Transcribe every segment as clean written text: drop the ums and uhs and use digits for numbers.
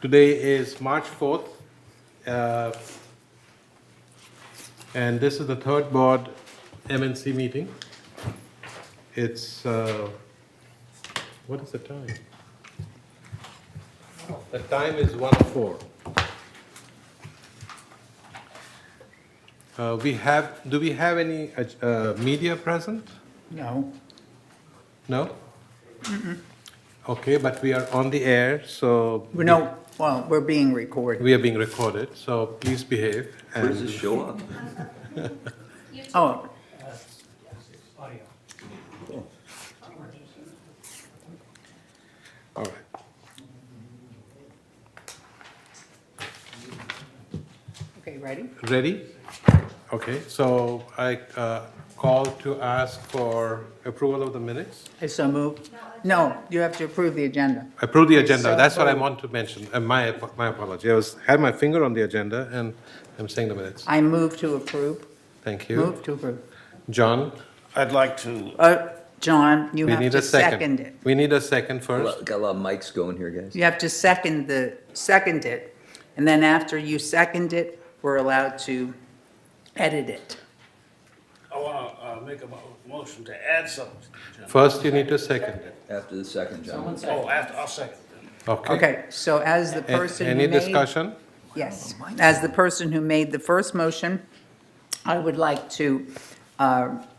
Today is March 4th, and this is the third board MNC meeting. It's, what is the time? The time is 1:04. Do we have any media present? No. No? Okay, but we are on the air, so. No, well, we're being recorded. We are being recorded, so please behave. Where does this show up? Oh, All right. okay, ready? Ready? Okay, so I call to ask for approval of the minutes. I so move. No, you have to approve the agenda. Approve the agenda, So that's what I moved. want to mention. My apology. Had my finger on the agenda and I'm saying the minutes. I move to approve. Thank you. Move to approve. John, I'd like to, John, you we have need to a second it. We need a second first. Got a lot of mics going here, guys. You have to second it, and then after you second it, we're allowed to edit it. I want to make a motion to add something. First, you need to second it. After the second, John. Oh, after, I'll second then. Okay, so as the person who Any made. discussion? Yes, as the person who made the first motion, I would like to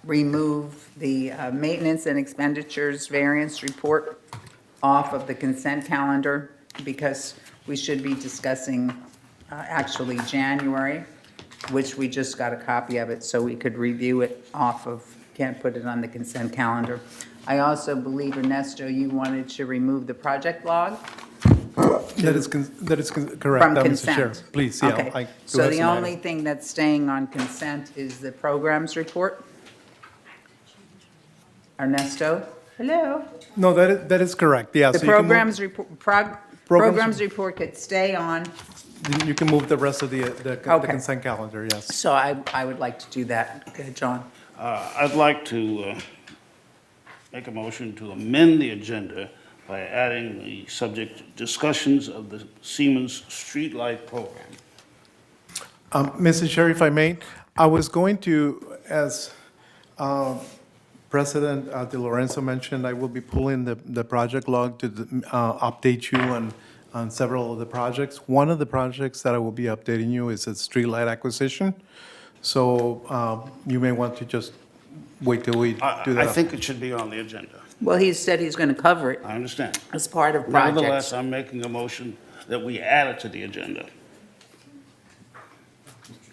remove the maintenance and expenditures variance report off of the consent calendar because we should be discussing actually January, which we just got a copy of it, so we could review it off of, can't put it on the consent calendar. I also believe, Ernesto, you wanted to remove the project log? That is correct, From Mr. Chair. consent? Please, yeah. Okay. I do So have the some only items. thing that's staying on consent is the programs report? Ernesto? Hello? No, that is correct, yeah. The so you can move- programs report, programs report could stay on, You can move the rest of the Okay. consent calendar, yes. so I would like to do that. Okay, John? I'd like to make a motion to amend the agenda by adding the subject discussions of the Siemens Streetlight Program. Mrs. Chair, if I may, I was going to, as President De Lorenzo mentioned, I will be pulling the project log to update you on several of the projects. One of the projects that I will be updating you is a streetlight acquisition. So you may want to just wait till we do I that. think it should be on the agenda. Well, he said he's going to cover it I understand. as part of Nevertheless, projects. I'm making a motion that we add it to the agenda.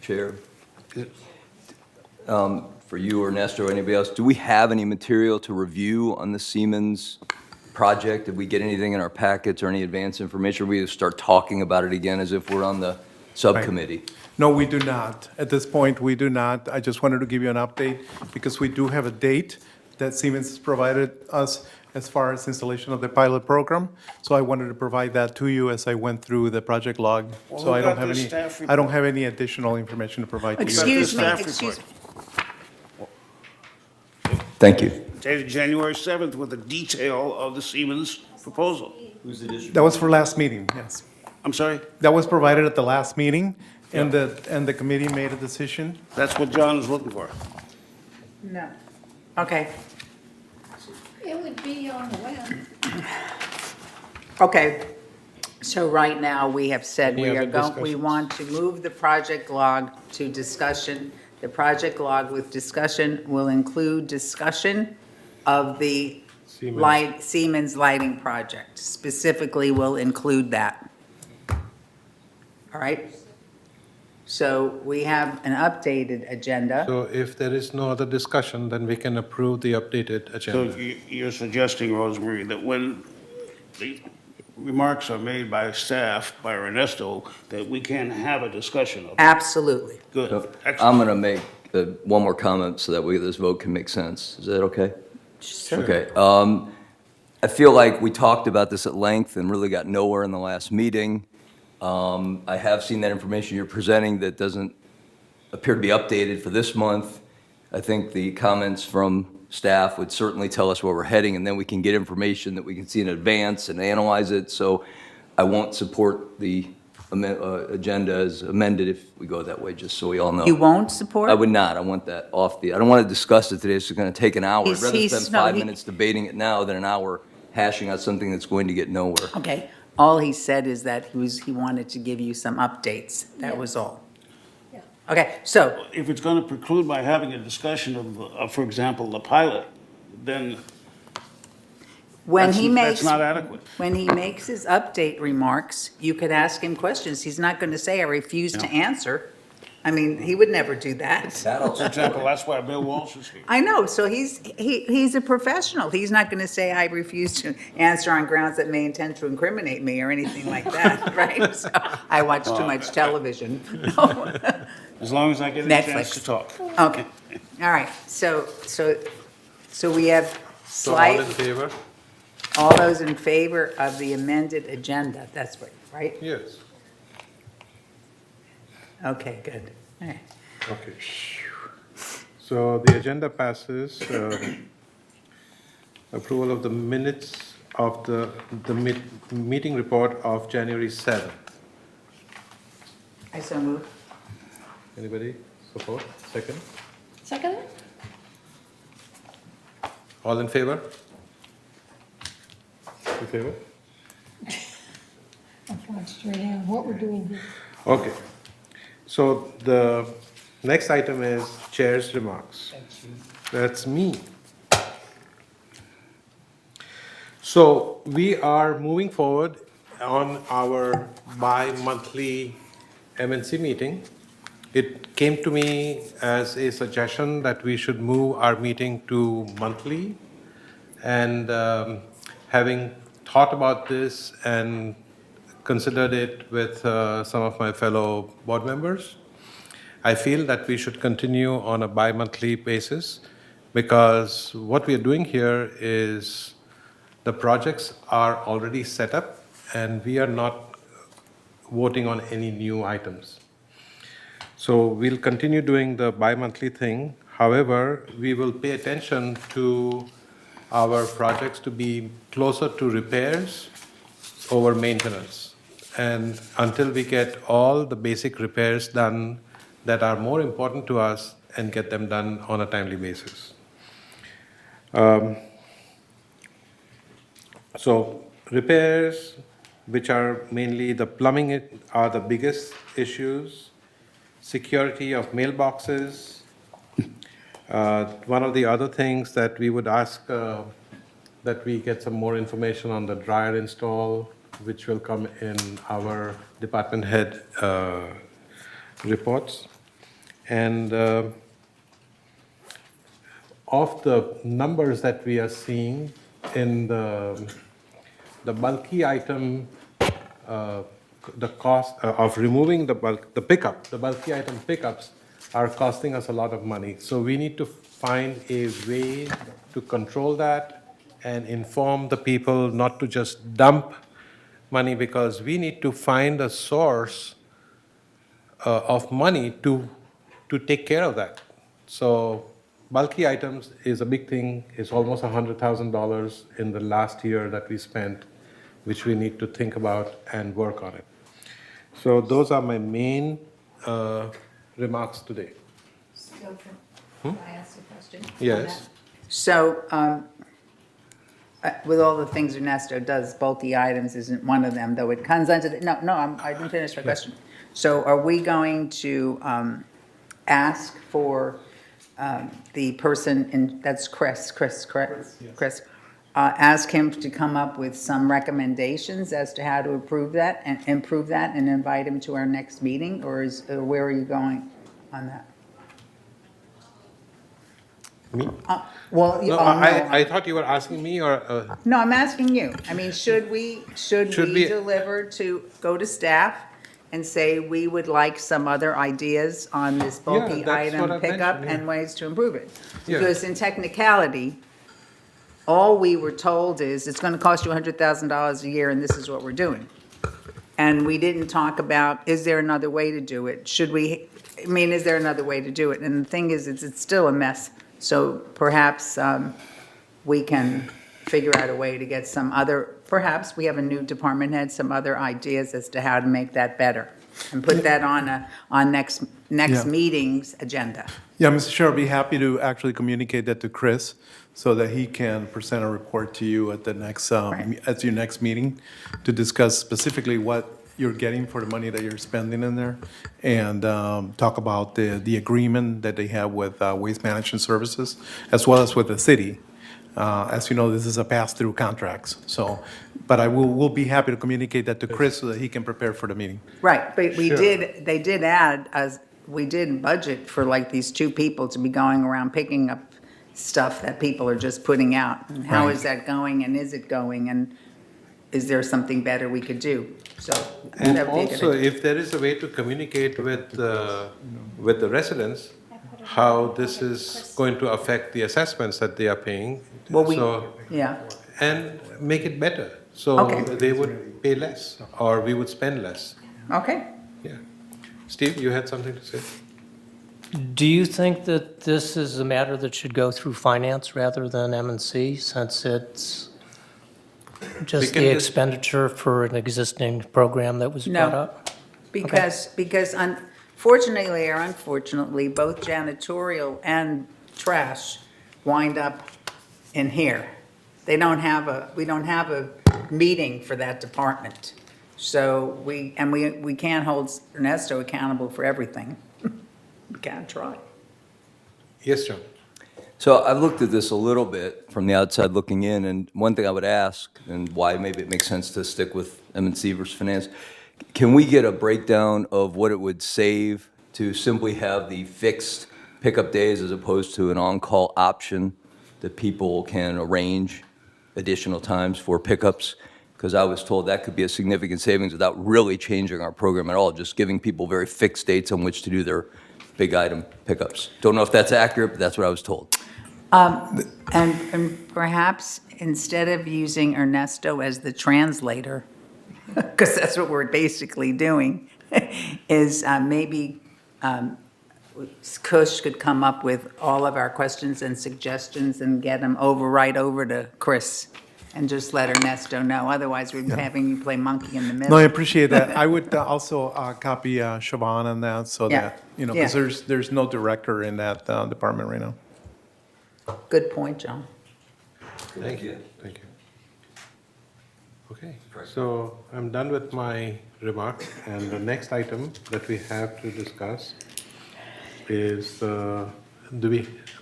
Chair. For you, Ernesto, or anybody else, do we have any material to review on the Siemens project? Did we get anything in our packets or any advance information? Or we just start talking about it again as if we're on the subcommittee? No, we do not. At this point, we do not. I just wanted to give you an update because we do have a date that Siemens has provided us as far as installation of the pilot program. So I wanted to provide that to you as I went through the project log. Well, So who I don't got have this any, staff I don't have any additional information to provide to you. Excuse me, staff excuse, report. Thank you. Dated January 7th with a detail of the Siemens proposal. That was for last meeting, yes. I'm sorry? That was provided at the last meeting, and the committee made a decision. That's what John is looking for. no. Okay, It would be on when? okay. So right now, we have said Any we are other going, we discussions? want to move the project log to discussion. The project log with discussion will include discussion of the Siemens. Siemens lighting project. Specifically will include that. All right? So we have an updated agenda. So if there is no other discussion, then we can approve the updated So agenda. you're suggesting, Rosemary, that when the remarks are made by staff, by Ernesto, that we can have a discussion of it? Absolutely. Good. I'm Excellent. going to make one more comment so that this vote can make sense. Is that okay? Okay. I feel like we talked about this at length and really got nowhere in the last meeting. I have seen that information you're presenting that doesn't appear to be updated for this month. I think the comments from staff would certainly tell us where we're heading, and then we can get information that we can see in advance and analyze it. So I won't support the agenda as amended if we go that way, just so we all know. You won't support? I would not. I want that off I don't want to discuss it today. It's going to take an hour. I'd He's- rather he's- spend no, 5 he- minutes debating it now than an hour hashing out something that's going to get nowhere. Okay, all he said is that he wanted to give you some updates, that was all. Yeah. Okay, so, If it's going to preclude by having a discussion of, for example, the pilot, then when he makes. that's not adequate. When he makes his update remarks, you could ask him questions. He's not going to say, I refuse to answer. I mean, he would never do that. For example, that's why Bill Walsh is here. I know, so he's a professional. He's not going to say, I refuse to answer on grounds that may intend to incriminate me or anything like that, right? So, I watch too much television. As long as I get a Netflix. chance to talk. Okay, all right, so we have So all in slight, favor? all those in favor of the amended agenda, that's right? Yes. Okay, good. All right. Okay. So the agenda passes, approval of the minutes of the meeting report of January 7th. I so move. Anybody support? Second? Second? All in favor? In favor? I'm flying straight in. What we're doing here. Okay. So the next item is chair's remarks. That's me. So we are moving forward on our bi-monthly MNC meeting. It came to me as a suggestion that we should move our meeting to monthly. And having thought about this and considered it with some of my fellow board members, I feel that we should continue on a bi-monthly basis because what we are doing here is the projects are already set up and we are not voting on any new items. So we'll continue doing the bi-monthly thing. However, we will pay attention to our projects to be closer to repairs over maintenance. And until we get all the basic repairs done that are more important to us and get them done on a timely basis. So repairs, which are mainly the plumbing, are the biggest issues. Security of mailboxes. One of the other things that we would ask that we get some more information on the dryer install, which will come in our department head reports. And of the numbers that we are seeing in the bulky item, the cost of removing the bulky item pickups are costing us a lot of money. So we need to find a way to control that and inform the people not to just dump money, because we need to find a source of money to take care of that. So bulky items is a big thing. It's almost $100,000 in the last year that we spent, which we need to think about and work on it. So those are my main remarks today. So, can I ask a question? on Yes. that? So, with all the things Ernesto does, bulky items isn't one of them, though it comes under the, I didn't finish my question. So are we going to ask for the person, that's Chris, correct? Chris, ask him to come up with some recommendations as to how to improve that and invite him to our next meeting, or where are you going on that? Me? Well, No, I thought you were asking me or, No, I'm asking you. I mean, should we Should we- go to staff and say, we would like some other ideas on this bulky that's what item I pickup mentioned, yeah. and ways to improve it? Yeah. Because in technicality, all we were told is, it's gonna cost you $100,000 a year and this is what we're doing. And we didn't talk about, is there another way to do it? Is there another way to do it? And the thing is, it's still a mess. So perhaps we can figure out a way to get some other, perhaps we have a new department head, some other ideas as to how to make that better. And put that on next Yeah. meeting's agenda. Yeah, Mr. Chair, I'll be happy to actually communicate that to Chris so that he can present a report to you at the next, Right. at your next meeting to discuss specifically what you're getting for the money that you're spending in there and talk about the agreement that they have with Waste Management Services as well as with the city. As you know, this is a pass-through contracts, so, but we'll be happy to communicate that to Chris so that he can prepare for the meeting. Right, but Sure. they did add, we did budget for like these two people to be going around picking up stuff that people are just putting out. And how Right. is that going, and is it going, and is there something better we could do? So. And that would be a good also, idea. if there is a way to communicate with the residents, how this is going to affect the assessments that they are paying. Well, So, yeah, and make it better, so Okay. they would pay less, or we would spend less. okay. Yeah. Steve, you had something to say? Do you think that this is a matter that should go through finance rather than M&C, since it's just can the just- expenditure for an existing program that was No. brought up? Because unfortunately or unfortunately, both janitorial and trash wind up in here. We don't have a meeting for that department. So we can't hold Ernesto accountable for everything. We can't try. Yes, John? So I've looked at this a little bit from the outside looking in, and one thing I would ask, and why maybe it makes sense to stick with M&C versus finance, can we get a breakdown of what it would save to simply have the fixed pickup days as opposed to an on-call option that people can arrange additional times for pickups? Because I was told that could be a significant savings without really changing our program at all, just giving people very fixed dates on which to do their big item pickups. Don't know if that's accurate, but that's what I was told. And perhaps instead of using Ernesto as the translator, because that's what we're basically doing, is maybe Kush could come up with all of our questions and suggestions and get them right over to Chris and just let Ernesto know. Otherwise, we're having you play monkey in the No, I middle. appreciate that. I would also copy Siobhan on that so Yeah. that, because Yeah. there's no director in that department right now. Good point, John. Thank you. Thank you. Okay, so I'm done with my remarks, and the next item that we have to discuss is, do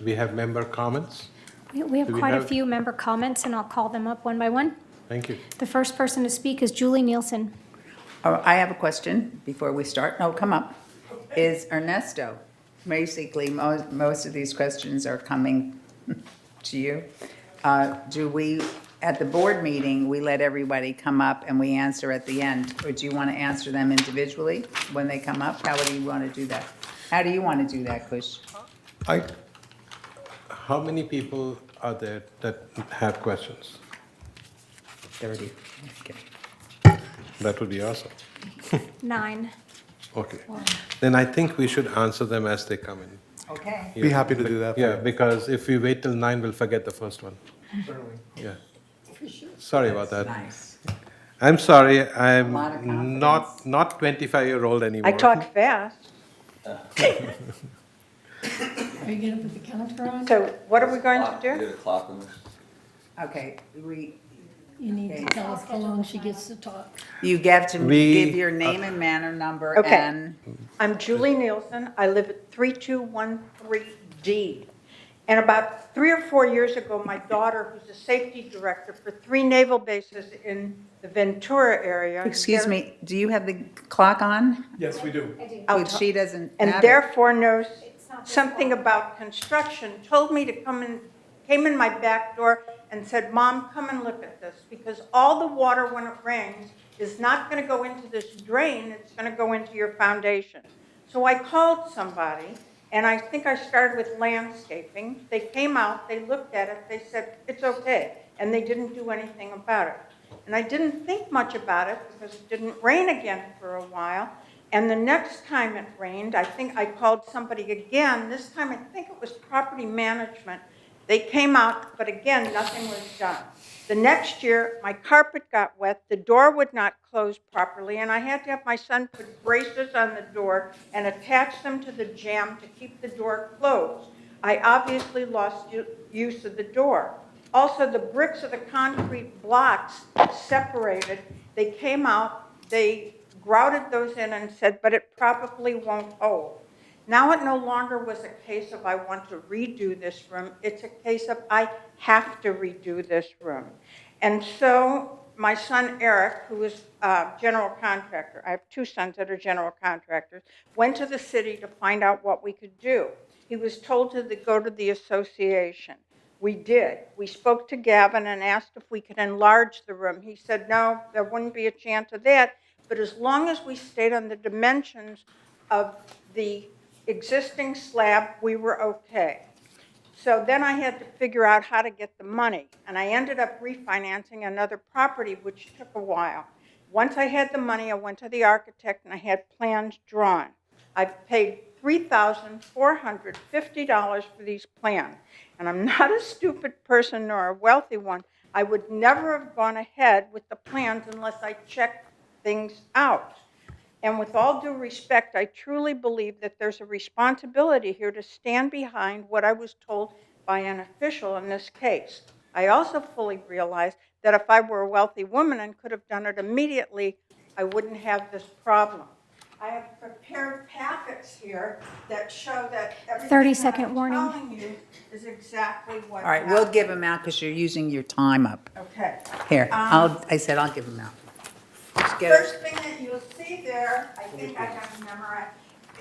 we have member comments? We have Do we quite a have- few member comments, and I'll call them up one by one. Thank you. The first person to speak is Julie Nielsen. I have a question before we start. No, come up. Is Ernesto, basically, most of these questions are coming to you. Do we, at the board meeting, we let everybody come up and we answer at the end? Or do you want to answer them individually when they come up? How do you want to do that? How do you want to do that, Kush? How many people are there that have questions? 30. Okay. That would be awesome. 9. Okay. Then I think we should answer them as they come in. Okay. Be happy to do that. for Yeah, you. because if we wait till 9, we'll forget the first one. Yeah. Sorry about that. Nice. I'm sorry, lot of I'm confidence. not 25-year-old anymore. I talk fast. Are you gonna put the counter on? So what are we going to do? Get a clock on this. Okay, You need to tell us how long she gets to talk. you have to We- give your name and manor number Okay. and, I'm Julie Nielsen. I live at 3213D. And about 3 or 4 years ago, my daughter, who's a safety director for 3 naval bases in the Ventura area. excuse me, do you have the clock on? Yes, we do. I'll Which she doesn't And have it. therefore knows something about construction, told me to come in, came in my back door and said, Mom, come and look at this, because all the water when it rains is not gonna go into this drain, it's gonna go into your foundation. So I called somebody, and I think I started with landscaping. They came out, they looked at it, they said, it's okay, and they didn't do anything about it. And I didn't think much about it because it didn't rain again for a while. And the next time it rained, I think I called somebody again. This time I think it was property management. They came out, but again, nothing was done. The next year, my carpet got wet, the door would not close properly, and I had to have my son put braces on the door and attach them to the jamb to keep the door closed. I obviously lost use of the door. Also, the bricks of the concrete blocks separated. They came out, they grouted those in and said, but it probably won't hold. Now it no longer was a case of I want to redo this room. It's a case of I have to redo this room. And so my son Eric, who is a general contractor, I have two sons that are general contractors, went to the city to find out what we could do. He was told to go to the association. We did. We spoke to Gavin and asked if we could enlarge the room. He said, no, there wouldn't be a chance of that. But as long as we stayed on the dimensions of the existing slab, we were okay. So then I had to figure out how to get the money. And I ended up refinancing another property, which took a while. Once I had the money, I went to the architect and I had plans drawn. I paid $3,450 for these plans. And I'm not a stupid person nor a wealthy one. I would never have gone ahead with the plans unless I checked things out. And with all due respect, I truly believe that there's a responsibility here to stand behind what I was told by an official in this case. I also fully realize that if I were a wealthy woman and could have done it immediately, I wouldn't have this problem. I have prepared packets here that show that everything 30-second that I'm warning. telling you is exactly what All right, we'll give them out because you're using your time up. Okay. Here, I said I'll give them out. Just get it. First thing that you'll see there, I think I have it memorized,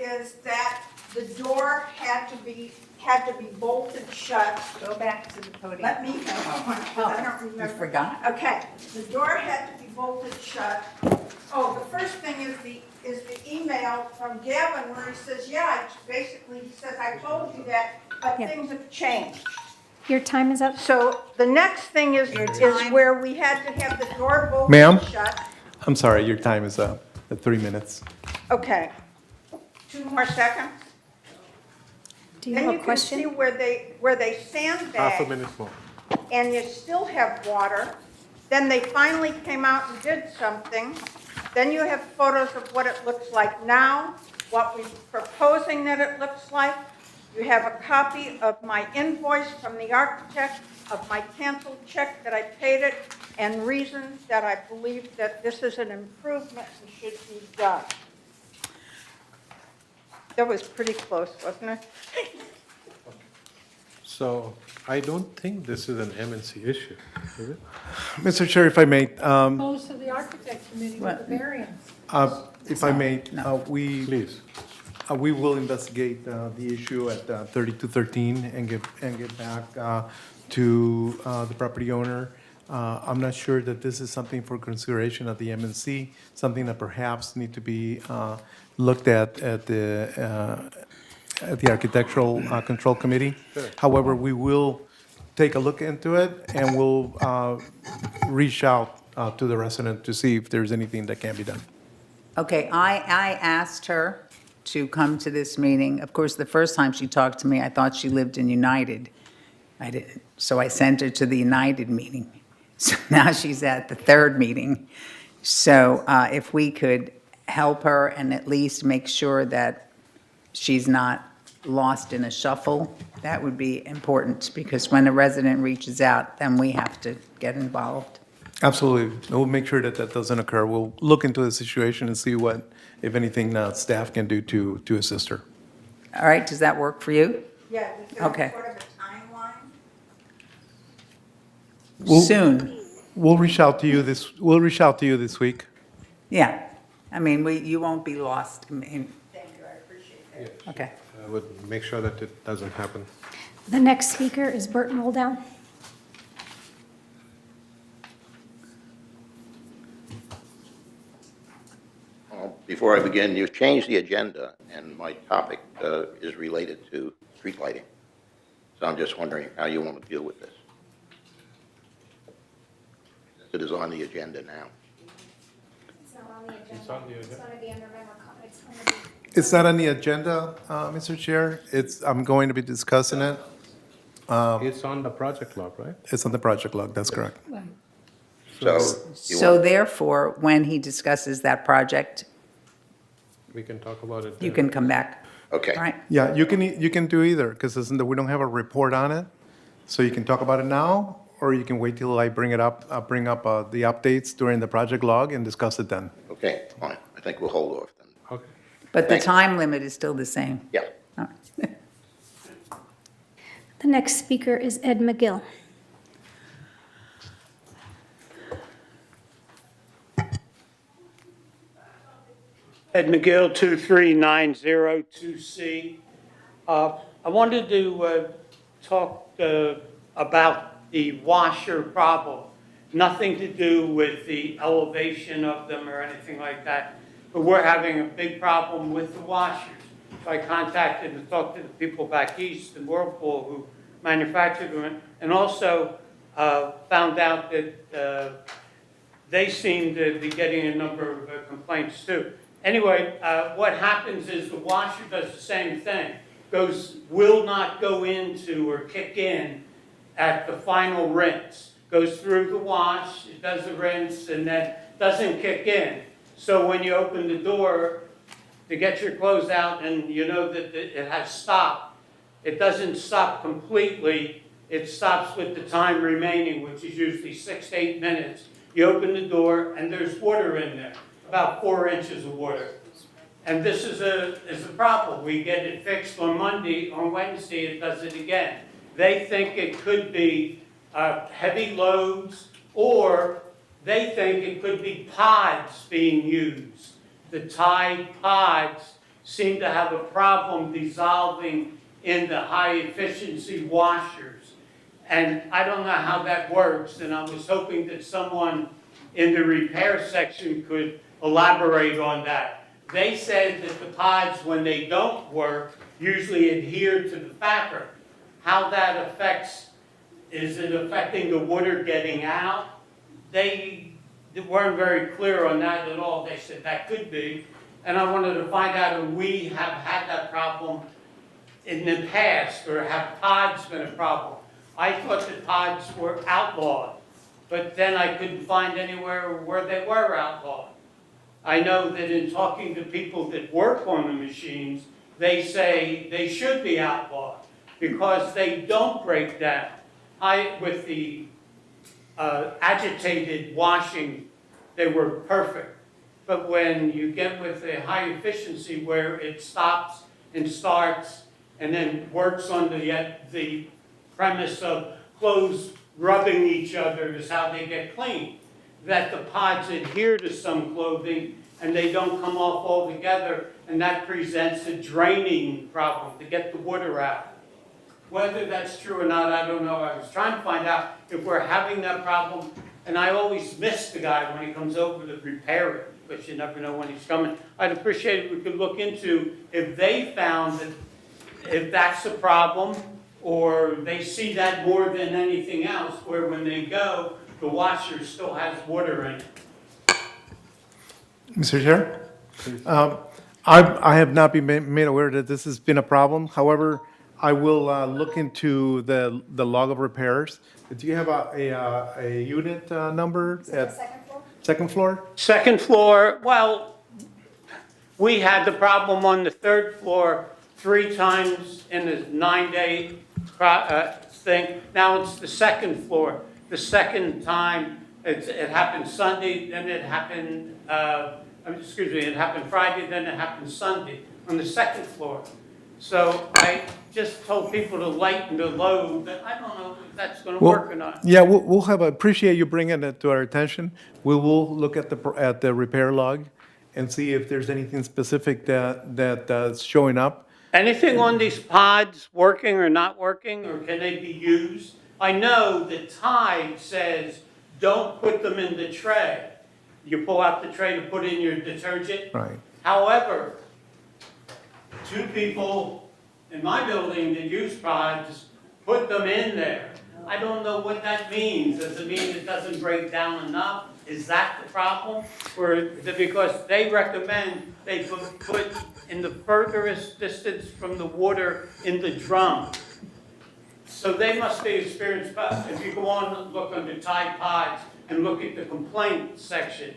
is that the door had to be bolted shut. Go back to the podium. Let me know, because I don't remember. You forgot? Okay, the door had to be bolted shut. Oh, the first thing is the email from Gavin where he says, yeah, basically he says, I told you that, but Yeah. things have changed. Your time is up. So the next thing is where we had to have the door Ma'am? bolted shut. I'm sorry, your time is up at 3 minutes. Okay, 2 more seconds. Do you Then have you a can see question? where they Half a sandbag minute more. and you still have water. Then they finally came out and did something. Then you have photos of what it looks like now, what we're proposing that it looks like. You have a copy of my invoice from the architect, of my canceled check that I paid it, and reasons that I believe that this is an improvement and should be done. That was pretty close, wasn't it? So I don't think this is an MNC issue, is it? Mr. Chair, if I may, Goes to the architect committee with the variance. if I may, Please. we will investigate the issue at 3213 and get back to the property owner. I'm not sure that this is something for consideration of the MNC, something that perhaps need to be looked at the Architectural Control Committee. However, we will take a look into it and we'll reach out to the resident to see if there's anything that can be done. Okay, I asked her to come to this meeting. Of course, the first time she talked to me, I thought she lived in United. I didn't, so I sent her to the United meeting. So now she's at the third meeting. So if we could help her and at least make sure that she's not lost in a shuffle, that would be important, because when a resident reaches out, then we have to get involved. Absolutely. We'll make sure that that doesn't occur. We'll look into the situation and see what, if anything, staff can do to assist her. All right, does that work for you? Yeah, we could have Okay. sort of a timeline. We'll- Soon, We'll reach out to you this week. yeah. I mean, you won't be lost. I mean, Thank you, I appreciate that. okay. I would make sure that it doesn't happen. The next speaker is Burton Roldown. Before I begin, you've changed the agenda, and my topic is related to street lighting. So I'm just wondering how you want to deal with this. It is on the agenda now. It's not on the agenda. It's on the agenda. It's going to be under member comments. It's going to be. It's not on the agenda, Mr. Chair. I'm going to be discussing it. It's on the project log, right? It's on the project log, that's correct. So you So want, therefore, when he discusses that project, We can talk about it you then. can come back. okay. All right? Yeah, you can do either, because we don't have a report on it. So you can talk about it now, or you can wait till I bring it up, bring up the updates during the project log and discuss it then. Okay, fine. I think we'll hold off then. Okay. But the Thank you. time limit is still the same. Yeah. All right. The next speaker is Ed McGill. Ed McGill, 23902C. I wanted to talk about the washer problem. Nothing to do with the elevation of them or anything like that, but we're having a big problem with the washers. So I contacted and talked to the people back east in Whirlpool who manufactured them, and also found out that they seem to be getting a number of complaints too. Anyway, what happens is the washer does the same thing. Will not go into or kick in at the final rinse. Goes through the wash, it does the rinse, and then doesn't kick in. So when you open the door to get your clothes out and you know that it has stopped, it doesn't stop completely. It stops with the time remaining, which is usually 6 to 8 minutes. You open the door and there's water in there, about 4 inches of water. And this is a problem. We get it fixed on Monday, on Wednesday it does it again. They think it could be heavy loads, or they think it could be pods being used. The Tide pods seem to have a problem dissolving in the high efficiency washers. And I don't know how that works, and I was hoping that someone in the repair section could elaborate on that. They said that the pods, when they don't work, usually adhere to the fabric. How that affects, is it affecting the water getting out? They weren't very clear on that at all. They said that could be. And I wanted to find out if we have had that problem in the past, or have pods been a problem. I thought that pods were outlawed, but then I couldn't find anywhere where they were outlawed. I know that in talking to people that work on the machines, they say they should be outlawed because they don't break down. With the agitated washing, they were perfect. But when you get with a high efficiency where it stops and starts and then works on the premise of clothes rubbing each other is how they get clean, that the pods adhere to some clothing and they don't come off altogether, and that presents a draining problem to get the water out. Whether that's true or not, I don't know. I was trying to find out if we're having that problem, and I always miss the guy when he comes over to repair it, because you never know when he's coming. I'd appreciate if we could look into if they found that if that's a problem, or they see that more than anything else, where when they go, the washer still has water in it. Mr. Chair? I have not been made aware that this has been a problem. However, I will look into the log of repairs. Do you have a unit number at Second floor? second floor? Second floor, well, we had the problem on the third floor 3 times in a 9-day thing. Now it's the second floor. The second time, it happened Sunday, then it happened, it happened Friday, then it happened Sunday on the second floor. So I just told people to lighten the load, but I don't know if that's going to work or not. Yeah, we'll have, appreciate you bringing it to our attention. We will look at the repair log and see if there's anything specific that's showing up. Anything on these pods working or not working, or can they be used? I know the Tide says don't put them in the tray. You pull out the tray to put in your detergent. Right. However, 2 people in my building that use pods put them in there. I don't know what that means. Does it mean it doesn't break down enough? Is that the problem? Or is it because they recommend they put in the furthest distance from the water in the drum? So they must be experienced, but if you go on and look under Tide Pods and look at the complaint section,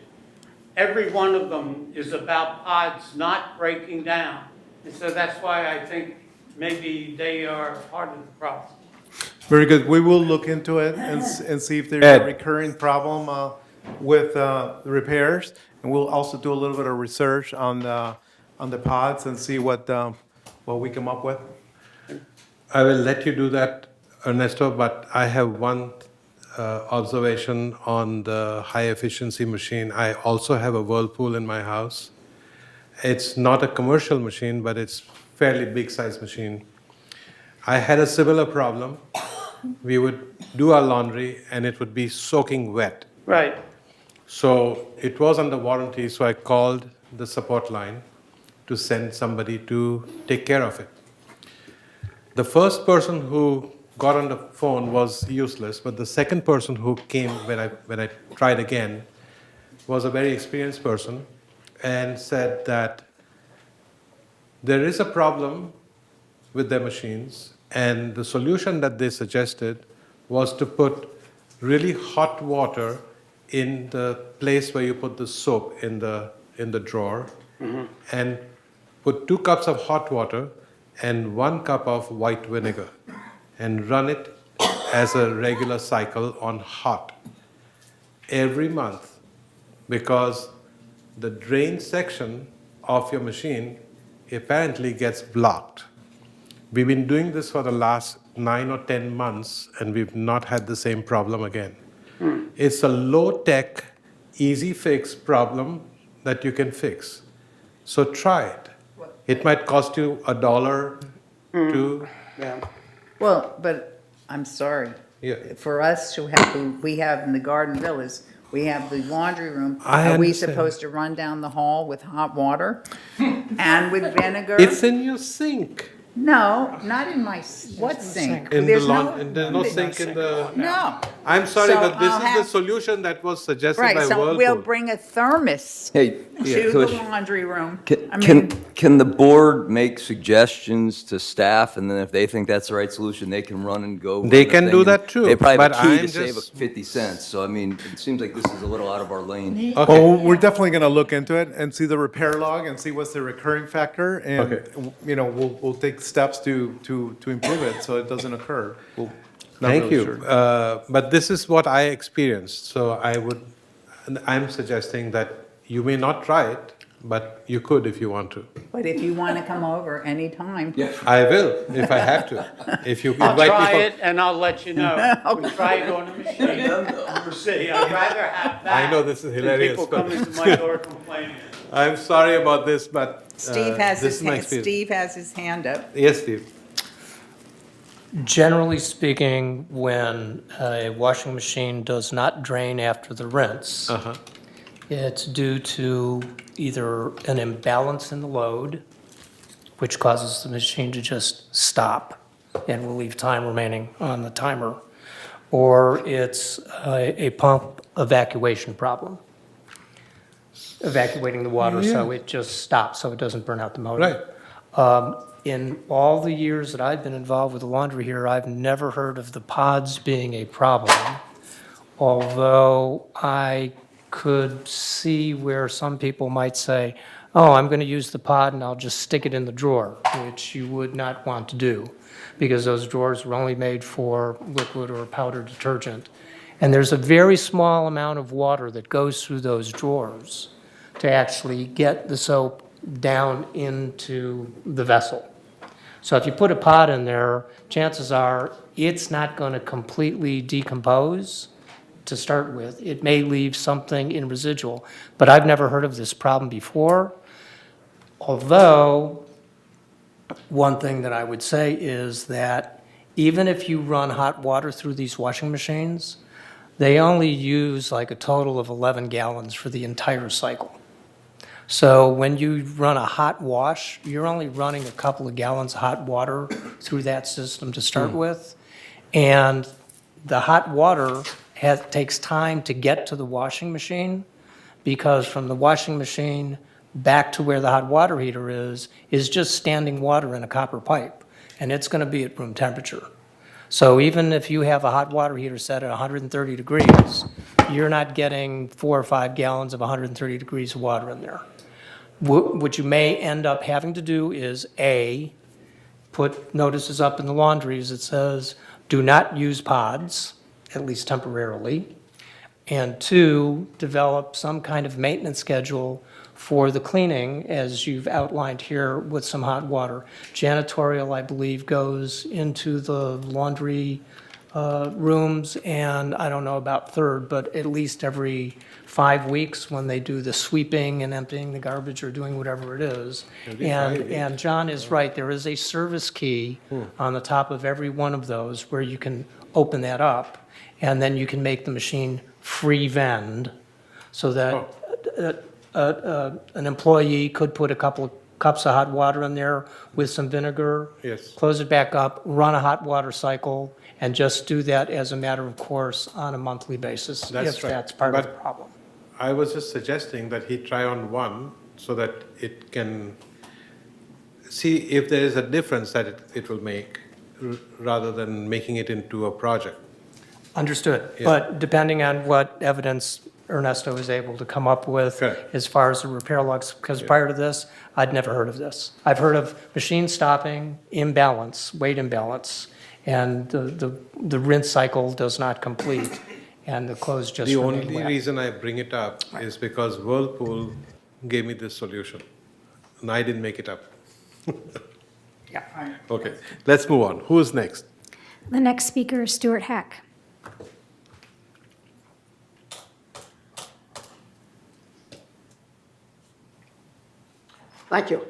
every one of them is about pods not breaking down. And so that's why I think maybe they are part of the problem. Very good. We will look into it and see if there's Ed. a recurring problem with the repairs. And we'll also do a little bit of research on the pods and see what we come up with. I will let you do that, Ernesto, but I have one observation on the high efficiency machine. I also have a Whirlpool in my house. It's not a commercial machine, but it's fairly big size machine. I had a similar problem. We would do our laundry and it would be soaking wet. Right. So it was under warranty, so I called the support line to send somebody to take care of it. The first person who got on the phone was useless, but the second person who came when I tried again was a very experienced person and said that there is a problem with their machines, and the solution that they suggested was to put really hot water in the place where you put the soap in the drawer, and put 2 cups of hot water and 1 cup of white vinegar, and run it as a regular cycle on hot every month, because the drain section of your machine apparently gets blocked. We've been doing this for the last 9 or 10 months, and we've not had the same problem again. It's a low-tech, easy fix problem that you can fix. So try it. It might cost you $1 to, Yeah. Well, but I'm sorry. Yeah. For us to have, we have in the Garden Villas, we have the laundry room. I Are we understand. supposed to run down the hall with hot water and with vinegar? it's in your sink. No, not in my, what sink? In the There's and there's no sink in the. No. I'm sorry, So but this I'll is the have- solution that was suggested Right, by so Whirlpool. we'll bring a thermos Hey, to the Tush, laundry room. I can, mean, can the board make suggestions to staff, and then if they think that's the right solution, they can run and go? run They the can thing, do and that too, They probably have but a key I'm to save just- 50 cents, so I mean, it seems like this is a little out of our lane. Okay. Well, we're definitely going to look into it and see the repair log and see what's the recurring factor. And, Okay. we'll take steps to improve it so it doesn't occur. We'll- not Thank really you. sure. But this is what I experienced, so I'm suggesting that you may not try it, but you could if you want to. but if you want to come over anytime. I will, if I have to. If you I'll invite me try for. it and I'll let you know. We'll try it on the machine. We'll see. I'd rather have that. I know this is than hilarious, people but- coming to my door complaining. I'm sorry about this, but. Steve has this his, is my hand- experience. Steve has his hand up. Yes, Steve. Generally speaking, when a washing machine does not drain after the rinse, Uh-huh. it's due to either an imbalance in the load, which causes the machine to just stop and will leave time remaining on the timer, or it's a pump evacuation problem. Evacuating the water so it just stops, so it doesn't burn out the motor. Right. In all the years that I've been involved with the laundry here, I've never heard of the pods being a problem, although I could see where some people might say, oh, I'm going to use the pod and I'll just stick it in the drawer, which you would not want to do, because those drawers were only made for liquid or powder detergent. And there's a very small amount of water that goes through those drawers to actually get the soap down into the vessel. So if you put a pod in there, chances are it's not going to completely decompose to start with. It may leave something in residual, but I've never heard of this problem before. Although, one thing that I would say is that even if you run hot water through these washing machines, they only use like a total of 11 gallons for the entire cycle. So when you run a hot wash, you're only running a couple of gallons of hot water through that system to start with. And the hot water takes time to get to the washing machine, because from the washing machine back to where the hot water heater is just standing water in a copper pipe, and it's going to be at room temperature. So even if you have a hot water heater set at 130 degrees, you're not getting 4 or 5 gallons of 130 degrees of water in there. What you may end up having to do is, A, put notices up in the laundries that says, do not use pods, at least temporarily. And 2, develop some kind of maintenance schedule for the cleaning, as you've outlined here with some hot water. Janitorial, I believe, goes into the laundry rooms, and I don't know about third, but at least every 5 weeks when they do the sweeping and emptying the garbage or doing whatever it is. Every 5 weeks. And John is right, there is a service key on the top of every one of those where you can open that up, and then you can make the machine free vend, so that an employee could put a couple of cups of hot water in there with some vinegar. Yes. Close it back up, run a hot water cycle, and just do that as a matter of course on a monthly basis, That's if right. that's part of the But- problem. I was just suggesting that he try on one so that it can see if there is a difference that it will make rather than making it into a project. Understood. Yeah. But depending on what evidence Ernesto is able to come up with Correct. as far as the repair logs, because prior to this, I'd never heard of this. I've heard of machine stopping, imbalance, weight imbalance, and the rinse cycle does not complete, and the clothes just The remain only wet. reason I bring it up is because Whirlpool gave me this solution, and I didn't make it up. Yeah. Okay, let's move on. Who is next? The next speaker is Stuart Hack. Thank you.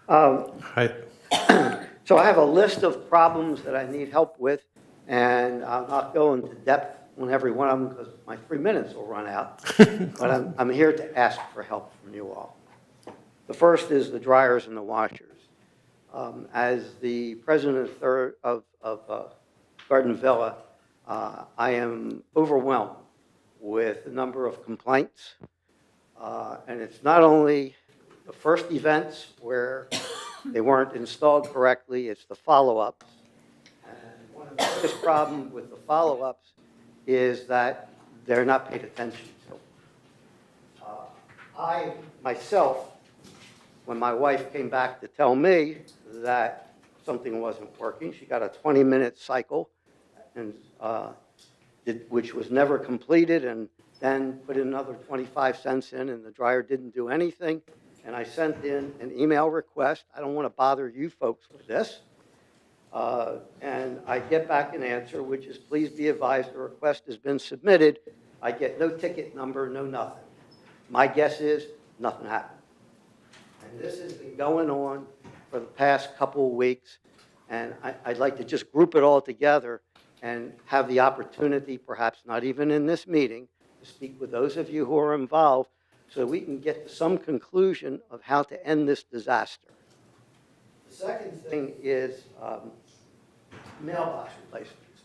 Hi. So I have a list of problems that I need help with, and I'll not go into depth on every one of them because my 3 minutes will run out. But I'm here to ask for help from you all. The first is the dryers and the washers. As the president of Garden Villa, I am overwhelmed with the number of complaints. And it's not only the first events where they weren't installed correctly, it's the follow-ups. And one of the biggest problems with the follow-ups is that they're not paid attention to. I, myself, when my wife came back to tell me that something wasn't working, she got a 20-minute cycle, and which was never completed, and then put another 25 cents in, and the dryer didn't do anything. And I sent in an email request. I don't want to bother you folks with this. And I get back an answer, which is, please be advised the request has been submitted. I get no ticket number, no nothing. My guess is nothing happened. And this has been going on for the past couple of weeks. And I'd like to just group it all together and have the opportunity, perhaps not even in this meeting, to speak with those of you who are involved so that we can get to some conclusion of how to end this disaster. The second thing is mailbox replacements.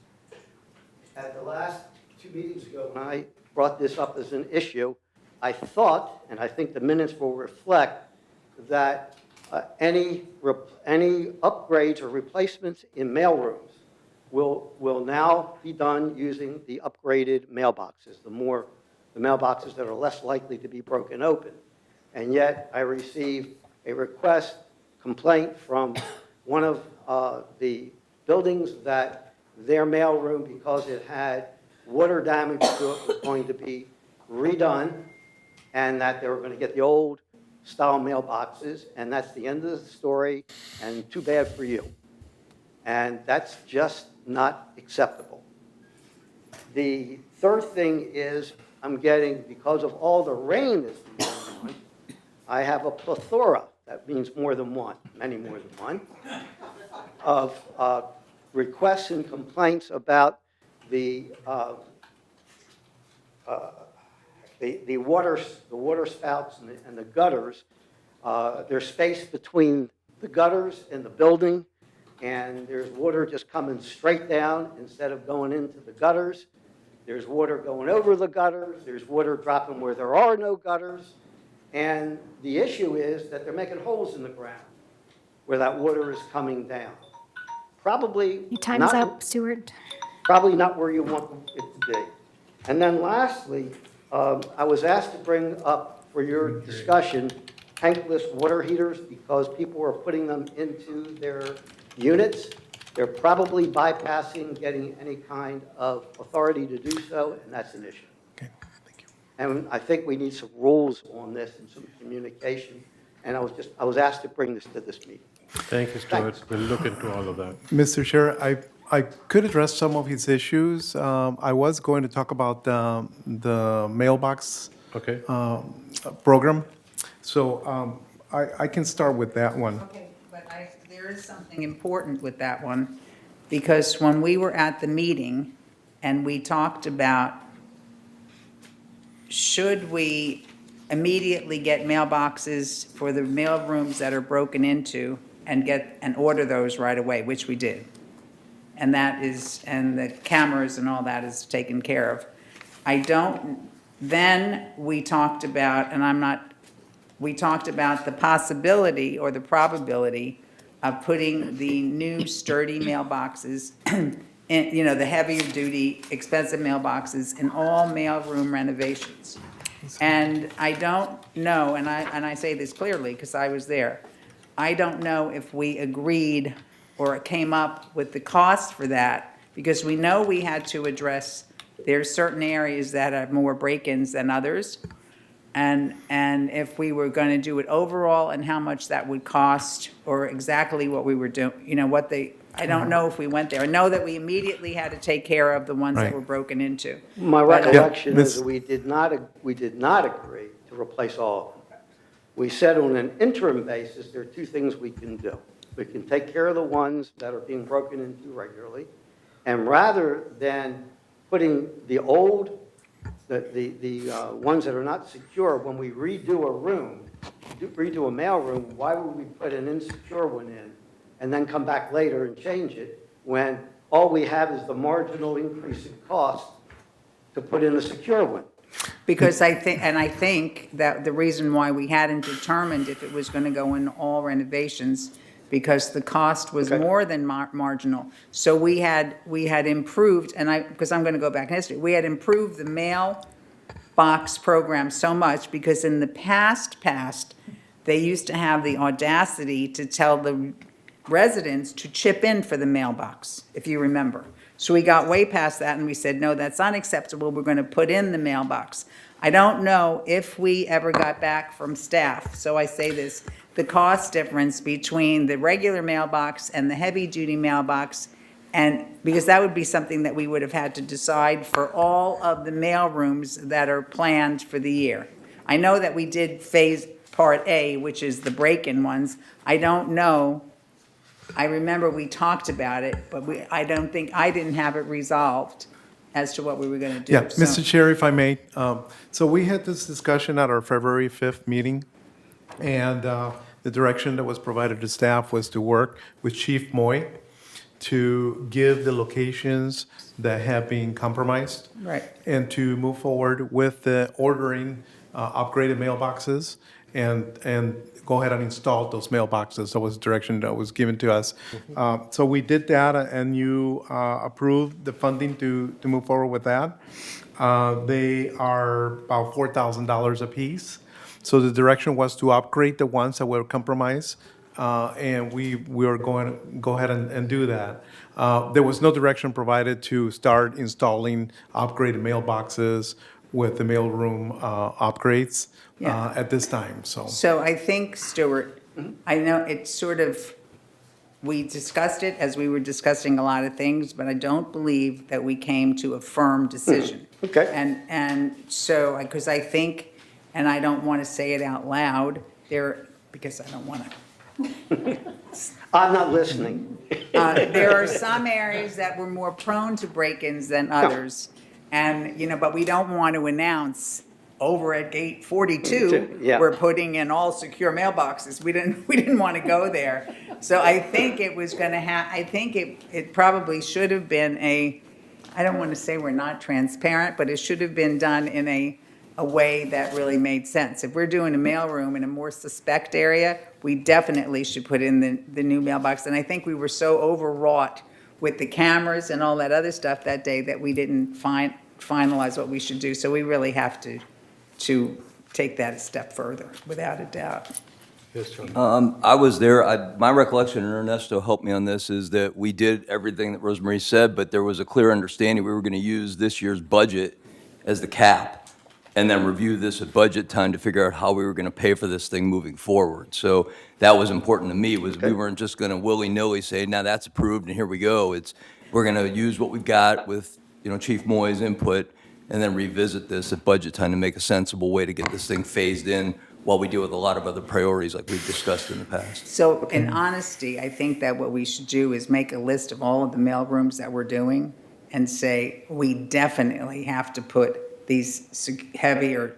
At the last 2 meetings ago, when I brought this up as an issue, I thought, and I think the minutes will reflect, that any upgrades or replacements in mailrooms will now be done using the upgraded mailboxes, the mailboxes that are less likely to be broken open. And yet I received a complaint from one of the buildings that their mailroom, because it had water damage to it, was going to be redone, and that they were going to get the old style mailboxes, and that's the end of the story, and too bad for you. And that's just not acceptable. The third thing is I'm getting, because of all the rain that's been going on, I have a plethora, that means more than one, many more than one, of requests and complaints about the water spouts and the gutters. There's space between the gutters and the building, and there's water just coming straight down instead of going into the gutters. There's water going over the gutters. There's water dropping where there are no gutters. And the issue is that they're making holes in the ground where that water is coming down. probably Your time's not, up, Stuart. probably not where you want it to be. And then lastly, I was asked to bring up for your discussion tankless water heaters because people are putting them into their units. They're probably bypassing getting any kind of authority to do so, and that's an issue. Okay, thank you. And I think we need some rules on this and some communication. And I was asked to bring this to this meeting. Thank you, Stuart. We'll look into all of that. Mr. Chair, I could address some of his issues. I was going to talk about the mailbox Okay? program. So I can start with that one. Okay, but there is something important with that one, because when we were at the meeting and we talked about, should we immediately get mailboxes for the mail rooms that are broken into and order those right away, which we did. And the cameras and all that is taken care of. Then we talked about, we talked about the possibility or the probability of putting the new sturdy mailboxes, in, the heavier duty, expensive mailboxes in all mailroom renovations. And I don't know, and I say this clearly because I was there, I don't know if we agreed or came up with the cost for that, because we know we had to address, there's certain areas that have more break-ins than others. And if we were going to do it overall and how much that would cost, or exactly what we were doing, I don't know if we went there. I know that we immediately had to take care of the ones that Right. were broken into. My But, recollection Yeah, is that we did not agree to replace all of them. We said on an interim basis, there are two things we can do. We can take care of the ones that are being broken into regularly, and rather than putting the old, the ones that are not secure, when we redo a room, redo a mail room, why would we put an insecure one in and then come back later and change it when all we have is the marginal increase in cost to put in a secure one? Because I think that the reason why we hadn't determined if it was going to go in all renovations, because the cost was Okay. more than marginal. So we had improved, because I'm going to go back in history, we had improved the mailbox program so much, because in the past, they used to have the audacity to tell the residents to chip in for the mailbox, if you remember. So we got way past that and we said, no, that's unacceptable, we're going to put in the mailbox. I don't know if we ever got back from staff, so I say this, the cost difference between the regular mailbox and the heavy-duty mailbox, and, because that would be something that we would have had to decide for all of the mail rooms that are planned for the year. I know that we did phase Part A, which is the break-in ones. I don't know. I remember we talked about it, but I didn't have it resolved as to what we were going to do. Yeah, So- Mr. Chair, if I may, so we had this discussion at our February 5th meeting, and the direction that was provided to staff was to work with Chief Moy to give the locations that have been compromised. Right. And to move forward with the ordering upgraded mailboxes and go ahead and install those mailboxes. That was the direction that was given to us. So we did that, and you approved the funding to move forward with that. They are about $4,000 apiece. So the direction was to upgrade the ones that were compromised, and we are going to go ahead and do that. There was no direction provided to start installing upgraded mailboxes with the mailroom upgrades Yeah. at this time, so. So I think, Stuart, I know it's sort of, we discussed it as we were discussing a lot of things, but I don't believe that we came to a firm decision. Okay. And so, because I think, and I don't want to say it out loud, because I don't want to. I'm not listening. There are some areas that were more prone to break-ins than others. And, but we don't want to announce over at gate 42, Yeah. we're putting in all secure mailboxes. We didn't want to go there. So I think it was going to I think it probably should have been I don't want to say we're not transparent, but it should have been done in a a way that really made sense. If we're doing a mailroom in a more suspect area, we definitely should put in the new mailbox. And I think we were so overwrought with the cameras and all that other stuff that day that we didn't finalize what we should do. So we really have to take that a step further, without a doubt. Yes, John. I was there. My recollection, and Ernesto helped me on this, is that we did everything that Rosemary said, but there was a clear understanding we were going to use this year's budget as the cap, and then review this at budget time to figure out how we were going to pay for this thing moving forward. So that was important to me, was we weren't just going to willy-nilly say, now that's approved and here we go. We're going to use what we've got with, Chief Moy's input, and then revisit this at budget time to make a sensible way to get this thing phased in while we deal with a lot of other priorities like we've discussed in the past. So in honesty, I think that what we should do is make a list of all of the mailrooms that we're doing and say, we definitely have to put these heavier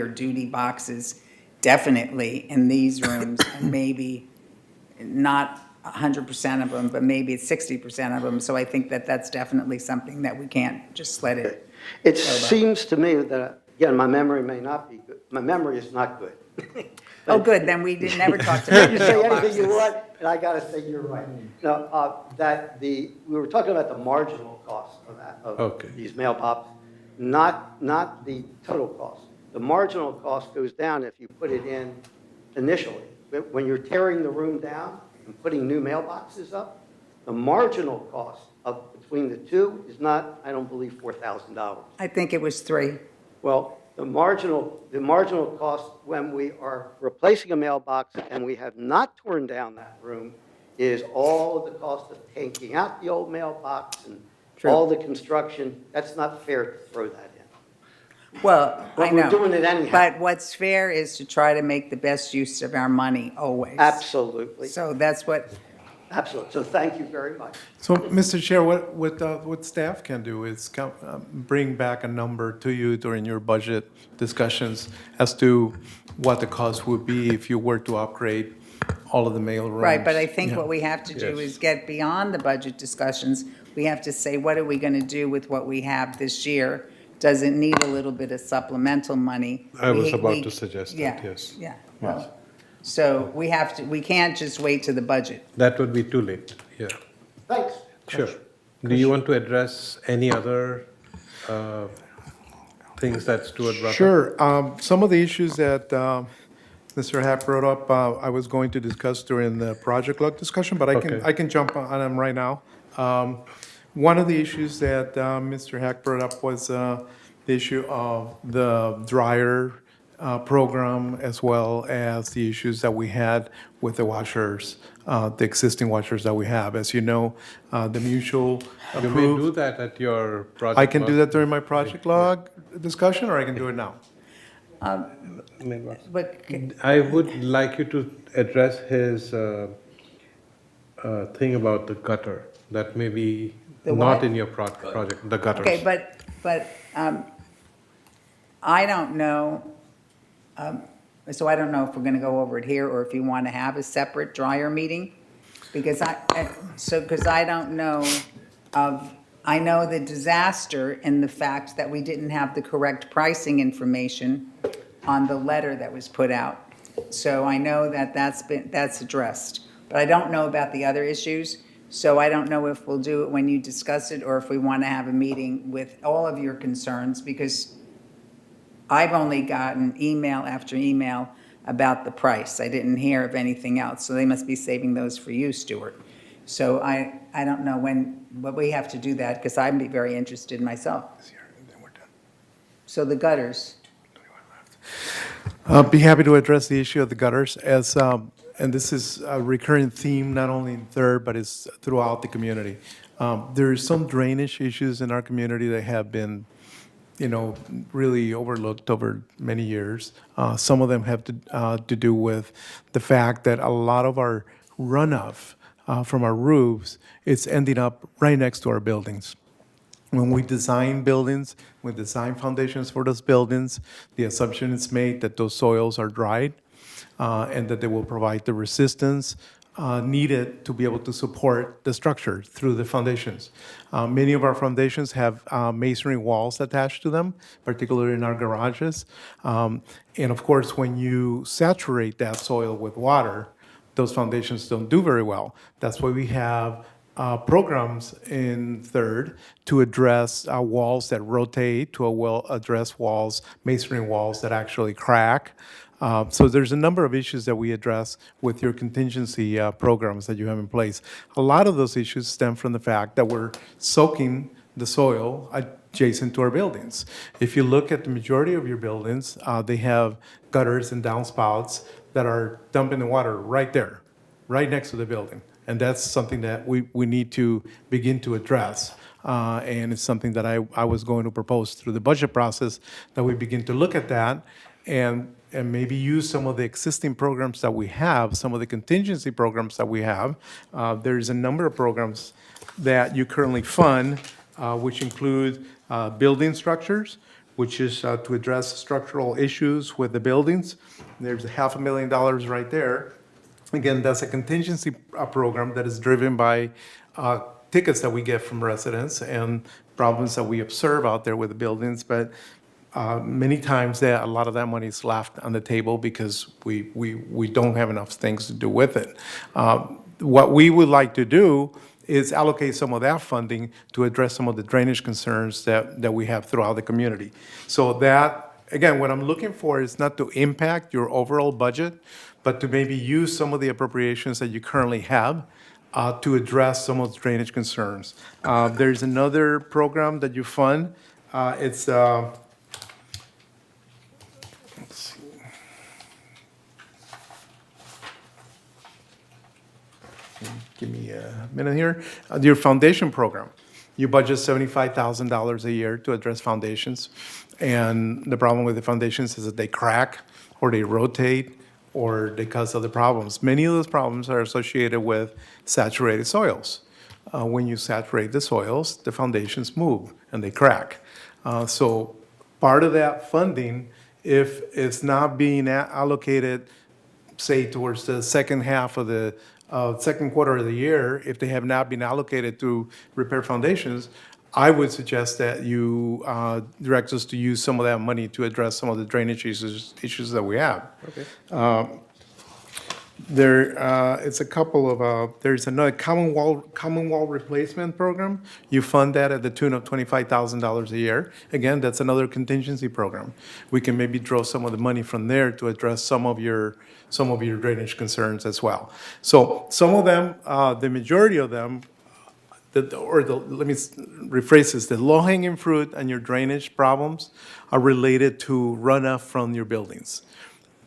duty boxes definitely in these rooms, and maybe not 100% of them, but maybe it's 60% of them. So I think that that's definitely something that we can't just let it. It seems to me that, again, my memory may not be good. My memory is not good. Oh, good, then we never talked about You the say anything you mailboxes. want, and I gotta say you're right. No, we were talking about the marginal cost of Okay. these mailboxes, not the total cost. The marginal cost goes down if you put it in initially. When you're tearing the room down and putting new mailboxes up, the marginal cost between the two is not, I don't believe, $4,000. I think it was 3. Well, the marginal cost when we are replacing a mailbox and we have not torn down that room is all of the cost of taking out the old mailbox and all the construction. That's not fair to throw that in. Well, But I know. we're doing it anyhow. But what's fair is to try to make the best use of our money always. Absolutely, So that's what, absolutely. So thank you very much. So, Mr. Chair, what staff can do is bring back a number to you during your budget discussions as to what the cost would be if you were to upgrade all of the mail rooms. right, but I think Yeah. what we have to do Yes. is get beyond the budget discussions. We have to say, what are we going to do with what we have this year? Does it need a little bit of supplemental money? I was We- about we- to suggest that, yeah, yes. Yeah, well, so we can't just wait to the budget. That would be too late, yeah. Thanks. Sure. Do you want to address any other things that Stuart brought up? Sure. Some of the issues that Mr. Happ brought up, I was going to discuss during the project log discussion, but Okay. I can jump on them right now. One of the issues that Mr. Hack brought up was the issue of the dryer program, as well as the issues that we had with the washers, the existing washers that we have. As you know, the mutual You may approved. do that at your project. I can do log. that during my project log discussion, or I can do it now. But I would like you to address his thing about the gutter. That may be The not what? in your project, the gutters. okay, but I don't know, so I don't know if we're going to go over it here or if you want to have a separate dryer meeting. Because because I don't know I know the disaster in the fact that we didn't have the correct pricing information on the letter that was put out. So I know that that's addressed. But I don't know about the other issues. So I don't know if we'll do it when you discuss it or if we want to have a meeting with all of your concerns, because I've only gotten email after email about the price. I didn't hear of anything else, so they must be saving those for you, Stuart. So I don't know but we have to do that, because I'd be very interested myself. So the gutters, I'll be happy to address the issue of the gutters as, and this is a recurring theme, not only in Third, but it's throughout the community. There are some drainage issues in our community that have been, really overlooked over many years. Some of them have to do with the fact that a lot of our runoff from our roofs, it's ending up right next to our buildings. When we design buildings, we design foundations for those buildings, the assumption is made that those soils are dried and that they will provide the resistance needed to be able to support the structure through the foundations. Many of our foundations have masonry walls attached to them, particularly in our garages. And of course, when you saturate that soil with water, those foundations don't do very well. That's why we have programs in third to address walls that rotate, to address walls, masonry walls that actually crack. So there's a number of issues that we address with your contingency programs that you have in place. A lot of those issues stem from the fact that we're soaking the soil adjacent to our buildings. If you look at the majority of your buildings, they have gutters and downspouts that are dumping the water right there, right next to the building. And that's something that we need to begin to address. And it's something that I was going to propose through the budget process, that we begin to look at that and maybe use some of the existing programs that we have, some of the contingency programs that we have. There's a number of programs that you currently fund, which include building structures, which is to address structural issues with the buildings. There's $500,000 right there. Again, that's a contingency program that is driven by tickets that we get from residents and problems that we observe out there with the buildings. But many times a lot of that money is left on the table because we don't have enough things to do with it. What we would like to do is allocate some of that funding to address some of the drainage concerns that we have throughout the community. So that, again, what I'm looking for is not to impact your overall budget, but to maybe use some of the appropriations that you currently have to address some of the drainage concerns. There's another program that you fund. It's let's see. Give me a minute here. Your foundation program. You budget $75,000 a year to address foundations. And the problem with the foundations is that they crack or they rotate or they cause other problems. Many of those problems are associated with saturated soils. When you saturate the soils, the foundations move and they crack. So part of that funding, if it's not being allocated, say towards the second half of the second quarter of the year, if they have not been allocated to repair foundations, I would suggest that you direct us to use some of that money to address some of the drainage issues that we have. Okay. It's a couple of, there's another common wall replacement program. You fund that at the tune of $25,000 a year. Again, that's another contingency program. We can maybe draw some of the money from there to address some of your drainage concerns as well. So some of them, the majority of them, let me rephrase this, the low-hanging fruit and your drainage problems are related to runoff from your buildings.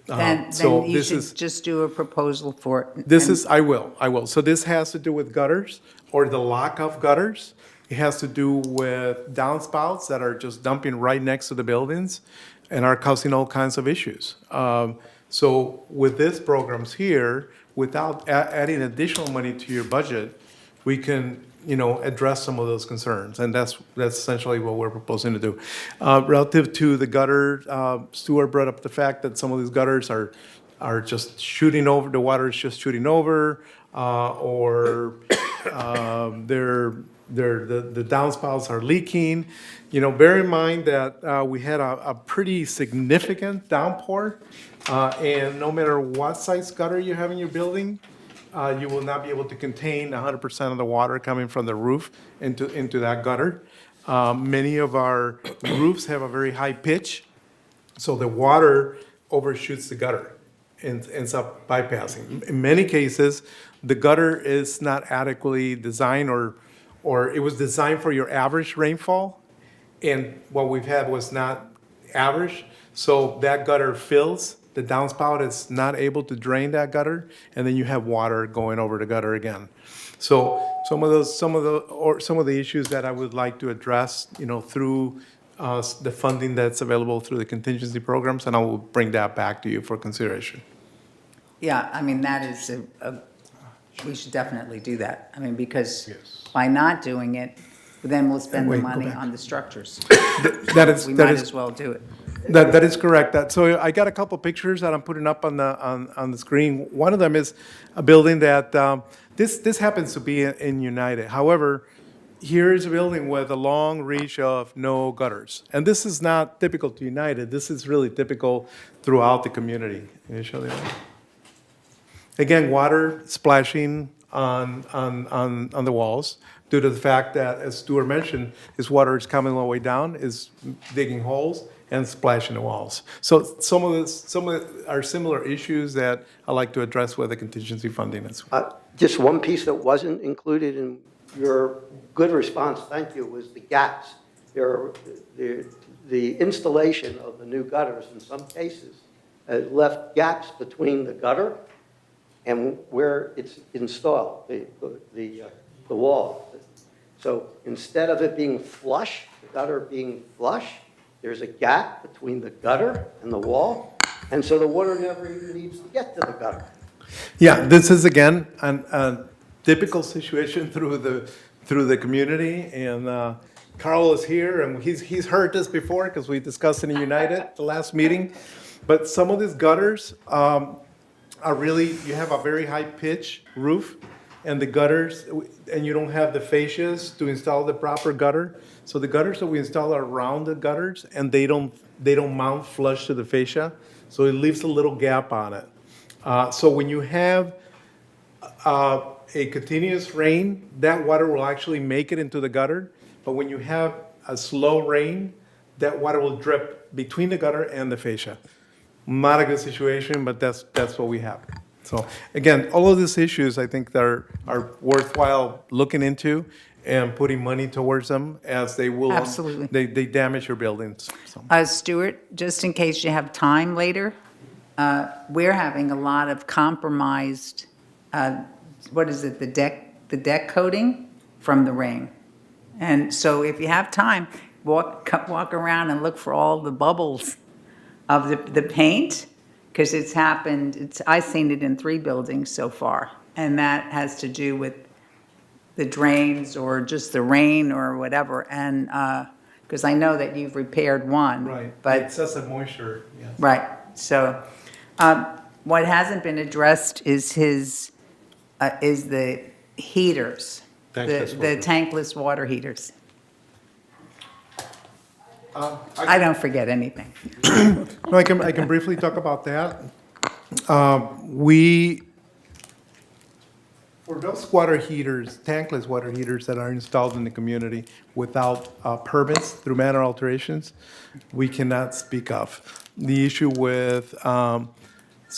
Then you should just do a proposal for it. I will. So this has to do with gutters or the lack of gutters. It has to do with downspouts that are just dumping right next to the buildings and are causing all kinds of issues. So with these programs here, without adding additional money to your budget, we can, address some of those concerns, and that's essentially what we're proposing to do. Relative to the gutter, Stuart brought up the fact that some of these gutters are just shooting over, the water is just shooting over, or the downspouts are leaking. Bear in mind that we had a pretty significant downpour, and no matter what size gutter you have in your building, you will not be able to contain 100% of the water coming from the roof into that gutter. Many of our roofs have a very high pitch, so the water overshoots the gutter and ends up bypassing. In many cases, the gutter is not adequately designed, or it was designed for your average rainfall, and what we've had was not average, so that gutter fills. The downspout is not able to drain that gutter, and then you have water going over the gutter again. So some of the issues that I would like to address, through the funding that's available through the contingency programs, and I will bring that back to you for consideration. Yeah, that is we should definitely do that. Because Yes. by not doing it, then we'll spend the Wait, go money back. on the structures. That is We might as well do it. That is correct. So I got a couple pictures that I'm putting up on the screen. One of them is a building that, this happens to be in United. However, here is a building with a long reach of no gutters. And this is not typical to United. This is really typical throughout the community. Can you show that? Again, water splashing on the walls due to the fact that, as Stuart mentioned, this water is coming all the way down, is digging holes and splashing the walls. So some of it are similar issues that I like to address with the contingency funding as well. Just one piece that wasn't included in your good response, thank you, was the gaps. The installation of the new gutters in some cases left gaps between the gutter and where it's installed, the wall. So instead of it being flush, the gutter being flush, there's a gap between the gutter and the wall, and so the water never even needs to get to the gutter. Yeah, this is again a typical situation through the community, and Carl is here, and he's heard this before because we discussed it in United the last meeting. But some of these gutters are really, you have a very high pitch roof, and the gutters, and you don't have the fascias to install the proper gutter. So the gutters that we install are around the gutters, and they don't mount flush to the fascia, so it leaves a little gap on it. So when you have a continuous rain, that water will actually make it into the gutter. But when you have a slow rain, that water will drip between the gutter and the fascia. Not a good situation, but that's what we have. So again, all of these issues, I think, are worthwhile looking into and putting money towards them, as they will. Absolutely. They damage your buildings. So. Stuart, just in case you have time later, we're having a lot of compromised, what is it, the deck coating from the rain. And so if you have time, walk around and look for all the bubbles of the paint, because it's happened, I've seen it in 3 buildings so far. And that has to do with the drains or just the rain or whatever. And, because I know that you've repaired one. Right, But excessive moisture, yes. right, so, what hasn't been addressed is the heaters, Tankless the water. tankless water heaters. I don't forget anything. No, I can briefly talk about that. For those water heaters, tankless water heaters that are installed in the community without permits through manner alterations, we cannot speak of. The issue with some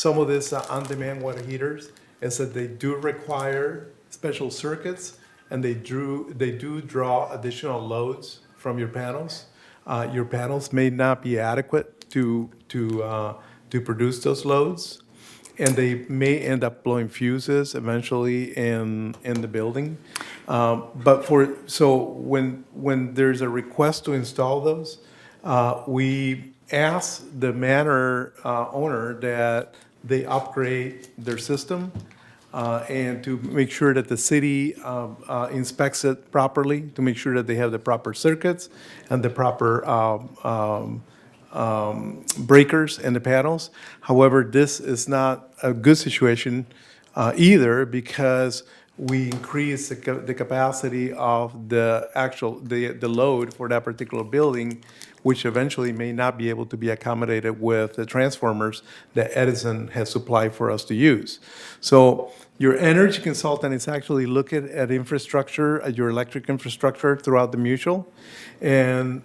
of these on-demand water heaters is that they do require special circuits, and they do draw additional loads from your panels. Your panels may not be adequate to produce those loads, and they may end up blowing fuses eventually in the building. So when there's a request to install those, we ask the manor owner that they upgrade their system, and to make sure that the city inspects it properly, to make sure that they have the proper circuits and the proper breakers in the panels. However, this is not a good situation either, because we increase the capacity of the load for that particular building, which eventually may not be able to be accommodated with the transformers that Edison has supplied for us to use. So your energy consultant is actually looking at infrastructure, at your electric infrastructure throughout the mutual, and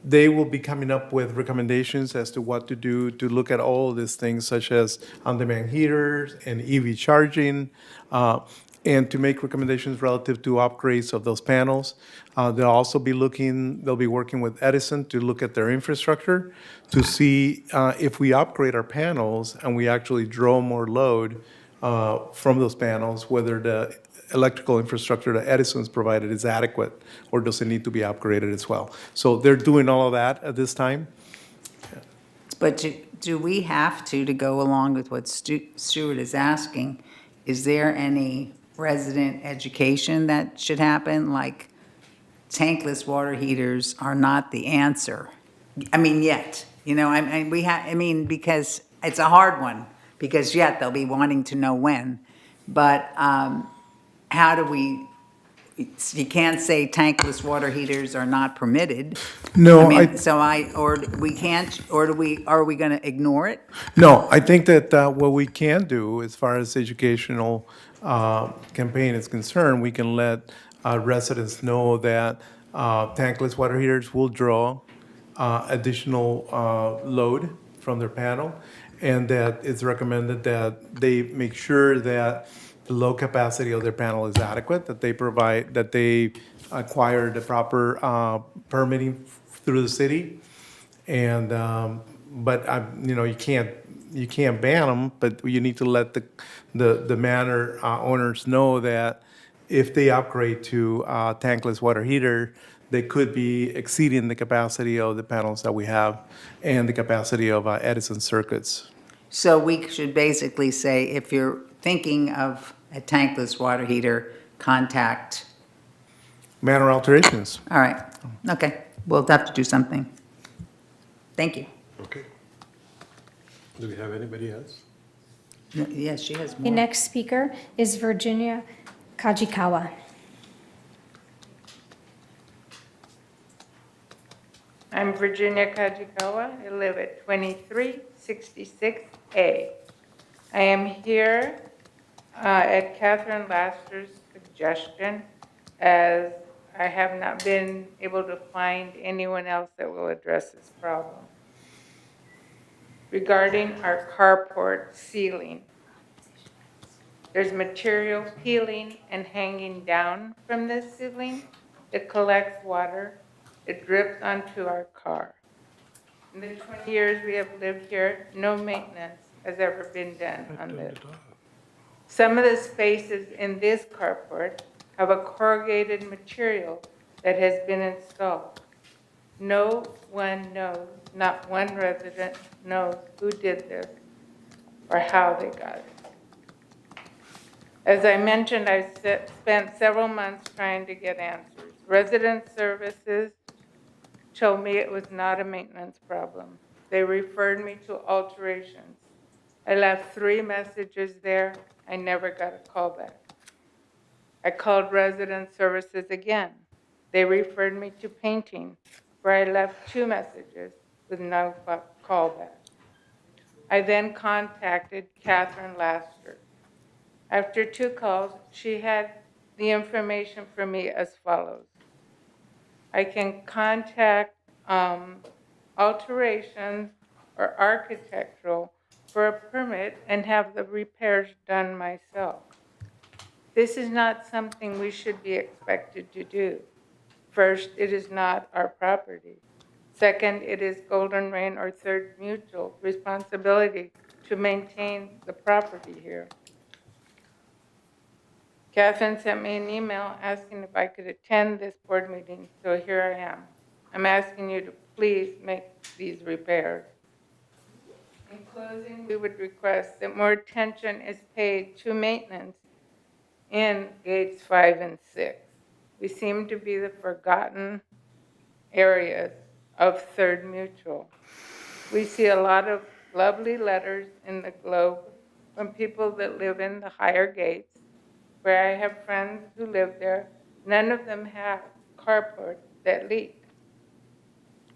they will be coming up with recommendations as to what to do to look at all of these things, such as on-demand heaters and EV charging, and to make recommendations relative to upgrades of those panels. They'll be working with Edison to look at their infrastructure to see if we upgrade our panels and we actually draw more load from those panels, whether the electrical infrastructure that Edison's provided is adequate, or does it need to be upgraded as well. So they're doing all of that at this time. But do we have to go along with what Stuart is asking? Is there any resident education that should happen? Like, tankless water heaters are not the answer. I mean, yet. You know, I mean, because it's a hard one, because yet they'll be wanting to know when. But how do we, you can't say tankless water heaters are not permitted. No, I mean, or we can't, or are we going to ignore it? No, I think that what we can do, as far as educational campaign is concerned, we can let residents know that tankless water heaters will draw additional load from their panel, and that it's recommended that they make sure that the load capacity of their panel is adequate, that they acquire the proper permitting through the city. And, but you know, you can't ban them, but you need to let the manor owners know that if they upgrade to tankless water heater, they could be exceeding the capacity of the panels that we have and the capacity of Edison circuits. So we should basically say, if you're thinking of a tankless water heater, contact, Manor alterations. all right, okay, we'll have to do something. Thank you. Okay. Do we have anybody else? Yes, she has The more. next speaker is Virginia Kajikawa. I'm Virginia Kajikawa. I live at 2366A. I am here at Catherine Laster's suggestion, as I have not been able to find anyone else that will address this problem. Regarding our carport ceiling, there's material peeling and hanging down from this ceiling. It collects water. It drips onto our car. In the 20 years we have lived here, no maintenance has ever been done on this. Some of the spaces in this carport have a corrugated material that has been installed. No one knows, not one resident knows who did this or how they got it. As I mentioned, I spent several months trying to get answers. Resident services told me it was not a maintenance problem. They referred me to alterations. I left 3 messages there. I never got a call back. I called resident services again. They referred me to painting, where I left 2 messages with no call back. I then contacted Catherine Laster. After 2 calls, she had the information for me as follows. I can contact alterations or architectural for a permit and have the repairs done myself. This is not something we should be expected to do. First, it is not our property. Second, it is Golden Rain or Third Mutual responsibility to maintain the property here. Catherine sent me an email asking if I could attend this board meeting, so here I am. I'm asking you to please make these repairs. In closing, we would request that more attention is paid to maintenance in gates 5 and 6. We seem to be the forgotten areas of Third Mutual. We see a lot of lovely letters in the Globe from people that live in the higher gates, where I have friends who live there. None of them have carports that leak.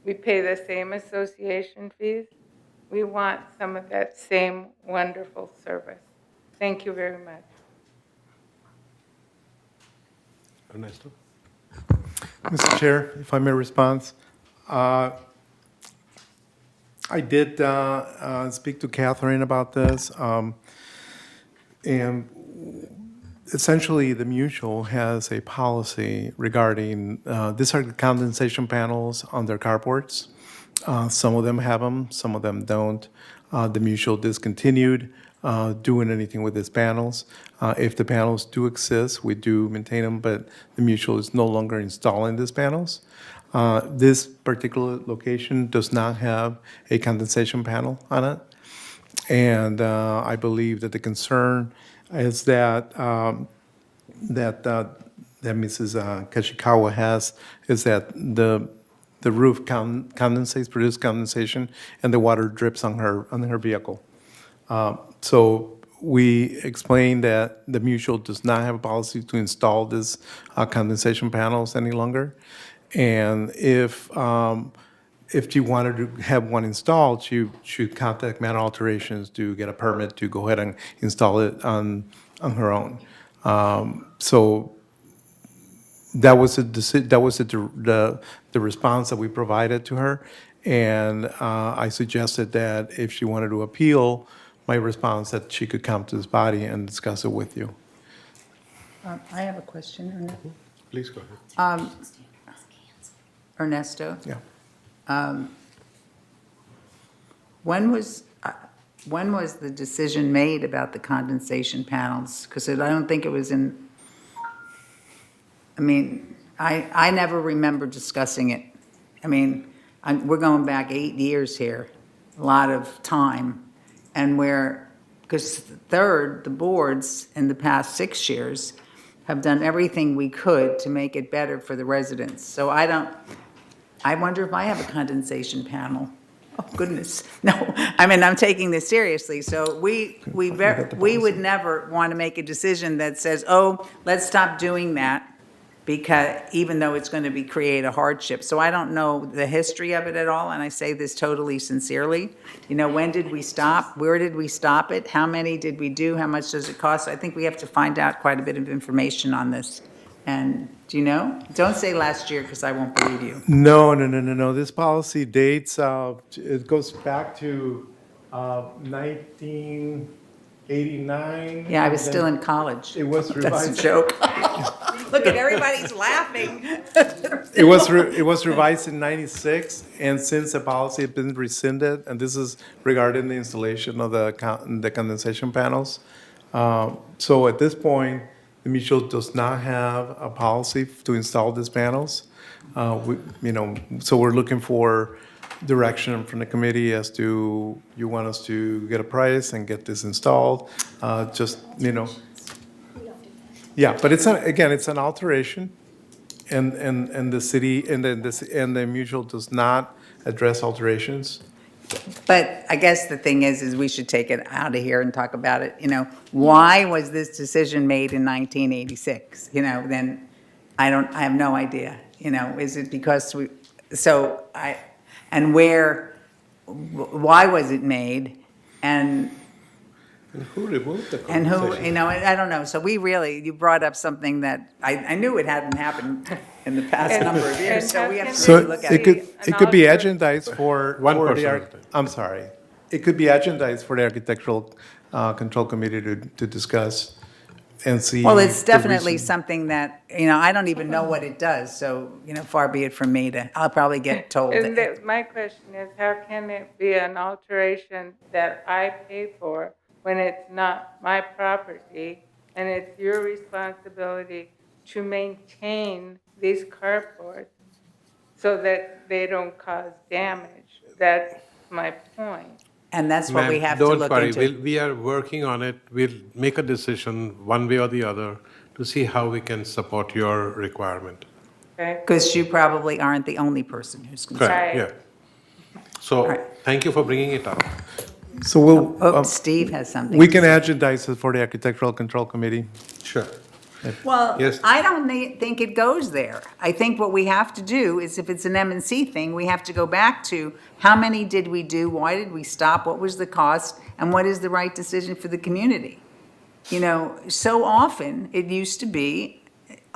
We pay the same association fees. We want some of that same wonderful service. Thank you very much. Ernesto? Mr. Chair, if I may respond. I did speak to Catherine about this, and essentially, the mutual has a policy regarding, these are the condensation panels on their carports. Some of them have them, some of them don't. The mutual discontinued doing anything with these panels. If the panels do exist, we do maintain them, but the mutual is no longer installing these panels. This particular location does not have a condensation panel on it. And I believe that the concern is that that Mrs. Kashikawa has is that the roof condensates, produces condensation, and the water drips on her vehicle. So we explained that the mutual does not have a policy to install these condensation panels any longer. And if she wanted to have one installed, she should contact Manor Alterations to get a permit to go ahead and install it on her own. So that was the response that we provided to her. And I suggested that if she wanted to appeal my response, that she could come to this body and discuss it with you. I have a question, Please go ahead. Ernesto. Yeah. When was the decision made about the condensation panels? Because I don't think it was in, I mean, I never remember discussing it. I mean, we're going back 8 years here, a lot of time. And because third, the boards in the past 6 years have done everything we could to make it better for the residents. So I wonder if I have a condensation panel. Oh, goodness. No, I mean, I'm taking this seriously. So we would never want to make a decision that says, oh, let's stop doing that, because even though it's going to create a hardship. So I don't know the history of it at all, and I say this totally sincerely. You know, when did we stop? Where did we stop it? How many did we do? How much does it cost? I think we have to find out quite a bit of information on this. And do you know? Don't say last year, because I won't believe you. No. This policy dates, it goes back to 1989. Yeah, I was still in college. It was That's revised. a joke. Look at everybody's laughing. It was revised in 96, and since the policy had been rescinded, and this is regarding the installation of the condensation panels. So at this point, the mutual does not have a policy to install these panels. So we're looking for direction from the committee as to, you want us to get a price and get this installed, Yeah, but it's an alteration, and the city, and the mutual does not address alterations. But I guess the thing is we should take it out of here and talk about it. You know, why was this decision made in 1986? You know, then I have no idea. You know, is it because why was it made? And who removed the And who, condensation? you know, I don't know. So you brought up something that I knew it hadn't happened in the past number of years, so we have to So really look at it it. could be agendized for. One for person the at a time. I'm sorry. It could be agendized for the Architectural Control Committee to discuss and see. Well, it's the definitely reason. something that, you know, I don't even know what it does, so, you know, far be it from me I'll probably get told. My question is, how can it be an alteration that I pay for when it's not my property and it's your responsibility to maintain these carports so that they don't cause damage? That's my point. And that's what we Ma'am, have to look Don't into. worry, we are working on it. We'll make a decision one way or the other to see how we can support your requirement. Okay? Because you probably aren't the only person who's concerned. Correct, Right. yeah. So, Right. thank you for bringing it up. So we'll, Oh, Steve has something. we to can say. agendize it for the Architectural Control Committee. Sure. Well, Yes. I don't think it goes there. I think what we have to do is, if it's an M&C thing, we have to go back to how many did we do, why did we stop, what was the cost, and what is the right decision for the community? You know, so often, it used to be,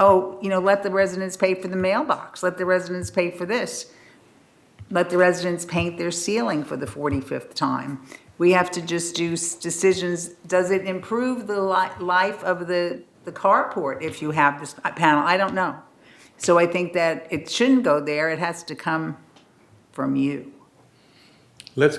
oh, you know, let the residents pay for the mailbox, let the residents pay for this, let the residents paint their ceiling for the 45th time. We have to just do decisions. Does it improve the life of the carport if you have this panel? I don't know. So I think that it shouldn't go there. It has to come from you. Let's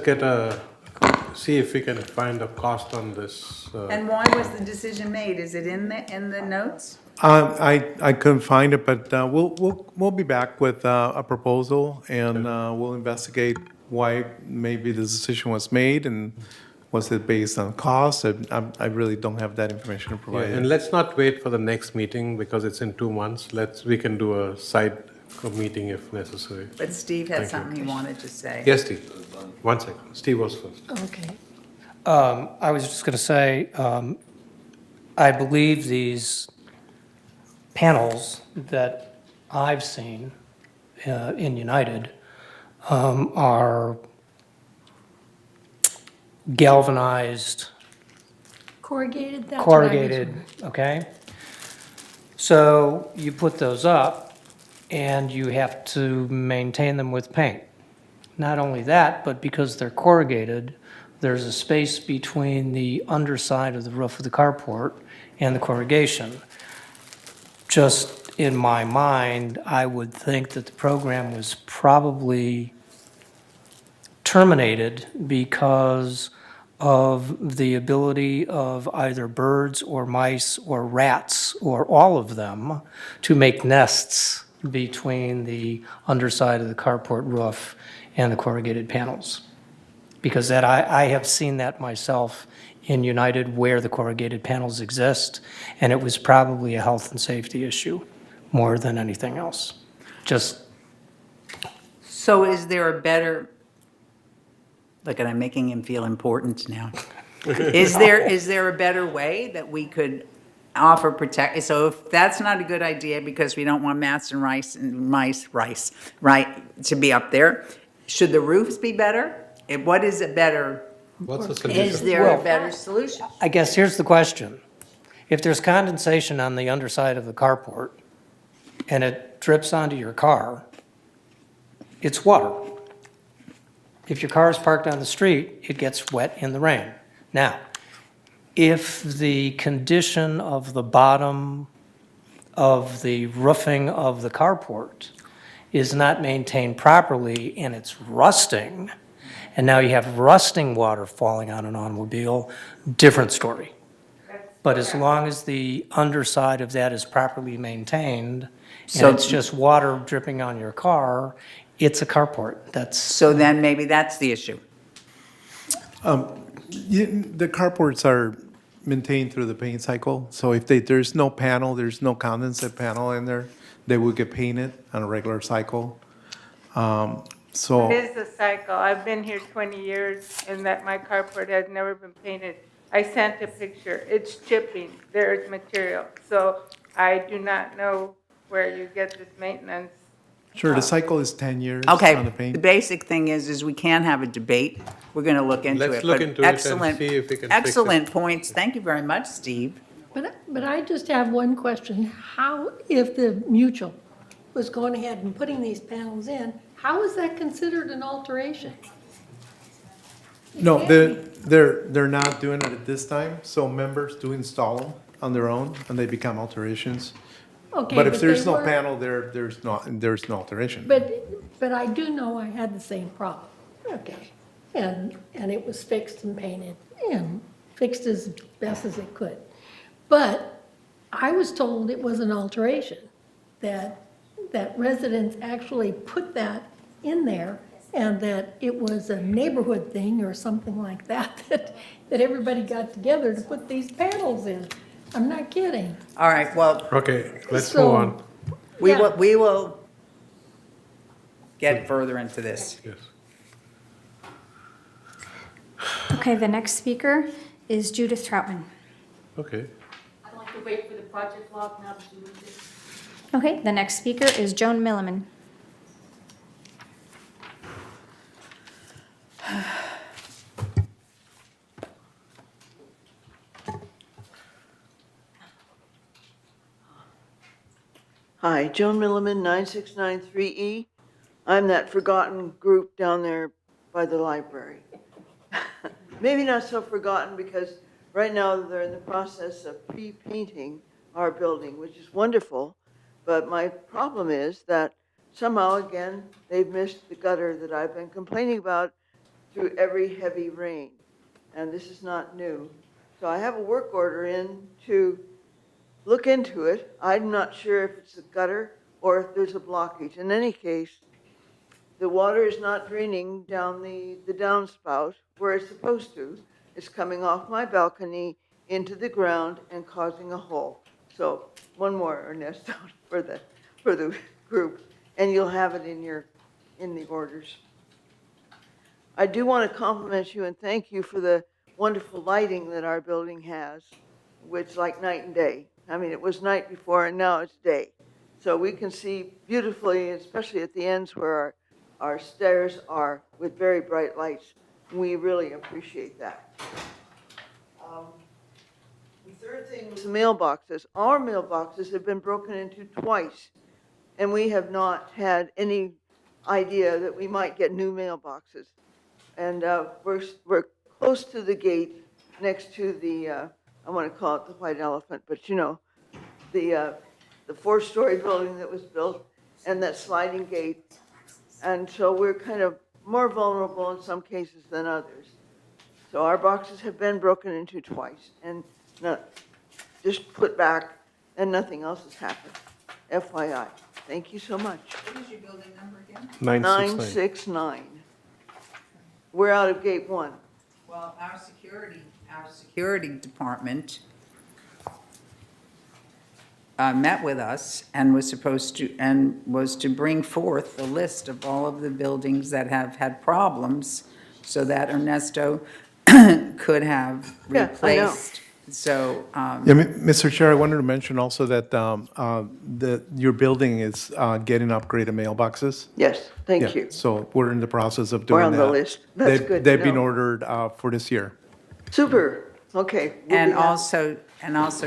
see if we can find a cost on this. And why was the decision made? Is it in the notes? I couldn't find it, but we'll be back with a proposal, and we'll investigate why maybe the decision was made, and was it based on cost? I really don't have that information to Yeah, provide. and let's not wait for the next meeting because it's in 2 months. We can do a side a meeting if necessary. But Steve had Thank you. something he wanted to say. Yes, Steve. 1 second. Steve was first. Okay. I was just going to say, I believe these panels that I've seen in United are galvanized, Corrugated, that's what I was corrugated, wondering. okay? So you put those up, and you have to maintain them with paint. Not only that, but because they're corrugated, there's a space between the underside of the roof of the carport and the corrugation. Just in my mind, I would think that the program was probably terminated because of the ability of either birds or mice or rats or all of them to make nests between the underside of the carport roof and the corrugated panels. Because that, I have seen that myself in United where the corrugated panels exist, and it was probably a health and safety issue more than anything else. Just, So is there a better, look, and I'm making him feel important now. Is there a better way that we could offer protect, so if that's not a good idea because we don't want mice, right, to be up there, should the roofs be better? What is a better, What's the is solution? there a Well- better solution? I guess here's the question. If there's condensation on the underside of the carport and it drips onto your car, it's water. If your car is parked on the street, it gets wet in the rain. Now, if the condition of the bottom of the roofing of the carport is not maintained properly and it's rusting, and now you have rusting water falling on an automobile, different story. But as long as the underside of that is properly maintained, So- and it's just water dripping on your car, it's a carport. That's, So then maybe that's the issue. The carports are maintained through the paint cycle, so if there's no panel, there's no condensate panel in there, they will get painted on a regular cycle. So. It is a cycle. I've been here 20 years and that my carport has never been painted. I sent a picture. It's chipping. There's material. So I do not know where you get this maintenance. Sure, the cycle is 10 years on Okay, the the paint. basic thing is we can have a debate. We're going to look into it. Let's look but into it and excellent- see if we can fix it. Excellent points. Thank you very much, Steve. But I just have one question. How, if the mutual was going ahead and putting these panels in, how is that considered an alteration? No, they're not doing it at this time, so members do install them on their own, and they become alterations. Okay, But if they there's no were- panel, there's no alteration. But I do know I had the same problem. Okay. And it was fixed and painted and fixed as best as it could. But I was told it was an alteration, that residents actually put that in there and that it was a neighborhood thing or something like that, that everybody got together to put these panels in. I'm not kidding. All right, well, Okay, let's So- move on. we will get further into this. Yes. Okay, the next speaker is Judith Troutman. Okay. I'd like to wait for the project log now to do this. Okay, the next speaker is Joan Milliman. Hi, Joan Milliman, 9693E. I'm that forgotten group down there by the library. Maybe not so forgotten because right now they're in the process of pre-painting our building, which is wonderful. But my problem is that somehow, again, they've missed the gutter that I've been complaining about through every heavy rain. And this is not new. So I have a work order in to look into it. I'm not sure if it's a gutter or if there's a blockage. In any case, the water is not draining down the downspout where it's supposed to. It's coming off my balcony into the ground and causing a hole. So one more, Ernesto, for the group. and you'll have it in the orders. I do want to compliment you and thank you for the wonderful lighting that our building has, which is like night and day. I mean, it was night before and now it's day. So we can see beautifully, especially at the ends where our stairs are with very bright lights. We really appreciate that. The third thing was the mailboxes. Our mailboxes have been broken into twice, and we have not had any idea that we might get new mailboxes. And we're close to the gate next to the, I want to call it the White Elephant, but you know, the 4-story building that was built and that sliding gate. And so we're kind of more vulnerable in some cases than others. So our boxes have been broken into twice and just put back, and nothing else has happened. FYI. Thank you so much. What is your building number again? 969. 969. We're out of gate 1. Well, our security department met with us and was to bring forth a list of all of the buildings that have had problems so that Ernesto could have Yeah, I know. replaced. So, Mr. Chair, I wanted to mention also that your building is getting upgraded mailboxes. Yes, thank Yeah, you. so we're in the process of doing We're that. on the list. That's good to They've been know. ordered for this year. Super. Okay. we'll be and happy. also,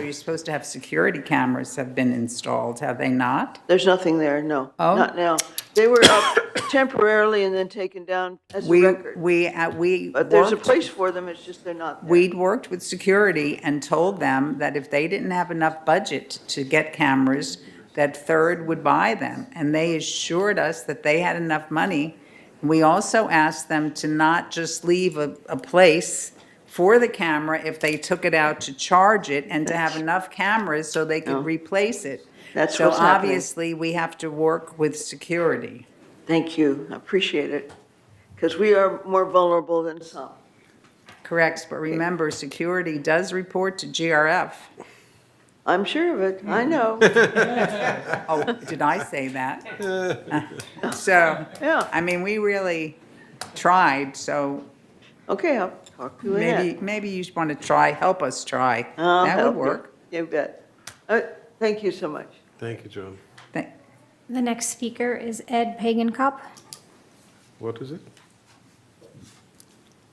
you're supposed to have security cameras have been installed, have they not? There's nothing there, no. Oh. Not now. They were up temporarily and then taken down as a record. We But there's a worked- place for them, it's just they're not there. We'd worked with security and told them that if they didn't have enough budget to get cameras, that Third would buy them. And they assured us that they had enough money. We also asked them to not just leave a place for the camera if they took it out to charge it, and to have enough cameras so they could replace it. That's So what's happening. obviously, we have to work with security. Thank you, I appreciate it. Because we are more vulnerable than some. Correct, but remember, security does report to GRF. I'm sure of it, I know. Oh, did I say that? So, Yeah. I mean, we really tried, so Okay, I'll talk to Annette. maybe you want to help us try. I'll That help would you. work. You bet. Thank you so much. Thank you, John. The next speaker is Ed Pagan-Kopp. What is it?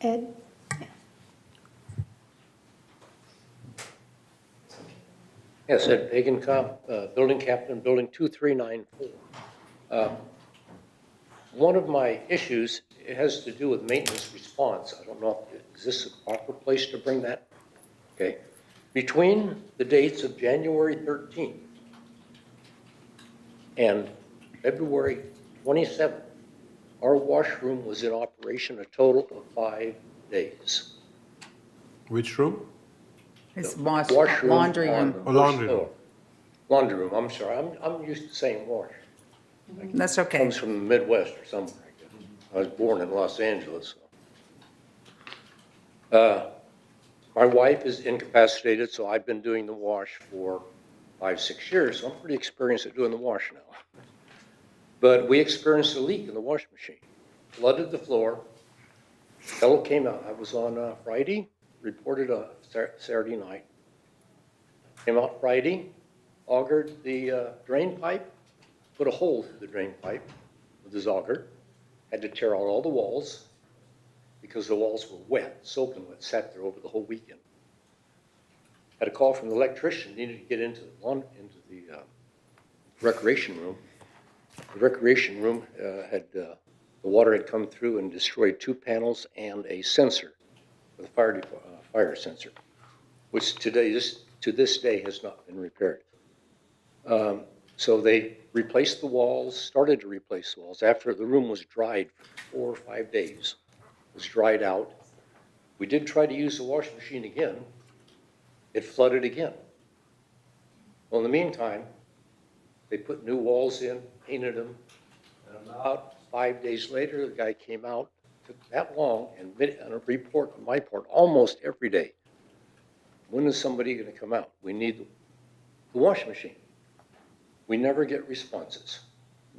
Ed? Yes, Ed Pagan-Kopp, building captain, building 2394. One of my issues, it has to do with maintenance response. I don't know, is this a proper place to bring that? Okay. Between the dates of January 13th and February 27th, our washroom was in operation a total of 5 days. Which room? It's Washroom laundry on room. the Oh, laundry first room. floor. Laundry room, I'm sorry, I'm used to saying wash. That's okay. Comes from the Midwest or somewhere, I guess. I was born in Los Angeles. My wife is incapacitated, so I've been doing the wash for 5, 6 years, so I'm pretty experienced at doing the wash now. But we experienced a leak in the wash machine. Flooded the floor. Fellow came out. I was on Friday, reported on Saturday night. Came out Friday, augured the drain pipe, put a hole through the drain pipe with his auger. Had to tear out all the walls because the walls were wet, soaking wet, sat there over the whole weekend. Had a call from the electrician, needed to get into the recreation room. The recreation room the water had come through and destroyed 2 panels and a sensor, the fire sensor, which to this day has not been repaired. So they replaced the walls, started to replace the walls. After the room was dried for 4 or 5 days, it was dried out. We did try to use the washing machine again. It flooded again. Well, in the meantime, they put new walls in, painted them, and about 5 days later, the guy came out. It took that long, and a report on my part almost every day. When is somebody going to come out? We need the washing machine. We never get responses.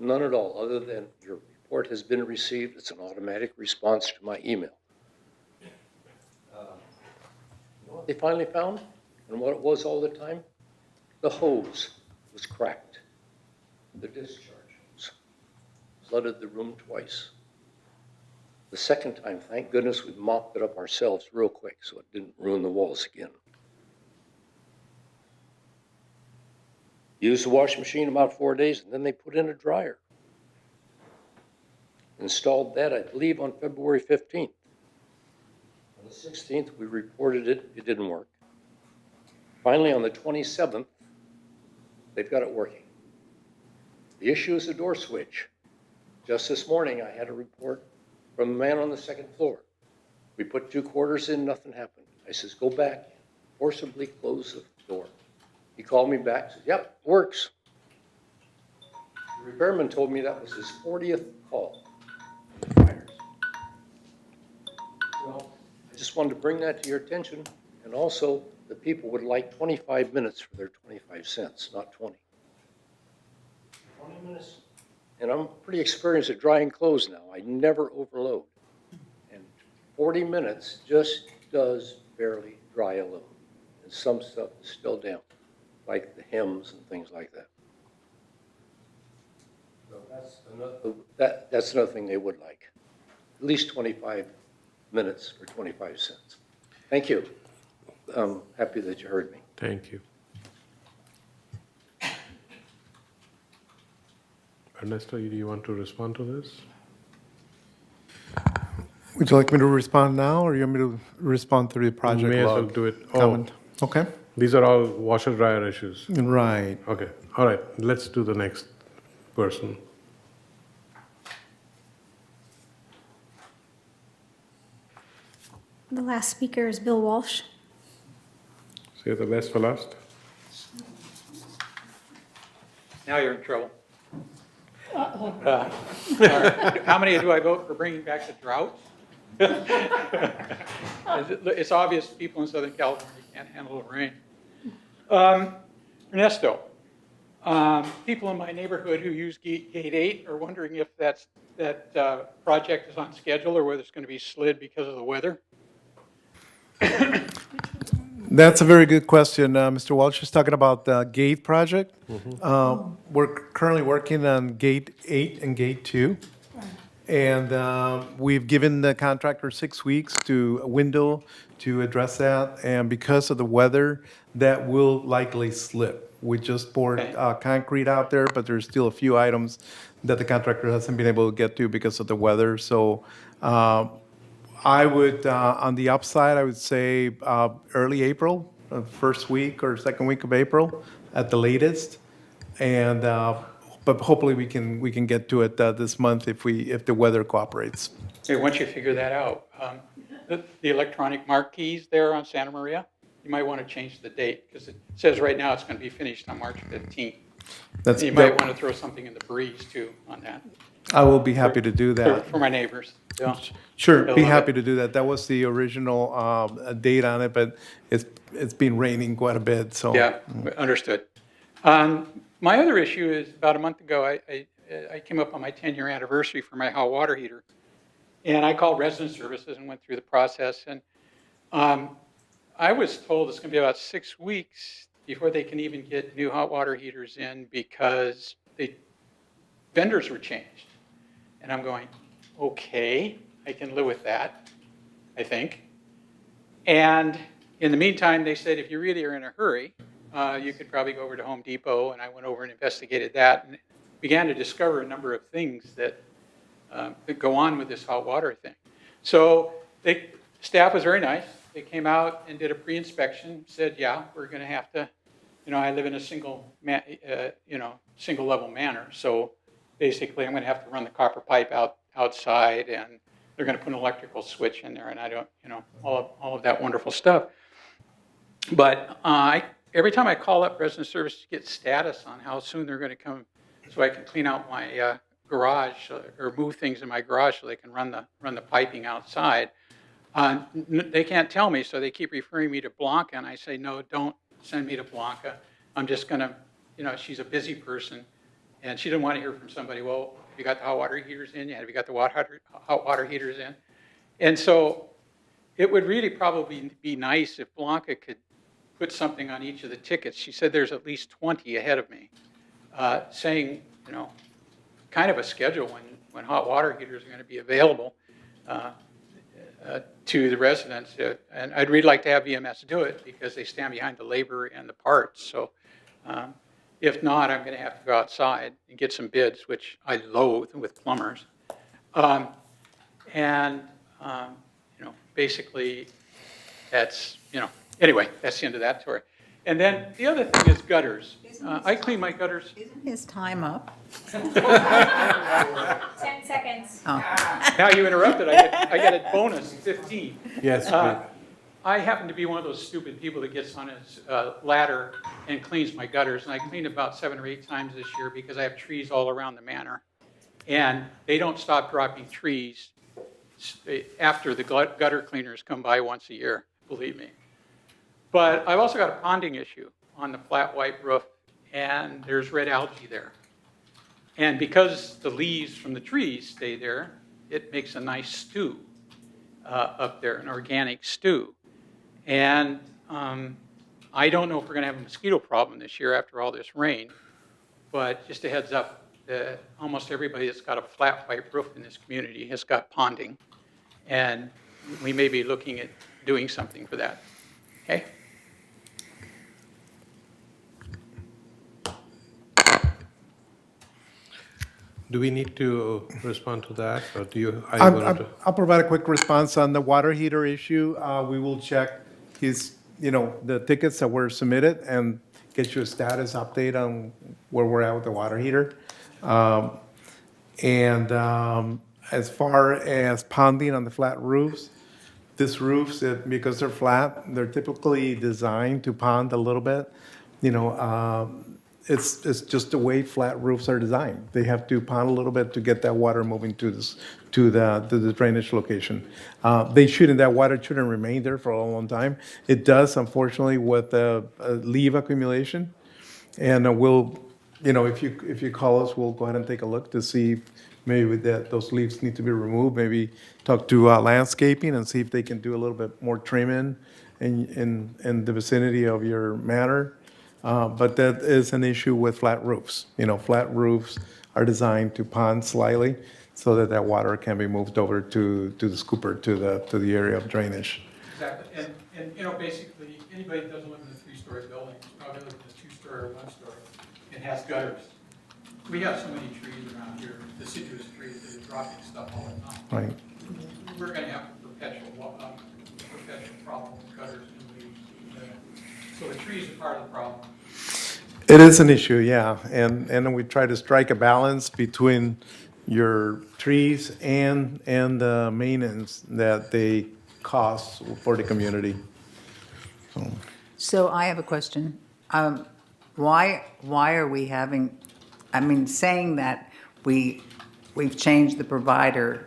None at all, other than your report has been received. It's an automatic response to my email. You know what they finally found and what it was all the time? The hose was cracked. The discharge hose flooded the room twice. The second time, thank goodness, we mopped it up ourselves real quick so it didn't ruin the walls again. Used the washing machine about 4 days, and then they put in a dryer. Installed that, I believe, on February 15th. On the 16th, we reported it. It didn't work. Finally, on the 27th, they've got it working. The issue is the door switch. Just this morning, I had a report from a man on the second floor. We put 2 quarters in, nothing happened. I says, go back, forcibly close the door. He called me back, said, yep, works. The repairman told me that was his 40th call. Well, I just wanted to bring that to your attention, and also the people would like 25 minutes for their 25 cents, not 20. 20 minutes. And I'm pretty experienced at drying clothes now. I never overload. And 40 minutes just does barely dry a little. And some stuff is still damp, like the hems and things like that. So that's another thing they would like. At least 25 minutes for 25 cents. Thank you. I'm happy that you heard me. Thank you. Ernesto, do you want to respond to this? Would you like me to respond now, or you want me to respond through the project May as well log do it. comment? Okay. These are all washer dryer issues. Right. Okay, all right, let's do the next person. The last speaker is Bill Walsh. Say the best for last. Now you're in trouble. All right. How many do I vote for bringing back the drought? It's obvious people in Southern California can't handle the rain. Ernesto, people in my neighborhood who use Gate 8 are wondering if that project is on schedule or whether it's going to be slid because of the weather. That's a very good question. Mr. Walsh is talking about the GATE project. We're currently working on GATE 8 and GATE 2. And we've given the contractor 6 weeks to a window to address that. And because of the weather, that will likely slip. We just poured concrete out there, but there's still a few items that the contractor hasn't been able to get to because of the weather. So I would, on the upside, I would say early April, first week or second week of April at the latest. And but hopefully we can get to it this month if the weather cooperates. Okay, once you figure that out, the electronic marquees there on Santa Maria, you might want to change the date because it says right now it's going to be finished on March 15th. You might want to throw something in the breeze too on that. I will be happy to do that. For my neighbors. Yeah. Sure, They'll be love happy it. to do that. That was the original date on it, but it's been raining quite a bit, so. Yeah, understood. My other issue is about a month ago, I came up on my 10-year anniversary for my hot water heater. And I called resident services and went through the process. And I was told it's going to be about 6 weeks before they can even get new hot water heaters in because the vendors were changed. And I'm going, okay, I can live with that, I think. And in the meantime, they said, if you really are in a hurry, you could probably go over to Home Depot. And I went over and investigated that and began to discover a number of things that go on with this hot water thing. So staff was very nice. They came out and did a pre-inspection, said, yeah, we're going to have to, I live in a single level manor. So basically I'm going to have to run the copper pipe outside and they're going to put an electrical switch in there and I don't, all of that wonderful stuff. But every time I call up resident service to get status on how soon they're going to come so I can clean out my garage or move things in my garage so they can run the piping outside, they can't tell me, so they keep referring me to Blanca, and I say, no, don't send me to Blanca. I'm just going to, she's a busy person. And she didn't want to hear from somebody, well, have you got the hot water heaters in? Have you got the hot water heaters in? And so it would really probably be nice if Blanca could put something on each of the tickets. She said there's at least 20 ahead of me, saying, kind of a schedule when hot water heaters are going to be available to the residents. And I'd really like to have EMS do it because they stand behind the labor and the parts. So if not, I'm going to have to go outside and get some bids, which I loathe with plumbers. Basically, that's, anyway, that's the end of that story. And then the other thing is gutters. I clean my gutters. Isn't his time up? 10 seconds. Oh. Now you interrupted, I get a bonus, 15. Yes, please. I happen to be one of those stupid people that gets on his ladder and cleans my gutters, and I cleaned about 7 or 8 times this year because I have trees all around the manor. And they don't stop dropping trees after the gutter cleaners come by once a year, believe me. But I've also got a ponding issue on the flat white roof, and there's red algae there. And because the leaves from the trees stay there, it makes a nice stew up there, an organic stew. And I don't know if we're going to have a mosquito problem this year after all this rain, but just a heads up, almost everybody that's got a flat white roof in this community has got ponding, and we may be looking at doing something for that. Okay? Do we need to respond to that, or do you? are you going to? I'll provide a quick response on the water heater issue. We will check the tickets that were submitted and get you a status update on where we're at with the water heater. As far as ponding on the flat roofs, these roofs, because they're flat, they're typically designed to pond a little bit. It's just the way flat roofs are designed. They have to pond a little bit to get that water moving to the drainage location. That water shouldn't remain there for a long time. It does, unfortunately, with leaf accumulation. And if you call us, we'll go ahead and take a look to see if maybe those leaves need to be removed. Maybe talk to landscaping and see if they can do a little bit more trimming in the vicinity of your manor. But that is an issue with flat roofs. Flat roofs are designed to pond slightly so that water can be moved over to the scooper, to the area of drainage. Exactly. And basically, anybody that doesn't live in a 3-story building is probably living in a 2-story or 1-story and has gutters. We have so many trees around here, deciduous trees that are dropping stuff all the time. Right. We're going to have a perpetual problem with gutters and leaves. So the trees are part of the problem. It is an issue, yeah. And we try to strike a balance between your trees and the maintenance that they cost for the community. So I have a question. Why are we saying that we've changed the provider,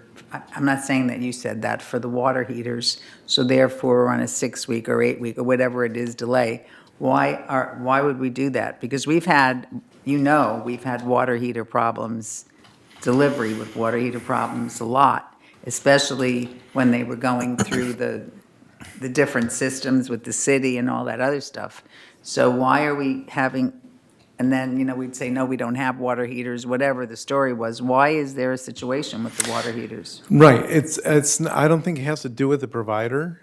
I'm not saying that you said that, for the water heaters, so therefore we're on a 6-week or 8-week or whatever it is delay. Why would we do that? Because we've had water heater problems, delivery with water heater problems a lot, especially when they were going through the different systems with the city and all that other stuff. So why are we having, and then, we'd say, no, we don't have water heaters, whatever the story was. Why is there a situation with the water heaters? Right. I don't think it has to do with the provider.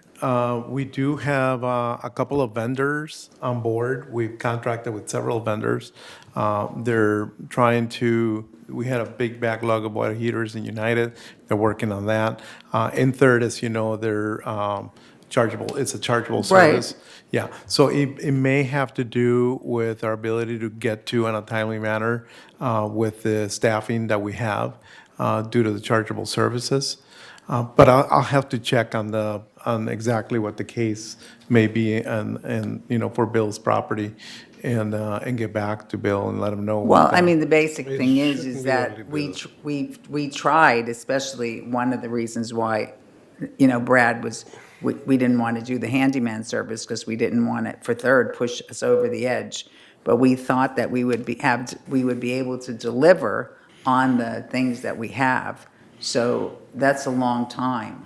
We do have a couple of vendors on board. We've contracted with several vendors. We had a big backlog of water heaters in United. They're working on that. In Third, as you know, they're chargeable. It's a chargeable service. Right. Yeah. So it may have to do with our ability to get to in a timely manner with the staffing that we have due to the chargeable services. But I'll have to check on exactly what the case may be and for Bill's property and get back to Bill and let him know. Well, the basic thing is shouldn't be that only we tried, especially one of the reasons why, Brad we didn't want to do the handyman service because we didn't want it for Third push us over the edge. but we thought that we would be able to deliver on the things that we have. So that's a long time.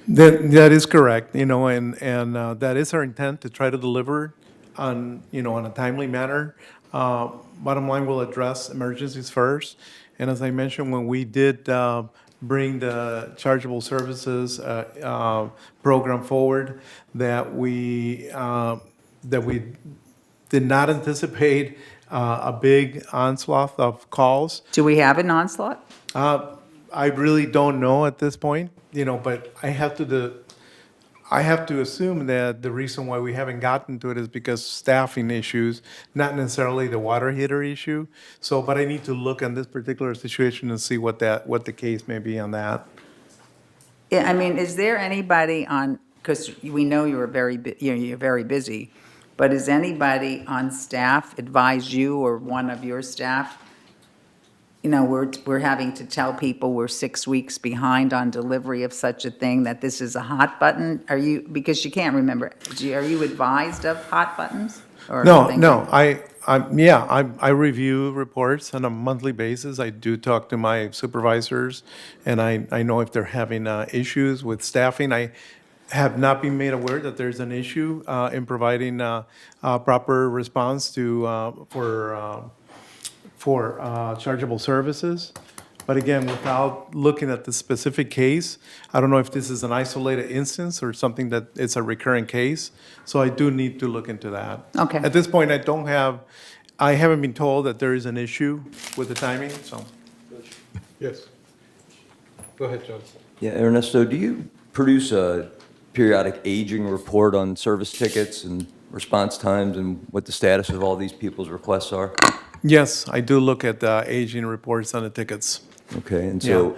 That is correct, and that is our intent, to try to deliver on, on a timely manner. Bottom line, we'll address emergencies first. And as I mentioned, when we did bring the chargeable services program forward, that we did not anticipate a big onslaught of calls. Do we have an onslaught? I really don't know at this point, but I have to assume that the reason why we haven't gotten to it is because staffing issues, not necessarily the water heater issue. So, but I need to look at this particular situation and see what the case may be on that. Yeah, I mean, is there anybody on, because we know you're very busy, but is anybody on staff advise you or one of your staff? We're having to tell people we're 6 weeks behind on delivery of such a thing, that this is a hot button? Because you can't remember, are you advised of hot buttons? Or No, things no, like- I review reports on a monthly basis. I do talk to my supervisors, and I know if they're having issues with staffing. I have not been made aware that there's an issue in providing proper response for chargeable services. But again, without looking at the specific case, I don't know if this is an isolated instance or something that it's a recurring case. So I do need to look into that. Okay. At this point, I haven't been told that there is an issue with the timing, so. Yes. Go ahead, John. Yeah, Ernesto, do you produce a periodic aging report on service tickets and response times and what the status of all these people's requests are? Yes, I do look at the aging reports on the tickets. Okay, and so,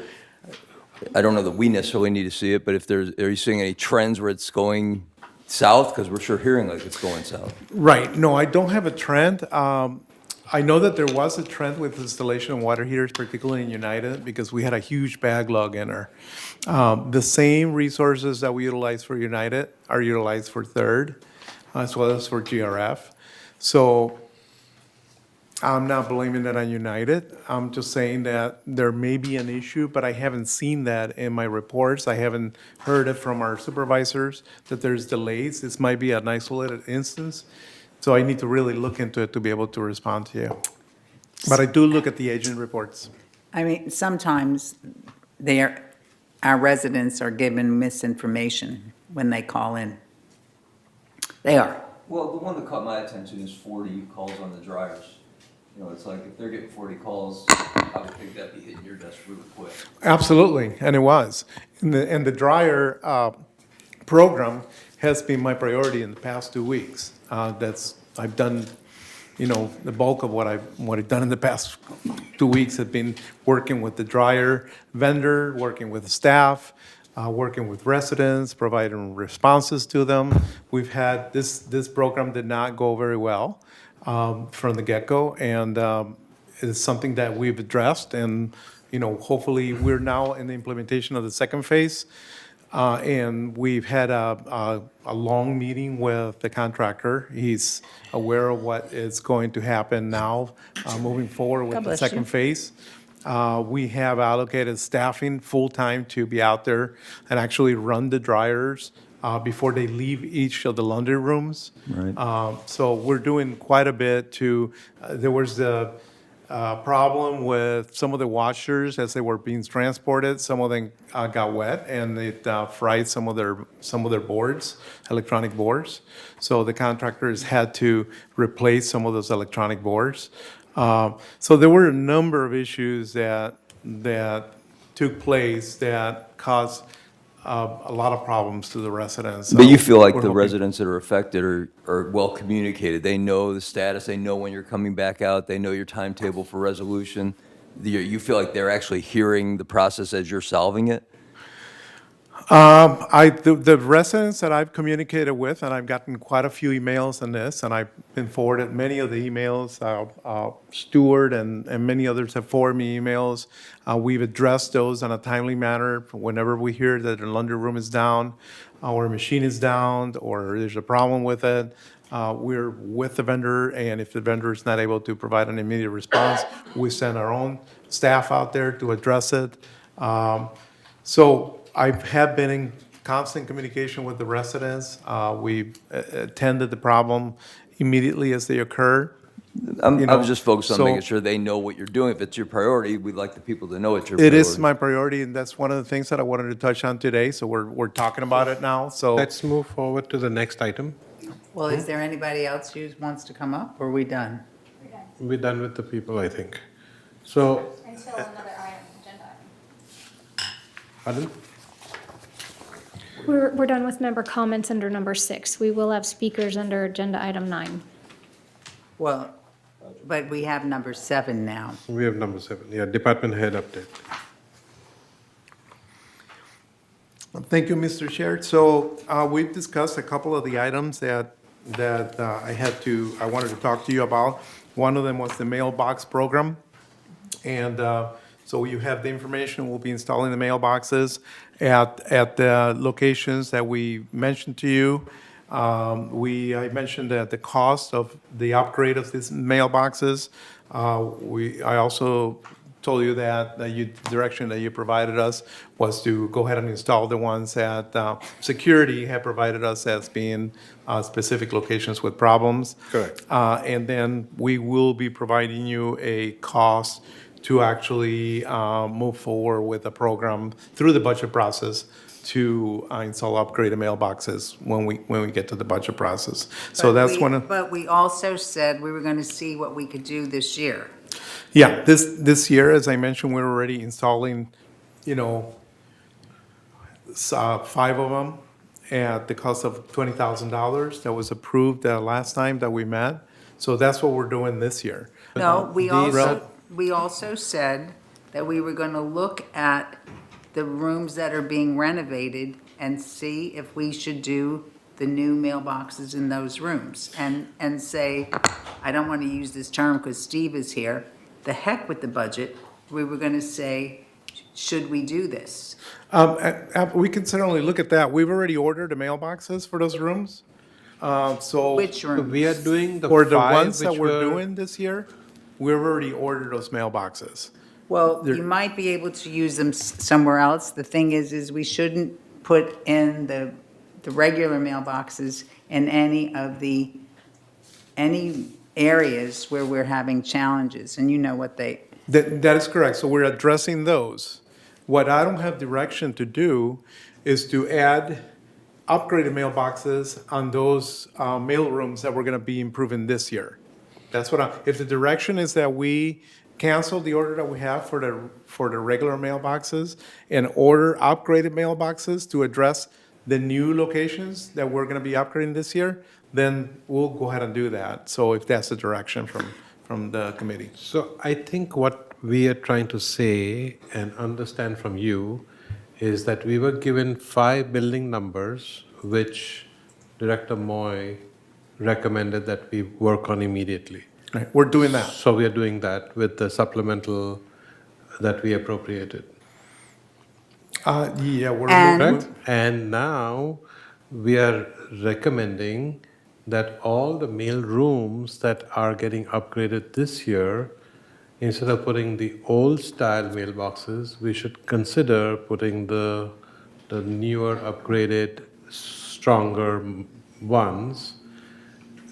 I don't know that we necessarily need to see it, but are you seeing any trends where it's going south? Because we're sure hearing like it's going south. Right. No, I don't have a trend. I know that there was a trend with installation of water heaters, particularly in United, because we had a huge backlog in there. The same resources that we utilize for United are utilized for Third, as well as for GRF. So I'm not blaming that on United. I'm just saying that there may be an issue, but I haven't seen that in my reports. I haven't heard it from our supervisors that there's delays. This might be an isolated instance. So I need to really look into it to be able to respond to you. But I do look at the agent reports. I mean, sometimes our residents are given misinformation when they call in. They are. Well, the one that caught my attention is 40 calls on the dryers. It's like if they're getting 40 calls, I would think that'd be hitting your desk really quick. Absolutely, and it was. And the dryer program has been my priority in the past 2 weeks. I've done, the bulk of what I've done in the past 2 weeks have been working with the dryer vendor, working with the staff, working with residents, providing responses to them. We've had this program did not go very well from the get-go, and it's something that we've addressed, and hopefully we're now in the implementation of the second phase. And we've had a long meeting with the contractor. He's aware of what is going to happen now, moving forward with God the bless you. second phase. We have allocated staffing full-time to be out there and actually run the dryers before they leave each of the laundry rooms. Right. So we're doing quite a bit there was the problem with some of the washers as they were being transported. Some of them got wet and it fried some of their boards, electronic boards. So the contractors had to replace some of those electronic boards. So there were a number of issues that took place that caused a lot of problems to the residents. But you feel like We're the hoping- residents that are affected are well communicated. They know the status, they know when you're coming back out, they know your timetable for resolution. You feel like they're actually hearing the process as you're solving it? The residents that I've communicated with, and I've gotten quite a few emails on this, and I've been forwarded many of the emails, Stuart and many others have forwarded me emails. We've addressed those in a timely manner. Whenever we hear that the laundry room is down, or a machine is down, or there's a problem with it, we're with the vendor, and if the vendor is not able to provide an immediate response, we send our own staff out there to address it. So I have been in constant communication with the residents. We've attended the problem immediately as they occur. I You know, was just focused on so- making sure they know what you're doing. If it's your priority, we'd like the people to know it's your It priority. is my priority, and that's one of the things that I wanted to touch on today, so we're talking about it now, so. Let's move forward to the next item. Well, is there anybody else who wants to come up, or are we done? We're done with the people, I think. So, Until another item, agenda item. pardon? We're done with member comments under number 6. We will have speakers under agenda item 9. Well, but we have number 7 now. We have number 7, yeah, department head update. Thank you, Mr. Chair. So we've discussed a couple of the items that I wanted to talk to you about. One of them was the mailbox program. And so you have the information. We'll be installing the mailboxes at the locations that we mentioned to you. I mentioned that the cost of the upgrade of these mailboxes. I also told you that the direction that you provided us was to go ahead and install the ones that security had provided us as being specific locations with problems. Correct. And then we will be providing you a cost to actually move forward with a program through the budget process to install upgraded mailboxes when we get to the budget process. So that's one of. But we also said we were going to see what we could do this year. Yeah, this year, as I mentioned, we're already installing, 5 of them at the cost of $20,000. That was approved last time that we met. So that's what we're doing this year. No, we These- also said that we were going to look at the rooms that are being renovated and see if we should do the new mailboxes in those rooms and say, I don't want to use this term because Steve is here, the heck with the budget. We were going to say, should we do this? We can certainly look at that. We've already ordered the mailboxes for those rooms. So Which rooms? We are doing the for the 5 ones that which we're were- doing this year, we've already ordered those mailboxes. Well, There- you might be able to use them somewhere else. The thing is we shouldn't put in the regular mailboxes in any areas where we're having challenges, and you know what That is correct. So we're addressing those. What I don't have direction to do is to add upgraded mailboxes on those mail rooms that we're going to be improving this year. That's if the direction is that we cancel the order that we have for the regular mailboxes and order upgraded mailboxes to address the new locations that we're going to be upgrading this year, then we'll go ahead and do that. So if that's the direction from the committee. So I think what we are trying to say and understand from you is that we were given 5 building numbers, which Director Moy recommended that we work on immediately. Right, we're doing that. So we are doing that with the supplemental that we appropriated. Yeah, we're. And- Correct? And now we are recommending that all the mail rooms that are getting upgraded this year, instead of putting the old style mailboxes, we should consider putting the newer, upgraded, stronger ones.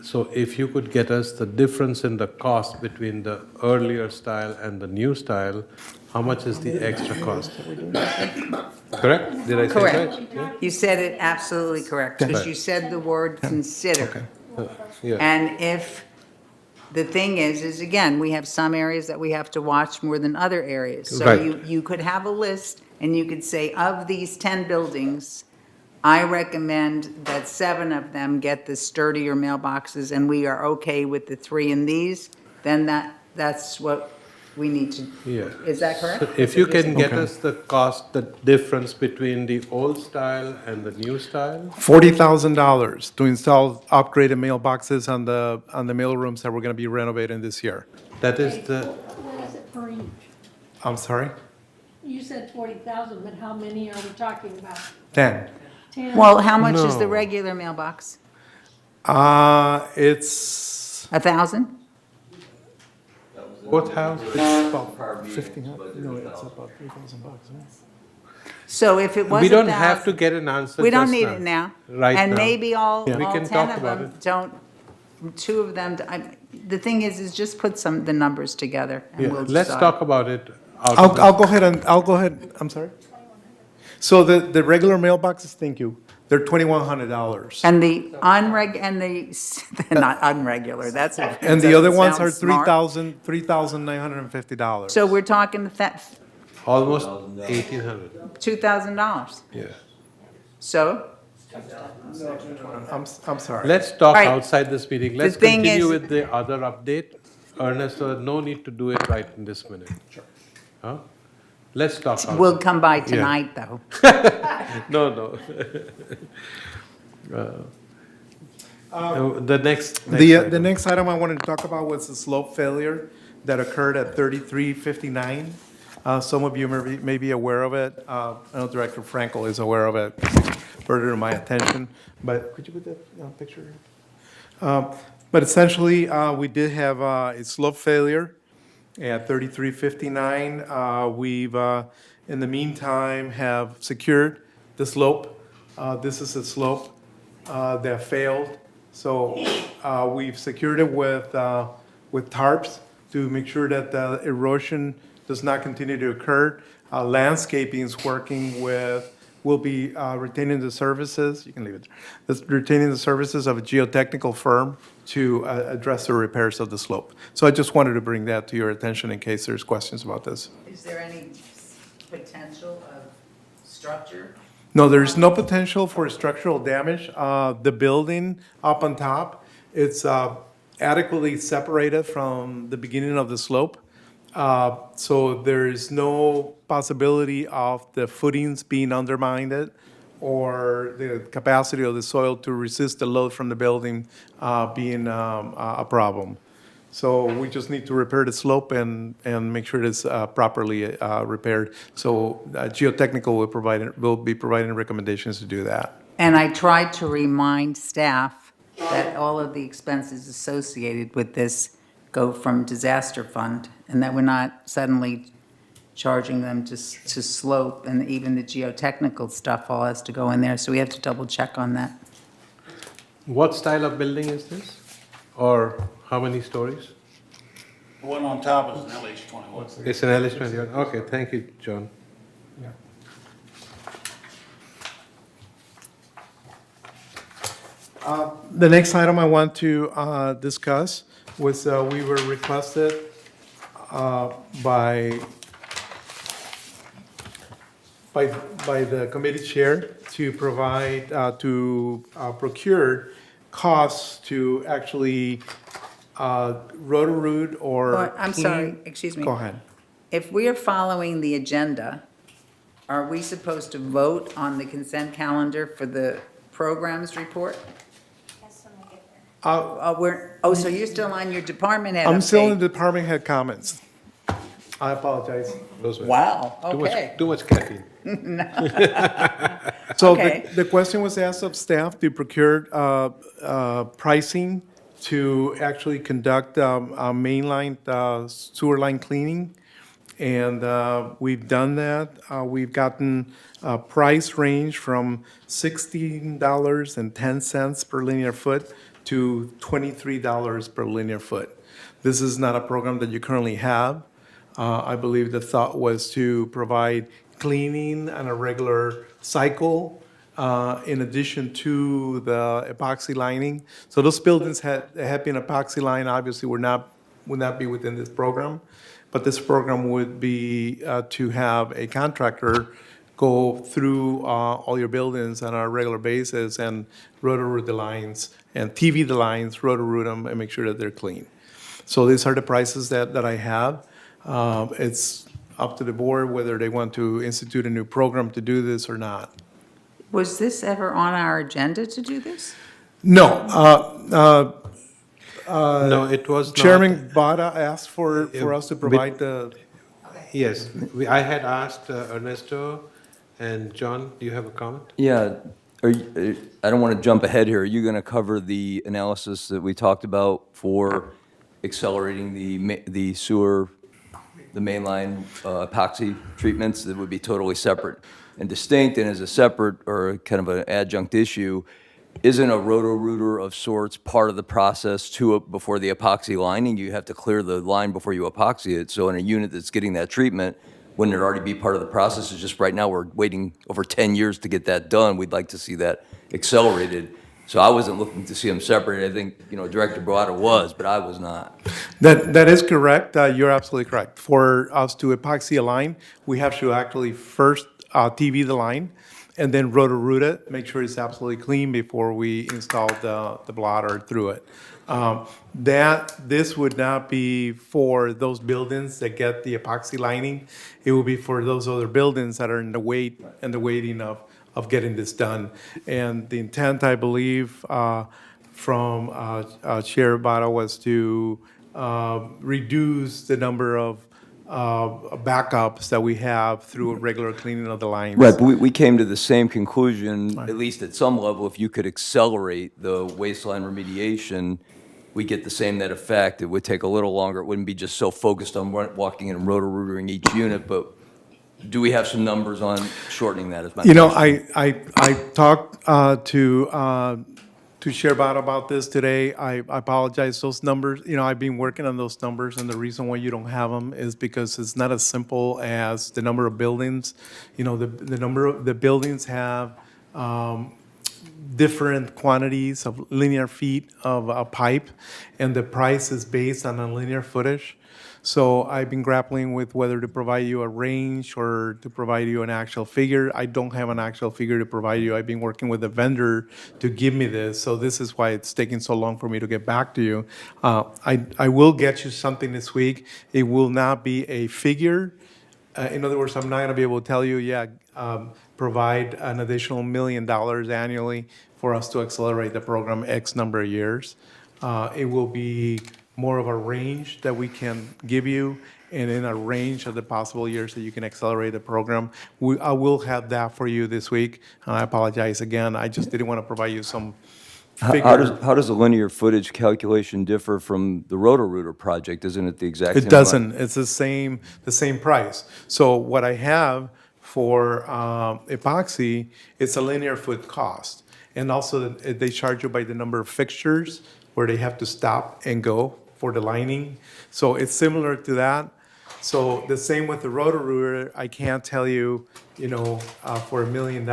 So if you could get us the difference in the cost between the earlier style and the new style, how much is the extra cost? Correct? Did I say it right? Correct. You said it absolutely correct, because Right. you said the word consider. Yeah. And if, the thing is again, we have some areas that we have to watch more than other areas. So Right. you could have a list, and you could say, of these 10 buildings, I recommend that 7 of them get the sturdier mailboxes, and we are okay with the 3 in these, then that's what we need to, Yeah. is that correct? So if you can get Okay. us the cost, the difference between the old style and the new style? $40,000 to install upgraded mailboxes on the mail rooms that we're going to be renovating this year. That is the, What is it per each? I'm sorry? You said 40,000, but how many are we talking about? 10. 10? Well, how much is the No. regular mailbox? It's 1,000? courthouse, about 1,500, no, it's about $3,000. So if it was we 1,000. don't have to get an answer We don't just need it now. Right And now. maybe all Yeah. We can 10 talk of about them it. don't, 2 of them, the thing is just put the numbers together and Yeah, we'll decide. let's talk about it. out of I'll this. go ahead, I'm sorry? So the regular mailboxes, thank you, they're $2,100. And the they're not unregular, that's. And the other ones doesn't are sound smart. $3,950. So we're talking Almost 1,800. $2,000. Yeah. So, I'm sorry. Let's talk Right. outside this meeting. Let's thing continue is- with the other update. Ernest, no need to do it right in this minute. Sure. Huh? Let's talk outside. we'll come by Yeah. tonight, though. No. The next The item. next item I wanted to talk about was the slope failure that occurred at 3359. Some of you may be aware of it. I know Director Frankel is aware of it, further to my attention. But could you put that picture? But essentially, we did have a slope failure at 3359. We've, in the meantime, have secured the slope. This is a slope that failed. So we've secured it with tarps to make sure that the erosion does not continue to occur. Landscaping is working with, will be retaining the services, you can leave it, retaining the services of a geotechnical firm to address the repairs of the slope. So I just wanted to bring that to your attention in case there's questions about this. Is there any potential of structure? No, there's no potential for structural damage. The building up on top, it's adequately separated from the beginning of the slope. So there is no possibility of the footings being undermined or the capacity of the soil to resist the load from the building being a problem. So we just need to repair the slope and make sure it's properly repaired. So geotechnical will be providing recommendations to do that. And I tried to remind staff that all of the expenses associated with this go from disaster fund, and that we're not suddenly charging them to slope, and even the geotechnical stuff all has to go in there, so we have to double check on that. What style of building is this? Or how many stories? The one on top is an LH21. It's an LH21. Okay, thank you, John. The next item I want to discuss was we were requested by the committee chair to provide, to procure costs to actually Roto-Rooter or. I'm clean- sorry, excuse me. Go ahead. If we are following the agenda, are we supposed to vote on the consent calendar for the programs report? So you're still on your department head I'm still in update? the department head comments. I apologize. Those were- Wow, Too much, okay. too much caffeine. So Okay. the question was asked of staff to procure pricing to actually conduct mainline sewer line cleaning. And we've done that. We've gotten a price range from $16.10 per linear foot to $23 per linear foot. This is not a program that you currently have. I believe the thought was to provide cleaning on a regular cycle in addition to the epoxy lining. So those buildings have been epoxy lined, obviously would not be within this program. But this program would be to have a contractor go through all your buildings on a regular basis and roto-root the lines and TV the lines, roto-root them, and make sure that they're clean. So these are the prices that I have. It's up to the board whether they want to institute a new program to do this or not. Was this ever on our agenda to do this? No, No, it was not. Chairman Bada asked for us to provide the, Yes, I had asked Ernesto and John, do you have a comment? Yeah, I don't want to jump ahead here. Are you going to cover the analysis that we talked about for accelerating the sewer, the mainline epoxy treatments that would be totally separate and distinct, and as a separate or kind of an adjunct issue, isn't a roto-rooter of sorts part of the process before the epoxy lining? You have to clear the line before you epoxy it. So in a unit that's getting that treatment, wouldn't it already be part of the process? It's just right now we're waiting over 10 years to get that done. We'd like to see that accelerated. So I wasn't looking to see them separated. I think, Director Broada was, but I was not. that is correct. You're absolutely correct. For us to epoxy a line, we have to actually first TV the line and then roto-root it, make sure it's absolutely clean before we install the blotter through it. This would not be for those buildings that get the epoxy lining. It will be for those other buildings that are in the waiting of getting this done. And the intent, I believe, from Chair Bada was to reduce the number of backups that we have through a regular cleaning of the lines. Right, but we came to the same conclusion, at least at some level, if you could accelerate the waistline remediation, we get the same net effect. It would take a little longer. It wouldn't be just so focused on walking in and roto-rootering each unit, but do we have some numbers on shortening that? Is my question. I talked to Chair Bada about this today. I apologize, those numbers, I've been working on those numbers, and the reason why you don't have them is because it's not as simple as the number of buildings. The number of the buildings have different quantities of linear feet of a pipe, and the price is based on a linear footage. So I've been grappling with whether to provide you a range or to provide you an actual figure. I don't have an actual figure to provide you. I've been working with a vendor to give me this, so this is why it's taking so long for me to get back to you. I will get you something this week. It will not be a figure. In other words, I'm not going to be able to tell you, provide an additional $1 million annually for us to accelerate the program X number of years. It will be more of a range that we can give you, and in a range of the possible years that you can accelerate the program. I will have that for you this week. I apologize again. I just didn't want to provide you some figure. How does the linear footage calculation differ from the roto-rooter project? Isn't it the exact same? It doesn't. It's the same price. So what I have for epoxy, it's a linear foot cost. And also they charge you by the number of fixtures where they have to stop and go for the lining. So it's similar to that. So the same with the roto-rooter. I can't tell you, for $1 million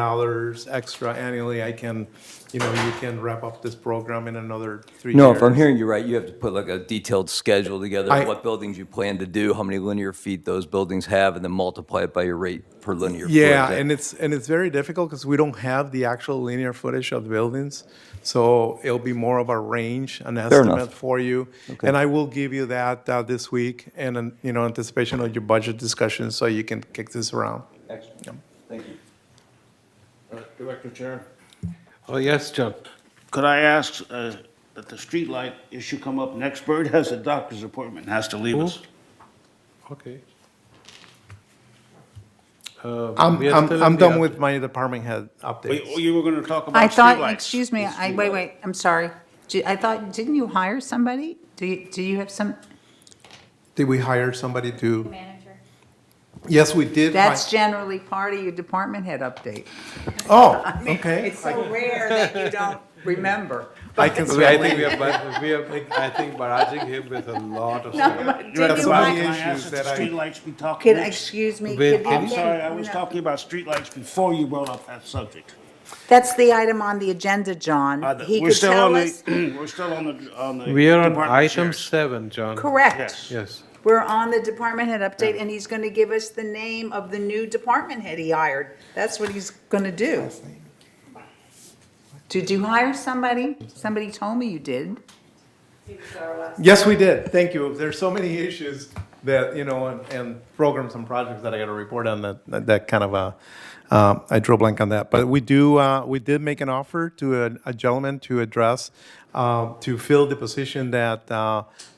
extra annually, I can, you can wrap up this program in another 3 years. No, if I'm hearing you right, you have to put like a detailed schedule together of what buildings you plan to do, how many linear feet those buildings have, and then multiply it by your rate per linear foot. Yeah, and it's very difficult because we don't have the actual linear footage of the buildings. So it'll be more of a range, an estimate for you. Okay. And I will give you that this week, and anticipation of your budget discussion, so you can kick this around. Excellent. Thank you. Director Chair, Oh, yes, John. could I ask that the streetlight issue come up next? Bird has a doctor's appointment and has to leave us. Okay. I'm We are still in I'm the done up- with my department head updates. You were going to talk about I thought, streetlights. excuse me, wait, I'm sorry. Didn't you hire somebody? Do you have some, Did we hire somebody to? Manager. Yes, we did. that's generally part of your department head update. Oh, okay. It's so rare that you don't remember. I can I certainly. think I think barraging him with a lot of No, stuff. but have did you so many hire- issues Can I ask that that I- the streetlights be talking next? Excuse me. Wait, could you- I'm sorry, I was no. talking about streetlights before you brought up that subject. That's the item on the agenda, John. He We're could still tell on us. We're still on the. We are on department item chairs. 7, John. Correct. Yes. Yes. We're on the department head update, and he's going to give us the name of the new department head he hired. That's what he's going to do. Did you hire somebody? Somebody told me you did. Yes, we did. Thank you. There's so many issues. that, and programs and projects that I got to report on that kind of I drew a blank on that. But we did make an offer to a gentleman to address, to fill the position that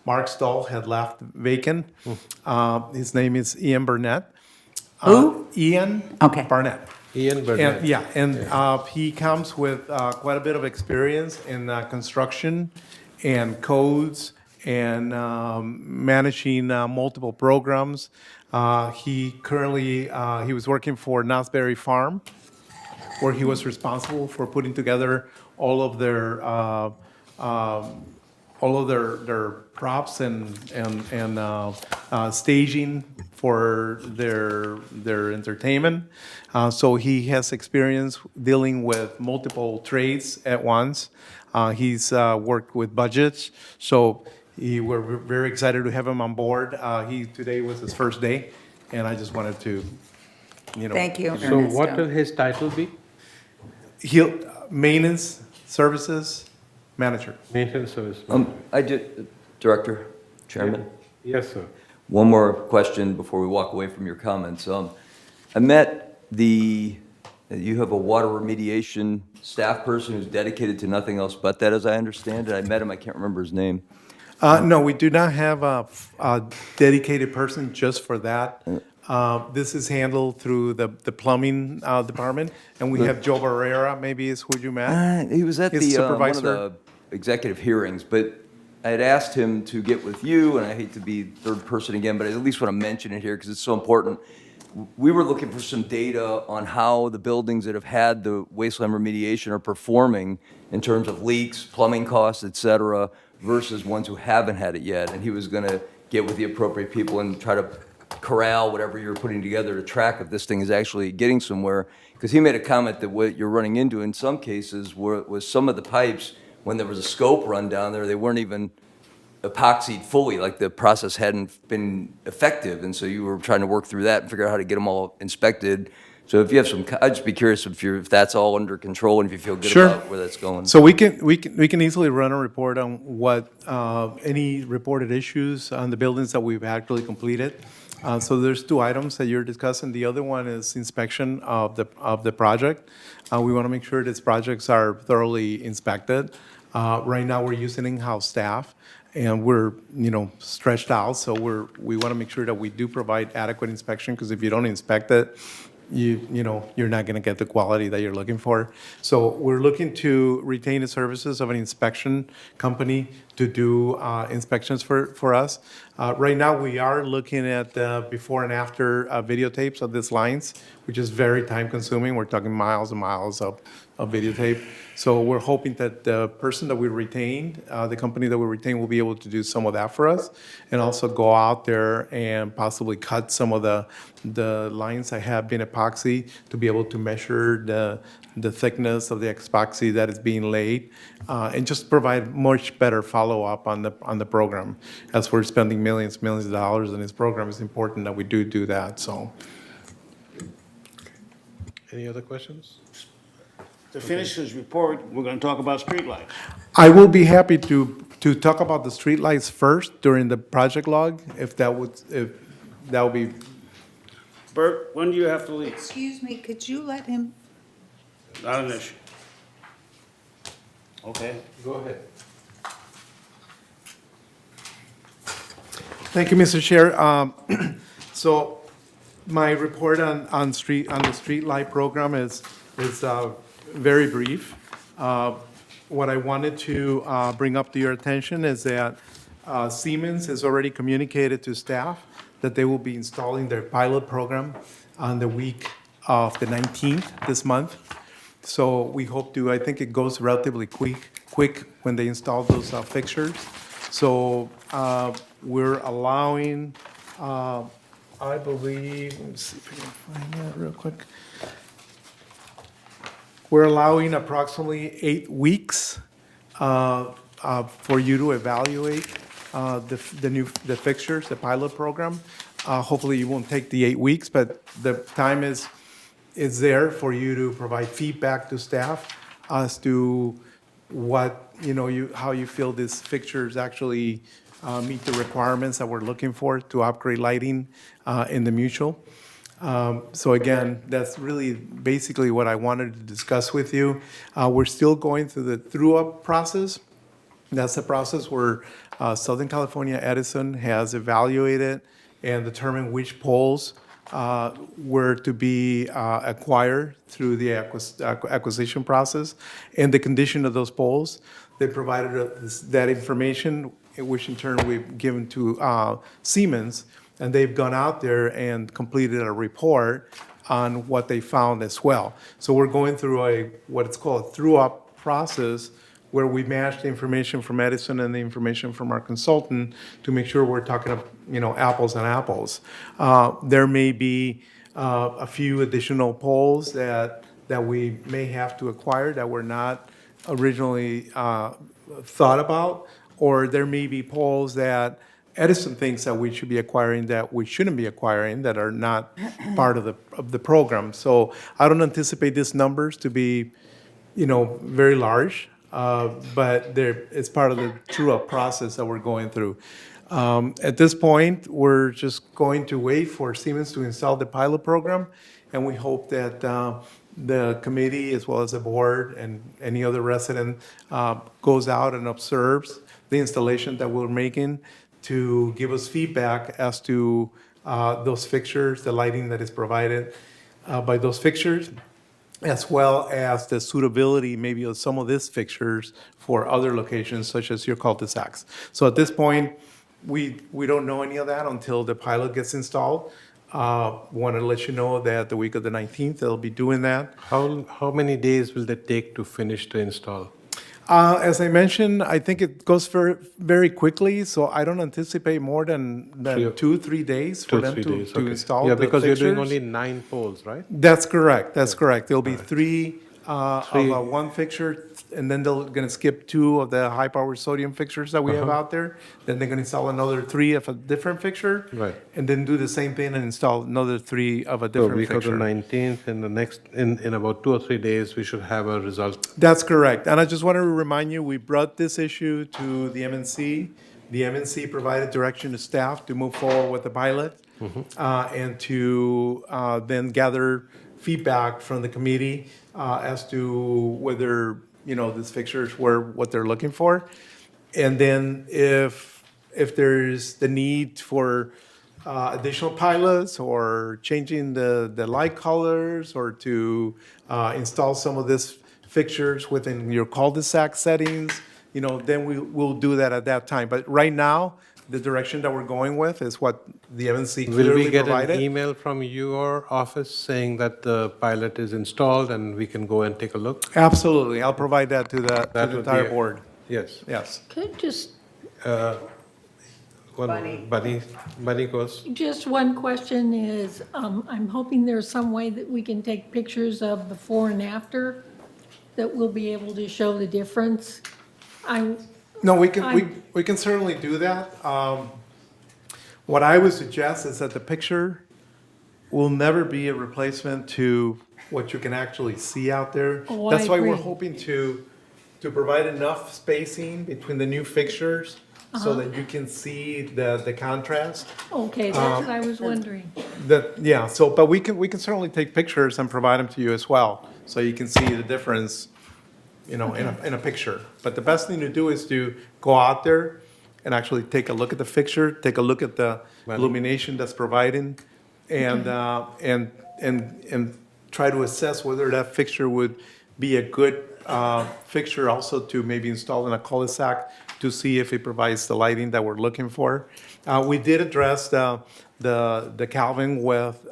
Mark Stahl had left vacant. His name is Ian Burnett. Who? Ian Okay. Barnett. Ian Burnett. And, yeah, and he comes with quite a bit of experience in construction and codes and managing multiple programs. He was working for Knott's Farm, where he was responsible for putting together all of their their props and staging for their entertainment. So he has experience dealing with multiple trades at once. He's worked with budgets, so we're very excited to have him on board. Today was his first day, and I just wanted to, Thank you, So what Ernesto. will his title be? He'll maintenance services manager. Maintenance service. Director, Chairman? Yes, sir. One more question before we walk away from your comments. I met you have a water remediation staff person who's dedicated to nothing else but that, as I understand it. I met him, I can't remember his name. No, we do not have a dedicated person just for that. This is handled through the plumbing department, and we have Joe Barrera, maybe is who you met. He was at His one of supervisor. the executive hearings, but I had asked him to get with you, and I hate to be third person again, but I at least want to mention it here because it's so important. We were looking for some data on how the buildings that have had the wasteland remediation are performing in terms of leaks, plumbing costs, et cetera, versus ones who haven't had it yet. And he was going to get with the appropriate people and try to corral whatever you're putting together to track if this thing is actually getting somewhere. Because he made a comment that what you're running into in some cases was some of the pipes, when there was a scope run down there, they weren't even epoxied fully, like the process hadn't been effective, and so you were trying to work through that and figure out how to get them all inspected. So if you have I'd just be curious if that's all under control and if you feel good Sure. about where that's going. So we can easily run a report on what any reported issues on the buildings that we've actually completed. So there's two items that you're discussing. The other one is inspection of the project. We want to make sure these projects are thoroughly inspected. Right now, we're using in-house staff, and we're stretched out. So we want to make sure that we do provide adequate inspection, because if you don't inspect it, you're not going to get the quality that you're looking for. So we're looking to retain the services of an inspection company to do inspections for us. Right now, we are looking at before and after videotapes of these lines, which is very time consuming. We're talking miles and miles of videotape. So we're hoping that the person that we retained, the company that we retained, will be able to do some of that for us, and also go out there and possibly cut some of the lines that have been epoxy to be able to measure the thickness of the epoxy that is being laid, and just provide much better follow-up on the program. As we're spending millions of dollars in this program, it's important that we do that. So, Any other questions? To finish his report, we're going to talk about streetlights. I will be happy to talk about the streetlights first during the project log, if that would be. Bert, when do you have to leave? Excuse me, could you let him? Not an issue. Okay. Go ahead. Thank you, Mr. Chair. So my report on the streetlight program is very brief. What I wanted to bring up to your attention is that Siemens has already communicated to staff that they will be installing their pilot program on the week of the 19th this month. So we hope to, I think it goes relatively quick when they install those fixtures. So we're allowing, I believe, let me see if I can find that real quick. We're allowing approximately 8 weeks for you to evaluate the fixtures, the pilot program. Hopefully, it won't take the 8 weeks, but the time is there for you to provide feedback to staff as to what how you feel these fixtures actually meet the requirements that we're looking for to upgrade lighting in the Mutual. So again, that's really basically what I wanted to discuss with you. We're still going through the through-up process. That's the process where Southern California Edison has evaluated and determined which poles were to be acquired through the acquisition process and the condition of those poles. They provided that information, which in turn we've given to Siemens, and they've gone out there and completed a report on what they found as well. So we're going through what it's called a through-up process, where we match the information from Edison and the information from our consultant to make sure we're talking, apples and apples. There may be a few additional poles that we may have to acquire that were not originally thought about, or there may be poles that Edison thinks that we should be acquiring that we shouldn't be acquiring, that are not part of the program. So I don't anticipate these numbers to be, very large, but it's part of the true-up process that we're going through. At this point, we're just going to wait for Siemens to install the pilot program, and we hope that the committee, as well as the board and any other resident, goes out and observes the installation that we're making to give us feedback as to those fixtures, the lighting that is provided by those fixtures, as well as the suitability maybe of some of these fixtures for other locations such as your cul-de-sacs. So at this point, we don't know any of that until the pilot gets installed. Want to let you know that the week of the 19th, they'll be doing that. How many days will that take to finish the install? As I mentioned, I think it goes very, very quickly, so I don't anticipate more than 2-3 days for them to Okay. install Yeah, the because you're doing fixtures. only 9 poles, right? That's correct, that's correct. There'll be three of one fixture, and then they're gonna skip 2 of the high-power sodium fixtures that we have out there. Then they're gonna install another 3 of a different fixture. Right. And then do the same thing and install another 3 of a So different week of the fixture. 19th, and the next, in about 2 or 3 days, we should have a result. That's correct. And I just wanted to remind you, we brought this issue to the MNC. The MNC provided direction to staff to move forward with the pilot and to then gather feedback from the committee as to whether, these fixtures were what they're looking for. And then if there's the need for additional pilots or changing the light colors or to install some of these fixtures within your cul-de-sac settings, then we'll do that at that time. But right now, the direction that we're going with is what the MNC Will clearly we get provided. an email from your office saying that the pilot is installed and we can go and take a look? Absolutely. I'll provide that to the That would entire be- board. Yes. Yes. Could just, Bunny goes. just one question is, I'm hoping there's some way that we can take pictures of before and after that we'll be able to show the difference. No, we can certainly do that. What I would suggest is that the picture will never be a replacement to what you can actually see out there. Oh, That's I why we're agree. hoping to provide enough spacing between the new fixtures so that you can see the contrast. Okay, that's what I was wondering. But we can certainly take pictures and provide them to you as well, so you can see the difference, in a picture. But the best thing to do is to go out there and actually take a look at the fixture, take a look at the illumination that's provided, and try to assess whether that fixture would be a good fixture also to maybe install in a cul-de-sac to see if it provides the lighting that we're looking for. We did address the Kelvin with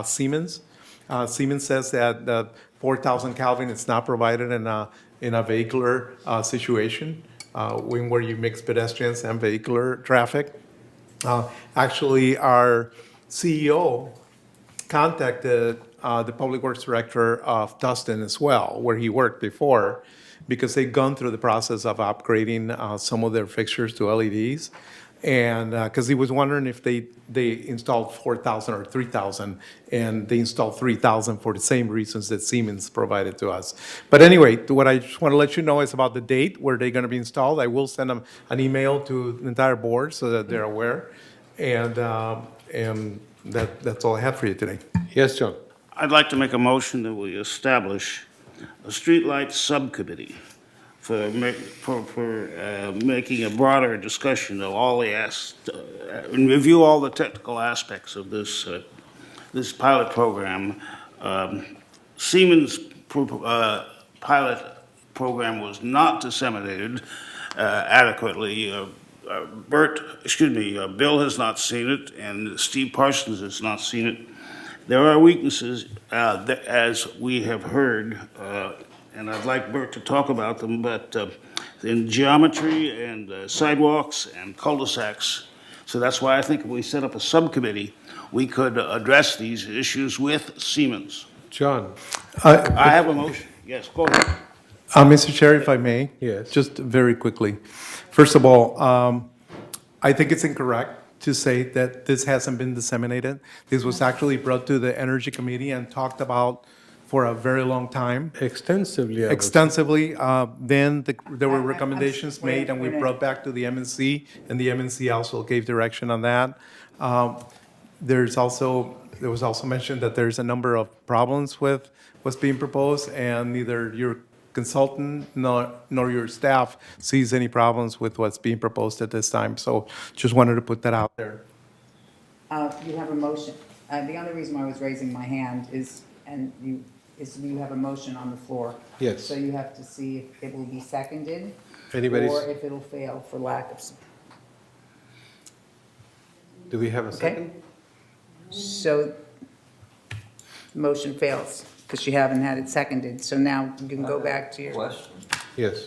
Siemens. Siemens says that the 4,000 Kelvin is not provided in a vehicular situation where you mix pedestrians and vehicular traffic. Actually, our CEO contacted the Public Works Director of Tustin as well, where he worked before, because they'd gone through the process of upgrading some of their fixtures to LEDs. And, because he was wondering if they installed 4,000 or 3,000, and they installed 3,000 for the same reasons that Siemens provided to us. But anyway, what I just want to let you know is about the date where they're going to be installed. I will send them an email to the entire board so that they're aware. And that's all I have for you today. Yes, John? I'd like to make a motion that we establish a streetlight subcommittee for making a broader discussion of all the and review all the technical aspects of this pilot program. Siemens pilot program was not disseminated adequately. Bill has not seen it, and Steve Parsons has not seen it. There are weaknesses, as we have heard, and I'd like Bert to talk about them, but in geometry and sidewalks and cul-de-sacs. So that's why I think if we set up a subcommittee, we could address these issues with Siemens. John? I have a motion. Yes, go ahead. Mr. Chair, if I may? Yes. Just very quickly. First of all, I think it's incorrect to say that this hasn't been disseminated. This was actually brought to the Energy Committee and talked about for a very long time. Extensively, I would say. Extensively. Then there were recommendations wait, made, and we wait. brought back to the MNC, and the MNC also gave direction on that. There was also mentioned that there's a number of problems with what's being proposed, and neither your consultant nor your staff sees any problems with what's being proposed at this time. So just wanted to put that out there. You have a motion. The only reason why I was raising my hand is you have a motion on the floor. Yes. So you have to see if it will be seconded. Anybody's- Or if it'll fail for lack of. Do we have a second? So the motion fails because you haven't had it seconded. So now you can go back to your. Question. Yes.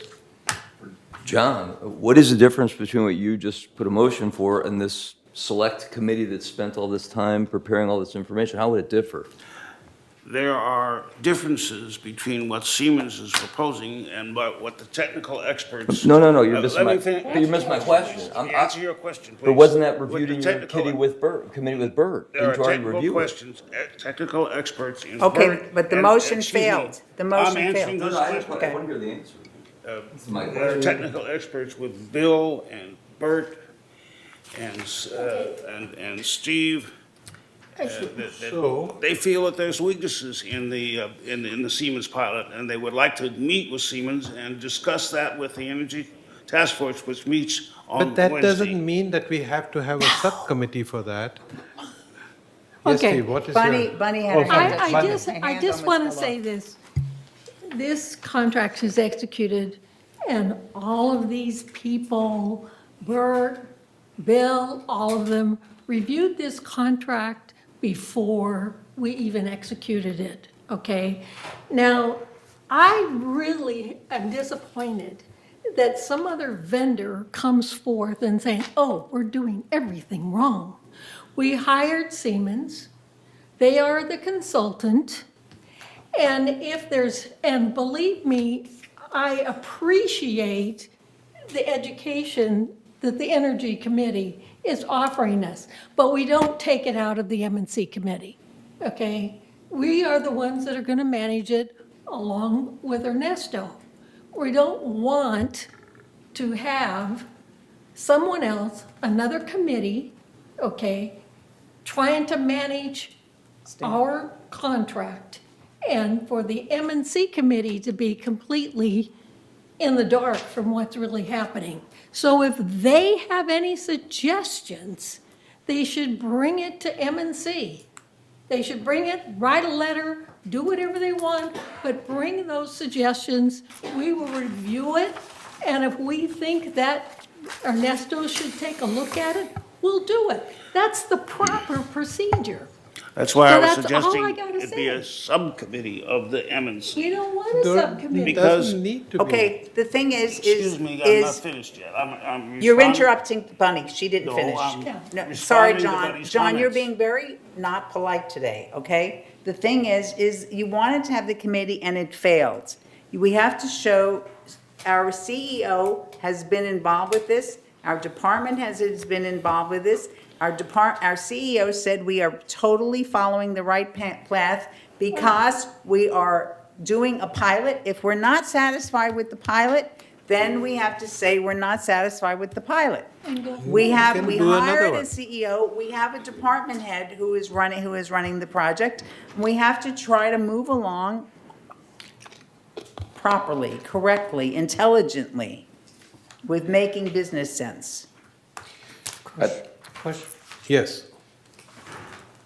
John, what is the difference between what you just put a motion for and this select committee that spent all this time preparing all this information? How would it differ? There are differences between what Siemens is proposing and what the technical experts. No, you're missing Let me but you missed my question. Answer your question, please. But wasn't that With reviewed the in your technical- committee with Bert? There are Didn't you already technical review it? questions, technical experts in. Okay, Bert but the and- motion excuse me, failed. The motion I'm answering failed. this I question. want to hear the answer. This is my There are question. technical experts with Bill and Bert and Steve. So- They feel that there's weaknesses in the Siemens pilot, and they would like to meet with Siemens and discuss that with the Energy Task Force, which meets on But that Wednesday. doesn't mean that we have to have a subcommittee for that. Yes, Okay. Steve, what is your? Bunny had her Oh, hand up. I Bunny. just, Her I hand just almost want to fell say off. this. This contract is executed, and all of these people, Bert, Bill, all of them, reviewed this contract before we even executed it, okay? Now, I really am disappointed that some other vendor comes forth and saying, oh, we're doing everything wrong. We hired Siemens. They are the consultant. And and believe me, I appreciate the education that the Energy Committee is offering us, but we don't take it out of the M&C Committee, okay? We are the ones that are gonna manage it along with Ernesto. We don't want to have someone else, another committee, okay, trying to manage our contract, and for the M&C Committee to be completely in the dark from what's really happening. So if they have any suggestions, they should bring it to M&C. They should bring it, write a letter, do whatever they want, but bring those suggestions. We will review it, and if we think that Ernesto should take a look at it, we'll do it. That's the proper procedure. That's why So I was that's all I suggesting gotta it be say. a subcommittee of the M&C. We don't want a Don't- subcommittee. It Because- doesn't need to be. Okay, the thing is, Excuse me, I'm not is, finished yet. I'm you're responding- interrupting Bunny. She didn't No, finish. I'm No, responding sorry, to John. Bunny's John, you're comments. being very not polite today, okay? The thing is you wanted to have the committee and it failed. We have to show, our CEO has been involved with this. Our department has been involved with this. Our CEO said we are totally following the right path because we are doing a pilot. If we're not satisfied with the pilot, then we have to say we're not satisfied with the pilot. We can we do another hired a one. CEO, we have a department head who is running the project. We have to try to move along properly, correctly, intelligently, with making business sense. Question? Yes.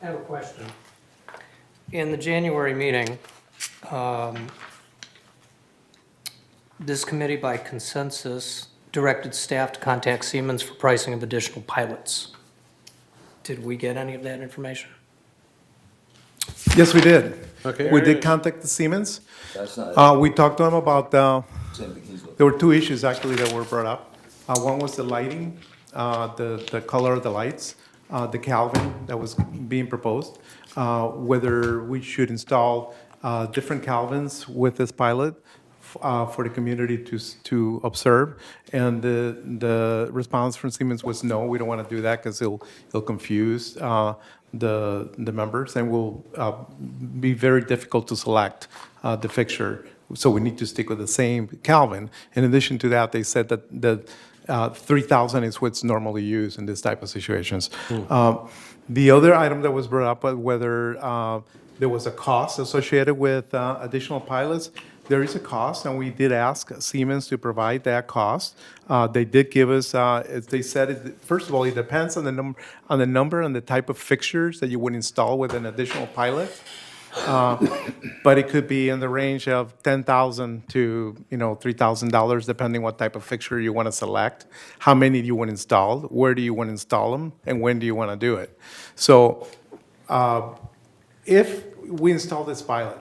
I have a question. In the January meeting, this committee by consensus directed staff to contact Siemens for pricing of additional pilots. Did we get any of that information? Yes, we did. Okay. We did contact the Siemens. That's not We talked to them about, same thing he's looking. there were two issues actually that were brought up. One was the lighting, the color of the lights, the Kelvin that was being proposed, whether we should install different Kelvins with this pilot for the community to observe. And the response from Siemens was no, we don't want to do that because it'll confuse the members and will be very difficult to select the fixture. So we need to stick with the same Kelvin. In addition to that, they said that 3,000 is what's normally used in this type of situations. The other item that was brought up was whether there was a cost associated with additional pilots. There is a cost, and we did ask Siemens to provide that cost. They did give us, as they said, first of all, it depends on the number and the type of fixtures that you would install with an additional pilot. But it could be in the range of $10,000 to $3,000, depending what type of fixture you want to select, how many do you want installed, where do you want to install them, and when do you want to do it. So if we install this pilot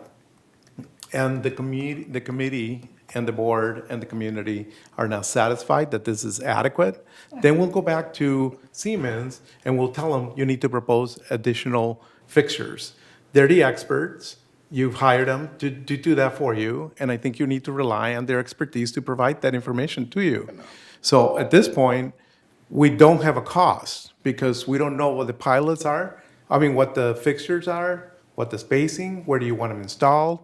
and the committee and the board and the community are not satisfied that this is adequate, then we'll go back to Siemens and we'll tell them you need to propose additional fixtures. They're the experts. You've hired them to do that for you, and I think you need to rely on their expertise to provide that information to you. So at this point, we don't have a cost because we don't know what the pilots are, what the fixtures are, what the spacing, where do you want them installed,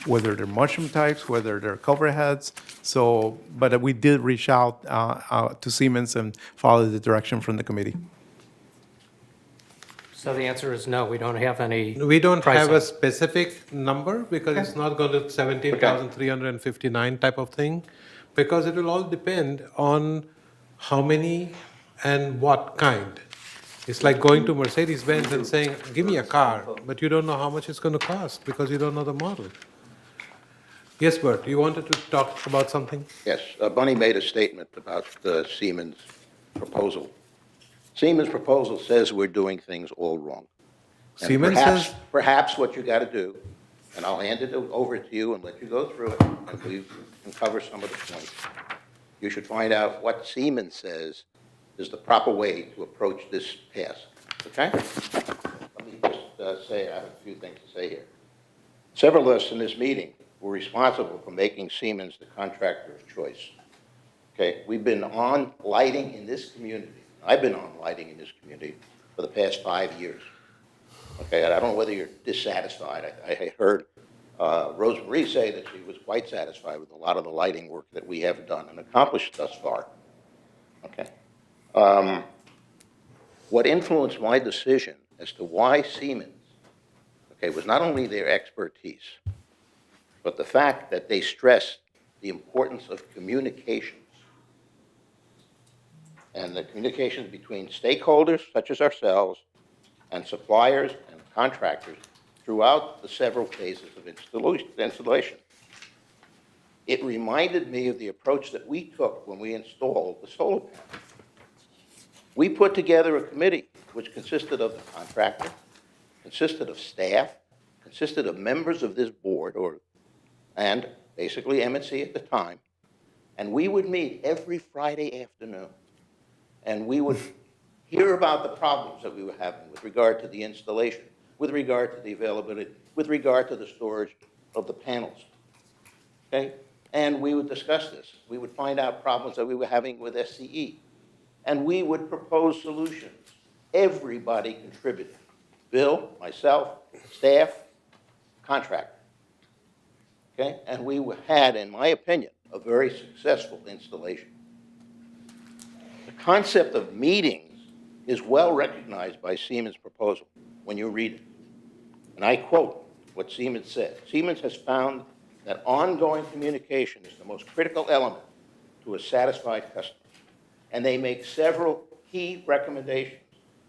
whether they're mushroom types, whether they're cover heads. So, but we did reach out to Siemens and follow the direction from the committee. So the answer is no, we don't have any We don't have a pricing. specific number because it's not going to 17,359 type of thing, because it will all depend on how many and what kind. It's like going to Mercedes-Benz and saying, give me a car, but you don't know how much it's going to cost because you don't know the model. Yes, Bert, you wanted to talk about something? Yes, Bunny made a statement about the Siemens proposal. Siemens' proposal says we're doing things all wrong. And Siemens says, perhaps what you got to do, and I'll hand it over to you and let you go through it, and we can cover some of the points. You should find out what Siemens says is the proper way to approach this task, okay? Let me just say, I have a few things to say here. Several of us in this meeting were responsible for making Siemens the contractor of choice. Okay, we've been on lighting in this community. I've been on lighting in this community for the past 5 years. Okay, and I don't know whether you're dissatisfied. I heard Rosemarie say that she was quite satisfied with a lot of the lighting work that we have done and accomplished thus far. Okay. What influenced my decision as to why Siemens, okay, was not only their expertise, but the fact that they stressed the importance of communications and the communications between stakeholders such as ourselves and suppliers and contractors throughout the several phases of installation. It reminded me of the approach that we took when we installed the solar panel. We put together a committee which consisted of the contractor, consisted of staff, consisted of members of this board, and basically M&C at the time, and we would meet every Friday afternoon, and we would hear about the problems that we were having with regard to the installation, with regard to the availability, with regard to the storage of the panels, okay? And we would discuss this. We would find out problems that we were having with SCE. and we would propose solutions. Everybody contributed. Bill, myself, staff, contractor. Okay? And we had, in my opinion, a very successful installation. The concept of meetings is well recognized by Siemens' proposal when you read it. And I quote what Siemens said. Siemens has found that ongoing communication is the most critical element to a satisfied customer. And they make several key recommendations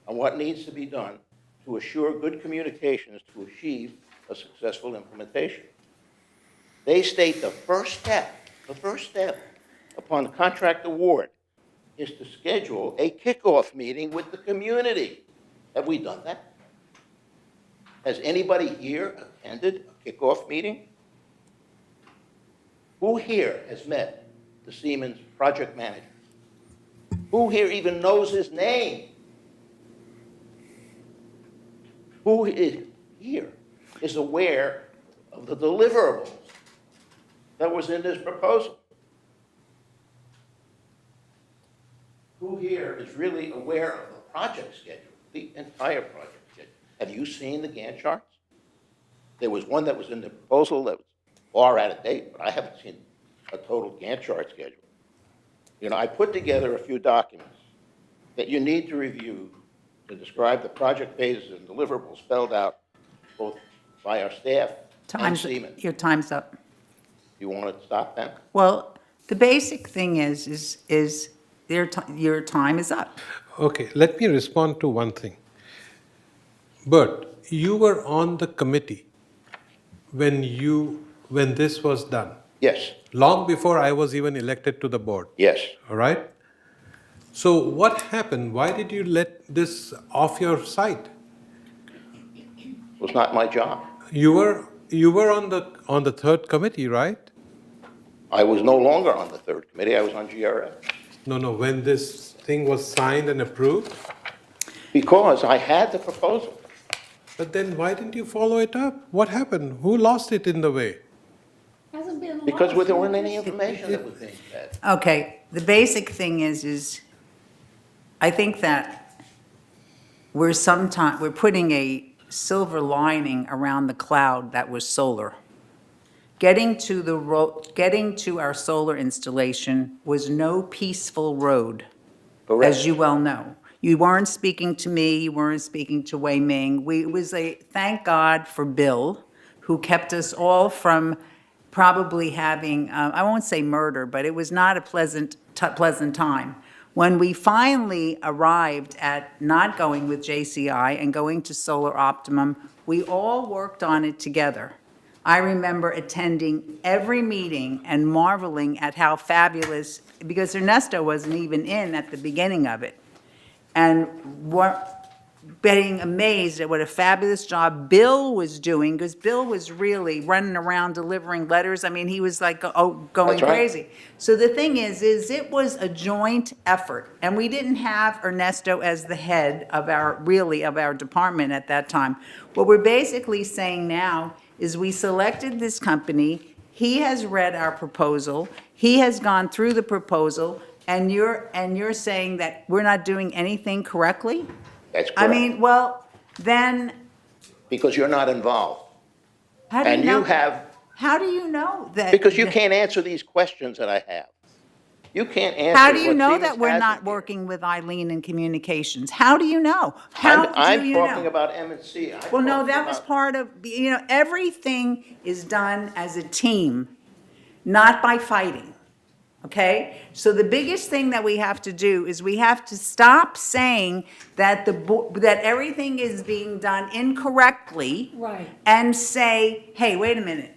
on what needs to be done to assure good communications to achieve a successful implementation. They state the first step upon the contract award is to schedule a kickoff meeting with the community. Have we done that? Has anybody here attended a kickoff meeting? Who here has met the Siemens project manager? Who here even knows his name? Who here is aware of the deliverables that was in this proposal? Who here is really aware of the project schedule, the entire project schedule? Have you seen the Gantt charts? There was one that was in the proposal that was far out of date, but I haven't seen a total Gantt chart schedule. You know, I put together a few documents that you need to review to describe the project phases and deliverables spelled out both by our staff and Siemens. Your time's up. You want to stop then? Well, the basic thing is your time is up. Okay, let me respond to one thing. Bert, you were on the committee when this was done. Yes. Long before I was even elected to the board. Yes. All right? So what happened? Why did you let this off your site? It was not my job. You were on the third committee, right? I was no longer on the third committee. I was on GRF. No, when this thing was signed and approved? Because I had the proposal. But then why didn't you follow it up? What happened? Who lost it in the way? Hasn't been Because lost. there wasn't any information that was being fed. Okay, the basic thing is I think that we're putting a silver lining around the cloud that was solar. Getting to our solar installation was no peaceful road, Correct. as you well know. You weren't speaking to me, you weren't speaking to Wei Ming. It was thank God for Bill, who kept us all from probably having, I won't say murder, but it was not a pleasant time. When we finally arrived at not going with JCI and going to Solar Optimum, we all worked on it together. I remember attending every meeting and marveling at how fabulous, because Ernesto wasn't even in at the beginning of it, and being amazed at what a fabulous job Bill was doing, because Bill was really running around delivering letters. I mean, he was like going That's right. crazy. So the thing is it was a joint effort, and we didn't have Ernesto as the head of our department at that time. What we're basically saying now is we selected this company, he has read our proposal, he has gone through the proposal, and you're saying that we're not doing anything correctly? That's correct. I mean, well, then, Because you're not involved. how do you And know? you have, How do you know that? because you can't answer these questions that I have. You can't answer How do you what know Siemens that we're has not in here. working with Eileen in communications? How do you know? How do I'm you know? talking about M&C. Well, no, that was part of, everything is done as a team, not by fighting, okay? So the biggest thing that we have to do is we have to stop saying that that everything is being done incorrectly. Right. And say, hey, wait a minute.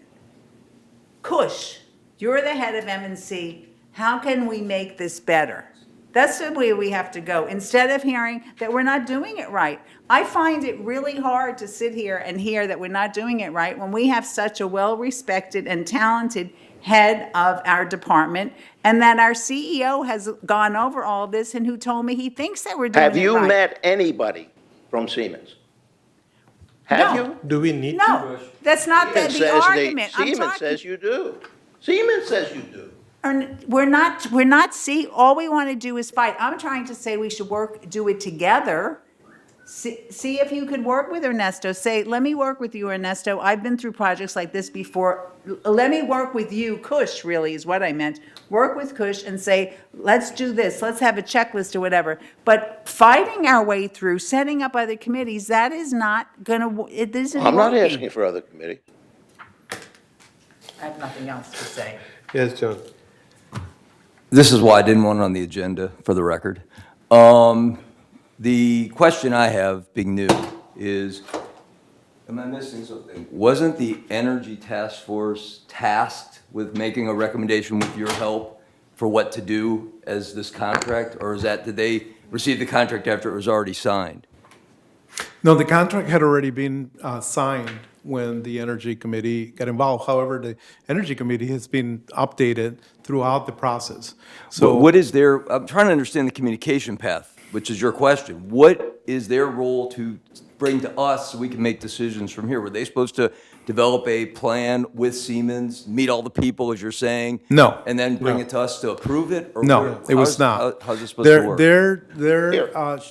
Kush, you're the head of M&C. How can we make this better? That's the way we have to go, instead of hearing that we're not doing it right. I find it really hard to sit here and hear that we're not doing it right when we have such a well-respected and talented head of our department, and that our CEO has gone over all this and who told me he thinks that we're doing it right. Have you met anybody from Siemens? Have No. you? Do we need to? No, that's not the Siemens says argument. I'm Siemens talking. says you do. Siemens says you do. we're not, all we want to do is fight. I'm trying to say we should do it together. See if you could work with Ernesto. Say, let me work with you, Ernesto. I've been through projects like this before. Let me work with you, Kush really is what I meant. Work with Kush and say, let's do this. Let's have a checklist or whatever. But fighting our way through, setting up other committees, that is not gonna, it isn't I'm not working. asking for other committees. I have nothing else to say. Yes, John. This is why I didn't want it on the agenda, for the record. The question I have, being new, is, am I missing something? Wasn't the Energy Task Force tasked with making a recommendation with your help for what to do as this contract? Or did they receive the contract after it was already signed? No, the contract had already been signed when the Energy Committee got involved. However, the Energy Committee has been updated throughout the process. So What is their, I'm trying to understand the communication path, which is your question. What is their role to bring to us so we can make decisions from here? Were they supposed to develop a plan with Siemens, meet all the people, as you're saying? No. And then bring No. it to us to approve it? Or No, it was not. How's it supposed to work? Their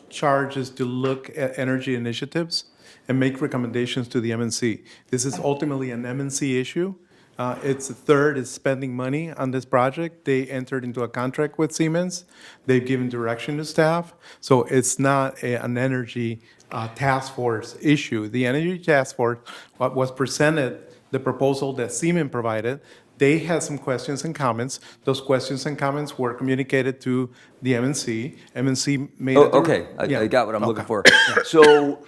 charge is to look at energy initiatives and make recommendations to the MNC. This is ultimately an MNC issue. It's a third is spending money on this project. They entered into a contract with Siemens. They've given direction to staff. So it's not an energy task force issue. The energy task force, what was presented, the proposal that Siemens provided, they had some questions and comments. Those questions and comments were communicated to the MNC. MNC made Oh, a. okay, Yeah. I got what I'm looking Okay. for. So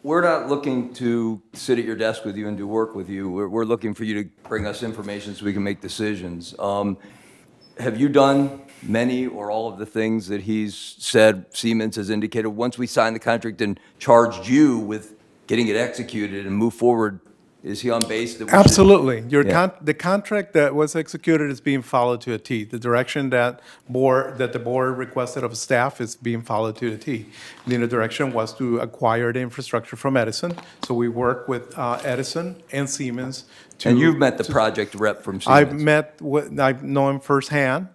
we're not looking to sit at your desk with you and do work with you. We're looking for you to bring us information so we can make decisions. Have you done many or all of the things that he's said, Siemens has indicated, once we signed the contract and charged you with getting it executed and move forward? Is he on base that we should? Absolutely. Yeah. The contract that was executed is being followed to a T. The direction that the board requested of staff is being followed to a T. The direction was to acquire the infrastructure from Edison. So we work with Edison and Siemens to. And you've met the project rep from Siemens? I know him firsthand.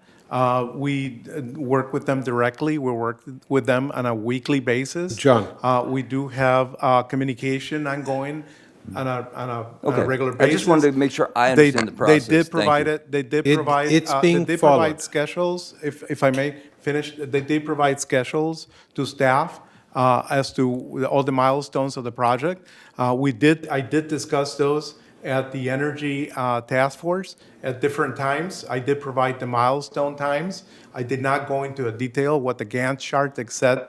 We work with them directly. We work with them on a weekly basis. John. We do have communication ongoing on a Okay. regular basis. I just wanted to make sure I understand the process. They did Thank provide you. it, they did It- provide. it's being They did followed. provide schedules, if I may finish, they did provide schedules to staff as to all the milestones of the project. I did discuss those at the Energy Task Force at different times. I did provide the milestone times. I did not go into a detail what the Gantt chart said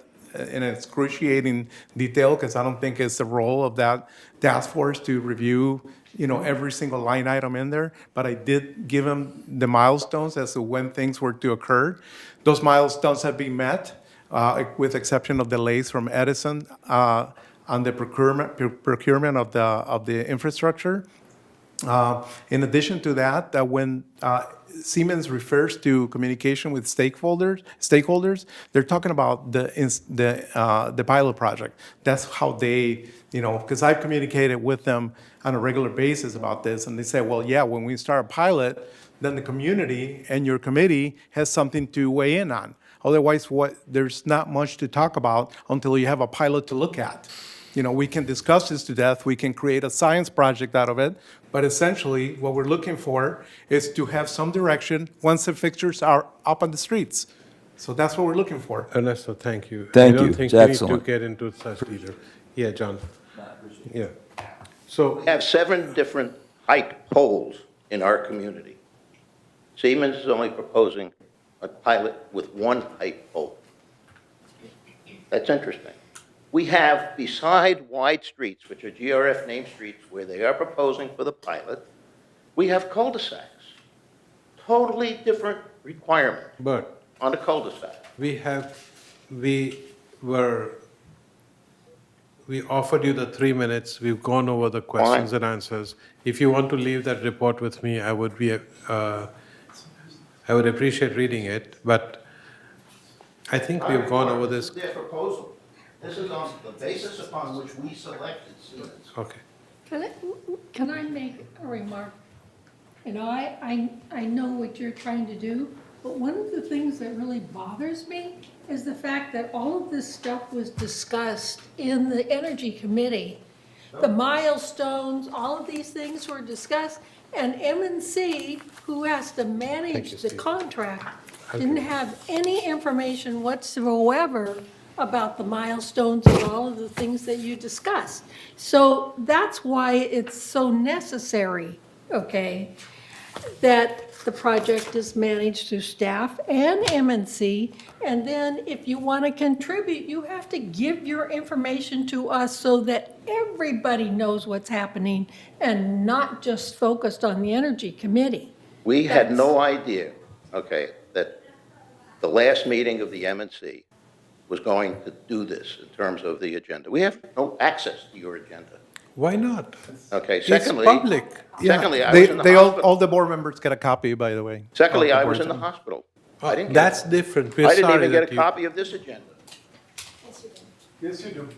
in excruciating detail, because I don't think it's the role of that task force to review, every single line item in there. But I did give them the milestones as to when things were to occur. Those milestones have been met, with exception of delays from Edison on the procurement of the infrastructure. In addition to that, when Siemens refers to communication with stakeholders, they're talking about the pilot project. That's how they, because I've communicated with them on a regular basis about this, and they say, well, yeah, when we start a pilot, then the community and your committee has something to weigh in on. Otherwise, there's not much to talk about until you have a pilot to look at. We can discuss this to death, we can create a science project out of it, but essentially, what we're looking for is to have some direction once the fixtures are up on the streets. So that's what we're looking for. Ernesto, thank you. Thank I don't you. think It's we need to excellent. get into such detail. Yeah, John. Yeah. So, We have 7 different height poles in our community. Siemens is only proposing a pilot with 1 height pole. That's interesting. We have, beside wide streets, which are GRF named streets, where they are proposing for the pilot, we have cul-de-sacs. Totally different requirement but on a cul-de-sac. we offered you the 3 minutes. We've gone over the questions and answers. If you want to leave that report with me, I would appreciate reading it, but I think we've gone over this. This is their proposal. This is on the basis upon which we selected Siemens. Okay. Can I make a remark? You know, I know what you're trying to do, but one of the things that really bothers me is the fact that all of this stuff was discussed in the Energy Committee. The milestones, all of these things were discussed, and M&C, who has to manage the contract, didn't have any information whatsoever about the milestones and all of the things that you discussed. So that's why it's so necessary, okay, that the project is managed through staff and M&C. And then if you want to contribute, you have to give your information to us so that everybody knows what's happening and not just focused on the Energy Committee. We had no idea, okay, that the last meeting of the MNC was going to do this in terms of the agenda. We have no access to your agenda. Why not? Okay, It's secondly. public. Secondly, I They, was in the they hospital. all the board members get a copy, by the way. Secondly, of I was board in the agenda. hospital. Oh, I didn't that's get, different. We're I didn't sorry even get that a you- copy of this agenda. Yes, you do. Yes, you do.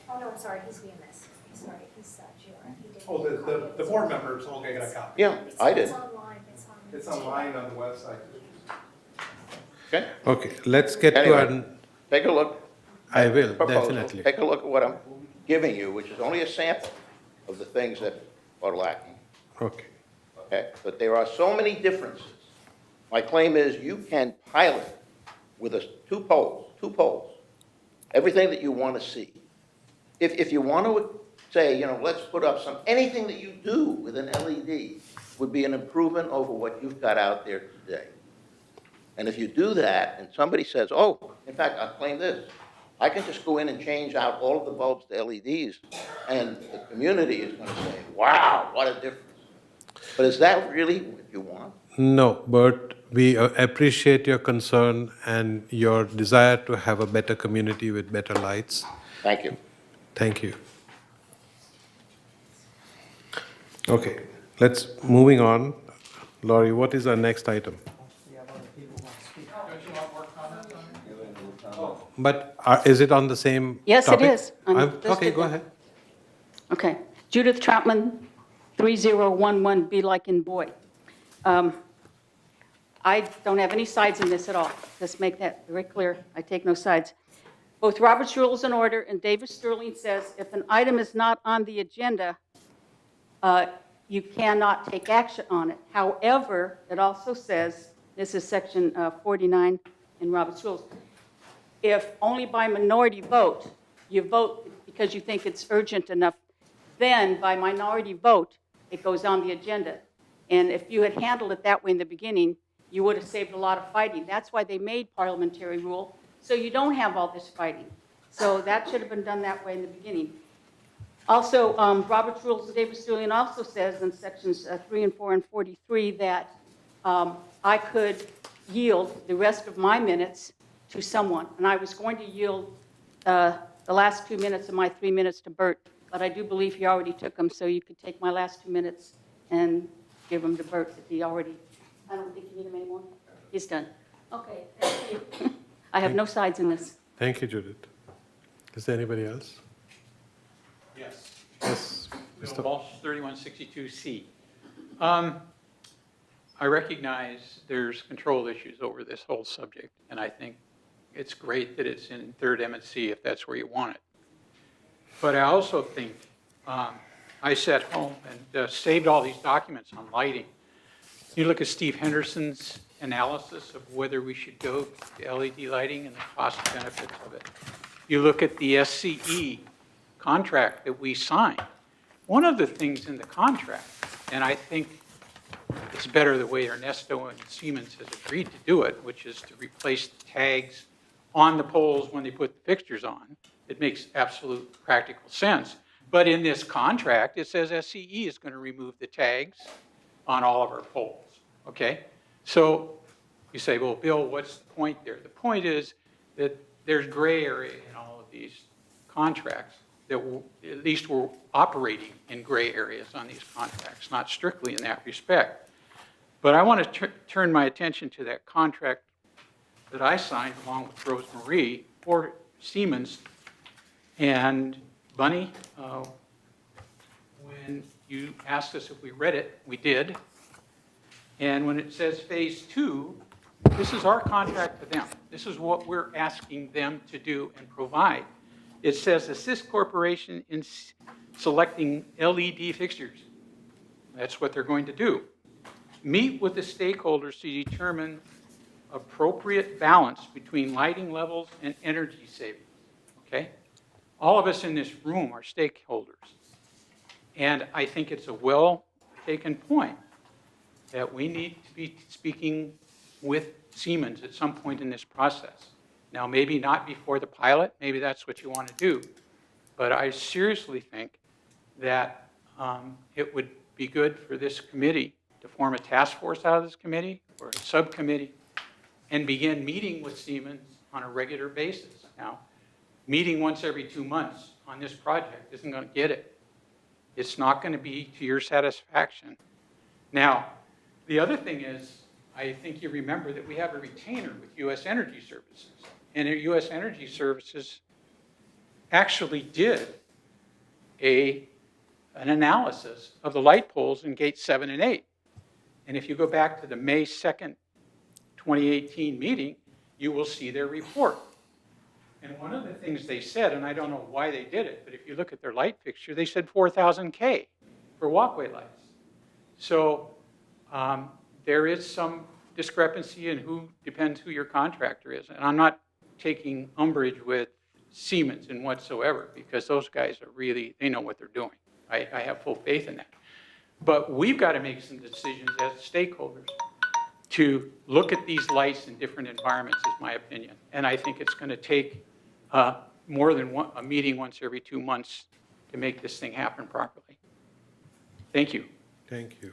Oh, no, I'm sorry, he's being this. Sorry, he's Jura. He did. Oh, the board members all get a copy. Yeah, I did. It's online, it's on. It's online on the website. Okay? Okay, let's get to Anyway, our, take a look. I will, Proposal. definitely. Take a look at what I'm giving you, which is only a sample of the things that are lacking. Okay. Okay, but there are so many differences. My claim is you can pilot with two poles, everything that you want to see. If you want to say, you know, let's put up anything that you do with an LED would be an improvement over what you've got out there today. And if you do that, and somebody says, oh, in fact, I'll claim this, I can just go in and change out all of the bulbs to LEDs, and the community is going to say, wow, what a difference. But is that really what you want? No, but we appreciate your concern and your desire to have a better community with better lights. Thank you. Thank you. Okay, moving on. Laurie, what is our next item? But is it on the same Yes, it topic? is. I'm Okay, listed go there. ahead. Okay. Judith Troutman, 3011, Be Like in Boy. I don't have any sides in this at all. Let's make that very clear. I take no sides. Both Robert's Rules and Order and Davis Sterling says if an item is not on the agenda, you cannot take action on it. However, it also says, this is section 49 in Robert's Rules, if only by minority vote, you vote because you think it's urgent enough, then by minority vote, it goes on the agenda. And if you had handled it that way in the beginning, you would have saved a lot of fighting. That's why they made parliamentary rule, so you don't have all this fighting. So that should have been done that way in the beginning. Also, Robert's Rules of Davis Sterling also says in sections 3 and 4 and 43 that I could yield the rest of my minutes to someone. And I was going to yield the last 2 minutes of my 3 minutes to Bert, but I do believe he already took them, so you could take my last 2 minutes and give them to Bert if he already, I don't think you need him anymore. He's done. Okay, thank you. I have no sides in this. Thank you, Judith. Is there anybody else? Yes. Yes, Bill Mr. Walsh, 3162C. I recognize there's control issues over this whole subject, and I think it's great that it's in third M&C if that's where you want it. But I also think, I sat home and saved all these documents on lighting. You look at Steve Henderson's analysis of whether we should go to LED lighting and the cost benefits of it. You look at the SCE contract that we signed. One of the things in the contract, and I think it's better the way Ernesto and Siemens has agreed to do it, which is to replace the tags on the poles when they put the fixtures on. It makes absolute practical sense. But in this contract, it says SCE is going to remove the tags on all of our poles, okay? So you say, well, Bill, what's the point there? The point is that there's gray area in all of these contracts that at least we're operating in gray areas on these contracts, not strictly in that respect. But I want to turn my attention to that contract that I signed along with Rose Marie for Siemens. And Bunny, when you asked us if we read it, we did. And when it says Phase 2, this is our contract to them. This is what we're asking them to do and provide. It says assist corporation in selecting LED fixtures. That's what they're going to do. Meet with the stakeholders to determine appropriate balance between lighting levels and energy savings, okay? All of us in this room are stakeholders. And I think it's a well-taken point that we need to be speaking with Siemens at some point in this process. Now, maybe not before the pilot, maybe that's what you want to do, but I seriously think that it would be good for this committee to form a task force out of this committee or a subcommittee and begin meeting with Siemens on a regular basis. Now, meeting once every 2 months on this project isn't going to get it. It's not going to be to your satisfaction. Now, the other thing is, I think you remember that we have a retainer with U.S. Energy Services. And U.S. Energy Services actually did an analysis of the light poles in gates 7 and 8. And if you go back to the May 2nd, 2018 meeting, you will see their report. And one of the things they said, and I don't know why they did it, but if you look at their light fixture, they said 4,000 K for walkway lights. So there is some discrepancy in depends who your contractor is. And I'm not taking umbrage with Siemens in whatsoever, because those guys are really, they know what they're doing. I have full faith in that. But we've got to make some decisions as stakeholders to look at these lights in different environments, is my opinion. And I think it's going to take more than a meeting once every 2 months to make this thing happen properly. Thank you. Thank you.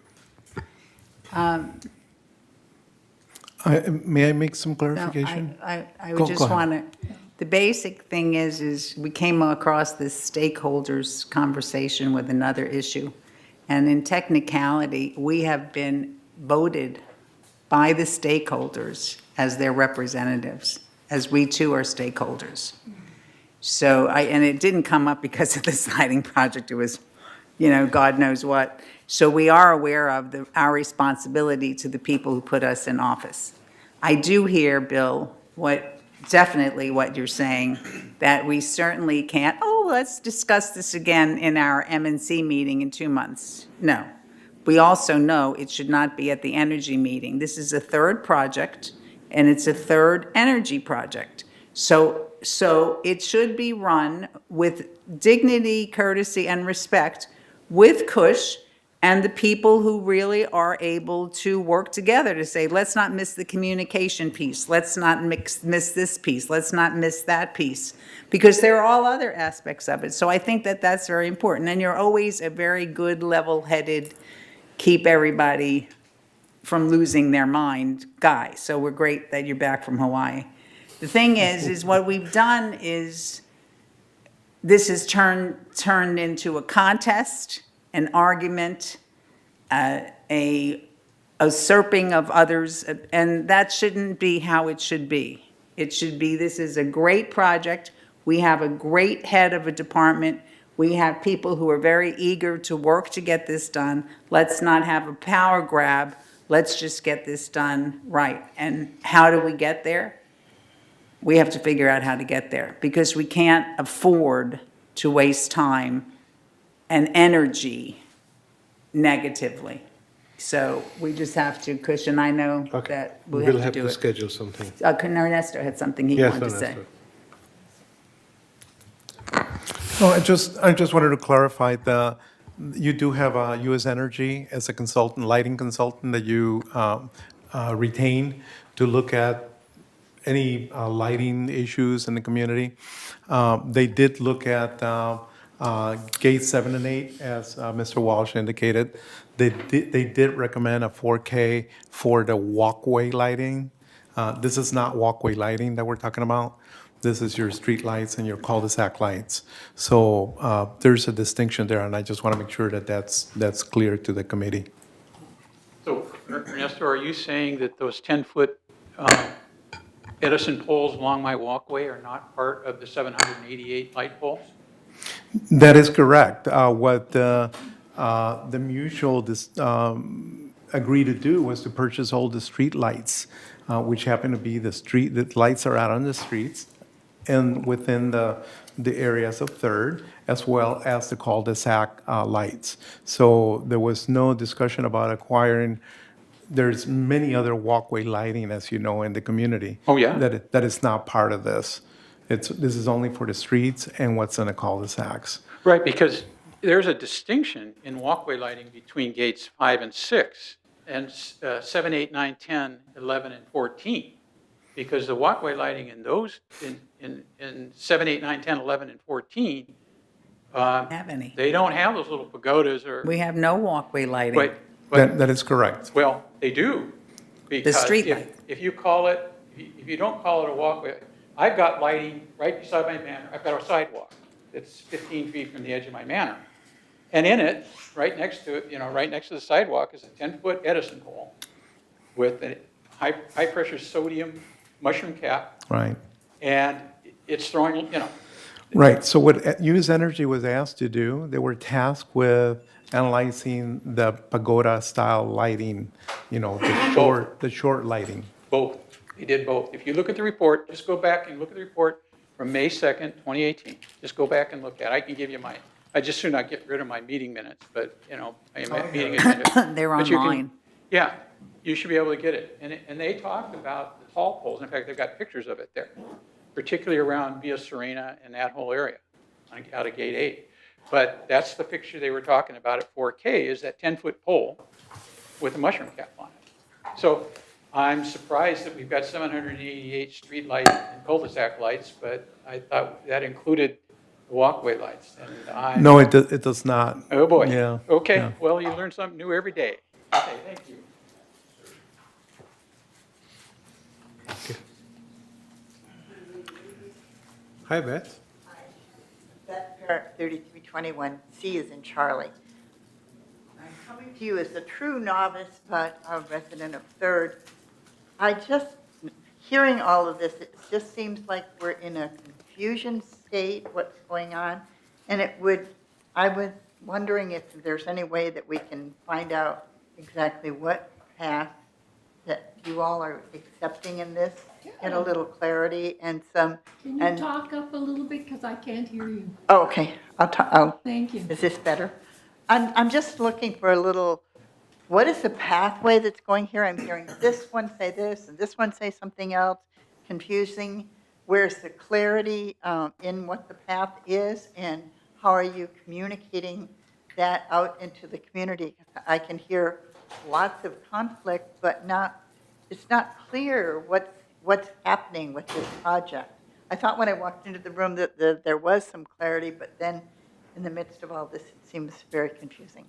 May I make some No, clarification? I Go would just ahead. want to, the basic thing is we came across this stakeholders conversation with another issue. And in technicality, we have been voted by the stakeholders as their representatives, as we too are stakeholders. So and it didn't come up because of this lighting project, it was, God knows what. So we are aware of our responsibility to the people who put us in office. I do hear, Bill, definitely what you're saying, that we certainly can't, let's discuss this again in our M&C meeting in 2 months. No. We also know it should not be at the energy meeting. This is a third project, and it's a third energy project. So it should be run with dignity, courtesy, and respect with Cush and the people who really are able to work together to say, let's not miss the communication piece. Let's not miss this piece. Let's not miss that piece. Because there are all other aspects of it. So I think that that's very important. And you're always a very good, level-headed, keep everybody from losing their mind guy. So we're great that you're back from Hawaii. The thing is what we've done is this has turned into a contest, an argument, a usurping of others, and that shouldn't be how it should be. It should be, this is a great project. We have a great head of a department. We have people who are very eager to work to get this done. Let's not have a power grab. Let's just get this done right. And how do we get there? We have to figure out how to get there, because we can't afford to waste time and energy negatively. So we just have to cushion. I know that we'll have to do it. Schedule something. Ernesto had something he Yes, wanted to say. Ernesto. No, I just wanted to clarify you do have U.S. Energy as a consultant, lighting consultant that you retain to look at any lighting issues in the community. They did look at gates 7 and 8, as Mr. Walsh indicated. They did recommend a 4K for the walkway lighting. This is not walkway lighting that we're talking about. This is your street lights and your cul-de-sac lights. So there's a distinction there, and I just want to make sure that that's clear to the committee. So Ernesto, are you saying that those 10-foot Edison poles along my walkway are not part of the 788 light poles? That is correct. What the mutual agree to do was to purchase all the street lights, which happen to be the lights are out on the streets and within the areas of Third, as well as the cul-de-sac lights. So there was no discussion about acquiring, there's many other walkway lighting, as you know, in the community. Oh, yeah? That is not part of this. This is only for the streets and what's in the cul-de-sacs. Right, because there's a distinction in walkway lighting between gates 5 and 6 and 7, 8, 9, 10, 11, and 14. Because the walkway lighting in those, in 7, 8, 9, 10, 11, and 14, Have any? they don't have those little pagodas or. We have no walkway lighting. Wait, but, That is correct. well, they do. Because street if- light. If you call it, if you don't call it a walkway, I've got lighting right beside my manor. I've got a sidewalk that's 15 feet from the edge of my manor. And in it, right next to it, right next to the sidewalk is a 10-foot Edison pole with a high-pressure sodium mushroom cap. Right. And it's throwing, Right. So what US Energy was asked to do, they were tasked with analyzing the pagoda-style lighting, the short lighting. both. They did both. If you look at the report, just go back and look at the report from May 2nd, 2018. Just go back and look at it. I can give you I just soon not get rid of my meeting minutes, but, I am at meeting agenda. They're But you can- online. Yeah, you should be able to get it. And they talked about the tall poles. In fact, they've got pictures of it there, particularly around Via Serena and that whole area, out of Gate 8. But that's the picture they were talking about at 4K, is that 10-foot pole with a mushroom cap on it. So I'm surprised that we've got 788 street light and cul-de-sac lights, but I thought that included the walkway lights. And No, it does not. Oh, boy. Yeah. Okay, yeah. well, you learn something new every day. Okay, thank you. Hi, Beth. That parent 3321C is in Charlie. I'm coming to you as a true novice, but a resident of Third. Hearing all of this, it just seems like we're in a confusion state, what's going on. And I was wondering if there's any way that we can find out exactly what path that you all are accepting in this, get a little clarity and some. Can you talk up a little bit, because I can't hear you? Oh, okay, I'll talk, Thank you. is this better? I'm just looking for a little, what is the pathway that's going here? I'm hearing this one say this, and this one say something else, confusing. Where's the clarity in what the path is, and how are you communicating that out into the community? I can hear lots of conflict, but it's not clear what's happening with this project. I thought when I walked into the room that there was some clarity, but then in the midst of all this, it seems very confusing.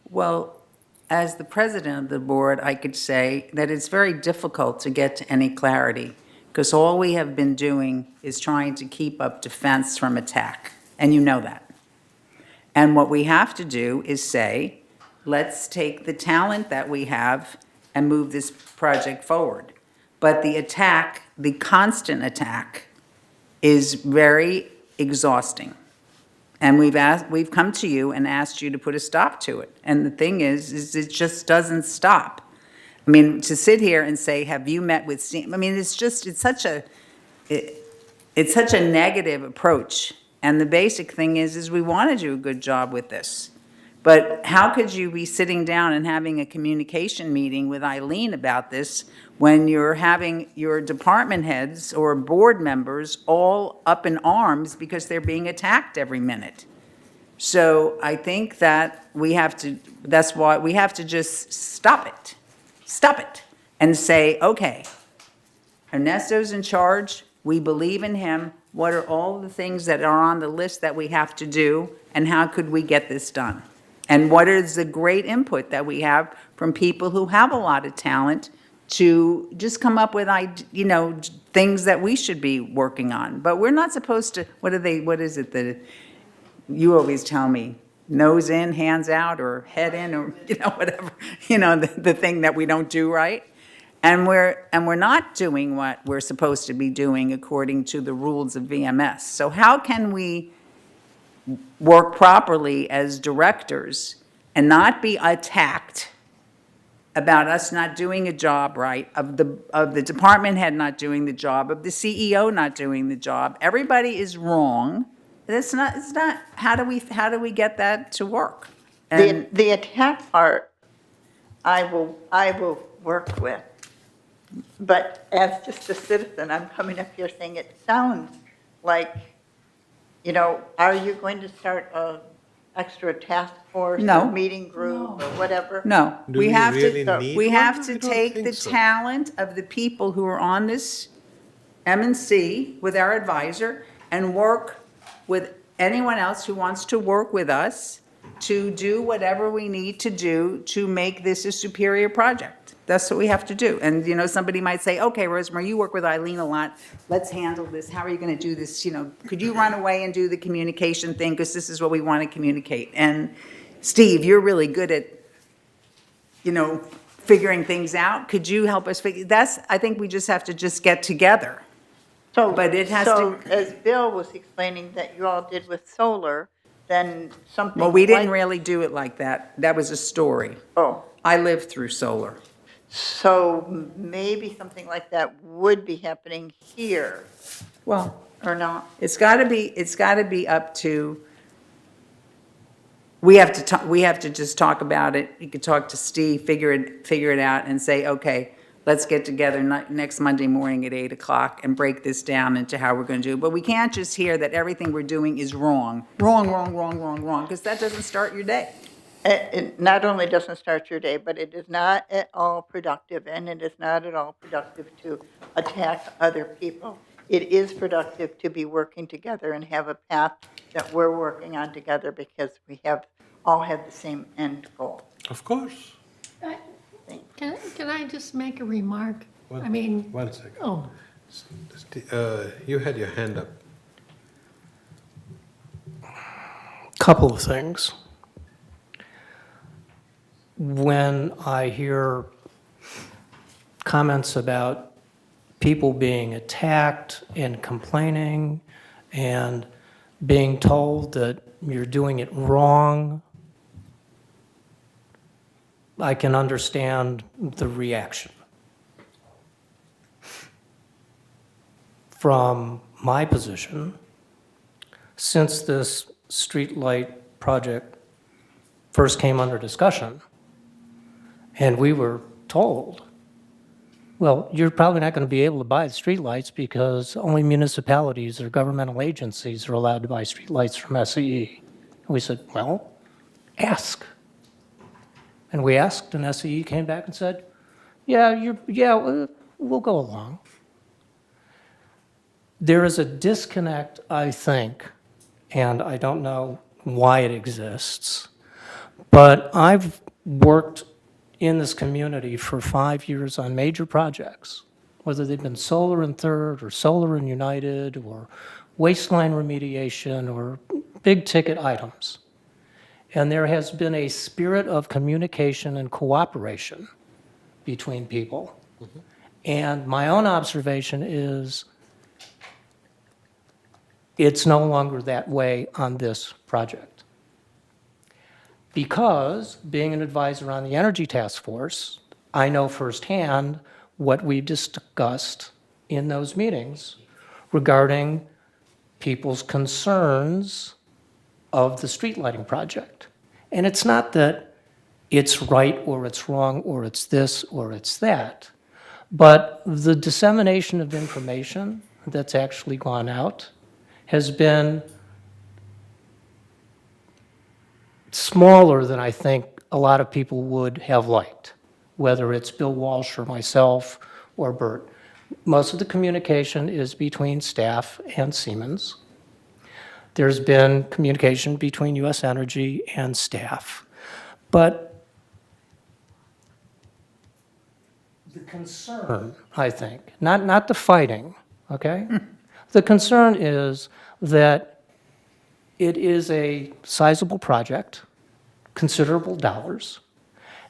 Well, as the president of the board, I could say that it's very difficult to get to any clarity, because all we have been doing is trying to keep up defense from attack, and you know that. And what we have to do is say, let's take the talent that we have and move this project forward. But the attack, the constant attack, is very exhausting. And we've come to you and asked you to put a stop to it. And the thing is it just doesn't stop. I mean, to sit here and say, have you met with, I mean, it's such a negative approach. And the basic thing is we want to do a good job with this. But how could you be sitting down and having a communication meeting with Eileen about this when you're having your department heads or board members all up in arms because they're being attacked every minute? So I think that that's why we have to just stop it, and say, okay, Ernesto's in charge, we believe in him, what are all the things that are on the list that we have to do, and how could we get this done? And what is the great input that we have from people who have a lot of talent to just come up with, things that we should be working on. But we're not supposed to, what is it that you always tell me, nose in, hands out, or head in, or, whatever, the thing that we don't do right. And we're not doing what we're supposed to be doing according to the rules of VMS. So how can we work properly as directors and not be attacked about us not doing a job right, of the department head not doing the job, of the CEO not doing the job. Everybody is wrong. It's not, how do we get that to work? And The attack part, I will work with. But as just a citizen, I'm coming up here saying it sounds like, are you going to start a extra task force No. or meeting group or whatever? No, Do we we have really to, need we one? have I to don't take think the so. talent of the people who are on this M&C with our advisor and work with anyone else who wants to work with us to do whatever we need to do to make this a superior project. That's what we have to do. And, somebody might say, okay, Rosemary, you work with Eileen a lot. Let's handle this. How are you going to do this? Could you run away and do the communication thing? Because this is what we want to communicate. And Steve, you're really good at, figuring things out. Could you help us figure, I think we just have to just get together. But it has So to, as Bill was explaining that you all did with solar, then something well, we didn't like- really do it like that. That was a story. Oh, I lived through solar. so maybe something like that would be happening here, Well, or not? it's gotta be up to, we have to just talk about it. You could talk to Steve, figure it out and say, okay, let's get together next Monday morning at 8:00 and break this down into how we're gonna do it. But we can't just hear that everything we're doing is wrong, because that doesn't start your day. It not only doesn't start your day, but it is not at all productive, and it is not at all productive to attack other people. It is productive to be working together and have a path that we're working on together because we all have the same end goal. Of course. Can I just make a remark? One- I mean, One second. oh, You had your hand up. Couple of things. When I hear comments about people being attacked and complaining and being told that you're doing it wrong, I can understand the reaction. From my position, since this streetlight project first came under discussion, and we were told, well, you're probably not going to be able to buy the streetlights because only municipalities or governmental agencies are allowed to buy streetlights from SCE. And we said, well, ask. And we asked, and SCE came back and said, we'll go along. There is a disconnect, I think, and I don't know why it exists, but I've worked in this community for 5 years on major projects, whether they've been solar and Third or solar and United or wasteline remediation or big ticket items. And there has been a spirit of communication and cooperation between people. And my own observation is it's no longer that way on this project. Because being an advisor on the Energy Task Force, I know firsthand what we discussed in those meetings regarding people's concerns of the street lighting project. And it's not that it's right or it's wrong or it's this or it's that, but the dissemination of information that's actually gone out has been smaller than I think a lot of people would have liked, whether it's Bill Walsh or myself or Bert. Most of the communication is between staff and Siemens. There's been communication between US Energy and staff. But the concern, I think, not the fighting, okay? The concern is that it is a sizable project, considerable dollars,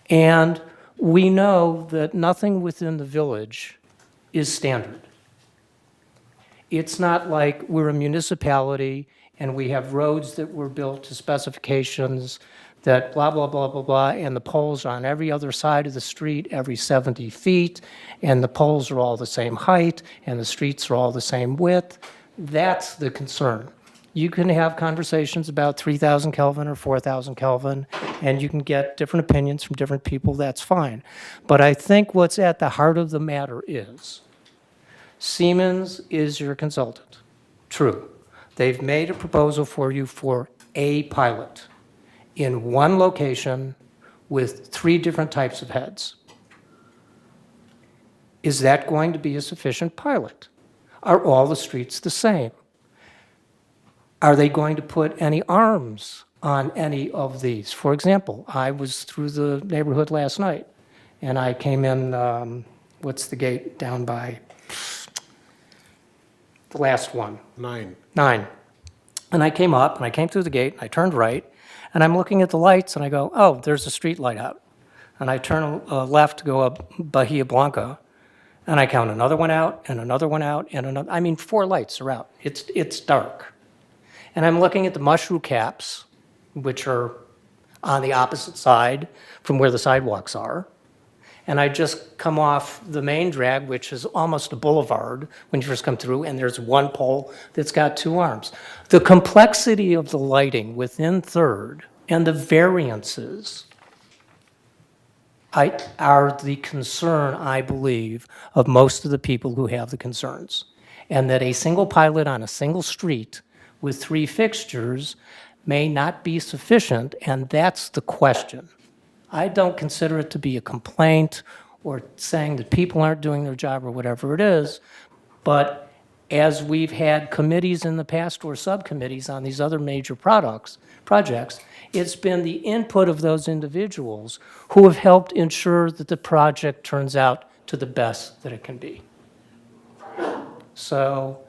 and we know that nothing within the village is standard. It's not like we're a municipality and we have roads that were built to specifications that blah, blah, blah, blah, blah, and the poles are on every other side of the street every 70 feet, and the poles are all the same height, and the streets are all the same width. That's the concern. You can have conversations about 3,000 Kelvin or 4,000 Kelvin, and you can get different opinions from different people, that's fine. But I think what's at the heart of the matter is, Siemens is your consultant. True. They've made a proposal for you for a pilot in one location with 3 different types of heads. Is that going to be a sufficient pilot? Are all the streets the same? Are they going to put any arms on any of these? For example, I was through the neighborhood last night, and I came in, what's the gate down by the last one? 9. 9. And I came up, and I came through the gate, and I turned right, and I'm looking at the lights, and I go, oh, there's a street light out. And I turn left to go up Bahia Blanca, and I count another one out, and another one out, and another. I mean, 4 lights are out. It's dark. And I'm looking at the mushroom caps, which are on the opposite side from where the sidewalks are. And I just come off the main drag, which is almost a boulevard when you first come through, and there's one pole that's got 2 arms. The complexity of the lighting within Third and the variances are the concern, I believe, of most of the people who have the concerns. And that a single pilot on a single street with 3 fixtures may not be sufficient, and that's the question. I don't consider it to be a complaint or saying that people aren't doing their job or whatever it is, but as we've had committees in the past or subcommittees on these other major projects, it's been the input of those individuals who have helped ensure that the project turns out to the best that it can be. So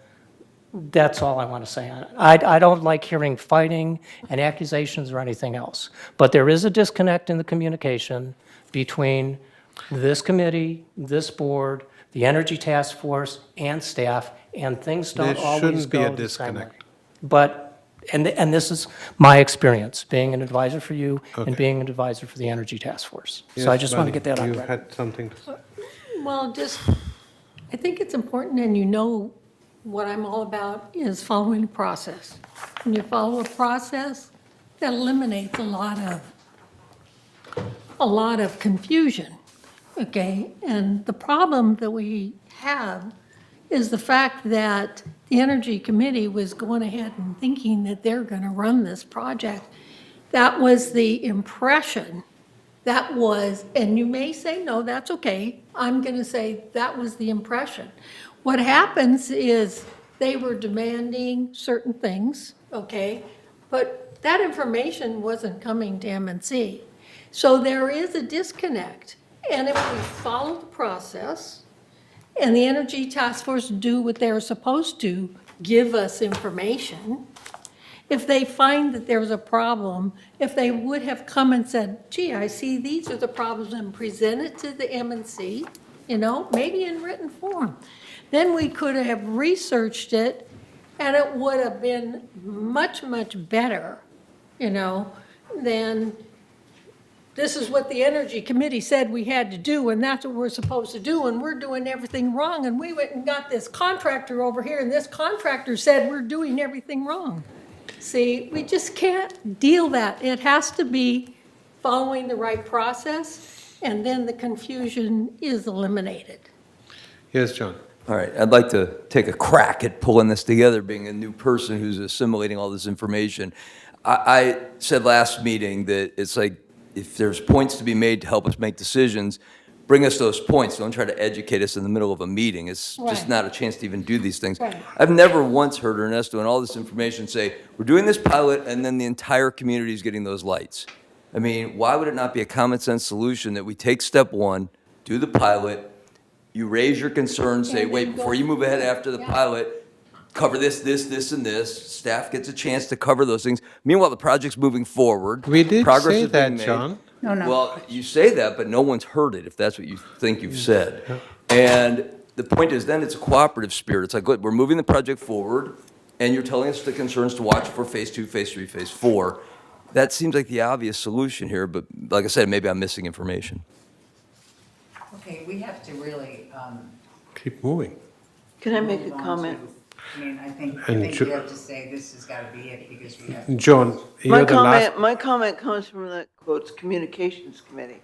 that's all I want to say on it. I don't like hearing fighting and accusations or anything else. But there is a disconnect in the communication between this committee, this board, the Energy Task Force, and staff, and things don't There always shouldn't be go a the same way. disconnect. But, and this is my experience, being an advisor for you and Okay. being an advisor for the Energy Task Force. So I Yes, just want to Bunny, get that on you record. had something to say. Well, I think it's important, and you know what I'm all about, is following the process. When you follow a process, that eliminates a lot of confusion, okay? And the problem that we have is the fact that the Energy Committee was going ahead and thinking that they're going to run this project. That was the impression. That was, and you may say, no, that's okay. I'm going to say that was the impression. What happens is they were demanding certain things, okay? But that information wasn't coming to M&C. So there is a disconnect. And if we follow the process and the Energy Task Force do what they're supposed to, give us information, if they find that there's a problem, if they would have come and said, gee, I see these are the problems, and presented to the M&C, maybe in written form, then we could have researched it, and it would have been much, much better, than this is what the Energy Committee said we had to do, and that's what we're supposed to do, and we're doing everything wrong, and we went and got this contractor over here, and this contractor said we're doing everything wrong. See, we just can't deal that. It has to be following the right process, and then the confusion is eliminated. Yes, John. All right, I'd like to take a crack at pulling this together, being a new person who's assimilating all this information. I said last meeting that it's like, if there's points to be made to help us make decisions, bring us those points. Don't try to educate us in the middle of a meeting. It's just Right. not a chance to even do these things. Right. I've never once heard Ernesto and all this information say, we're doing this pilot, and then the entire community is getting those lights. I mean, why would it not be a common sense solution that we take step 1, do the pilot, you raise your concerns, say, And wait, then go before you move ahead after the Yeah. pilot, cover this, and this. Staff gets a chance to cover those things. Meanwhile, the project's moving forward. We did Progress say is being that, made. John. No. Well, you say that, but no one's heard it, if that's what you think you've said. And the point is, then it's a cooperative spirit. It's like, look, we're moving the project forward, and you're telling us the concerns to watch for phase 2, phase 3, phase 4. That seems like the obvious solution here, but like I said, maybe I'm missing information. Okay, we have to really, Keep moving. Can I make a move on comment? to- I mean, I think And you have to say this has got to be it because we have. Joan, you're the last. My comment comes from the, quotes, Communications Committee.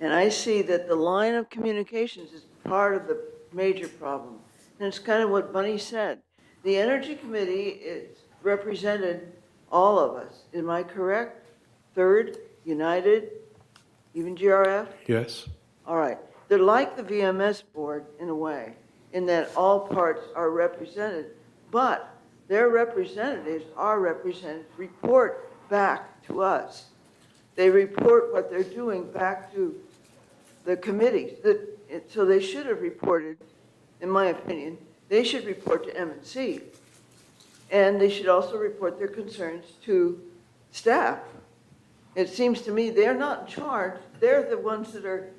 And I see that the line of communications is part of the major problem. And it's kind of what Bunny said. The Energy Committee is represented all of us. Am I correct? Third, United, even GRF? Yes. All right. They're like the VMS board in a way, in that all parts are represented, but their representatives are represented, report back to us. They report what they're doing back to the committees. So they should have reported, in my opinion, they should report to M&C. And they should also report their concerns to staff. It seems to me they're not in charge. They're the ones that are,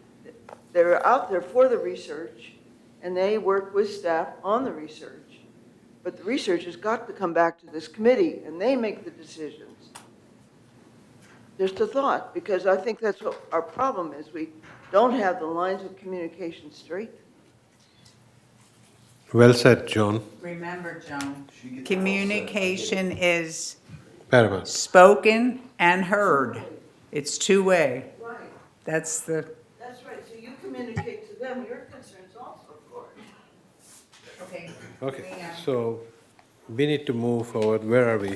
they're out there for the research, and they work with staff on the research. But the research has got to come back to this committee, and they make the decisions. Just a thought, because I think that's what our problem is. We don't have the lines of communication straight. Well said, Joan. Remember, Joan, communication is Paramount. spoken and heard. It's two-way. Right. That's the, That's right. So you communicate to them your concerns also, of course. okay. Okay, so we need to move forward. Where are we?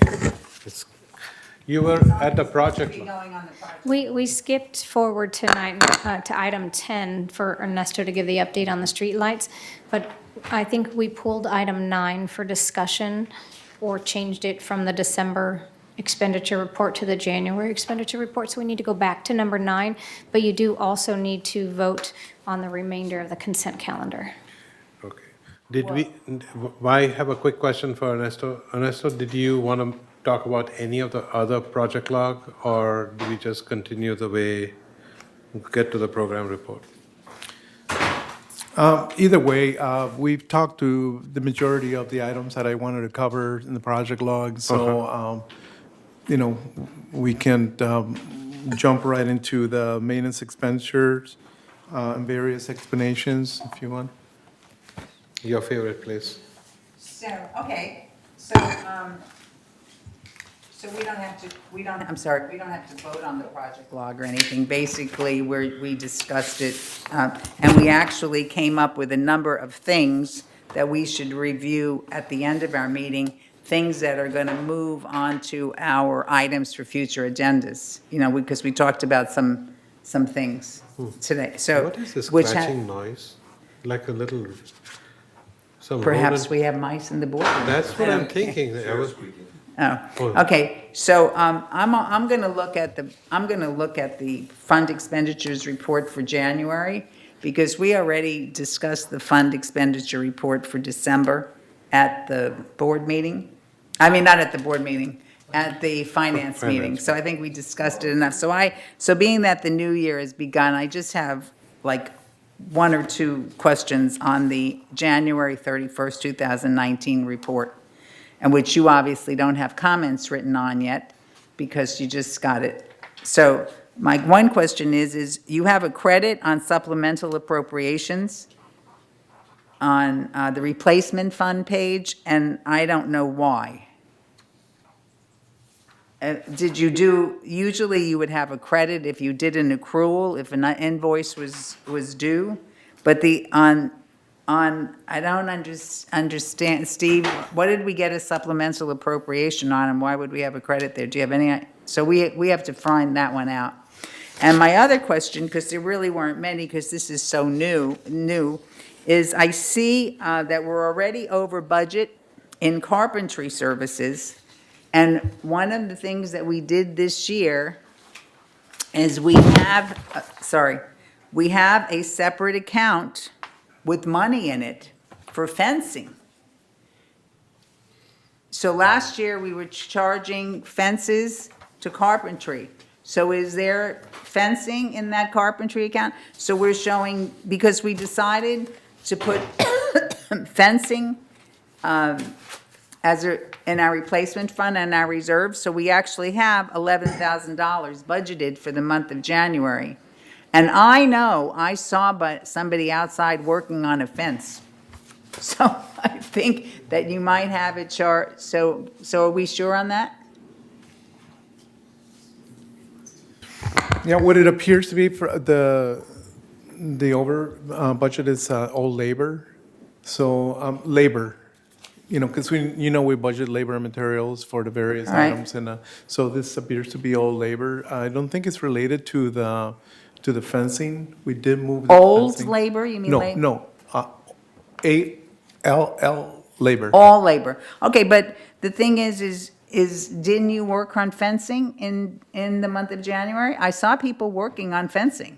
You were at the project. Going on the project. We skipped forward tonight to item 10 for Ernesto to give the update on the streetlights, but I think we pulled item 9 for discussion or changed it from the December expenditure report to the January expenditure report, so we need to go back to number 9, but you do also need to vote on the remainder of the consent calendar. Okay. Did we, I have a quick question for Ernesto. Ernesto, did you want to talk about any of the other project log, or do we just continue the way, get to the program report? Either way, we've talked to the majority of the items that I wanted to cover in the project log, so, we can jump right into the maintenance expenditures and various explanations, if you want. Your favorite place? So, okay, so we don't have to, we don't have to vote on the project log or anything. Basically, we discussed it, and we actually came up with a number of things that we should review at the end of our meeting, things that are going to move on to our items for future agendas, because we talked about some things today, so. What is this which ha- scratching noise? Like a little, some Perhaps rodent? we have mice in the boardroom. That's what I I'm don't- thinking. Oh, okay, so I'm going to look at the fund expenditures report for January, because we already discussed the fund expenditure report for December at the board meeting. I mean, not at the board meeting, at the finance meeting. So I think we discussed it enough. So being that the new year has begun, I just have like one or two questions on the January 31st, 2019 report, and which you obviously don't have comments written on yet because you just got it. So my one question is you have a credit on supplemental appropriations on the replacement fund page, and I don't know why. Usually you would have a credit if you did an accrual, if an invoice was due, but I don't understand, Steve, what did we get a supplemental appropriation on, and why would we have a credit there? Do you have any, so we have to find that one out. And my other question, because there really weren't many, because this is so new, is I see that we're already over budget in carpentry services, and one of the things that we did this year is we have a separate account with money in it for fencing. So last year, we were charging fences to carpentry. So is there fencing in that carpentry account? So we're showing, because we decided to put fencing in our replacement fund and our reserves, so we actually have $11,000 budgeted for the month of January. And I know, I saw somebody outside working on a fence. So I think that you might have it, so are we sure on that? Yeah, what it appears to be for the over budget is all labor. So labor, because we budget labor and materials for the various Right. items, and so this appears to be all labor. I don't think it's related to the fencing. We did move the Old fencing. labor, you mean No, labor? no, ALL labor. All labor. Okay, but the thing is, didn't you work on fencing in the month of January? I saw people working on fencing.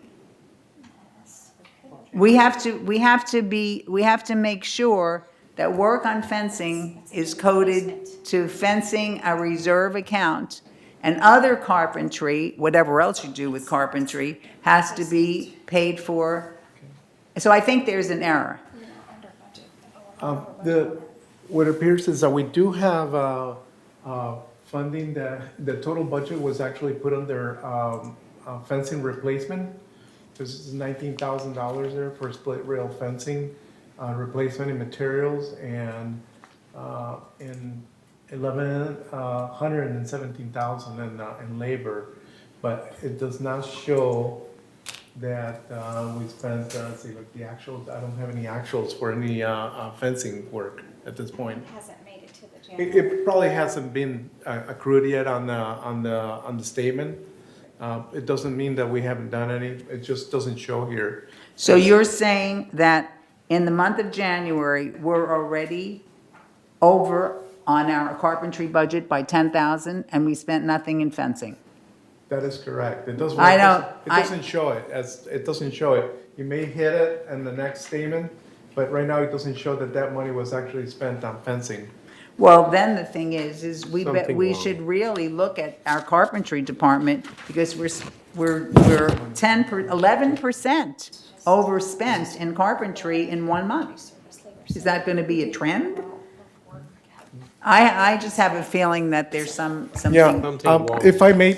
We have to make sure that work on fencing is coded to fencing a reserve account, and other carpentry, whatever else you do with carpentry, has to be paid for. So I think there's an error. What appears is that we do have funding that the total budget was actually put under fencing replacement. This is $19,000 there for split rail fencing, replacement in materials, and $117,000 in labor. But it does not show that we spent, let's see, like the actuals, I don't have any actuals for any fencing work at this point. Hasn't made it to the It probably hasn't been accrued yet on the statement. It doesn't mean that we haven't done any, it just doesn't show here. So you're saying that in the month of January, we're already over on our carpentry budget by 10,000, and we spent nothing in fencing? That is correct. It doesn't. I know. It doesn't show it it doesn't show it. You may hit it in the next statement, but right now it doesn't show that money was actually spent on fencing. Well, then the thing is we Something we wrong. should really look at our carpentry department, because we're 11% overspent in carpentry in 1 month. Is that gonna be a trend? I just have a feeling that there's something. Yeah, Something wrong. if I may,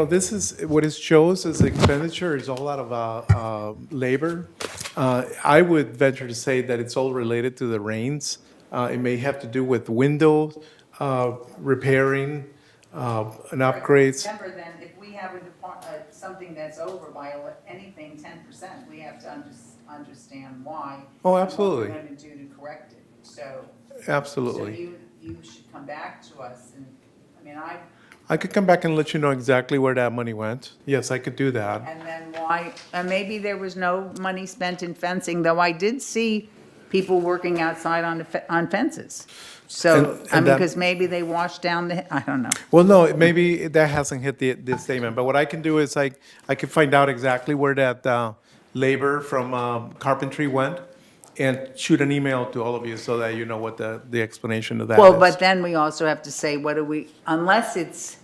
this is, what it shows is expenditure is all out of labor. I would venture to say that it's all related to the rains. It may have to do with windows, repairing, and upgrades. Remember then, if we have something that's over by anything 10%, we have to understand why. Oh, absolutely. And what we're gonna do to correct it, so. Absolutely. So you should come back to us, and, I could come back and let you know exactly where that money went. Yes, I could do that. and then why, and maybe there was no money spent in fencing, though I did see people working outside on fences. So, And that- because maybe they washed down I don't know. Well, no, maybe that hasn't hit the statement, but what I can do is I can find out exactly where that labor from carpentry went and shoot an email to all of you so that you know what the explanation of that is. Well, but then we also have to say, unless it's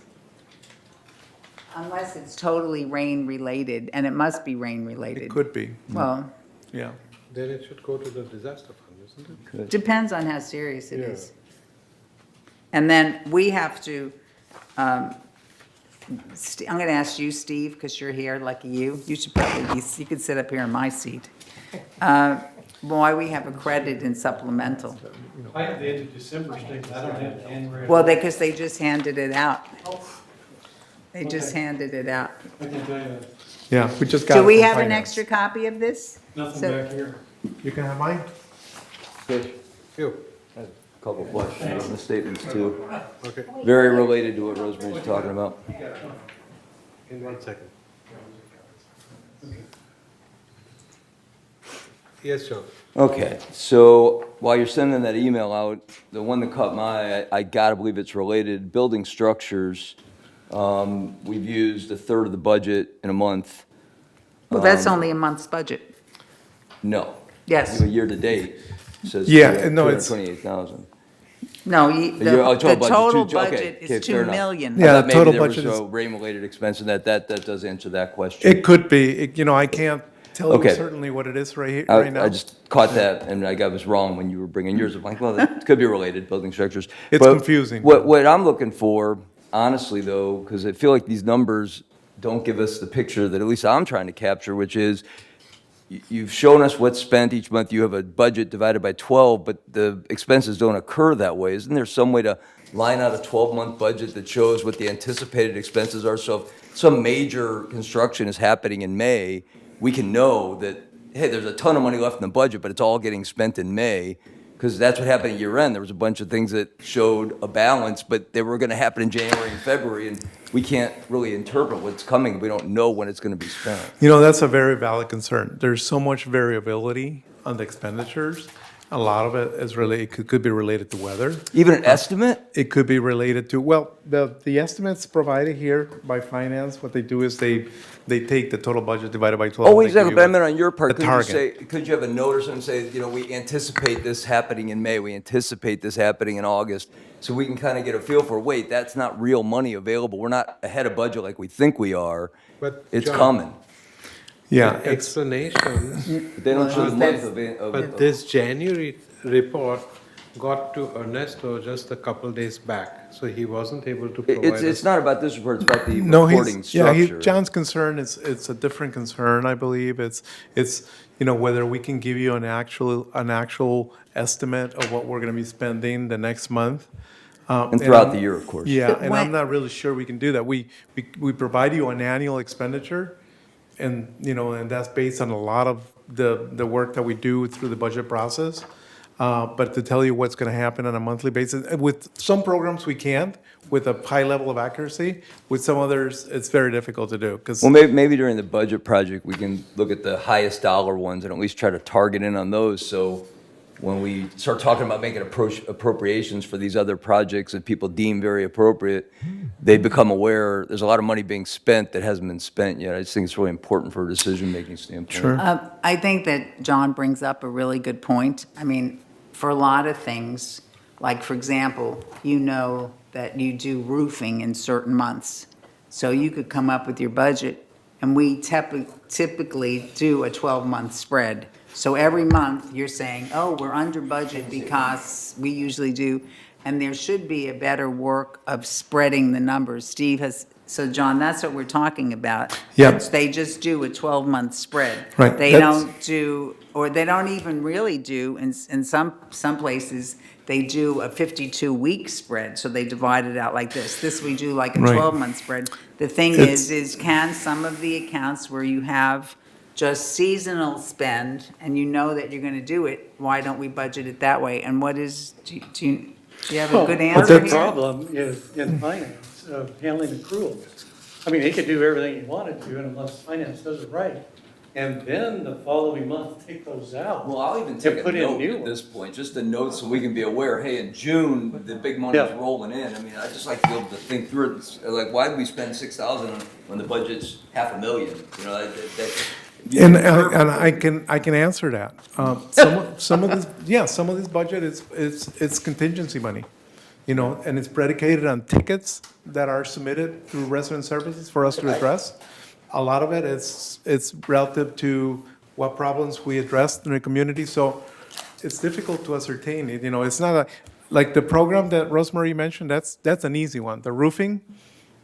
totally rain-related, and it must be rain-related. It could be, Well, yeah. Then it should go to the disaster fund, isn't it? depends on how serious it Yeah. is. And then we have to, I'm going to ask you, Steve, because you're here, lucky you. You should probably you could sit up here in my seat. Why we have a credit in supplemental. I have the end of December statement, I don't have January. Well, because they just handed it out. They just handed it out. I can tell you that. Yeah, we just got. Do it we from have an finance. extra copy of this? Nothing So- back here. You can have mine? Fish, Phew. a couple questions on the statements too. Okay, Very related to what Rosemary's talking about. in 1 second. Yes, John. Okay, so while you're sending that email out, the one that caught my eye, I gotta believe it's related, building structures. We've used a third of the budget in a month. Well, that's only a month's budget. No. Yes. Year to date says Yeah, no, it's- 228,000. No, The the total two- okay, budget okay, is fair 2 enough. million. Yeah, I thought the total maybe there budget was is- a rain-related expense, and that does answer that question. It could be, I can't, tell you Okay. certainly what it is right I now. just caught that, and I was wrong when you were bringing yours. I'm like, well, that could be related, building structures. It's But confusing. What I'm looking for, honestly, though, because I feel like these numbers don't give us the picture that at least I'm trying to capture, which is you've shown us what's spent each month. You have a budget divided by 12, but the expenses don't occur that way. Isn't there some way to line out a 12-month budget that shows what the anticipated expenses are? So if some major construction is happening in May, we can know that, hey, there's a ton of money left in the budget, but it's all getting spent in May. Because that's what happened at year end. There was a bunch of things that showed a balance, but they were going to happen in January and February, and we can't really interpret what's coming. We don't know when it's going to be spent. You know, that's a very valid concern. There's so much variability on the expenditures. A lot of it is really, could be related to weather. Even an estimate? It could be related to, well, the estimates provided here by finance, what they do is they take the total budget divided by 12. Oh, and they give exactly, you but I a- meant on your part, a could you target. say, could you have a note or something, say, you know, we anticipate this happening in May, we anticipate this happening in August, so we can kind of get a feel for, wait, that's not real money available, we're not ahead of budget like we think we are, But it's John, coming. Yeah, the explanation, But they don't show the month but this January report got to Ernesto just a couple days back, so he wasn't able to provide us. It's not about this report, it's about the No, reporting structure. John's concern is, it's a different concern, I believe. It's, you know, whether we can give you an actual estimate of what we're gonna be spending the next month. And throughout the year, of course. Yeah, But and when- I'm not really sure we can do that. We provide you an annual expenditure, and, you know, and that's based on a lot of the work that we do through the budget process. But to tell you what's going to happen on a monthly basis, and with some programs we can't, with a high level of accuracy. With some others, it's very difficult to do, because. Well, maybe during the budget project, we can look at the highest dollar ones and at least try to target in on those, so when we start talking about making appropriations for these other projects that people deem very appropriate, they become aware there's a lot of money being spent that hasn't been spent yet. I just think it's really important for a decision-making standpoint. Sure. I think that John brings up a really good point. I mean, for a lot of things, like, for example, you know that you do roofing in certain months. So you could come up with your budget, and we typically do a 12-month spread. So every month, you're saying, oh, we're under budget because we usually do, and there should be a better work of spreading the numbers. Steve has, so John, that's what we're talking about. Yeah. They just do a 12-month spread. Right, They that's- don't do, or they don't even really do, in some places, they do a 52-week spread, so they divide it out like this. This we do like a Right. 12-month spread. The thing It's- is can some of the accounts where you have just seasonal spend, and you know that you're gonna do it, why don't we budget it that way? And what is, do you have a good answer The here? problem is in finance of handling accruals. I mean, he could do everything he wanted to, and unless finance does it right. And then the following month, take those out. Well, I'll even and take a put in note new at this ones. point, just a note so we can be aware, hey, in June, the big money's Yeah. rolling in. I mean, I just like to be able to think through it. It's like, why did we spend 6,000 when the budget's $500,000? You know, And I can answer that. Some of this budget it's contingency money, you know, and it's predicated on tickets that are submitted through resident services for us to address. A lot of it it's relative to what problems we addressed in the community, so it's difficult to ascertain it, you know, it's not like the program that Rosemary mentioned, that's an easy one. The roofing,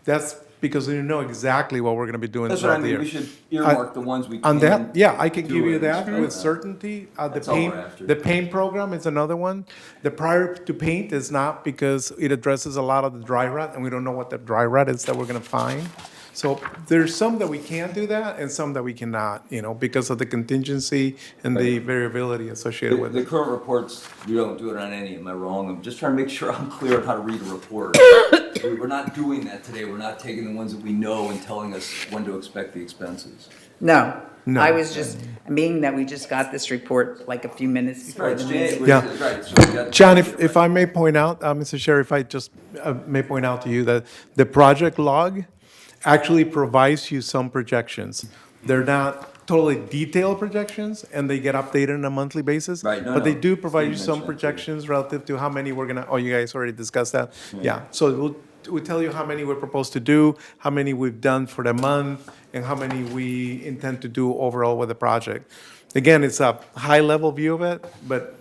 that's because you know exactly what we're gonna be doing That's what I throughout the year. mean, we should earmark the ones we can. On that, yeah, I can do give you and that spend with that. certainty. That's all we're after. The paint program is another one. The prior to paint is not, because it addresses a lot of the dry rot, and we don't know what the dry rot is that we're gonna find. So there's some that we can do that, and some that we cannot, you know, because of the contingency and the variability associated with The it. current reports, you don't do it on any, am I wrong? I'm just trying to make sure I'm clear on how to read a report. We're not doing that today, we're not taking the ones that we know and telling us when to expect the expenses. No. No. I was just, being that we just got this report like a few minutes before the meeting. Yeah. Right, so we got- John, if I may point out, Mr. Sheriff, I just may point out to you that the project log actually provides you some projections. They're not totally detailed projections, and they get updated on a monthly basis. Right, no, But they no. do provide you Steve some mentioned that too. projections relative to how many we're gonna, oh, you guys already discussed that? Yeah, so we tell you how many we're proposed to do, how many we've done for the month, and how many we intend to do overall with the project. Again, it's a high-level view of it, but,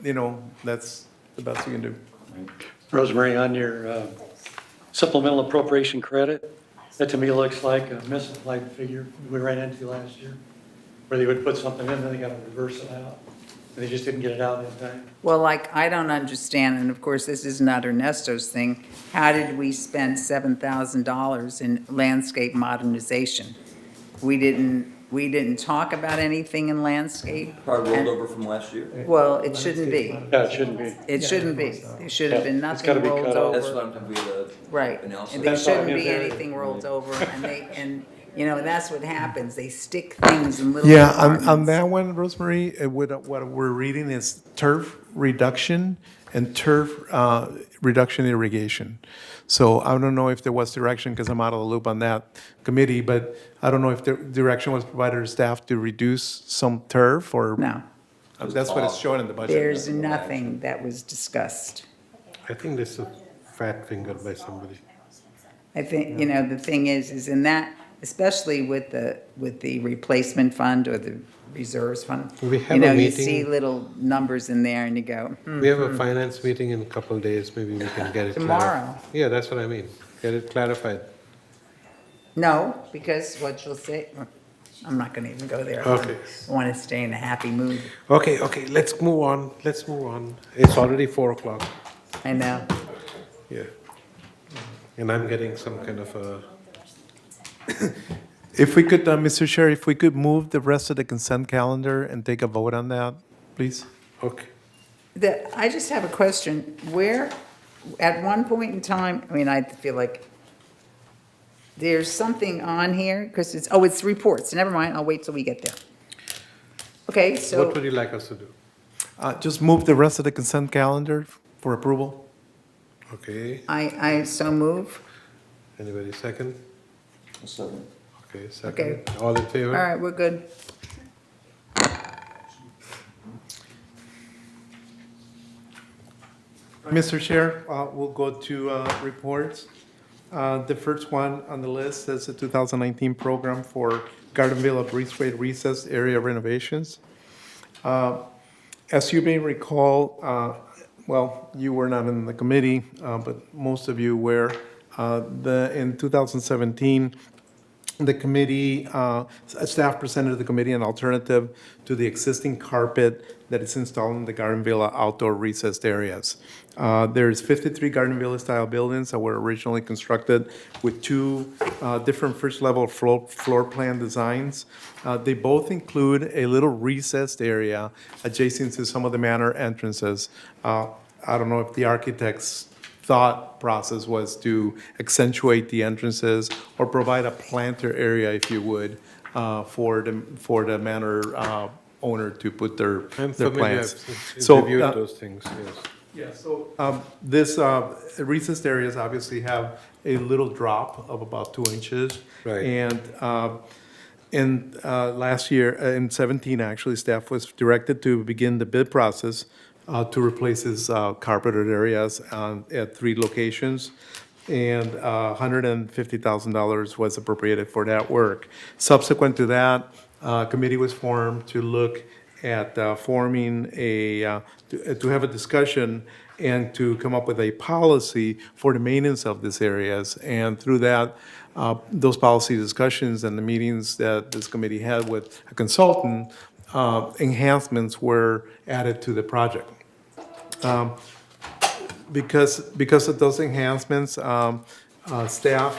that's the best you can do. Rosemary, on your supplemental appropriation credit, that to me looks like a misapplied figure we ran into last year, where they would put something in, then they got to reverse it out, and they just didn't get it out in time. Well, like, I don't understand, and of course, this is not Ernesto's thing. How did we spend $7,000 in landscape modernization? We didn't talk about anything in landscape. Probably and- rolled over from last year. Well, it shouldn't be. Yeah, it shouldn't be. It shouldn't be. There should have Yeah, been it's gotta nothing be rolled cut out. That's over. what I'm talking about, Right. analysis. And there That's all shouldn't in be there. anything rolled over, and that's what happens. They stick things in little Yeah, on compartments. that one, Rosemary, what we're reading is turf reduction and turf reduction irrigation. So I don't know if there was direction, because I'm out of the loop on that committee, but I don't know if the direction was provided to staff to reduce some turf, or. No, That's what it's showing in the budget. there's nothing that was discussed. I think this is a fat finger by somebody. I think, the thing is in that, especially with the replacement fund or the reserves fund, We have a you meeting. see little numbers in there and you go, We have a finance meeting in a couple of days, maybe we can get it. Tomorrow. Yeah, that's what I mean, get it clarified. no, because what you'll say, I'm not gonna even go there. Okay. I want to stay in a happy mood. Okay, let's move on, It's already 4:00, I know. yeah. And I'm getting some kind of a, If we could, Mr. Chair, if we could move the rest of the consent calendar and take a vote on that, please? okay. I just have a question. Where, at one point in time, I feel like there's something on here, because it's reports. Never mind, I'll wait till we get there. Okay, so. What would you like us to do? Just move the rest of the consent calendar for approval. Okay, I so move. anybody second? Second. Okay, second. Okay. All in favor? All right, we're good. Mr. Chair, we'll go to reports. The first one on the list is the 2019 program for Garden Villa Breezeway recess area renovations. As you may recall, well, you were not in the committee, but most of you were. In 2017, the committee, staff presented to the committee an alternative to the existing carpet that is installed in the Garden Villa outdoor recessed areas. There's 53 Garden Villa style buildings that were originally constructed with two different first-level floor plan designs. They both include a little recessed area adjacent to some of the manor entrances. I don't know if the architect's thought process was to accentuate the entrances or provide a planter area, if you would, for the manor owner to put their I'm their familiar, plants. I've So, reviewed those things, yes. yeah, so this recessed areas obviously have a little drop of about 2 inches. Right. And last year, in 17 actually, staff was directed to begin the bid process to replace these carpeted areas at 3 locations. And $150,000 was appropriated for that work. Subsequent to that, a committee was formed to look at forming to have a discussion and to come up with a policy for the maintenance of these areas. And through that, those policy discussions and the meetings that this committee had with a consultant, enhancements were added to the project. Because of those enhancements, staff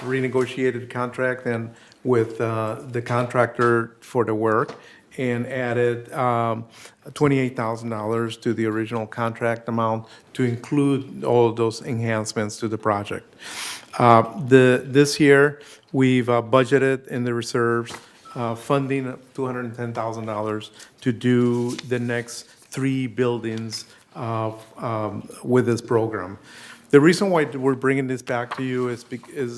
renegotiated contract and with the contractor for the work and added $28,000 to the original contract amount to include all of those enhancements to the project. This year, we've budgeted in the reserves funding of $210,000 to do the next 3 buildings with this program. The reason why we're bringing this back to you is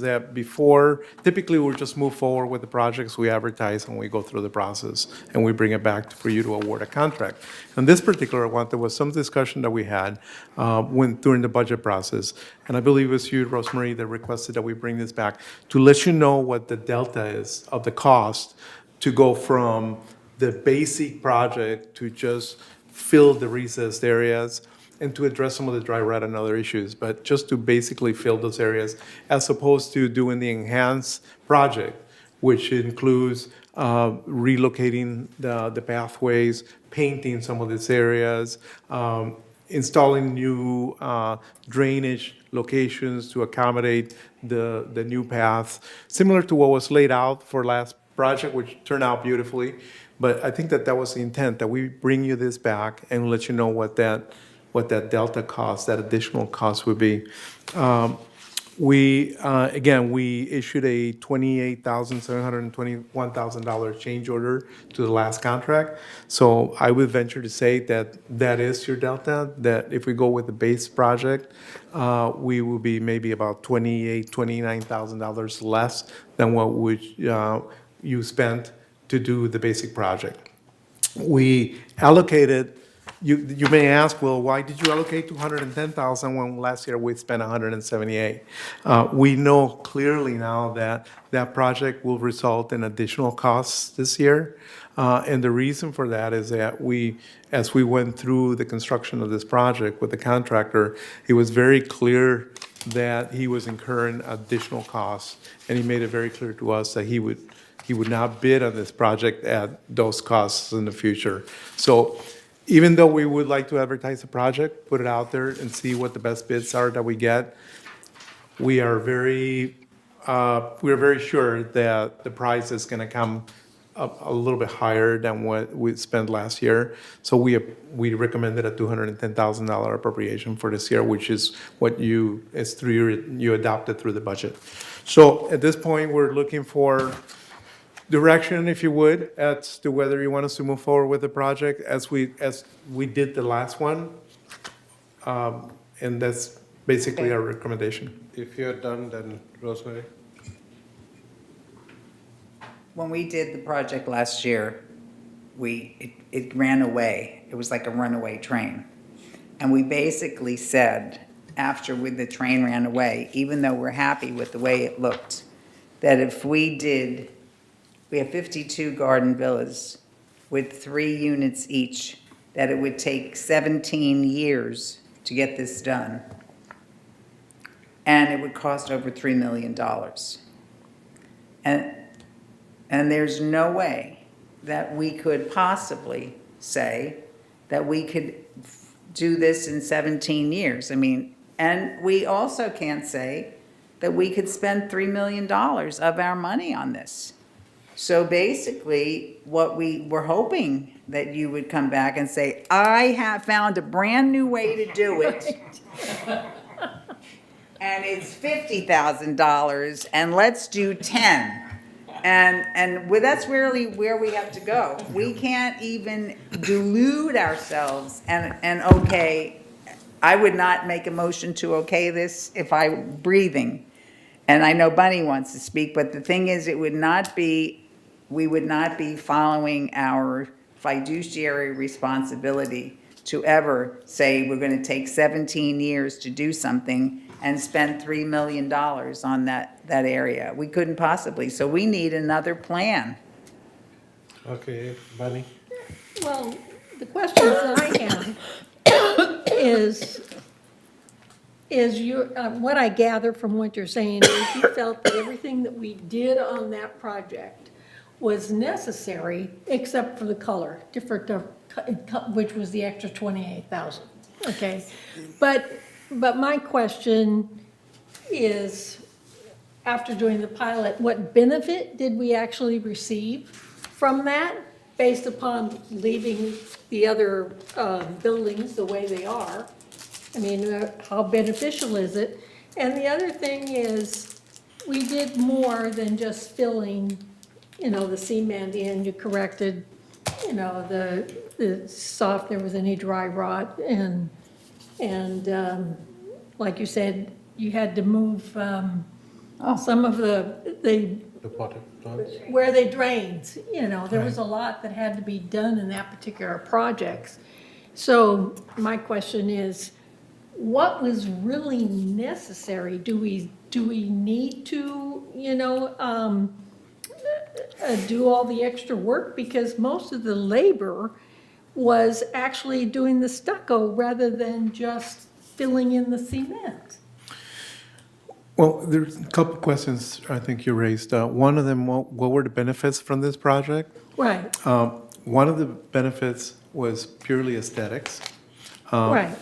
that before, typically we'll just move forward with the projects, we advertise and we go through the process, and we bring it back for you to award a contract. On this particular one, there was some discussion that we had during the budget process, and I believe it was you, Rosemary, that requested that we bring this back to let you know what the delta is of the cost to go from the basic project to just fill the recessed areas and to address some of the dry rot and other issues, but just to basically fill those areas, as opposed to doing the enhanced project, which includes relocating the pathways, painting some of these areas, installing new drainage locations to accommodate the new paths, similar to what was laid out for last project, which turned out beautifully. But I think that was the intent, that we bring you this back and let you know what that delta cost, that additional cost would be. Again, we issued a $28,721,000 change order to the last contract. So I would venture to say that that is your delta, that if we go with the base project, we will be maybe about $29,000 less than what you spent to do the basic project. We allocated, you may ask, well, why did you allocate $210,000 when last year we spent $178,000? We know clearly now that that project will result in additional costs this year. And the reason for that is that as we went through the construction of this project with the contractor, it was very clear that he was incurring additional costs. And he made it very clear to us that he would not bid on this project at those costs in the future. So even though we would like to advertise the project, put it out there and see what the best bids are that we get, we are very sure that the price is going to come up a little bit higher than what we spent last year. So we recommended a $210,000 appropriation for this year, which is what you adopted through the budget. So at this point, we're looking for direction, if you would, as to whether you want us to move forward with the project as we did the last one. And that's basically our recommendation. If you're done, then Rosemary. When we did the project last year, it ran away. It was like a runaway train. And we basically said, after the train ran away, even though we're happy with the way it looked, that if we have 52 garden villas with 3 units each, that it would take 17 years to get this done. And it would cost over $3 million. And there's no way that we could possibly say that we could do this in 17 years. I mean, and we also can't say that we could spend $3 million of our money on this. So basically, what we were hoping that you would come back and say, I have found a brand-new way to do it. And it's $50,000, and let's do 10. And that's really where we have to go. We can't even delude ourselves and okay, I would not make a motion to okay this if I were breathing. And I know Bunny wants to speak, but the thing is, we would not be following our fiduciary responsibility to ever say we're going to take 17 years to do something and spend $3 million on that area. We couldn't possibly. So we need another plan. Okay, Bunny. Well, the question that I have is what I gather from what you're saying is you felt that everything that we did on that project was necessary except for the color, which was the extra 28,000. Okay, but my question is, after doing the pilot, what benefit did we actually receive from that based upon leaving the other buildings the way they are? I mean, how beneficial is it? And the other thing is, we did more than just filling, the cement in. You corrected, the soft, there was any dry rot, and like you said, you had to move some of the, The potted plants. where they drained, you know, there was a lot that had to be done in that particular project. So my question is, what was really necessary? Do we need to, do all the extra work? Because most of the labor was actually doing the stucco rather than just filling in the cement. Well, there's a couple questions I think you raised. One of them, what were the benefits from this project? Right, One of the benefits was purely aesthetics. right.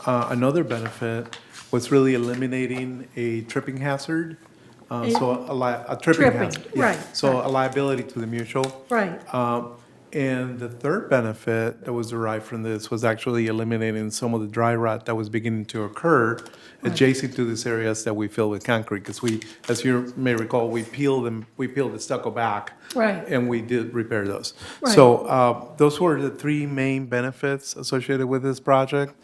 Another benefit was really eliminating a tripping hazard. So a tripping Tripping, hazard. Yeah. right, So a liability to the mutual. Right. And the third benefit that was derived from this was actually eliminating some of the dry rot that was beginning to occur adjacent to these areas that we fill with concrete. Because we, as you may recall, we peeled the stucco back. Right. And we did repair those. Right. So those were the three main benefits associated with this project.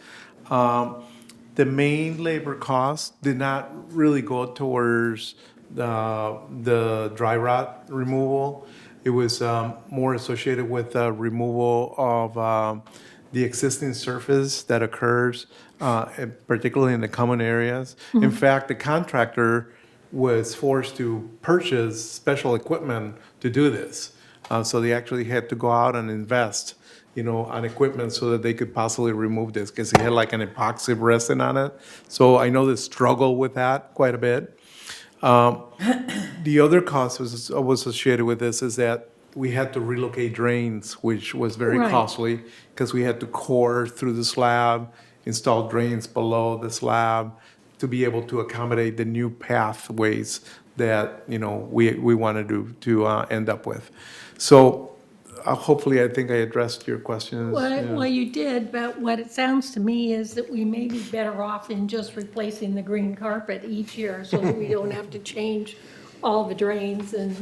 The main labor costs did not really go towards the dry rot removal. It was more associated with the removal of the existing surface that occurs, particularly in the common areas. In fact, the contractor was forced to purchase special equipment to do this. So they actually had to go out and invest, on equipment so that they could possibly remove this because it had like an epoxy resin on it. So I know they struggle with that quite a bit. The other cost was associated with this is that we had to relocate drains, which was very Right. costly because we had to core through the slab, install drains below the slab to be able to accommodate the new pathways that, we wanted to end up with. So hopefully, I think I addressed your questions. Yeah. Well, you did, but what it sounds to me is that we may be better off in just replacing the green carpet each year so that we don't have to change all the drains and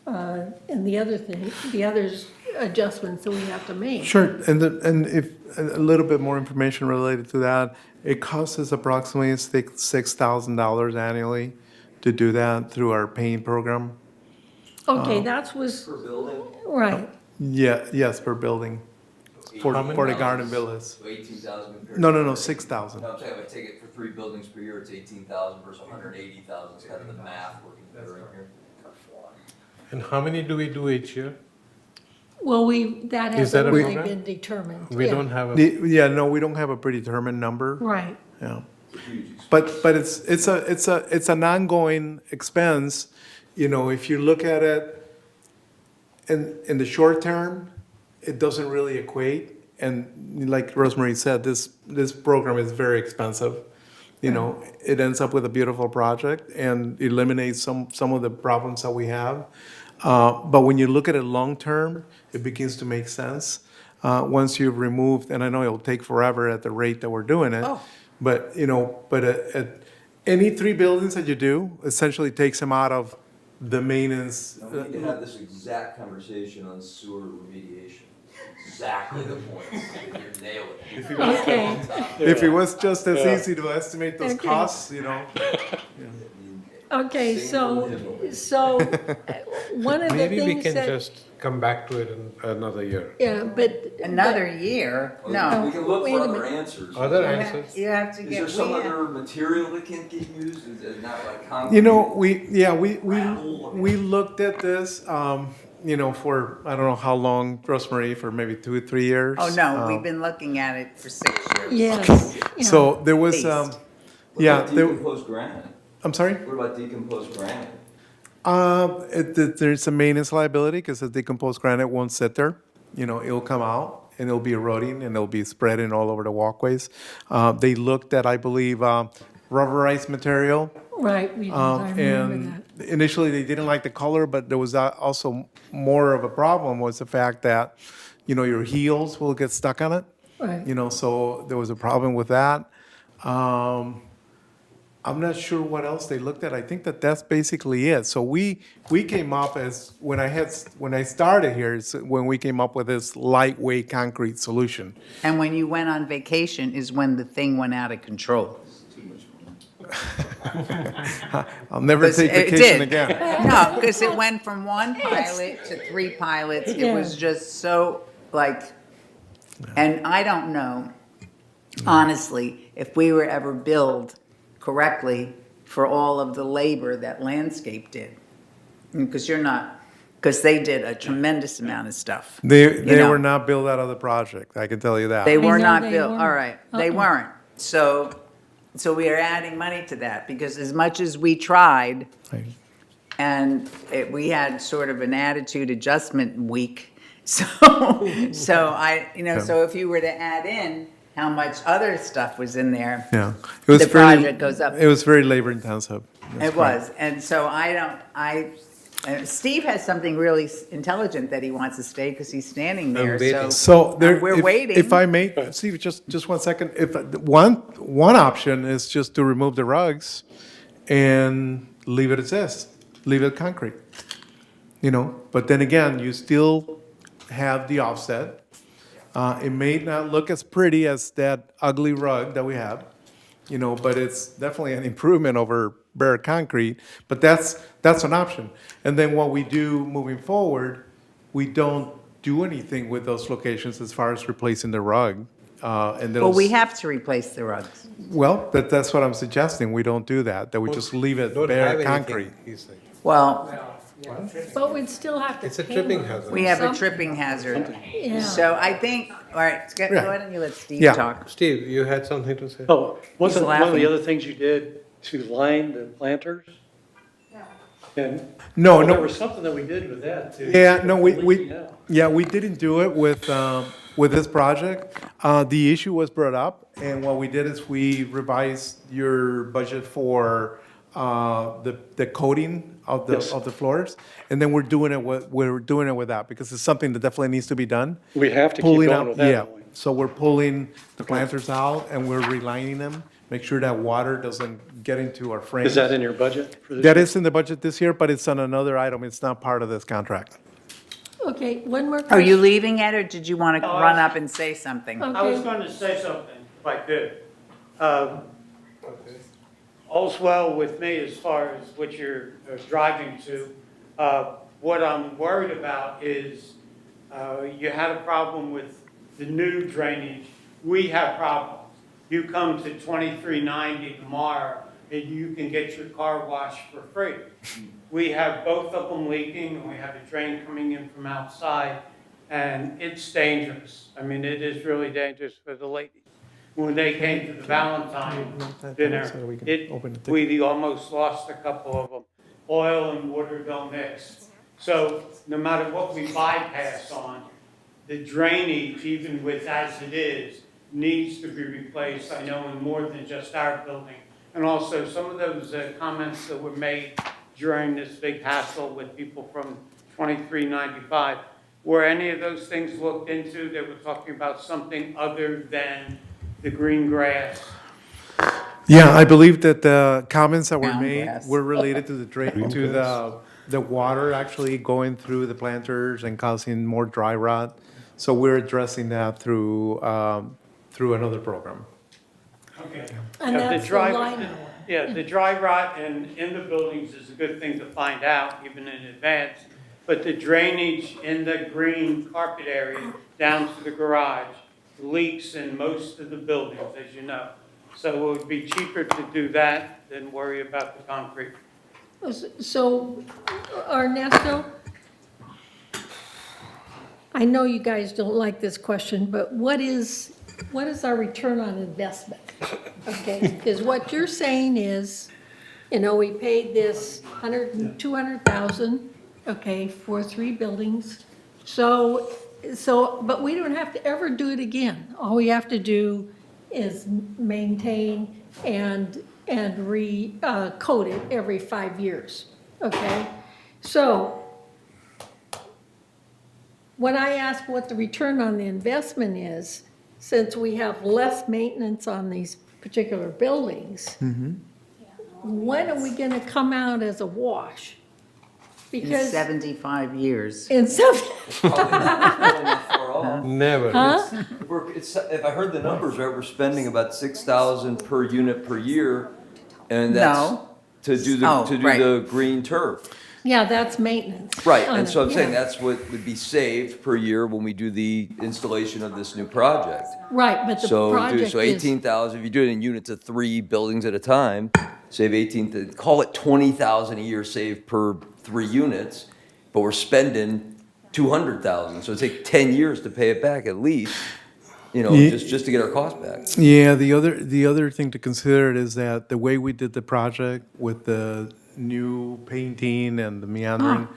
the others adjustments that we have to make. Sure, and if a little bit more information related to that, it costs us approximately $6,000 annually to do that through our paint program. Okay, that was, Per building? right. Yeah, yes, per building, for How many the buildings? garden villas. So 18,000 compared No, to. no, no, 6,000. No, I'm saying if I take it for 3 buildings per year, it's 18,000 versus 180,000. It's kind of the math working better in here. And how many do we do each year? Well, that Is that hasn't a really program? been determined. We Yeah. don't have a, Yeah, no, we don't have a predetermined number. Right, Yeah. But it's an ongoing expense, if you look at it in the short term, it doesn't really equate. And like Rosemary said, this program is very expensive. It ends up with a beautiful project and eliminates some of the problems that we have. But when you look at it long-term, it begins to make sense. Once you've removed, and I know it'll take forever at the rate that we're doing it. But, at any 3 buildings that you do, essentially takes them out of the maintenance. We need to have this exact conversation on sewer remediation. Exactly the points. You nail it. okay. If it was just as easy to estimate those Okay. costs, Okay, so one of the maybe we things can that, just come back to it in another year. yeah, but. Another year? No. We can look Wait for a other minute. answers. Other You have- answers? You have to Is get. there some we have- other material that can't get used? Is it not like concrete? we looked at this, for, I don't know how long, Rosemary, for maybe 2 or 3 years. Oh, no, we've been looking at it for 6 years. Yes. yeah. So there was, Least. What yeah, about decomposed granite? I'm sorry? What about decomposed granite? There's a maintenance liability because the decomposed granite won't sit there. It'll come out and it'll be eroding and it'll be spreading all over the walkways. They looked at, I believe, rubberized material. Right, I remember And initially, they didn't like the color, but there was also more of a problem was the fact that, your heels will get stuck on it. that. Right. So there was a problem with that. I'm not sure what else they looked at. I think that that's basically it. So we came up as, when I started here, is when we came up with this lightweight concrete solution. And when you went on vacation is when the thing went out of control. I'll never take It vacation did. again. No, because it went from one pilot to 3 pilots. It was just so, like, and I don't know, honestly, if we were ever billed correctly for all of the labor that Landscape did. Because because they did a tremendous amount of stuff. They know. were not billed out of the project, I can tell you that. They were know not they billed, weren't. all right, they weren't. So we are adding money to that, because as much as we tried, and we had sort of an attitude adjustment week, so so if you were to add in how much other stuff was in there, Yeah. the project goes up. It was very labor intensive. It was, and so Steve has something really intelligent that he wants to say, because he's standing there, waiting. So there, we're waiting. If I may, Steve, just 1 second. If one option is just to remove the rugs and leave it as is, leave it concrete. But then again, you still have the offset. It may not look as pretty as that ugly rug that we have, but it's definitely an improvement over bare concrete. But that's an option. And then what we do moving forward, we don't do anything with those locations as far as replacing the rug. Well, we have to replace the rugs. Well, that's what I'm suggesting. We don't do that. That we just leave it Don't have bare anything, concrete. he's saying. Well, But we'd still have to. It's a pay tripping them. hazard. we have a Something. tripping hazard. Yeah. So I think, all right, go Yeah. ahead and you let Steve Yeah. talk. Steve, you had something to say? Oh, wasn't one of laughing. the other things you did to line the planters? And No, there no. was something that we did with that too. Yeah, no, we Leaking out. we didn't do it with this project. The issue was brought up, and what we did is we revised your budget for the coating of the Yes. of the floors, and then we're doing it with that because it's something that definitely needs to be done. We have to keep Pulling going out- with that, Yeah, don't we? so we're pulling the planters out and we're relining them, make sure that water doesn't get into our frames. Is that in your budget for this? That year? is in the budget this year, but it's on another item. It's not part of this contract. Okay, one more Are question. you leaving it, or did you want to No, I run was- up and say something? I was Okay. going to say something, if I could. All's well with me as far as what you're driving to. What I'm worried about is you had a problem with the new drainage. We have problems. You come to 2390 tomorrow and you can get your car washed for free. We have both of them leaking, and we have a drain coming in from outside, and it's dangerous. I mean, it is really dangerous for the ladies. When they came to the Valentine dinner, we almost lost a couple of them. Oil and water don't mix. So no matter what we bypass on, the drainage, even with as it is, needs to be replaced, I know, in more than just our building. And also, some of those comments that were made during this big hassle with people from 2395, were any of those things looked into? They were talking about something other than the green grass. Yeah, I believe that the comments that were Brown made grass. were related to the drain, to the water actually going through the planters and causing more dry rot. So we're addressing that through another program. Okay. And Yeah, that's the dry- liner one. Yeah, the dry rot in the buildings is a good thing to find out, even in advance. But the drainage in the green carpet area down to the garage leaks in most of the buildings, as you know. So it would be cheaper to do that than worry about the concrete. So, Ernesto, I know you guys don't like this question, but what is our return on investment? Okay, because what you're saying is, we paid this 200,000, okay, for 3 buildings. So, but we don't have to ever do it again. All we have to do is maintain and coat it every 5 years, okay? So, when I ask what the return on the investment is, since we have less maintenance on these particular buildings, when are we gonna come out as a wash? In Because 75 years. in some, Never. huh? If I heard the numbers right, we're spending about 6,000 per unit per year, and that's No. to do Oh, right. the green turf. Yeah, that's maintenance. Right, on and so it, I'm saying yeah. that's what would be saved per year when we do the installation of this new project. Right, but the project So is, 18,000, if you do it in units of 3 buildings at a time, save 18, call it 20,000 a year saved per 3 units, but we're spending 200,000, so it'd take 10 years to pay it back at least, Ye- just to get our cost back. Yeah, the other thing to consider is that the way we did the project with the new painting and the meandering,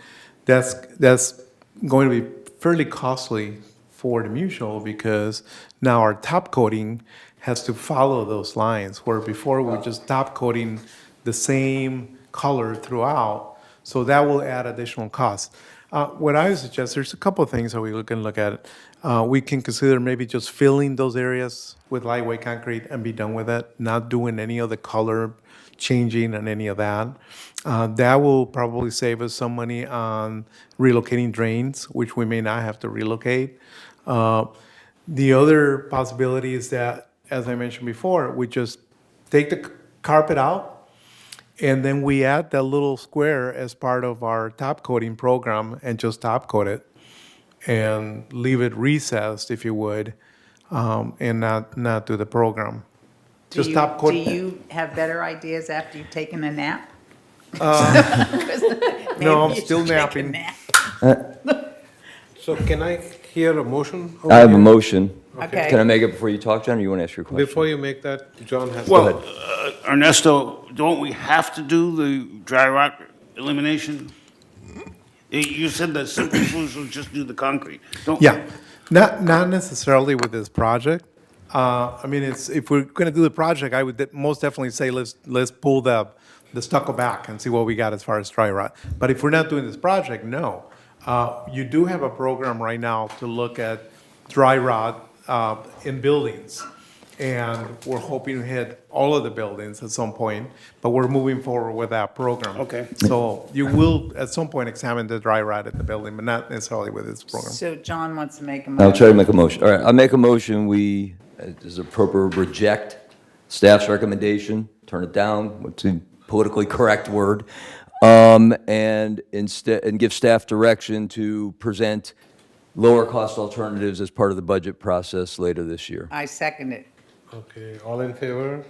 that's going to be fairly costly for the mutual because now our top coating has to follow those lines, where before we were just top coating the same color throughout, so that will add additional costs. What I would suggest, there's a couple of things that we can look at. We can consider maybe just filling those areas with lightweight concrete and be done with it, not doing any of the color changing and any of that. That will probably save us some money on relocating drains, which we may not have to relocate. The other possibility is that, as I mentioned before, we just take the carpet out, and then we add that little square as part of our top coating program and just top coat it and leave it recessed, if you would, and not do the program. Just top coat. Do you have better ideas after you've taken a nap? No, I'm Maybe you still should take a napping. nap. So can I hear a motion? I have a over motion. Okay. Can I make it before you talk, John, or you want to ask your here? question? Before you make that, John has. Well, Ernesto, don't we have to do the dry rot elimination? You said the simple solution was just do the concrete. Don't- Yeah, not necessarily with this project. I mean, if we're going to do the project, I would most definitely say let's pull the stucco back and see what we got as far as dry rot. But if we're not doing this project, no. You do have a program right now to look at dry rot in buildings. And we're hoping to hit all of the buildings at some point, but we're moving forward with that program. Okay. So you will, at some point, examine the dry rot at the building, but not necessarily with this program. So John wants to make a I'll motion. try to make a motion. All right, I'll make a motion, we, as appropriate, reject staff's recommendation, turn it down, what's the politically correct word, and give staff direction to present lower cost alternatives as part of the budget process later this year. I second it. Okay, all in favor?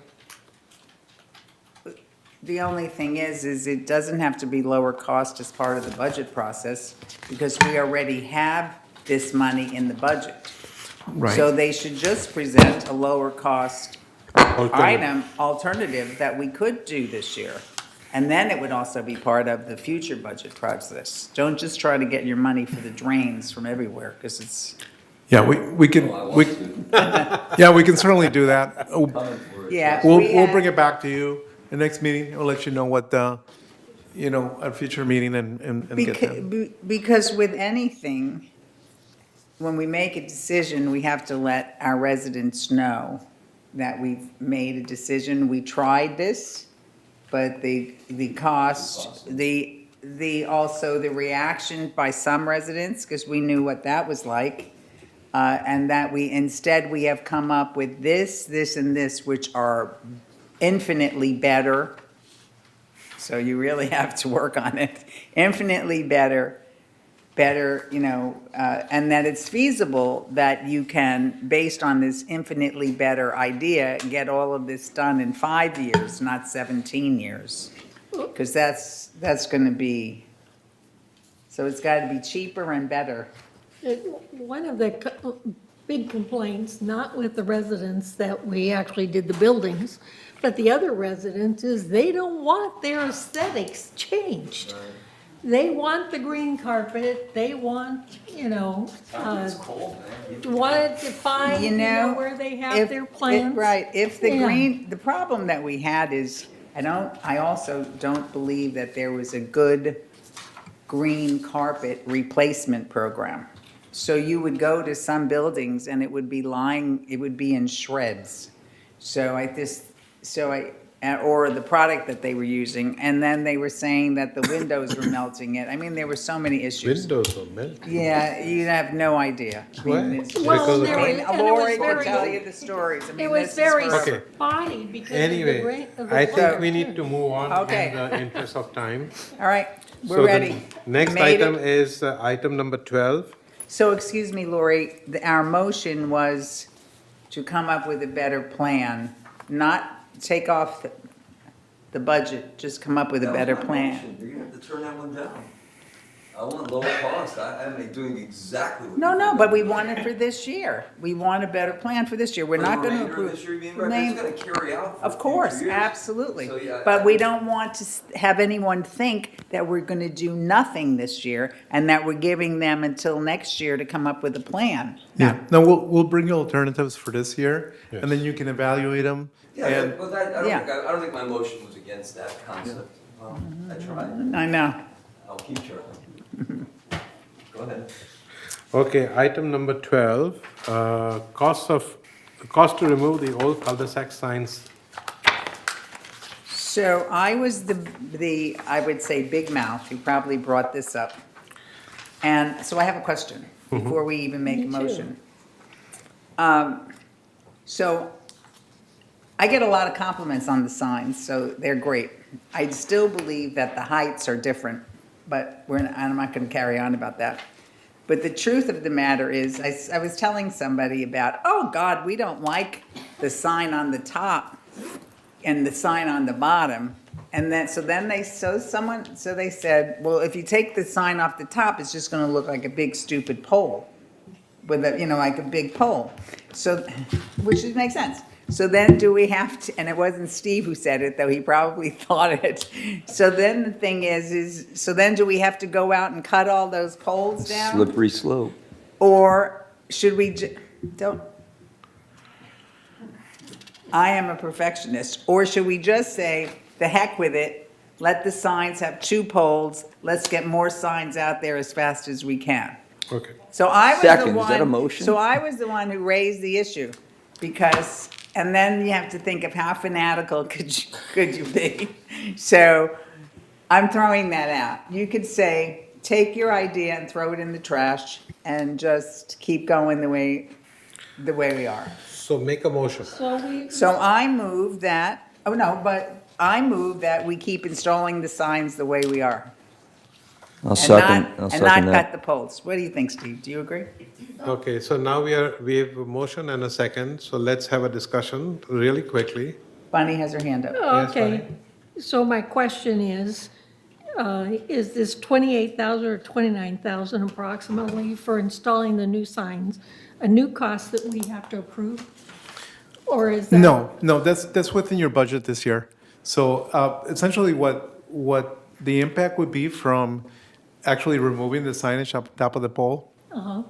The only thing is it doesn't have to be lower cost as part of the budget process because we already have this money in the budget. Right. So they should just present a lower cost Alternative. alternative that we could do this year. And then it would also be part of the future budget process. Don't just try to get your money for the drains from everywhere because it's, Yeah, we can, yeah, we can certainly do that. yeah. We'll bring it back to you. The next meeting, we'll let you know what, a future meeting and get that. Because with anything, when we make a decision, we have to let our residents know that we've made a decision. We tried this, but the cost, also the reaction by some residents, because we knew what that was like, and that we have come up with this, and this, which are infinitely better. So you really have to work on it. Infinitely better, and that it's feasible that you can, based on this infinitely better idea, get all of this done in 5 years, not 17 years. Because that's going to be, so it's got to be cheaper and better. one of the big complaints, not with the residents that we actually did the buildings, but the other residents, is they don't want their aesthetics changed. They want the green carpet, they want, want it defined, where they have their plants. Right, if the Yeah. green, the problem that we had is, I also don't believe that there was a good green carpet replacement program. So you would go to some buildings and it would be in shreds. So or the product that they were using, and then they were saying that the windows were melting it. I mean, there were so many issues. Windows are melting. Yeah, you have no idea. I mean, Why? it's- Well, Because of there the- was- and it Lori was can very- tell you the stories. I mean, It was this is very forever. Okay. spotty because Anyway, of the rain. of the I think weather, we need too. to move on Okay. in the interest of time. All right, So we're the ready. Next Made it. item is item number 12. So, excuse me, Lori, our motion was to come up with a better plan, not take off the budget, just come up with a better plan. You're gonna have to turn that one down. I want lower cost. I'm doing exactly what. No, no, but we want it for this year. We want a better plan for this year. We're not gonna approve. This year, you mean, right? It's gonna carry out for Of course, future years. absolutely. So, yeah, But we don't want to have anyone think that we're gonna do nothing this year and that we're giving them until next year to come up with a plan. Yeah, no, we'll bring you alternatives for this year, Yes. and then you can evaluate them. Yeah, And but I don't Yeah. think, I don't think my motion was against that concept. I tried. I know. I'll keep trying. Go ahead. Okay, item number 12, cost to remove the old cul-de-sac signs. So I was the, I would say, big mouth who probably brought this up. And so I have a question before we even make a Me too. motion. So I get a lot of compliments on the signs, so they're great. I still believe that the heights are different, but I'm not gonna carry on about that. But the truth of the matter is, I was telling somebody about, oh God, we don't like the sign on the top and the sign on the bottom. And then, so they said, well, if you take the sign off the top, it's just gonna look like a big stupid pole with a, like a big pole. So, which makes sense. So then do we have to, and it wasn't Steve who said it, though he probably thought it. So then the thing is, so then do we have to go out and cut all those poles down? Slippery slope. Or should we, don't, I am a perfectionist. Or should we just say, the heck with it, let the signs have 2 poles, let's get more signs out there as fast as we can? Okay. So I was Second, the is that a one, motion? so I was the one who raised the issue, because, and then you have to think of how fanatical could you be? So I'm throwing that out. You could say, take your idea and throw it in the trash and just keep going the way we are. So make a motion. So I move that, I move that we keep installing the signs the way we are. I'll second And not cut that. the poles. What do you think, Steve? Do you agree? Okay, so now we have a motion and a second, so let's have a discussion really quickly. Bonnie has her hand up. Yes, Okay, Bonnie? so my question is this 28,000 or 29,000 approximately for installing the new signs, a new cost that we have to approve? Or is that? no, that's within your budget this year. So essentially what the impact would be from actually removing the signage up top of the pole,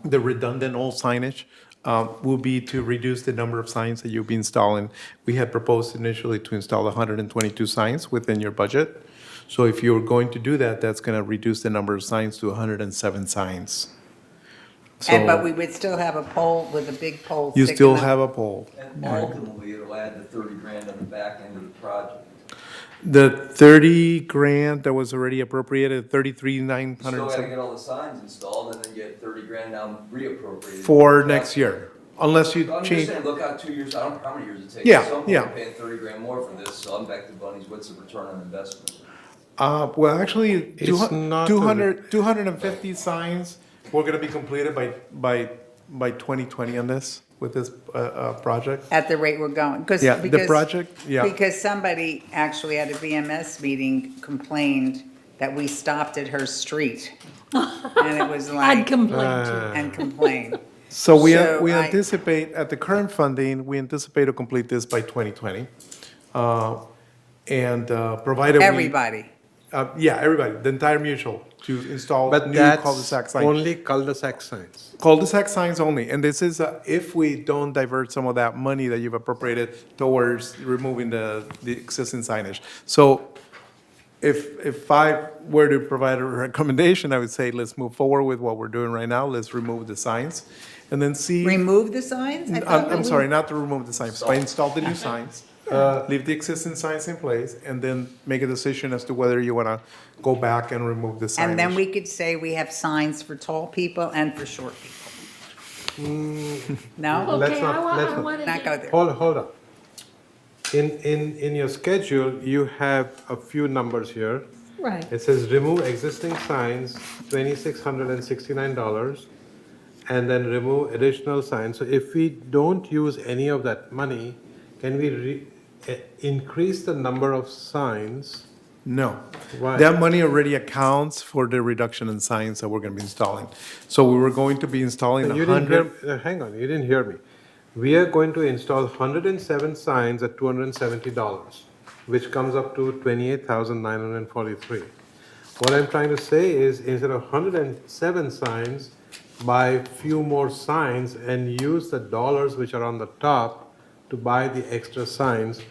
the redundant old signage, will be to reduce the number of signs that you'll be installing. We had proposed initially to install 122 signs within your budget. So if you're going to do that, that's going to reduce the number of signs to 107 signs. But So we would still have a pole with a big pole you sticking still up. have a pole. And ultimately, it'll add the 30 grand on the back end of the project. The 30 grand that was already appropriated, Still gotta 33,907 get all the signs installed and then get 30 grand now reappropriated. for next year, unless you I'm just change. saying, look out 2 years, I don't know how many years it takes. Yeah, At some point, yeah. we're paying 30 grand more for this, so I'm back to Bunny's, what's the return on investment? Well, actually, It's not a- 250 signs were gonna be completed by 2020 on this, with this project. At the rate we're going. Yeah, the project, yeah. Because somebody actually at a BMS meeting complained that we stopped at her street. And it was like. I'd complain too. And complain. So we So I- anticipate, at the current funding, we anticipate to complete this by 2020. And provided we. Everybody. Yeah, everybody, the entire mutual, to install But new that's cul-de-sac signs. only cul-de-sac signs. Cul-de-sac signs only, and this is if we don't divert some of that money that you've appropriated towards removing the existing signage. So if I were to provide a recommendation, I would say, let's move forward with what we're doing right now, let's remove the signs, and then see. Remove the signs? I thought that I'm we- sorry, not to remove the signs, but install the new signs. leave the existing signs in place, and then make a decision as to whether you want to go back and remove the signage. And then we could say we have signs for tall people and for short people. No? Let's Okay, not- I let's not- want to. Not go there. Hold on. In your schedule, you have a few numbers here. Right. It says remove existing signs, $2,669, and then remove additional signs. So if we don't use any of that money, can we increase the number of signs? No. Why? That money already accounts for the reduction in signs that we're going to be installing. So we were going to be installing You didn't hear, 100. hang on, you didn't hear me. We are going to install 107 signs at $270, which comes up to $28,943. What I'm trying to say is, instead of 107 signs, buy few more signs and use the dollars which are on the top to buy the extra signs,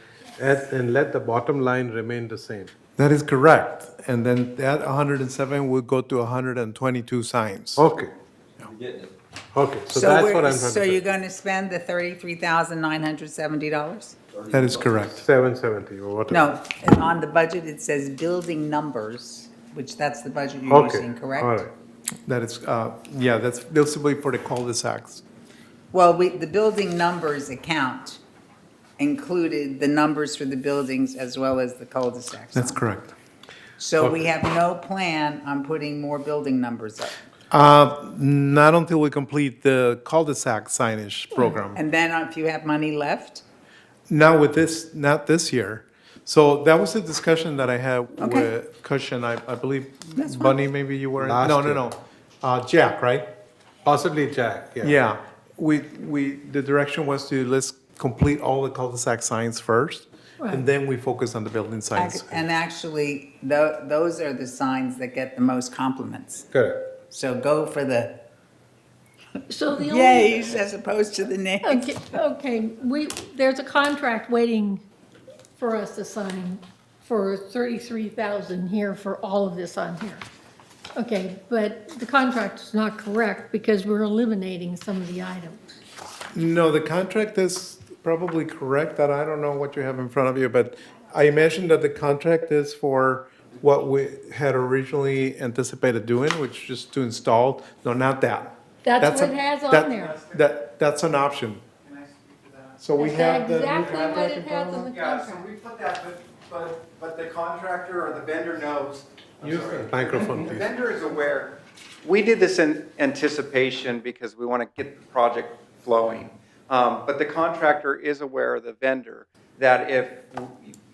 and let the bottom line remain the same. That is correct. And then that 107 would go to 122 signs. Okay, okay, so that's what I'm trying to So you're say. going to spend the $33,970? That is correct. 770 or whatever. No, on the budget, it says building numbers, which that's the budget you're Okay, using, correct? all right. That is, yeah, that's basically for the cul-de-sacs. Well, the building numbers account included the numbers for the buildings as well as the cul-de-sacs. That's correct. So we have no plan on putting more building numbers up. Not until we complete the cul-de-sac signage program. And then if you have money left? Not with this, not this year. So that was a discussion that I had Okay. with Cushion, I believe, That's fine. Bunny, maybe you were, Last no, year. no, no. Jack, right? Possibly Jack, yeah. Yeah, the direction was to, let's complete all the cul-de-sac signs first, Right. and then we focus on the building signs. And actually, those are the signs that get the most compliments. Correct. So go for the So the only. yays as opposed to the nays. Okay, there's a contract waiting for us to sign for 33,000 here for all of this on here. Okay, but the contract is not correct because we're eliminating some of the items. No, the contract is probably correct, that I don't know what you have in front of you, but I imagine that the contract is for what we had originally anticipated doing, which is to install, no, not that. That's a- what it has on that- there. That's an option. So we That's have the new exactly what contract it in has front of on us? the Yeah, so contract. we put that, but the contractor or the vendor knows. I'm Use sorry. the microphone, The please. vendor is aware. We did this in anticipation because we want to get the project flowing. But the contractor is aware of the vendor, that if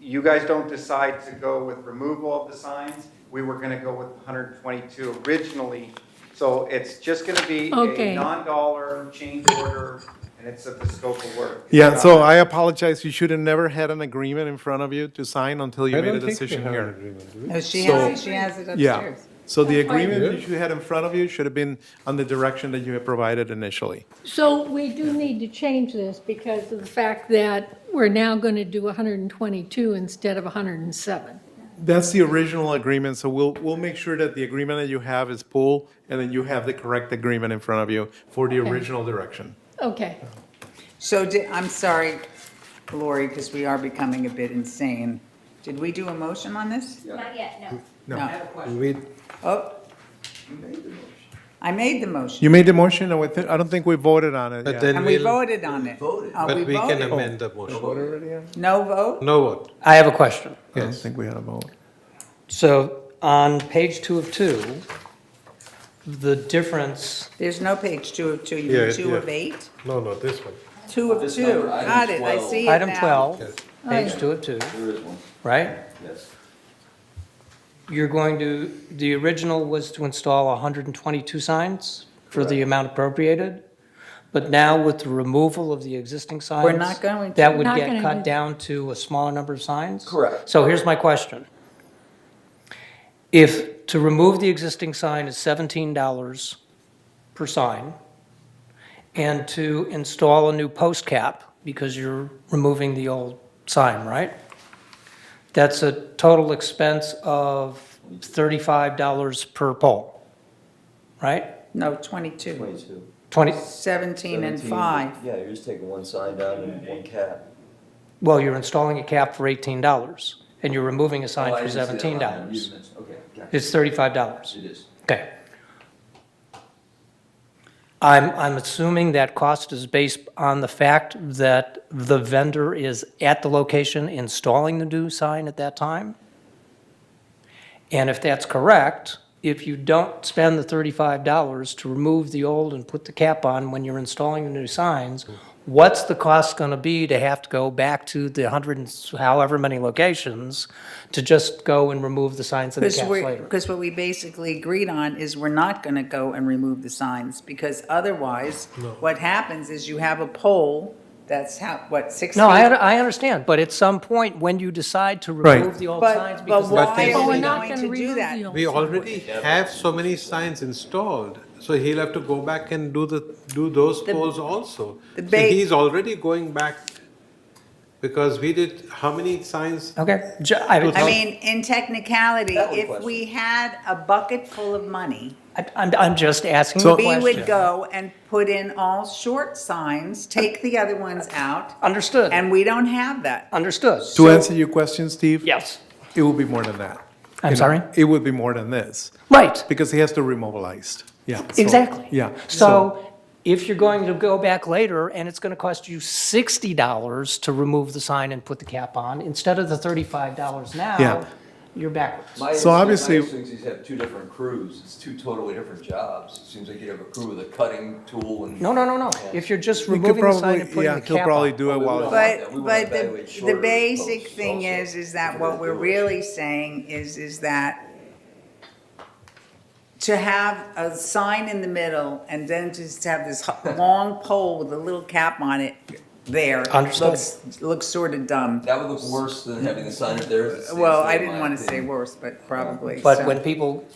you guys don't decide to go with removal of the signs, we were going to go with 122 originally. So it's just going to be Okay. a non-dollar change order, and it's of the scope of work. Yeah, so I apologize, you should have never had an agreement in front of you to sign until you I made a don't think we decision have an here. agreement, do we? No, she So- has it Yeah, upstairs. so the That's fine. agreement you had in front of you should have been on the direction that you had provided initially. So we do need to change this because of the fact that we're now going to do 122 instead of 107. That's the original agreement, so we'll make sure that the agreement that you have is pulled, and then you have the correct agreement in front of you for the Okay. original direction. Okay. So I'm sorry, Lori, because we are becoming a bit insane. Did we do a motion on this? Not yet, no. No. We, Oh. I made the motion. You made the motion, and I don't think we voted on it But yet. then And we we'll, voted on it. Oh, but we can voted. amend the motion. No vote? No vote. I have a question. I don't think we had a vote. So on page 2 of 2, the difference, There's no page 2 of 2. You Yeah, mean 2 yeah. of 8? No, no, this one. 2 of 2. Got it. I see it item now. 12, Yes. page 2 of 2, right? Yes. You're going to, the original was to install 122 signs for the amount appropriated, but now with the removal of the existing signs. We're not going to. That would Not get gonna cut do- down to a smaller number of signs? Correct. So here's my question. If to remove the existing sign is $17 per sign, and to install a new post cap, because you're removing the old sign, right? That's a total expense of $35 per pole, right? No, 22. 22. 20, 17 and 17. 5. Yeah, you're just taking one sign down and one cap. Well, you're installing a cap for $18, and you're removing a sign Oh, I for didn't see that line. $17. You mentioned- Okay, gotcha. It's $35. It is. Okay. I'm assuming that cost is based on the fact that the vendor is at the location installing the new sign at that time? And if that's correct, if you don't spend the $35 to remove the old and put the cap on when you're installing the new signs, what's the cost going to be to have to go back to the 100 and however many locations to just go and remove the signs and the caps later? Because what we basically agreed on is we're not going to go and remove the signs, because otherwise, what happens is you have a pole that's, 6 feet? No, I understand, but at some point, when you decide to Right. remove the old But, signs but because why But are we're we not going gonna to do remove that? the old We sign. already have so many signs installed, so he'll have to go back and do those poles also. the So ba- he's already going back, because we did, how many signs? Okay, I mean, in technicality, That was a if question. we had a bucket full of money, I'm just asking So- the we question. would go and put in all short signs, take the other ones out, Understood, and we don't have that. understood. To answer your question, Steve? Yes. It will be more than that. I'm You know, sorry? It would be more than this, Right, because he has to remobilize. Yeah. so- exactly. Yeah. So if you're going to go back later and it's going to cost you $60 to remove the sign and put the cap on, instead of the $35 Yeah. now, you're backwards. My So obviously- instinct is have two different crews. It's two totally different jobs. It seems like you have a crew with a cutting tool and. No. If you're just He could removing the sign probably, and putting yeah, the he'll cap probably on. do it while. But, We wanna but evaluate the shorter basic posts thing also. is that If what we're we're gonna do it. really saying is that to have a sign in the middle and then just have this long pole with a little cap on it there. Understood. Looks sort of dumb. That would look worse than having the sign up there. as it stands Well, there, I in didn't my want to say opinion. worse, but probably. But so.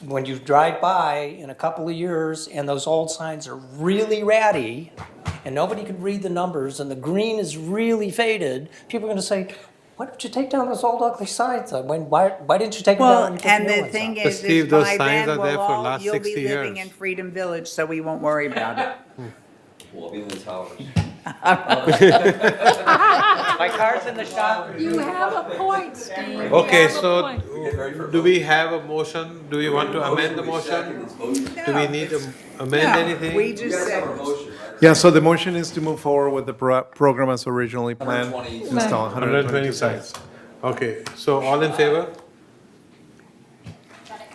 when you drive by in a couple of years and those old signs are really ratty and nobody can read the numbers and the green is really faded, people are going to say, why don't you take down those old ugly signs? Why didn't you take them down Well, and put and the new the ones thing up? is Steve, those by signs then, are there we'll for all, last you'll 60 be living years. in Freedom Village, so we won't worry about it. Well, I'll be in the towers. My car's in the shop. You have a point, Steve. You Okay, have a so point. do we have a motion? Do we want to amend the motion? Do we need to amend anything? We just said, Yeah, so the motion is to move forward with the program as originally planned. 120. Install 120 122 signs. signs. Okay, so all in favor?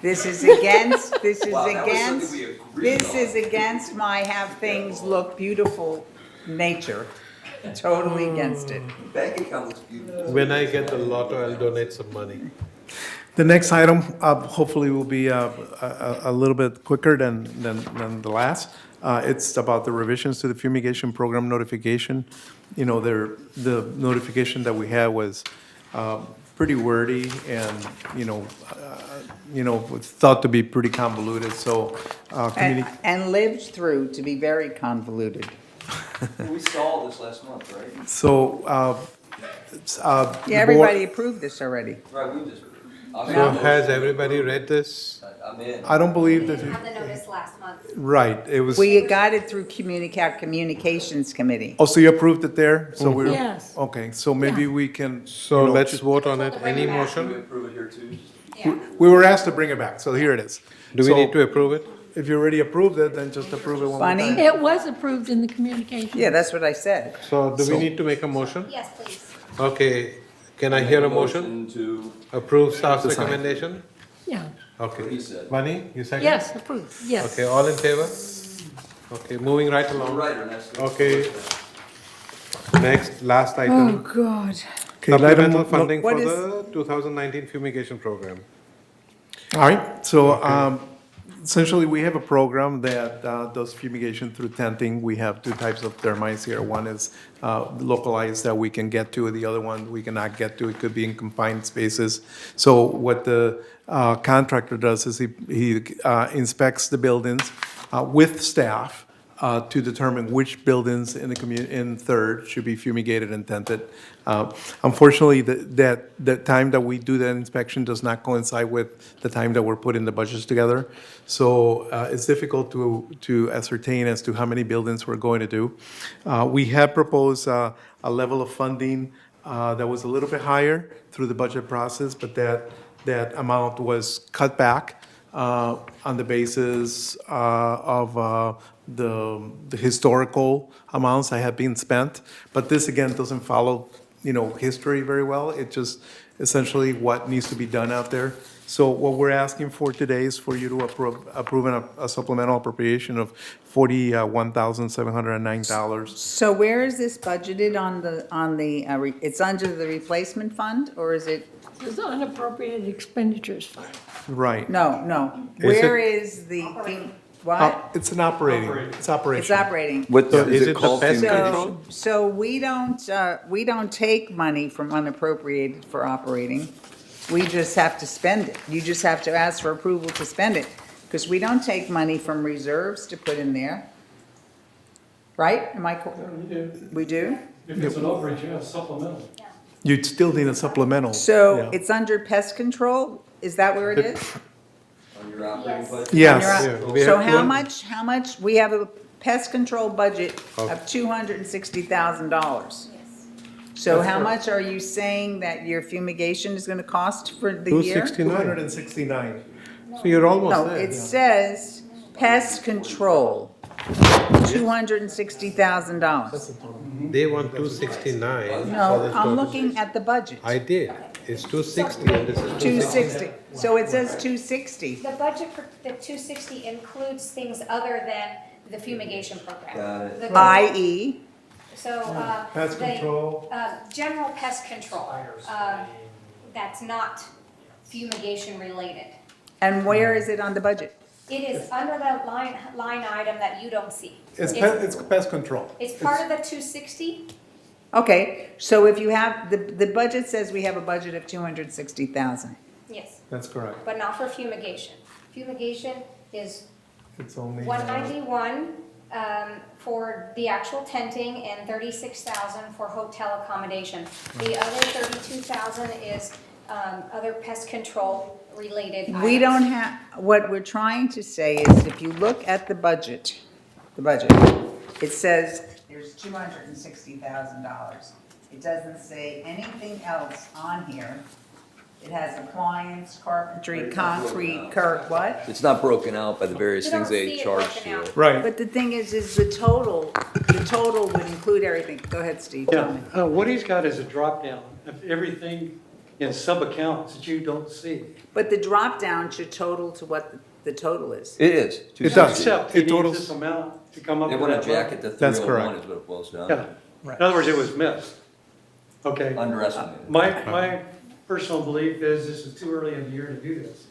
this is against, Wow, that was something we agreed this on. is against my have things look beautiful nature. Totally against it. Bank account looks beautiful. When I get the lotto, I'll donate some money. The next item, hopefully will be a little bit quicker than the last. It's about the revisions to the fumigation program notification. You know, the notification that we had was pretty wordy and, thought to be pretty convoluted, so. And lived through to be very convoluted. We saw this last month, right? So, Yeah, everybody approved this already. Right, we just. So has everybody read this? I'm in. I don't believe that, Had the notice last month. right, it was, We got it through Communications Committee. oh, so you approved it there? So we're, Yes. okay, so maybe we can. So you know, let's just- vote on it. Any Can we motion? approve it here too? We were asked to bring it back, so here it is. Do we So need to approve it? If you already approved it, then just approve it one more Funny. time. It was approved in the communication. Yeah, that's what I said. So do we need to make a motion? Yes, please. Okay, can I hear a motion? To, Approve staff's To sign. recommendation? Yeah, Okay. What he said. Bunny, you second? yes, approved, yes. Okay, all in favor? Okay, moving right along. right, or next. Okay. Next, last item. God. Okay, item Supplemental no- funding for What is- the 2019 fumigation program. All right, so essentially, we have a program that does fumigation through tenting. We have two types of termites here. One is localized that we can get to, the other one we cannot get to. It could be in confined spaces. So what the contractor does is he inspects the buildings with staff to determine which buildings in in Third should be fumigated and tented. Unfortunately, the time that we do that inspection does not coincide with the time that we're putting the budgets together. So it's difficult to ascertain as to how many buildings we're going to do. We have proposed a level of funding that was a little bit higher through the budget process, but that amount was cut back on the basis of the historical amounts that have been spent. But this, again, doesn't follow, history very well. It just essentially what needs to be done out there. So what we're asking for today is for you to approve a supplemental appropriation of $41,709. So where is this budgeted it's under the replacement fund, or is it? It's unappropriated expenditures fund. Right. No. Is Where it- is the, what? It's an operating, it's operation. It's operating. What So is is it it the called? pest FEMA? control? So we don't take money from unappropriated for operating. We just have to spend it. You just have to ask for approval to spend it, because we don't take money from reserves to put in there. Right? Am I, we do? If it's an overage, you have supplemental. You'd still need a supplemental. So Yeah. it's under pest control? Is that where it is? On your operating budget? Yes. Yeah, we So have how one- much, we have a pest control budget of $260,000. So how much are you saying that your fumigation is gonna cost for the year? 269. So you're almost No, there. it says pest control, $260,000. They want 269. No, I'm looking at the budget, I did. It's 260 and this is 260. So it says 260. The budget for the 260 includes things other than the fumigation program. Got it. The- I.e., So, Pest the, control. general pest control, that's not fumigation related. and where is it on the budget? It is under the line item that you don't see. It's pest control. It's part of the 260. Okay, so if you have, the budget says we have a budget of 260,000. Yes, That's correct. but not for fumigation. Fumigation is It's only. 191 for the actual tenting and 36,000 for hotel accommodation. The other 32,000 is other pest control related items. We don't have, what we're trying to say is if you look at the budget, it says there's $260,000. It doesn't say anything else on here. It has appliance, carpentry, concrete, what? It's not broken out by the various You don't things they see it charge broken to out. it. Right. But the thing is the total would include everything. Go ahead, Steve, tell me. Yeah, what he's got is a drop down of everything in sub-accounts that you don't see. But the drop down should total to what the total is. It is. It does. Except he It needs totals- this amount to come up They with want to that jacket level. the That's 301 correct. is what it boils down Yeah. to. In other words, it was missed. Okay. Underestimated. My personal belief is this is too early in the year to do this.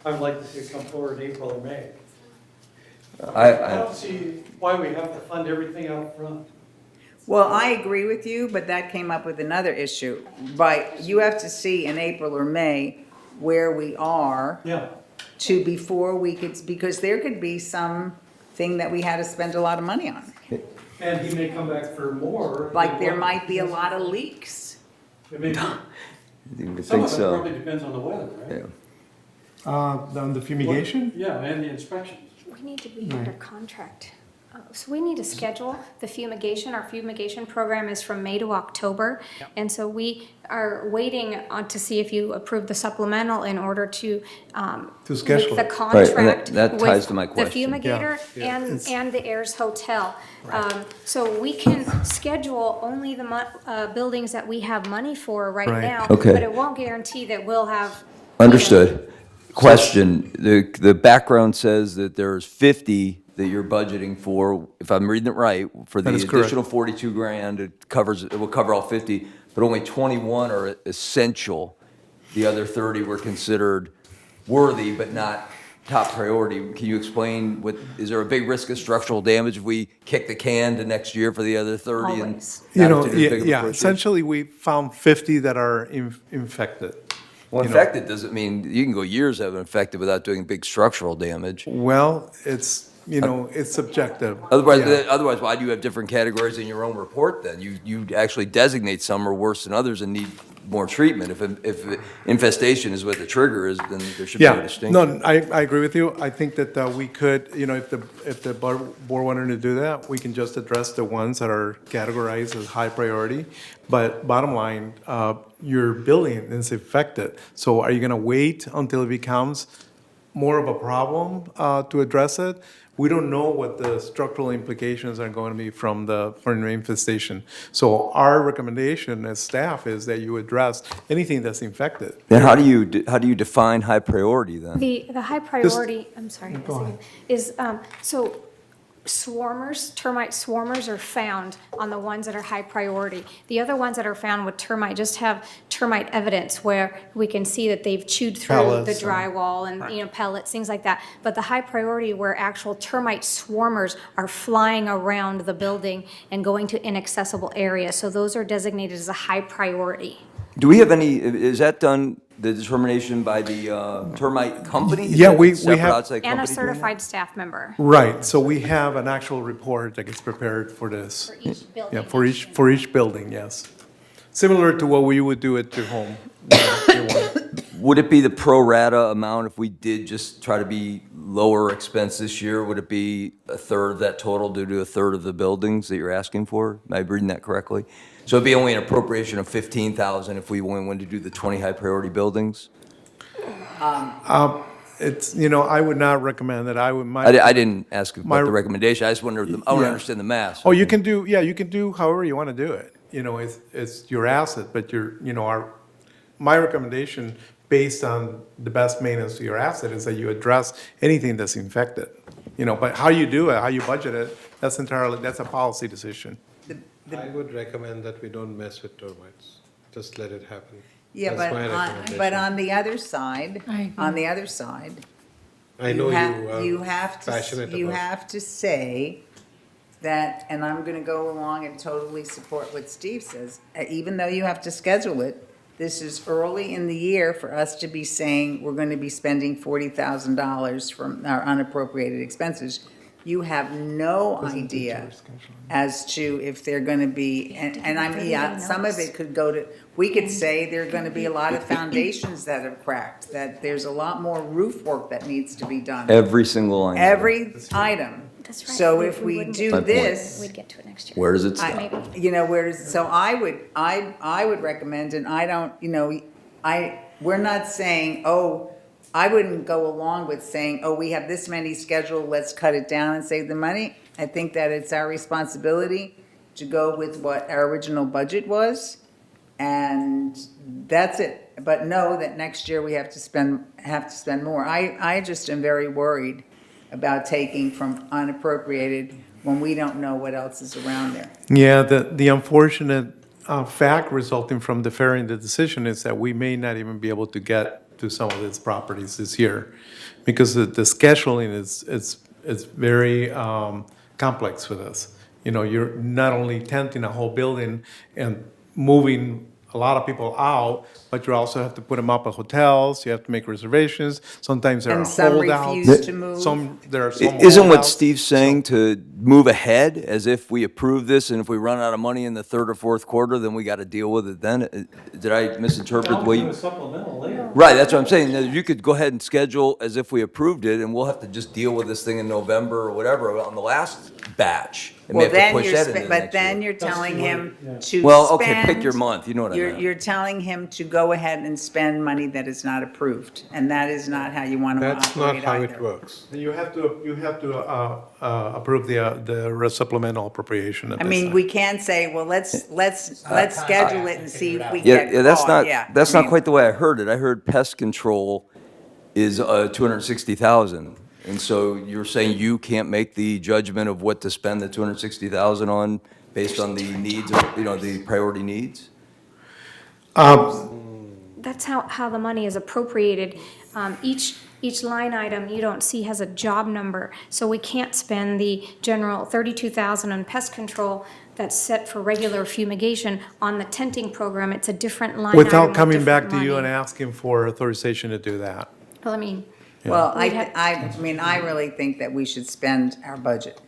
I would like to see it come forward in April or May. I don't see why we have to fund everything out front. Well, I agree with you, but that came up with another issue. But you have to see in April or May where we are Yeah. before we could, because there could be something that we had to spend a lot of money on. And he may come back for more. Like there might be a lot of leaks. It may be- You would Some think of it so. probably depends on the weather, right? Yeah. On the fumigation? Yeah, and the inspections. We need to be under contract. So we need to schedule the fumigation. Our fumigation program is from May to October. And so we are waiting on to see if you approve the supplemental in order to schedule make the it. contract that ties with to my the question. fumigator Yeah. and the Ayers Hotel. So we can schedule only the buildings that we have money for right Right. now. Okay. But it won't guarantee that we'll have. Understood. Question, the background says that there's 50 that you're budgeting for, if I'm reading it right, for the That is correct. additional 42 grand, it will cover all 50, but only 21 are essential. The other 30 were considered worthy, but not top priority. Can you explain is there a big risk of structural damage if we kick the can to next year for the other 30? and Always. not have to do big Yeah, approaches? essentially, we found 50 that are infected. Well, you know. infected doesn't mean, you can go years having infected without doing big structural damage. Well, it's it's subjective. Otherwise, Yeah. otherwise, why do you have different categories in your own report then? You actually designate some are worse than others and need more treatment. If infestation is what the trigger is, then there should be a Yeah, distinction. no, I agree with you. I think that we could, if the board wanted to do that, we can just address the ones that are categorized as high priority. But bottom line, your building is affected. So are you going to wait until it becomes more of a problem to address it? We don't know what the structural implications are going to be from the infestation. So our recommendation as staff is that you address anything that's infected. Then how do you define high priority then? The high priority, I'm sorry, a second, is, so swarmers, termite swarmers are found on the ones that are high priority. The other ones that are found with termite just have termite evidence where we can see that they've chewed through the Pellets, drywall and, pellets, things like that. But the high priority where actual termite swarmers are flying around the building and going to inaccessible areas. So those are designated as a high priority. Do we have any, is that done, the determination by the termite company? Is Yeah, that we a separate have- outside And a company doing that? certified staff member. Right, so we have an actual report that gets prepared for this. For each building. Yeah, for each building, yes. Similar to what we would do at your home. Would it be the pro rata amount if we did just try to be lower expense this year? Would it be a third of that total due to a third of the buildings that you're asking for? Am I reading that correctly? So it'd be only an appropriation of 15,000 if we wanted to do the 20 high priority buildings? It's, I would not recommend that. I would, I didn't ask about my- the recommendation. I just wondered, I want to Yeah. understand the math. Oh, you can do however you want to do it. It's your asset, but my recommendation based on the best maintenance of your asset is that you address anything that's infected. But how you do it, how you budget it, that's a policy decision. I would recommend that we don't mess with termites. Just let it happen. Yeah, That's my but recommendation. on the other side, I agree. on the other side, I know you you are have passionate you about. have to say that, and I'm gonna go along and totally support what Steve says, even though you have to schedule it, this is early in the year for us to be saying we're gonna be spending $40,000 from our unappropriated expenses. You have no idea as to if they're gonna be, and I mean, yeah, some of it could go to, we could say there are gonna be a lot of foundations that have cracked, that there's a lot more roof work that needs to be done. Every single line. Every item. That's right. So if we wouldn't do get to it. this, We'd get to it next year. Where does it I- stop? so I would recommend, and I don't, we're not saying, I wouldn't go along with saying, we have this many scheduled, let's cut it down and save the money. I think that it's our responsibility to go with what our original budget was, and that's it. But know that next year we have to spend more. I just am very worried about taking from unappropriated when we don't know what else is around there. Yeah, the unfortunate fact resulting from deferring the decision is that we may not even be able to get to some of these properties this year, because the scheduling is very complex with us. You're not only tenting a whole building and moving a lot of people out, but you also have to put them up at hotels, you have to make reservations, sometimes there are And some holdouts. refuse to move. There are some Isn't what holdouts. Steve's saying to move ahead as if we approve this and if we run out of money in the third or fourth quarter, then we got to deal with it then? Did I misinterpret the way you? Supplemental later. Right, that's what I'm saying. That you could go ahead and schedule as if we approved it and we'll have to just deal with this thing in November or whatever on the last batch. And may Well, have to then push you're, that into but next then year. you're telling him yeah. to Well, okay, pick spend- your month, you know what I meant. You're telling him to go ahead and spend money that is not approved, and that is not how you want to That's not operate how either. it works. You have to approve the supplemental appropriation at I this mean, time. we can say, well, let's schedule it and see if we Yeah, get yeah, that's caught, not, yeah. that's I not mean, quite the way I heard it. I heard pest control is 260,000. And so you're saying you can't make the judgment of what to spend the 260,000 on based on the needs of, the priority needs? That's how the money is appropriated. Each line item you don't see has a job number, so we can't spend the general 32,000 on pest control that's set for regular fumigation on the tenting program. It's a different line item Without with coming back different to you and money. asking for authorization to do that. Well, I mean, Well, We'd have- I mean, I really think that we should spend our budget.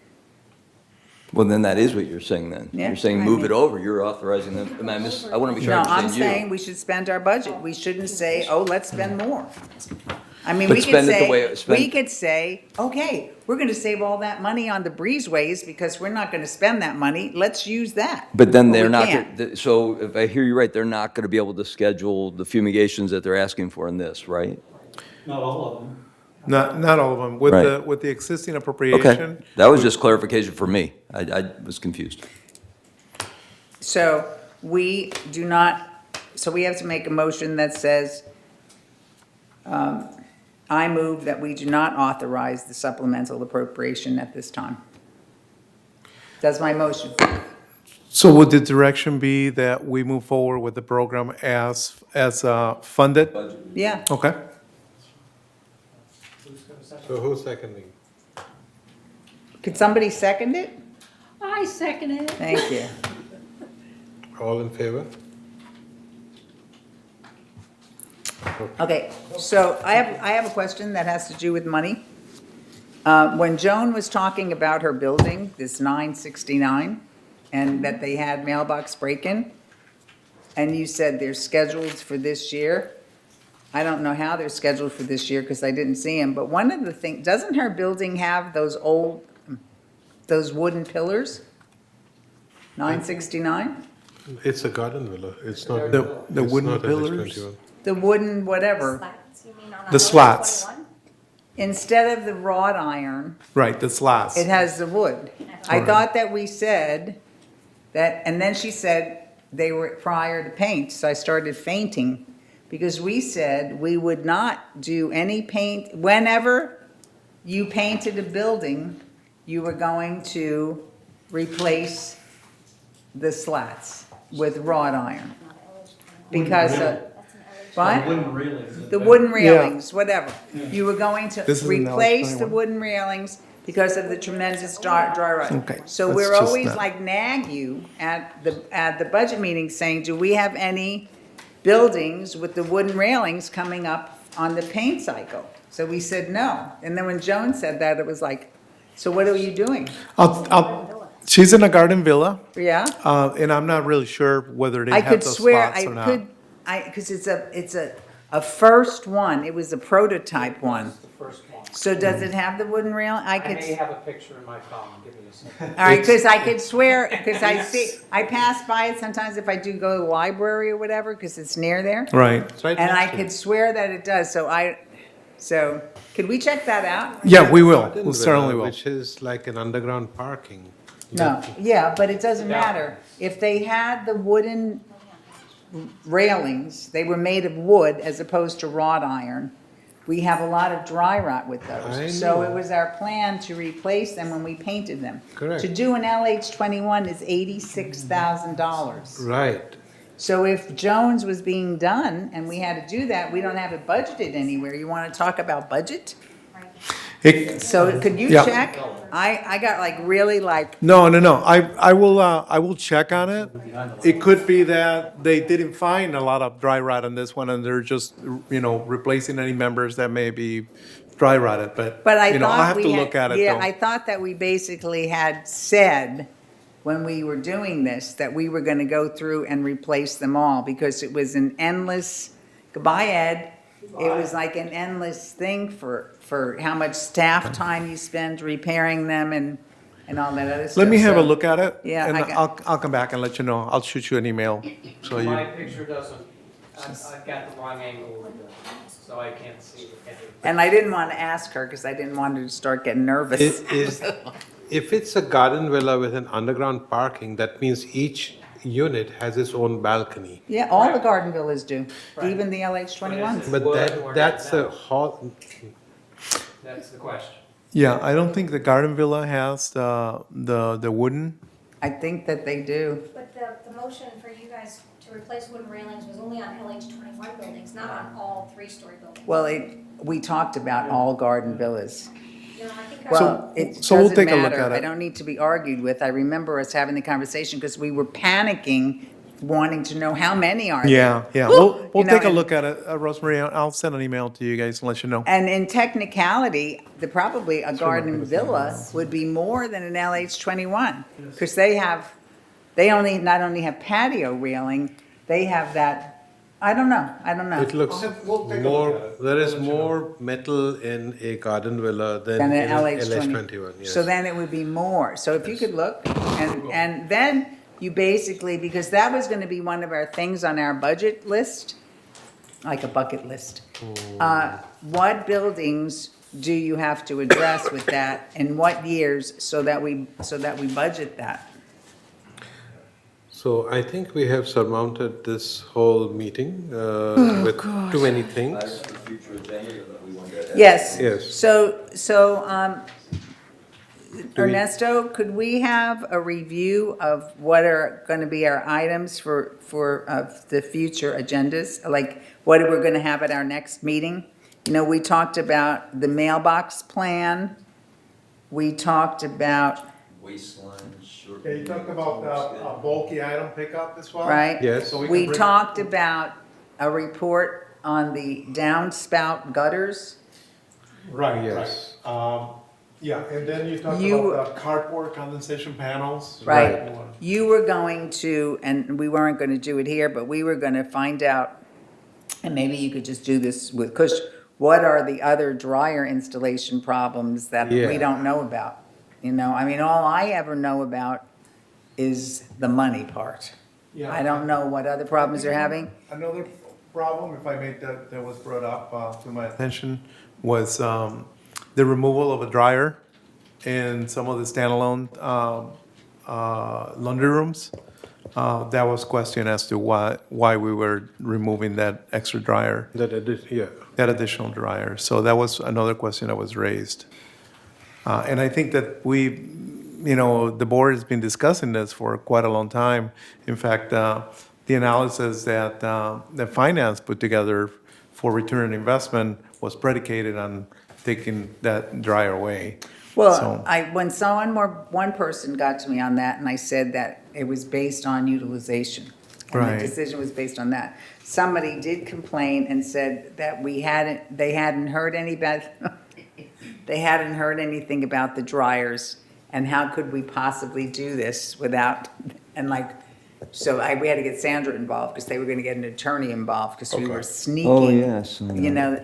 Well, then that is what you're saying then. Yeah, You're saying I move mean- it over, you're authorizing them, I want to be sure No, I I'm understand you. saying we should spend our budget. We shouldn't say, oh, let's spend more. I mean, But we could spend it the way say, it- spend- we could say, okay, we're gonna save all that money on the breezeways because we're not gonna spend that money. Let's use that. But then we they're not, can't. so if I hear you right, they're not going to be able to schedule the fumigations that they're asking for in this, right? Not all of them. Not all of them. With Right. with the existing Okay, appropriation. that was just clarification for me. I was confused. So we do not, so we have to make a motion that says, I move that we do not authorize the supplemental appropriation at this time. That's my motion. So would the direction be that we move forward with the program as funded? Yeah. Okay. So who's seconding? Could somebody second it? I second it. Thank you. All in favor? Okay, so I have a question that has to do with money. When Joan was talking about her building, this 969, and that they had mailbox break-in, and you said they're scheduled for this year. I don't know how they're scheduled for this year because I didn't see them, but one of the things, doesn't her building have those those wooden pillars? 969? It's a garden villa, it's not. The it's wooden not pillars? LH21. The wooden whatever. Slats, you mean on The slats. 21? Instead of the wrought iron, Right, the slats. it has the wood. I thought that we said that, and then she said they were prior to paint, so I started fainting. Because we said we would not do any paint, whenever you painted a building, you were going to replace the slats with wrought iron. Because, what? Wooden railings. The wooden railings, whatever. You were going to This is an replace the LH21. wooden railings because of the tremendous dry rot. Okay, So that's we're just always that. like nag you at the budget meeting saying, do we have any buildings with the wooden railings coming up on the paint cycle? So we said no. And then when Joan said that, it was like, so what are you doing? She's in a garden villa, Yeah? and I'm not really sure whether they I have could those swear, slots I or not. could, because it's a first one. It was a prototype one. The first one. So does it have the wooden rail? I I could, may have a picture in my phone, give me a second. all right, because I could swear, because I pass by it sometimes if I do go to the library or whatever, because it's near there. Right. It's right And I next to could it. swear that it does, so could we check that out? Yeah, we will. Garden We villa, certainly will. Which is like an underground parking. No, yeah, but it doesn't matter. If they had the wooden railings, they were made of wood as opposed to wrought iron. We have a lot of dry rot with I those. So it know. was our plan to replace them when we painted them. Correct. To do an LH21 is $86,000. Right. So if Jones was being done and we had to do that, we don't have it budgeted anywhere. You want to talk about budget? So could you Yeah. check? I got like really like, No. I will check on it. It could be that they didn't find a lot of dry rot on this one, and they're just, replacing any members that may be dry rotted, but, but I I thought have we to had- look at it, yeah, though. I thought that we basically had said when we were doing this, that we were going to go through and replace them all because it was an endless, goodbye Ed, it was like an endless thing for how much staff time you spend repairing them and all that other stuff. Let me have a So- look at it. Yeah, And I got- I'll come back and let you know. I'll shoot you an email, so you. My picture doesn't, I've got the wrong angle of it, so I can't see it. And I didn't want to ask her because I didn't want her to start getting nervous. If it's a garden villa with an underground parking, that means each unit has its own balcony. Yeah, all the garden villas do, even the LH21s. But Wood that, or that's not? a hall, That's the question. Yeah, I don't think the garden villa has the wooden. I think that they do. But the motion for you guys to replace wooden railings was only on LH21 buildings, not on all three-story buildings. Well, we talked about all garden villas. You know, I think Well, it so we'll doesn't take a look matter. at it. I don't need to be argued with. I remember us having the conversation because we were panicking wanting to know how many are there. Yeah, yeah. Whew, We'll you know, take a and- look at it, Rosemary. I'll send an email to you guys and let you know. And in technicality, probably a garden villa would be more than an LH21. Because they not only have patio railing, they have that, I don't know. It looks We'll take a look more, at it. there is I'll let you know. more metal in a garden villa than Than in an an LH20. LH21, yes. So then it would be more. So if you could look, and then you basically, because that was gonna be one of our things on our budget list, like a bucket list. What buildings do you have to address with that, and what years, so that we budget that? So I think we have surmounted this whole meeting with too many things. Yes. Yes. So, Ernesto, could we have a review of what are gonna be our items for the future agendas? Like, what we're gonna have at our next meeting? You know, we talked about the mailbox plan. We talked about, Waistline, short. Yeah, you talked about a bulky item pickup as well? right? Yes. So we We can bring- talked about a report on the downspout gutters. Right, Yes. right. Yeah, and then you talked You- about the cardboard condensation panels. Right. You were going to, and we weren't gonna do it here, but we were gonna find out, and maybe you could just do this with Kush, what are the other dryer installation problems that we Yeah. don't know about? You know, I mean, all I ever know about is the money part. Yeah. I don't know what other problems you're having. Another problem, if I may, that was brought up to my attention was the removal of a dryer in some of the standalone laundry rooms. That was questioned as to why we were removing that extra dryer, Yeah. that additional dryer. So that was another question that was raised. And I think that the board has been discussing this for quite a long time. In fact, the analysis that the finance put together for return on investment was predicated on taking that dryer away. Well, So- when one person got to me on that, and I said that it was based on utilization. And Right. the decision was based on that. Somebody did complain and said that they hadn't heard they hadn't heard anything about the dryers, and how could we possibly do this without, and like, so we had to get Sandra involved, because they were gonna get an attorney involved, because we Okay. were sneaking. Oh, yes, I You know. know,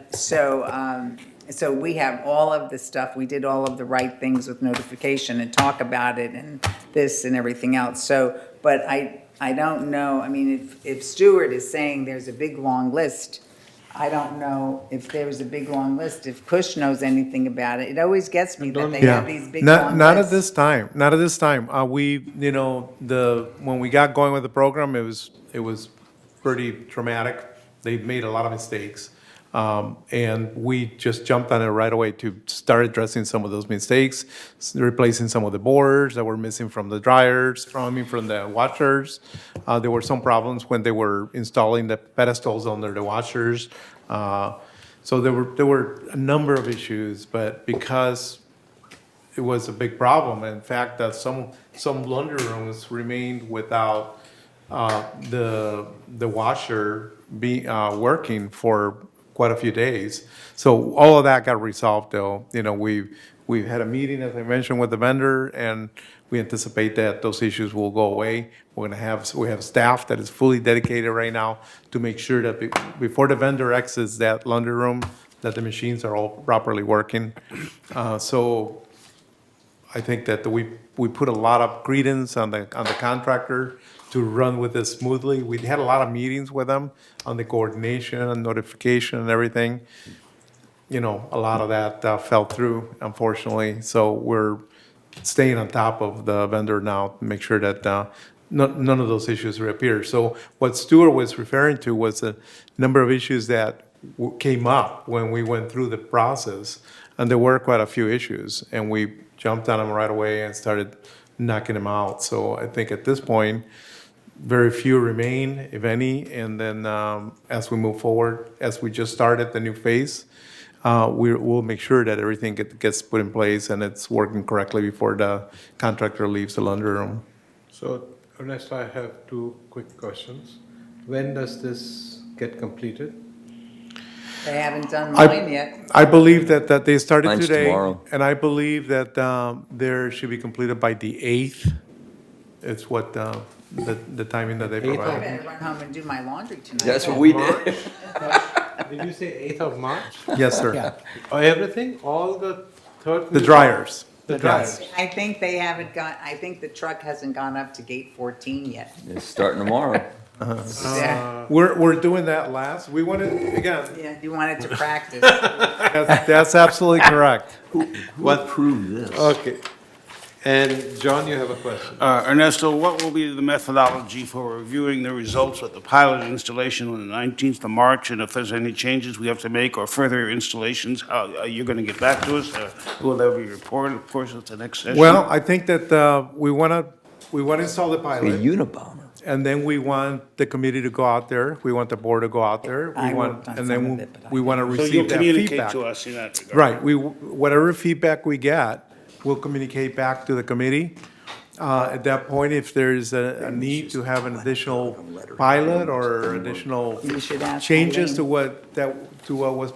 so we have all of the stuff, we did all of the right things with notification and talk about it and this and everything else. So, but I don't know, I mean, if Stuart is saying there's a big, long list, I don't know if there's a big, long list, if Kush knows anything about it. It always gets me that they have these big, long Not at lists. this time, not at this time. When we got going with the program, it was pretty traumatic. They made a lot of mistakes. And we just jumped on it right away to start addressing some of those mistakes, replacing some of the boards that were missing from the dryers, from the washers. There were some problems when they were installing the pedestals under the washers. So there were a number of issues, but because it was a big problem, in fact, that some laundry rooms remained without the washer working for quite a few days. So all of that got resolved, though. We've had a meeting, as I mentioned, with the vendor, and we anticipate that those issues will go away. We have staff that is fully dedicated right now to make sure that before the vendor exits that laundry room, that the machines are all properly working. So I think that we put a lot of credence on the contractor to run with this smoothly. We had a lot of meetings with them on the coordination and notification and everything. A lot of that fell through, unfortunately. So we're staying on top of the vendor now to make sure that none of those issues reappear. So what Stuart was referring to was a number of issues that came up when we went through the process, and there were quite a few issues, and we jumped on them right away and started knocking them out. So I think at this point, very few remain, if any, and then as we move forward, as we just started the new phase, we'll make sure that everything gets put in place and it's working correctly before the contractor leaves the laundry room. So Ernesto, I have two quick questions. When does this get completed? They haven't done mine yet. I believe that they started Mine's today. tomorrow. And I believe that there should be completed by the 8th. It's what the timing that they I provide. better run home and do my laundry tonight. That's what we did. Did you say 8th of March? Yes, sir. Yeah. Oh, everything? All the third? The dryers. The Yes. dryers? I think they haven't gone, I think the truck hasn't gone up to gate 14 yet. It's starting tomorrow. Yeah, We're doing that last. We wanted, again, yeah, you wanted to practice. that's absolutely correct. What? Approve this. Okay. And John, you have a question? Ernesto, what will be the methodology for reviewing the results of the pilot installation on the 19th of March? And if there's any changes we have to make or further installations, how are you going to get back to us? Will there be a report, of course, at the next session? Well, I think that we want to install the A pilot. Unabomber. And then we want the committee to go out there. We want the board to go out there. I We want, worked on and some then of it, but I we want to So you'll receive that communicate feedback. to us in that regard? Right. Whatever feedback we get, we'll communicate back to the committee. At that point, if there's a need to have an additional pilot or additional You should ask changes Eileen. to what was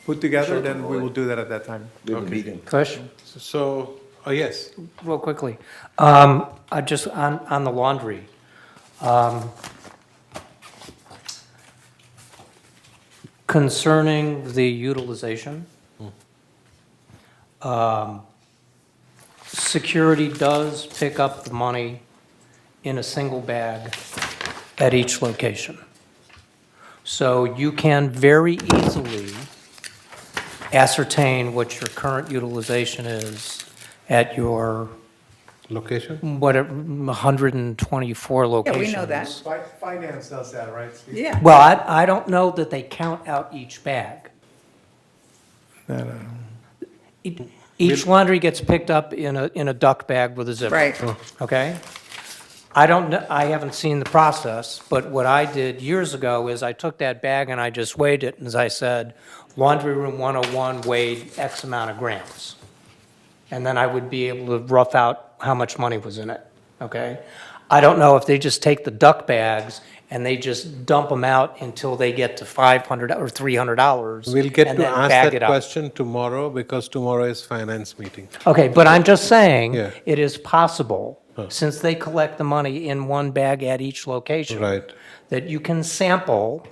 put together, then we will do that at that time. We have a meeting. Question, So, oh, yes. real quickly. I just, on the laundry. Concerning the utilization, security does pick up the money in a single bag at each location. So you can very easily ascertain what your current utilization is at your, Location? whatever, 124 Yeah, locations. we know that. Finance does that, right, Steve? Yeah. Well, I don't know that they count out each bag. Each laundry gets picked up in a duck bag with a zipper. Right. Okay? I don't know, I haven't seen the process, but what I did years ago is I took that bag and I just weighed it, and as I said, laundry room 101 weighed X amount of grams. And then I would be able to rough out how much money was in it, okay? I don't know if they just take the duck bags and they just dump them out until they get to $500 or $300. We'll get and to then ask bag that it up. question tomorrow because tomorrow is finance meeting. Okay, but I'm just saying, Yeah. it is possible, since they collect the money in one bag at each location. Right. That you can sample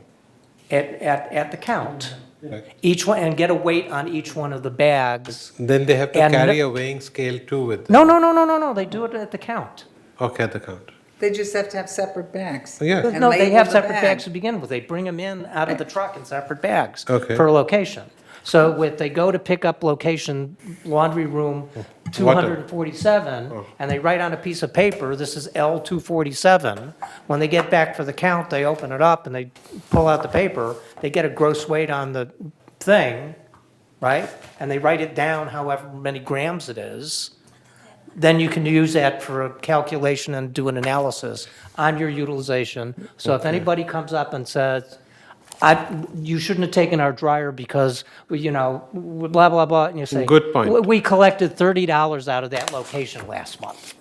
at the count, Right. each one, and get a weight on each one of the bags. Then they have to And carry a weighing scale too with them. No, they do it at the count. Okay, at the count. They just have to have separate bags. Yeah. And No, they label have the separate bag. bags to begin with. They bring them in out of the truck in separate bags Okay. per location. So if they go to pick up location, laundry room 247, and they write on a piece of paper, this is L247, when they get back for the count, they open it up and they pull out the paper, they get a gross weight on the thing, right? And they write it down however many grams it is. Then you can use that for a calculation and do an analysis on your utilization. So if anybody comes up and says, you shouldn't have taken our dryer because, you know, blah, blah, blah, and you say. Good point. We collected $30 out of that location last month,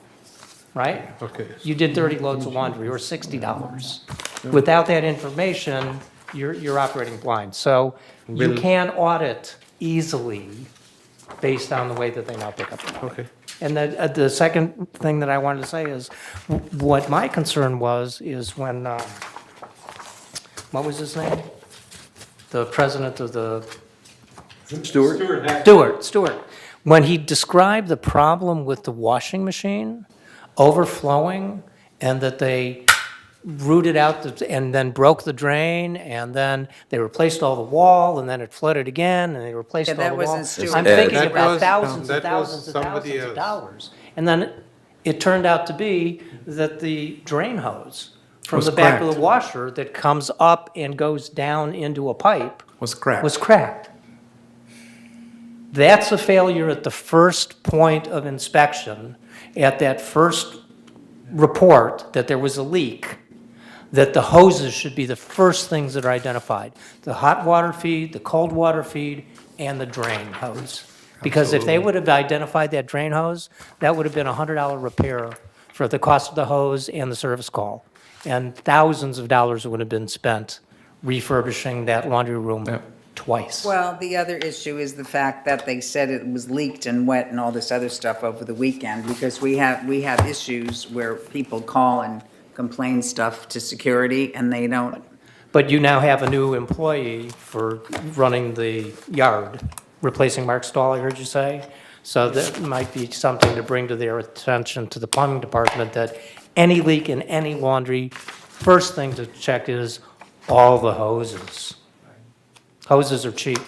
right? Okay. You did 30 loads of laundry, or $60. Without that information, you're operating blind. So you Will- can audit easily based on the way that they now pick up the money. Okay. And the second thing that I wanted to say is, what my concern was, is when, what was his name? The president of the. Stewart. When he described the problem with the washing machine overflowing, and that they rooted out and then broke the drain, and then they replaced all the wall, and then it flooded again, and they replaced Yeah, all that the wall. wasn't Stewart. I'm Yeah, thinking that about was- thousands that and was thousands and somebody thousands of else. dollars. And then it turned out to be that the drain hose from Was the back of cracked. the washer that comes up and goes down into a pipe Was cracked. was cracked. That's a failure at the first point of inspection, at that first report that there was a leak, that the hoses should be the first things that are identified. The hot water feed, the cold water feed, and the drain hose. Because if they would have identified that drain hose, that would have been a $100 repair for the cost of the hose and the service call. And thousands of dollars would have been spent refurbishing that laundry room twice. Well, the other issue is the fact that they said it was leaked and wet and all this other stuff over the weekend, because we have issues where people call and complain stuff to security, and they don't. But you now have a new employee for running the yard, replacing Mark Stahl, I heard you say. So that might be something to bring to their attention, to the plumbing department, that any leak in any laundry, first thing to check is all the hoses. Hoses are cheap.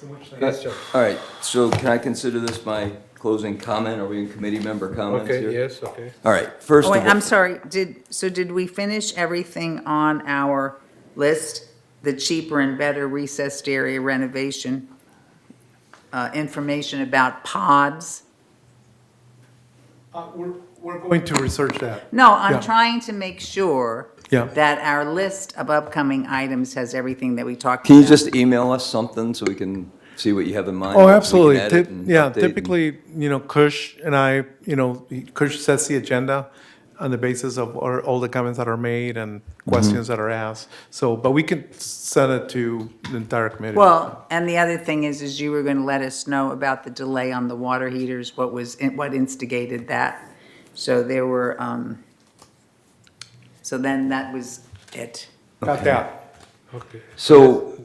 All right, so can I consider this my closing comment? Are we in committee member comments here? Okay, yes, okay. All right, first Oh, of wait, all. I'm sorry, did we finish everything on our list? The cheaper and better recessed area renovation, information about pods? We're going to research that. No, I'm Yeah. trying to make sure Yeah. that our list of upcoming items has everything that we talked Can you about. just email us something so we can see what you have in mind? Oh, so we can absolutely. edit and Yeah, update and- typically, Kush and I, Kush sets the agenda on the basis of all the comments that are made and questions that are asked. So, but we can send it to the entire committee. Well, and the other thing is you were going to let us know about the delay on the water heaters, what instigated that. So there were, so then that was it. Got that. Okay. So,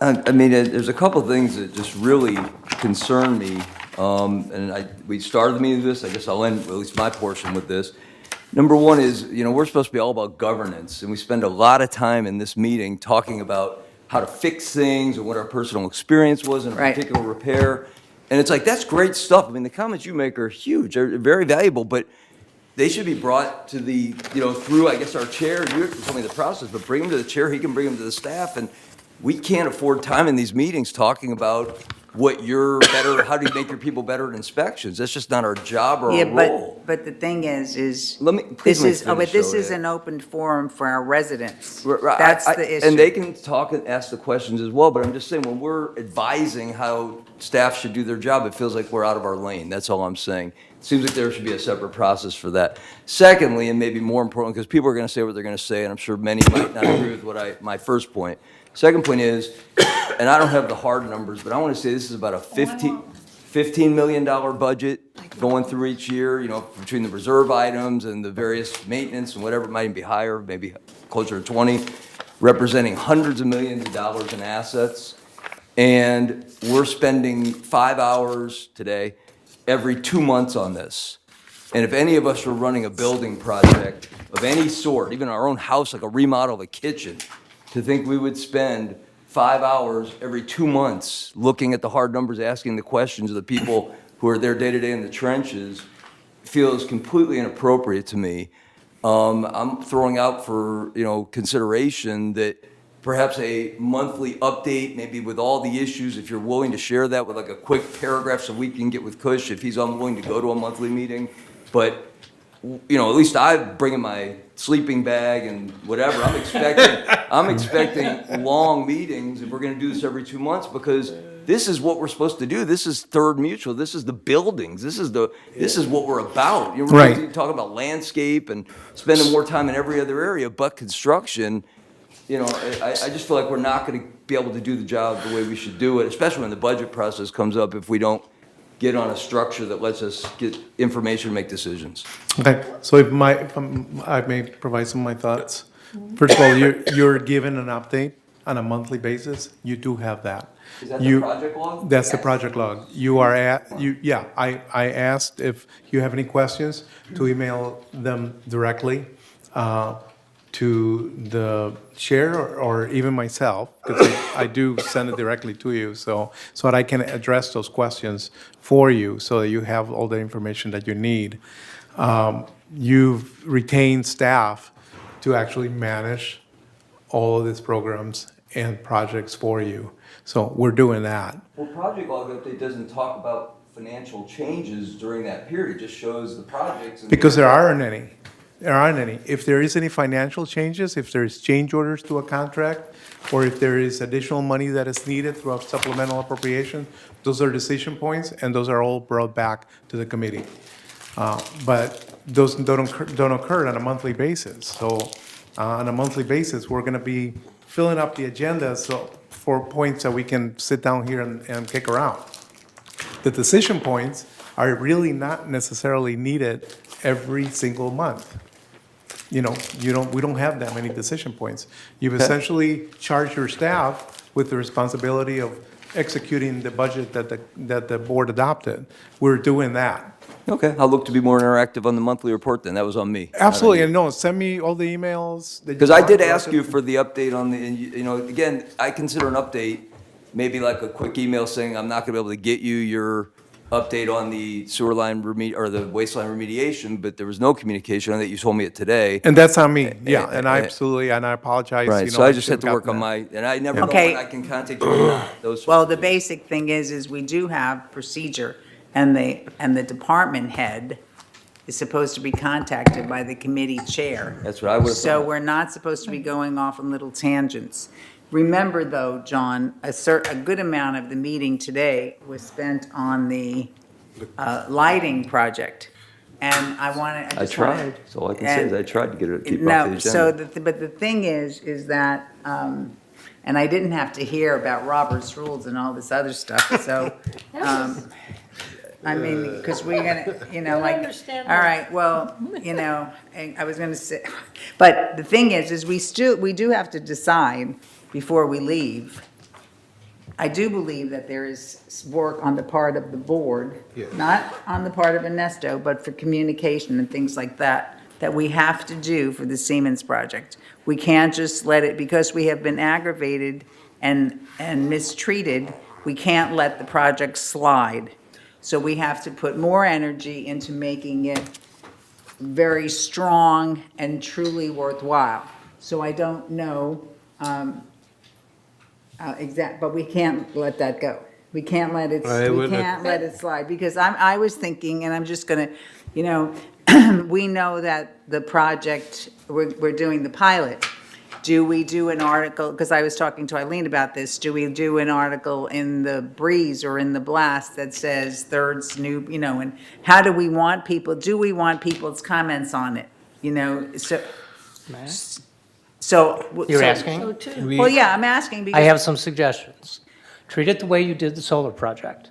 I mean, there's a couple things that just really concern me. And we started the meeting with this, I guess I'll end at least my portion with this. Number one is, we're supposed to be all about governance, and we spend a lot of time in this meeting talking about how to fix things and what our personal experience was in a Right. particular repair. And it's like, that's great stuff. I mean, the comments you make are huge, they're very valuable, but they should be brought to the, through, I guess, our chair. You have to tell me the process, but bring them to the chair, he can bring them to the staff, and we can't afford time in these meetings talking about what you're better, how do you make your people better at inspections? That's just not our job or Yeah, our role. but the thing is, Let me, please this let me is, finish, this though, is Ed. an open forum for our residents. Right, That's the issue. And they can talk and ask the questions as well, but I'm just saying, when we're advising how staff should do their job, it feels like we're out of our lane. That's all I'm saying. It seems like there should be a separate process for that. Secondly, and maybe more important, because people are going to say what they're going to say, and I'm sure many might not agree with my first point. Second point is, and I don't have the hard numbers, but I want to say this is about a $15 million budget going through each year, between the reserve items and the various maintenance and whatever, it might even be higher, maybe closer to 20, representing hundreds of millions of dollars in assets. And we're spending 5 hours today every 2 months on this. And if any of us were running a building project of any sort, even our own house, like a remodel of a kitchen, to think we would spend 5 hours every 2 months looking at the hard numbers, asking the questions of the people who are there day to day in the trenches, feels completely inappropriate to me. I'm throwing out for, consideration that perhaps a monthly update, maybe with all the issues, if you're willing to share that with like a quick paragraph so we can get with Kush if he's unwilling to go to a monthly meeting. But, at least I'm bringing my sleeping bag and whatever. I'm expecting long meetings if we're going to do this every 2 months, because this is what we're supposed to do. This is Third Mutual. This is the buildings. This is what we're about. We're Right. talking about landscape and spending more time in every other area but construction. I just feel like we're not going to be able to do the job the way we should do it, especially when the budget process comes up, if we don't get on a structure that lets us get information and make decisions. Okay, so if I may provide some of my thoughts. First of all, you're given an update on a monthly basis. You do have that. Is that the project log? That's the project log. I asked if you have any questions to email them directly to the chair or even myself, because I do send it directly to you, so that I can address those questions for you, so that you have all the information that you need. You've retained staff to actually manage all of these programs and projects for you. So we're doing that. Well, project log update doesn't talk about financial changes during that period. It just shows the projects. Because there aren't any. There aren't any. If there is any financial changes, if there's change orders to a contract, or if there is additional money that is needed through a supplemental appropriation, those are decision points, and those are all brought back to the committee. But those don't occur on a monthly basis. So on a monthly basis, we're going to be filling up the agenda for points that we can sit down here and kick around. The decision points are really not necessarily needed every single month. We don't have that many decision points. You've essentially charged your staff with the responsibility of executing the budget that the board adopted. We're doing that. Okay, I'll look to be more interactive on the monthly report then. That was on me. Absolutely, and no, send me all the emails. Because I did ask you for the update on the, and again, I consider an update maybe like a quick email saying, I'm not going to be able to get you your update on the sewer line or the wasteline remediation, but there was no communication on that. You told me it today. And that's on me, yeah, and I apologize. Right, so I just had to work on and I never know Okay. when I can contact you or not. Those Well, the basic thing is we do have procedure, and the department head is supposed to be contacted by the committee chair. That's what I would have So thought. we're not supposed to be going off on little tangents. Remember, though, John, a good amount of the meeting today was spent on the lighting project. And I want to. I tried, that's all I can say is I tried to get it, keep off the No, agenda. so, but the thing is that, and I didn't have to hear about Robert's rules and all this other stuff, so, I mean, because we're gonna, like, understand all that. right, well, and I was gonna say, but the thing is we do have to decide before we leave. I do believe that there is work on the part of the board, Yes. not on the part of Ernesto, but for communication and things like that we have to do for the Siemens project. We can't just let it, because we have been aggravated and mistreated, we can't let the project slide. So we have to put more energy into making it very strong and truly worthwhile. So I don't know, but we can't let that go. We can't let it, we can't let it slide, because I was thinking, and I'm just gonna, we know that the project, we're doing the pilot. Do we do an article, because I was talking to Eileen about this, do we do an article in the Breeze or in the Blast that says Third's new, and how do we want people's comments on it? So. You're so- asking? Well, yeah, I'm asking I because. have some suggestions. Treat it the way you did the solar project.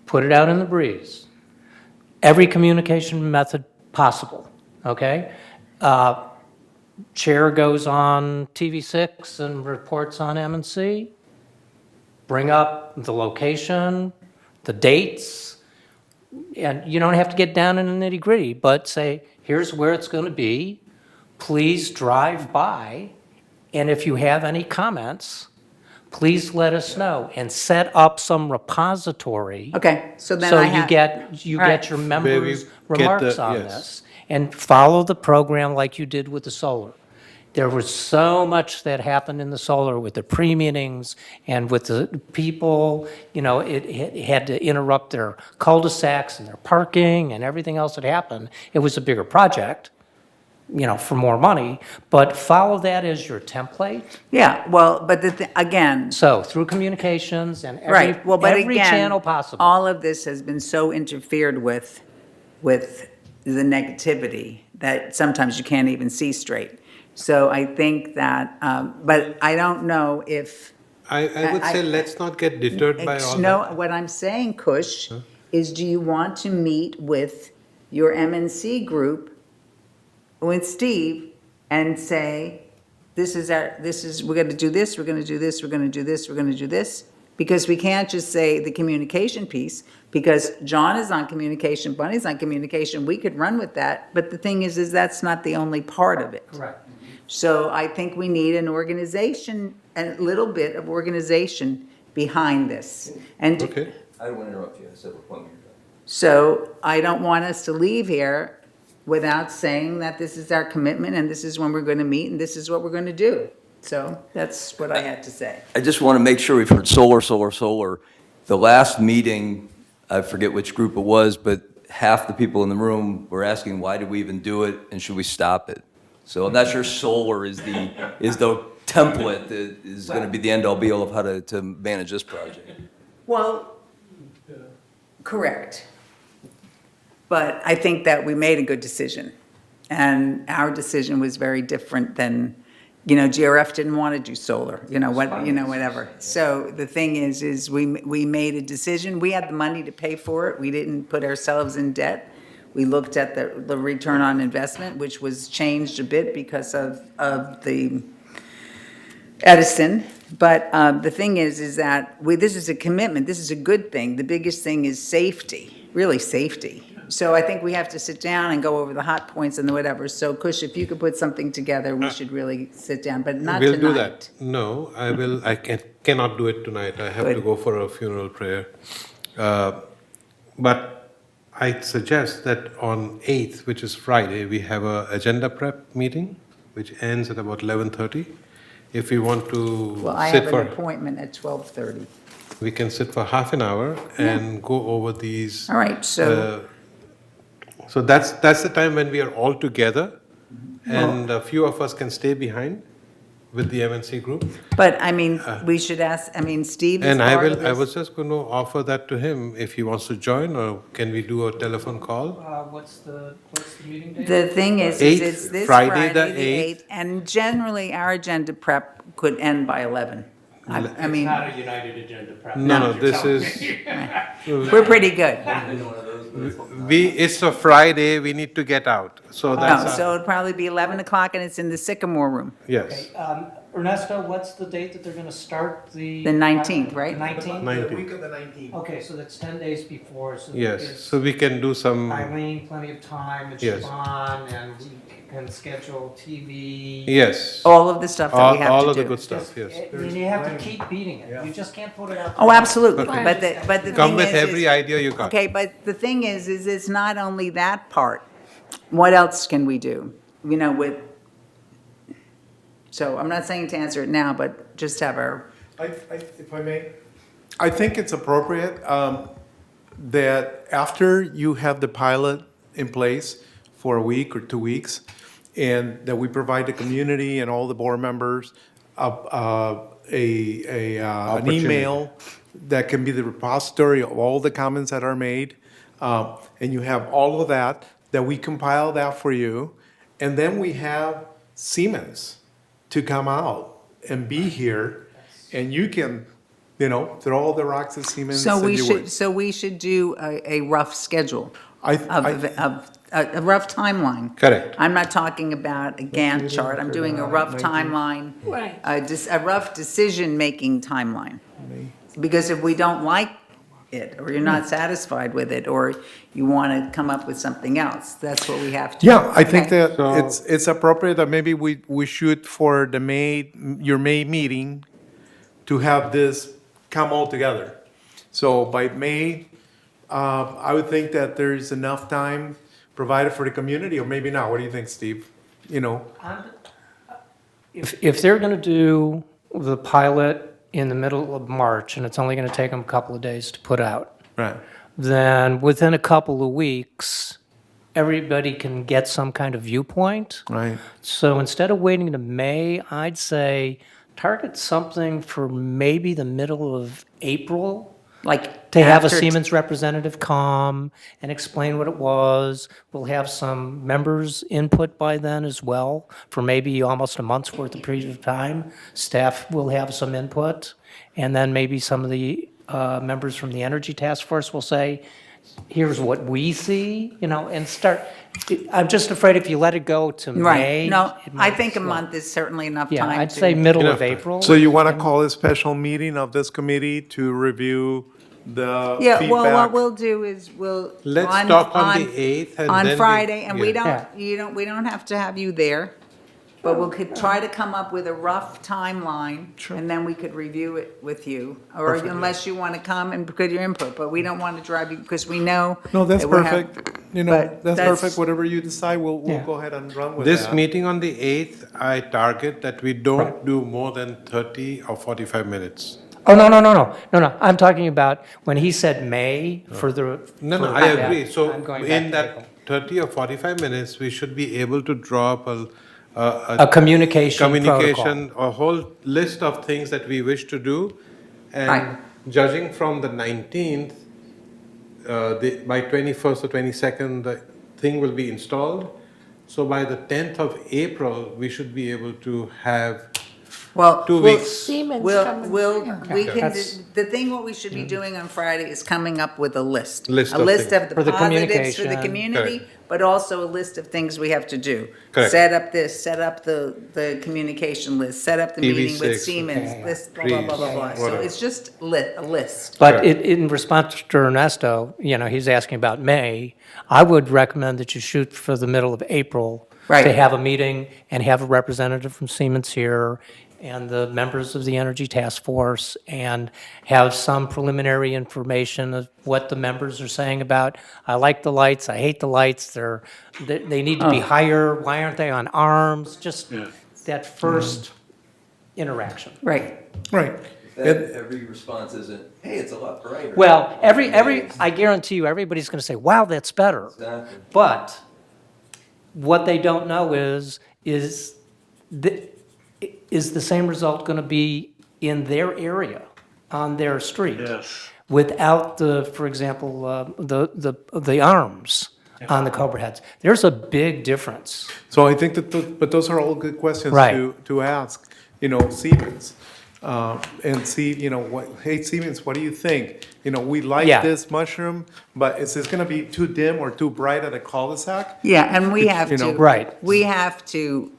Put it out in the breeze. Every communication method possible, okay? Chair goes on TV6 and reports on M&C. Bring up the location, the dates, and you don't have to get down in the nitty-gritty, but say, here's where it's going to be. Please drive by, and if you have any comments, please let us know, and set up some repository. Okay, so then So I you have. get your Where we members' get remarks the- on yes. this, and follow the program like you did with the solar. There was so much that happened in the solar with the pre-meetings and with the people, it had to interrupt their cul-de-sacs and their parking and everything else that happened. It was a bigger project, for more money, but follow that as your template. Yeah, well, but again. So through communications and Right, well, but every again, channel possible. all of this has been so interfered with the negativity that sometimes you can't even see straight. So I think that, but I don't know if. I would say let's not get deterred by all No, that. what I'm saying, Kush, is do you want to meet with your MNC group, with Steve, and say, we're gonna do this, we're gonna do this, we're gonna do this, we're gonna do this? Because we can't just say the communication piece, because John is on communication, Bunny's on communication, we could run with that, but the thing is that's not the only part of it. Correct. So I think we need an organization, a little bit of organization behind this. And Okay. I don't want to interrupt you, I said we're plumbing your so I don't want us to leave here without saying that this is our commitment, and this is when we're going to meet, and this is what we're going to do. So that's what I had to say. I just want to make sure we've heard solar, solar, solar. The last meeting, I forget which group it was, but half the people in the room were asking, why did we even do it, and should we stop it? So I'm not sure solar is the template that is going to be the end-all be-all of how to manage this project. Well, correct. But I think that we made a good decision. And our decision was very different than, GRF didn't want to do solar, whatever. So the thing is we made a decision. We had the money to pay for it. We didn't put ourselves in debt. We looked at the return on investment, which was changed a bit because of the Edison. But the thing is that this is a commitment. This is a good thing. The biggest thing is safety, really safety. So I think we have to sit down and go over the hot points and the whatever. So Kush, if you could put something together, we should really sit down, but not tonight. We'll do that. No, I will. I cannot do it tonight. I have to Good. go for a funeral prayer. But I suggest that on 8th, which is Friday, we have a agenda prep meeting, which ends at about 11:30. If we want to Well, I sit have for, an appointment at 12:30. we can sit for half an hour and go over these. All right, so- So that's the time when we are all together, and a few of us can stay behind with the MNC group. But I mean, we should ask, Steve is And I part of will. I this. was just going to offer that to him if he wants to join, or can we do a telephone call? What's the meeting date? The thing is Eighth, it's this Friday Friday, the the 8th, and generally our agenda prep could end by 11. I mean, It's not a United Agenda prep. No, this is. we're pretty good. It's a Friday. We need to get out. So that's. No, so it'd probably be 11 o'clock and it's in the Sycamore Room, Yes. Ernesto, what's the date that they're going to start the? the 19th, right? The 19th? 19th. of the 19th. Okay, so that's 10 days before, so that Yes. gives So we can do some. Eileen plenty of time, and Yes. Siobhan, and we can schedule TV. Yes. All of the stuff that we have to do. All of the good stuff. Yes. And you have to keep beating it. You just can't put it out. Oh, absolutely, but the Come thing with is- every is- idea you got. Okay, but the thing is it's not only that part. What else can we do? So I'm not saying to answer it now, but just have our, If I may, I think it's appropriate that after you have the pilot in place for a week or 2 weeks, and that we provide the community and all the board members an email that can be the repository of all the comments that are made, and you have all of that, that we compile that for you, and then we have Siemens to come out and be here, and you can, throw all the rocks at Siemens. so and we you should, would. so we should do a rough schedule I- of a rough timeline. Correct. I'm not talking about a Gantt chart, I'm doing a rough timeline. Right. A rough decision-making timeline. Because if we don't like it, or you're not satisfied with it, or you want to come up with something else, that's what we have to. Yeah, I think Okay. that So- it's appropriate that maybe we shoot for your May meeting to have this come all together. So by May, I would think that there's enough time provided for the community, or maybe not. What do you think, Steve? If they're going to do the pilot in the middle of March, and it's only going to take them a couple of days to put out, Right. then within a couple of weeks, everybody can get some kind of viewpoint. Right. So instead of waiting to May, I'd say target something for maybe the middle of April. Like To have a after- Siemens representative come and explain what it was. We'll have some members' input by then as well, for maybe almost a month's worth of period of time. Staff will have some input, and then maybe some of the members from the Energy Task Force will say, here's what we see, and start. I'm just afraid if you let it go to May. Right, no, it I might think a slow. month is certainly enough Yeah, time. I'd to- say middle Enough of time. April. So you want to call a special meeting of this committee to review the Yeah, well, what feedback? we'll do is we'll. Let's talk on the 8th and then On we- Friday, and we yeah. don't, we don't have to have you there, but we could try to come up with a rough timeline, and then we could review it with you, or unless you want to come and put your input, but we don't want to drive you, because we know. No, that's that we'll have- perfect. but That's perfect. Whatever you decide, we'll Yeah. go ahead and run with This that. meeting on the 8th, I target that we don't do more than 30 or 45 minutes. Oh, no. I'm talking about when he said May for the. No, for- I yeah, agree. So I'm going back in to that April. 30 or 45 minutes, we should be able to draw up A communication protocol. communication, a whole list of things that we wish to do. Right. And judging from the 19th, by 21st or 22nd, the thing will be installed. So by the 10th of April, we should be able to have Well, 2 we'll- weeks. Siemens We'll, coming. we'll, we Yeah. can, That's- the thing what we should be doing on Friday is coming up with a list. List A of list things. of the For the positives for the communication. community, but also a list of things we have to do. Correct. Set up this, set up the communication list, set up the meeting with EV6, Siemens, okay. this, blah, blah, blah, blah, blah. So Whatever. it's just a list. But in response to Ernesto, he's asking about May. I would recommend that you shoot for the middle of April. Right. To have a meeting and have a representative from Siemens here and the members of the Energy Task Force and have some preliminary information of what the members are saying about, I like the lights, I hate the lights, they need to be higher, why aren't they on arms? Just that first interaction. Right. Right. Every response isn't, hey, it's a lot brighter. Well, I guarantee you, everybody's going to say, wow, that's better. Exactly. But what they don't know is the same result going to be in their area, on their street? Yes. Without for example, the arms on the Cobra heads. There's a big difference. So I think that, but those are all good questions Right. to ask, Siemens. And see, hey, Siemens, what do you think? We like Yeah. this mushroom, but is this gonna be too dim or too bright at a cul-de-sac? Yeah, and we have You know. to. Right. We have to,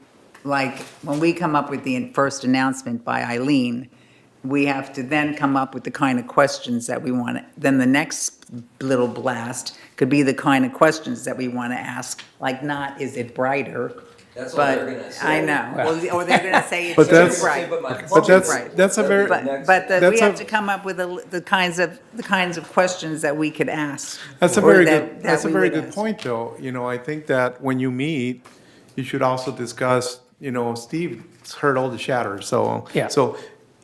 like, when we come up with the first announcement by Eileen, we have to then come up with the kind of questions that we want to, then the next little blast could be the kind of questions that we want to ask, like not, is it brighter? That's all But they're gonna say. I know, or they're gonna say it's But too that's- bright. But Too bright. that's a very, But we that's have a- to come up with the kinds of questions that we could ask. that's a or very that- good, that that's a we very would good ask. point, though. I think that when you meet, you should also discuss, Steve's heard all the chatter, so. Yeah. So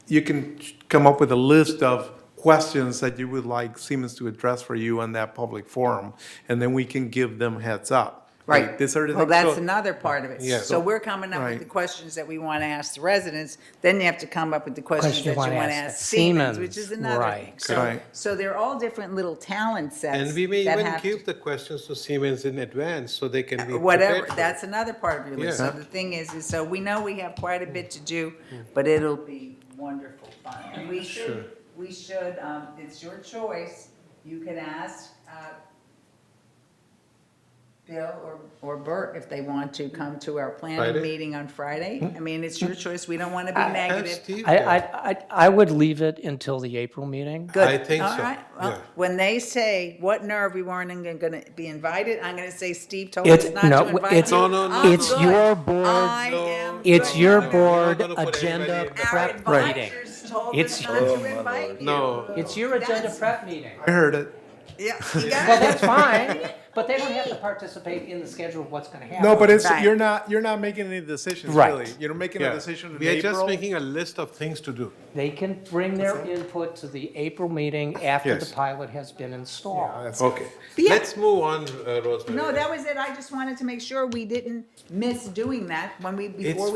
you can come up with a list of questions that you would like Siemens to address for you on that public forum, and then we can give them heads up. Right. Like, these are the Well, things- that's so- another part of it. Yeah. So we're coming up with Right. the questions that we want to ask the residents, then you have to come up with the questions Question that you want to ask Siemens, which is another thing. right. So, Right. so they're all different little talent sets. And we may that even have to- give the questions to Siemens in advance so they can be Whatever, prepared for it. that's another part of your list. So Yeah. the thing is so we know we have quite a bit to do, but it'll be wonderful fun. And we should, it's your choice. You can ask, Bill or Bert if they want to come to our planning Friday? meeting on Friday. I mean, it's your choice. We don't want to be Have negative. Steve there. I would leave it until the April meeting. Good. I think All so, right. Well, yeah. when they say, what nerve we weren't going to be invited, I'm going to say Steve told us not to invite you. It's No, no, no, I'm it's good. your board. I am It's good. your I'm board We're not gonna put agenda anybody in. Our prep meeting. advisors told It's- us not to invite you. No. It's your agenda That's- prep meeting. I heard it. Yeah, you got Well, it. that's fine, but they don't have to participate in the schedule of what's going to happen. No, but Right. you're not making any decisions, Right. really. You're making Yeah. a decision in We are just April. making a list of things to do. They can bring their input to the April meeting after the Yes. pilot has been installed. Okay. Yeah. Let's move on, Rosemary. No, that was it. I just wanted to make sure we didn't miss doing that before we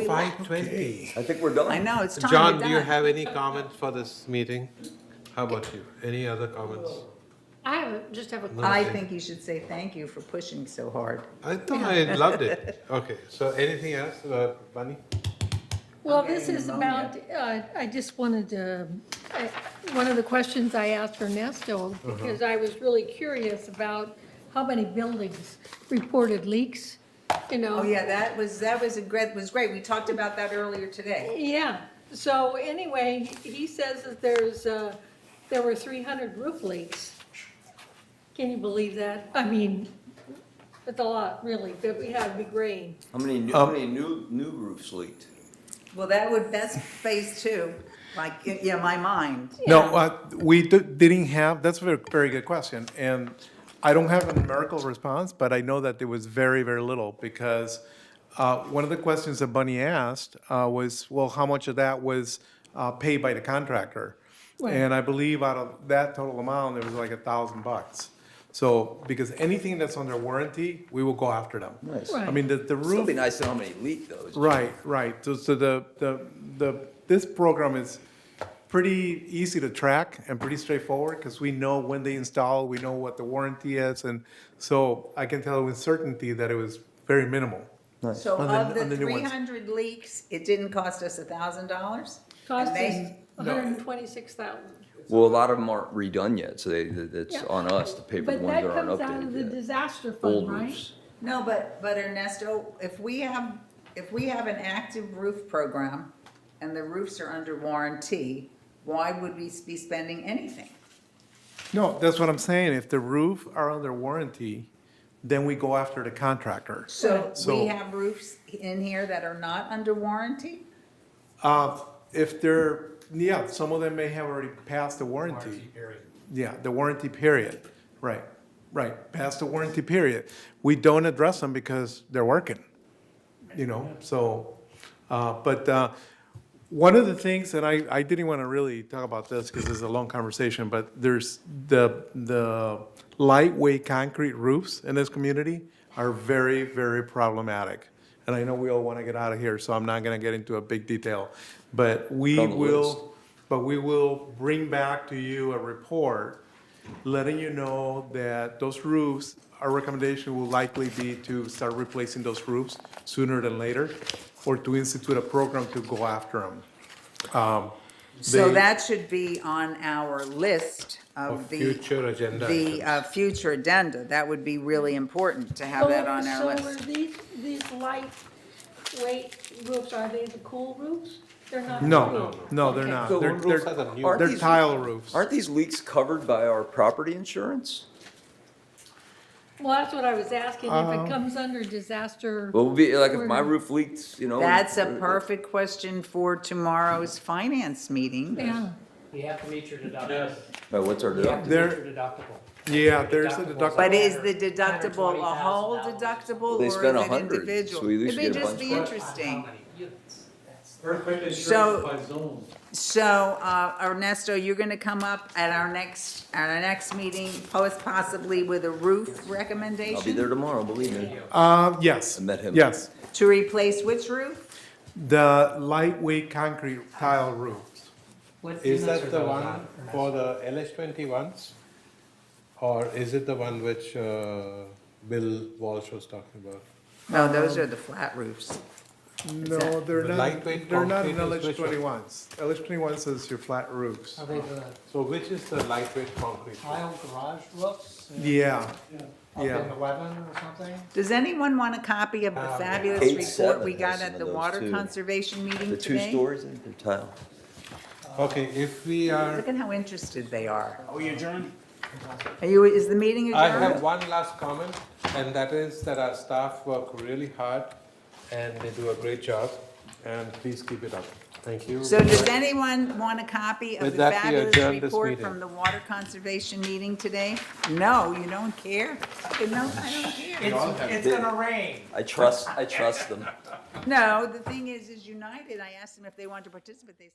It's left. 5:20. I think we're done. I know, it's time. John, we're do you done. have any comments for this meeting? How about you? Any other comments? Just have a No. I question. think you should say thank you for pushing so hard. I thought I loved it. Okay, so anything else, Bunny? Well, Okay, this is pneumonia. about, I just wanted to, one of the questions I asked Ernesto, because I was really curious about how many buildings reported leaks, Oh, yeah, that was was great. We talked about that earlier today. Yeah, so anyway, he says that there were 300 roof leaks. Can you believe that? I mean, it's a lot, really, but we had a big rain. How many new roofs leaked? Well, that's phase two, like, my mind. No, we didn't have, that's a very, very good question. And I don't have a numerical response, but I know that there was very, very little because one of the questions that Bunny asked was, well, how much of that was paid by the contractor? Right. And I believe out of that total amount, it was like $1,000. So, because anything that's under warranty, we will go after them. Nice. Right. I mean, the Still roof. be nice to know how many leaked though. Right. So the this program is pretty easy to track and pretty straightforward because we know when they install, we know what the warranty is. And so I can tell with certainty that it was very minimal. So On of on the new ones. 300 leaks, it didn't cost us $1,000? Cost And they- us $126,000. Well, a lot of them aren't redone yet, so it's Yeah. on us to pay for the But ones that that aren't comes out of updated the yet. disaster Old fund, right? roofs. No, but Ernesto, if we have an active roof program and the roofs are under warranty, why would we be spending anything? No, that's what I'm saying. If the roof are under warranty, then we go after the contractor. So So- we have roofs in here that are not under warranty? If they're, yeah, some of them may have already passed the warranty. Yeah, the warranty period, right, past the warranty period. We don't address them because they're working, so, but one of the things, and I didn't want to really talk about this because it's a long conversation, but there's the lightweight concrete roofs in this community are very, very problematic. And I know we all want to get out of here, so I'm not going to get into a big detail. But we On the list. will bring back to you a report letting you know that those roofs, our recommendation will likely be to start replacing those roofs sooner than later, or to institute a program to go after them. So They- that should be on our list of Of the. future agenda The future addenda. That would be really important to have that on our So list. are these lightweight roofs, are they the cool roofs? They're not No, cool? no, they're Okay. not. So They're, what roofs are the new- they're Aren't these- tile roofs. Aren't these leaks covered by our property insurance? Well, that's what I was asking, if it comes under disaster. Well, it would be, like, if or- my roof leaked, That's a perfect question for tomorrow's finance meeting. Yeah. You have to meet your deductible. Well, what's our You have deductible? to There- meet your deductible. Yeah, there's a Deductible's deductible. But is the $120,000. deductible a whole deductible or They is spent it 100, individual? so we at least It may get a just bunch. be How interesting. many units? That's- Earthquake So- insurance by zone. So, Ernesto, you're gonna come up at our next meeting, possibly with a roof recommendation? I'll be there tomorrow, believe me. Yes. I met him. Yes, To replace which roof? the lightweight concrete tile roofs. Is that the one for the LH21s? Or is it the one which Bill Walsh was talking about? No, those are the flat roofs. No, they're The not, lightweight they're not in concrete is which one? LH21s. LH21s is your flat roofs. Are they the So which is the lightweight concrete? tile garage roofs? Yeah, Up yeah. in 11 or something? Does anyone want a copy of the fabulous Kate report Seven we has got some at of the those, water too. conservation meeting The two today? stories, they're tile. Okay, if we are, Look at how interested they are. Are we adjourned? Is the meeting I adjourned? have one last comment, and that is that our staff work really hard and they do a great job, and please keep it up. Thank you. So does anyone want a copy of With the that, we fabulous adjourn this report meeting. from the water conservation meeting today? No, you don't care? No, I don't care. It's gonna rain. I trust them. No, the thing is United, I asked them if they wanted to participate, they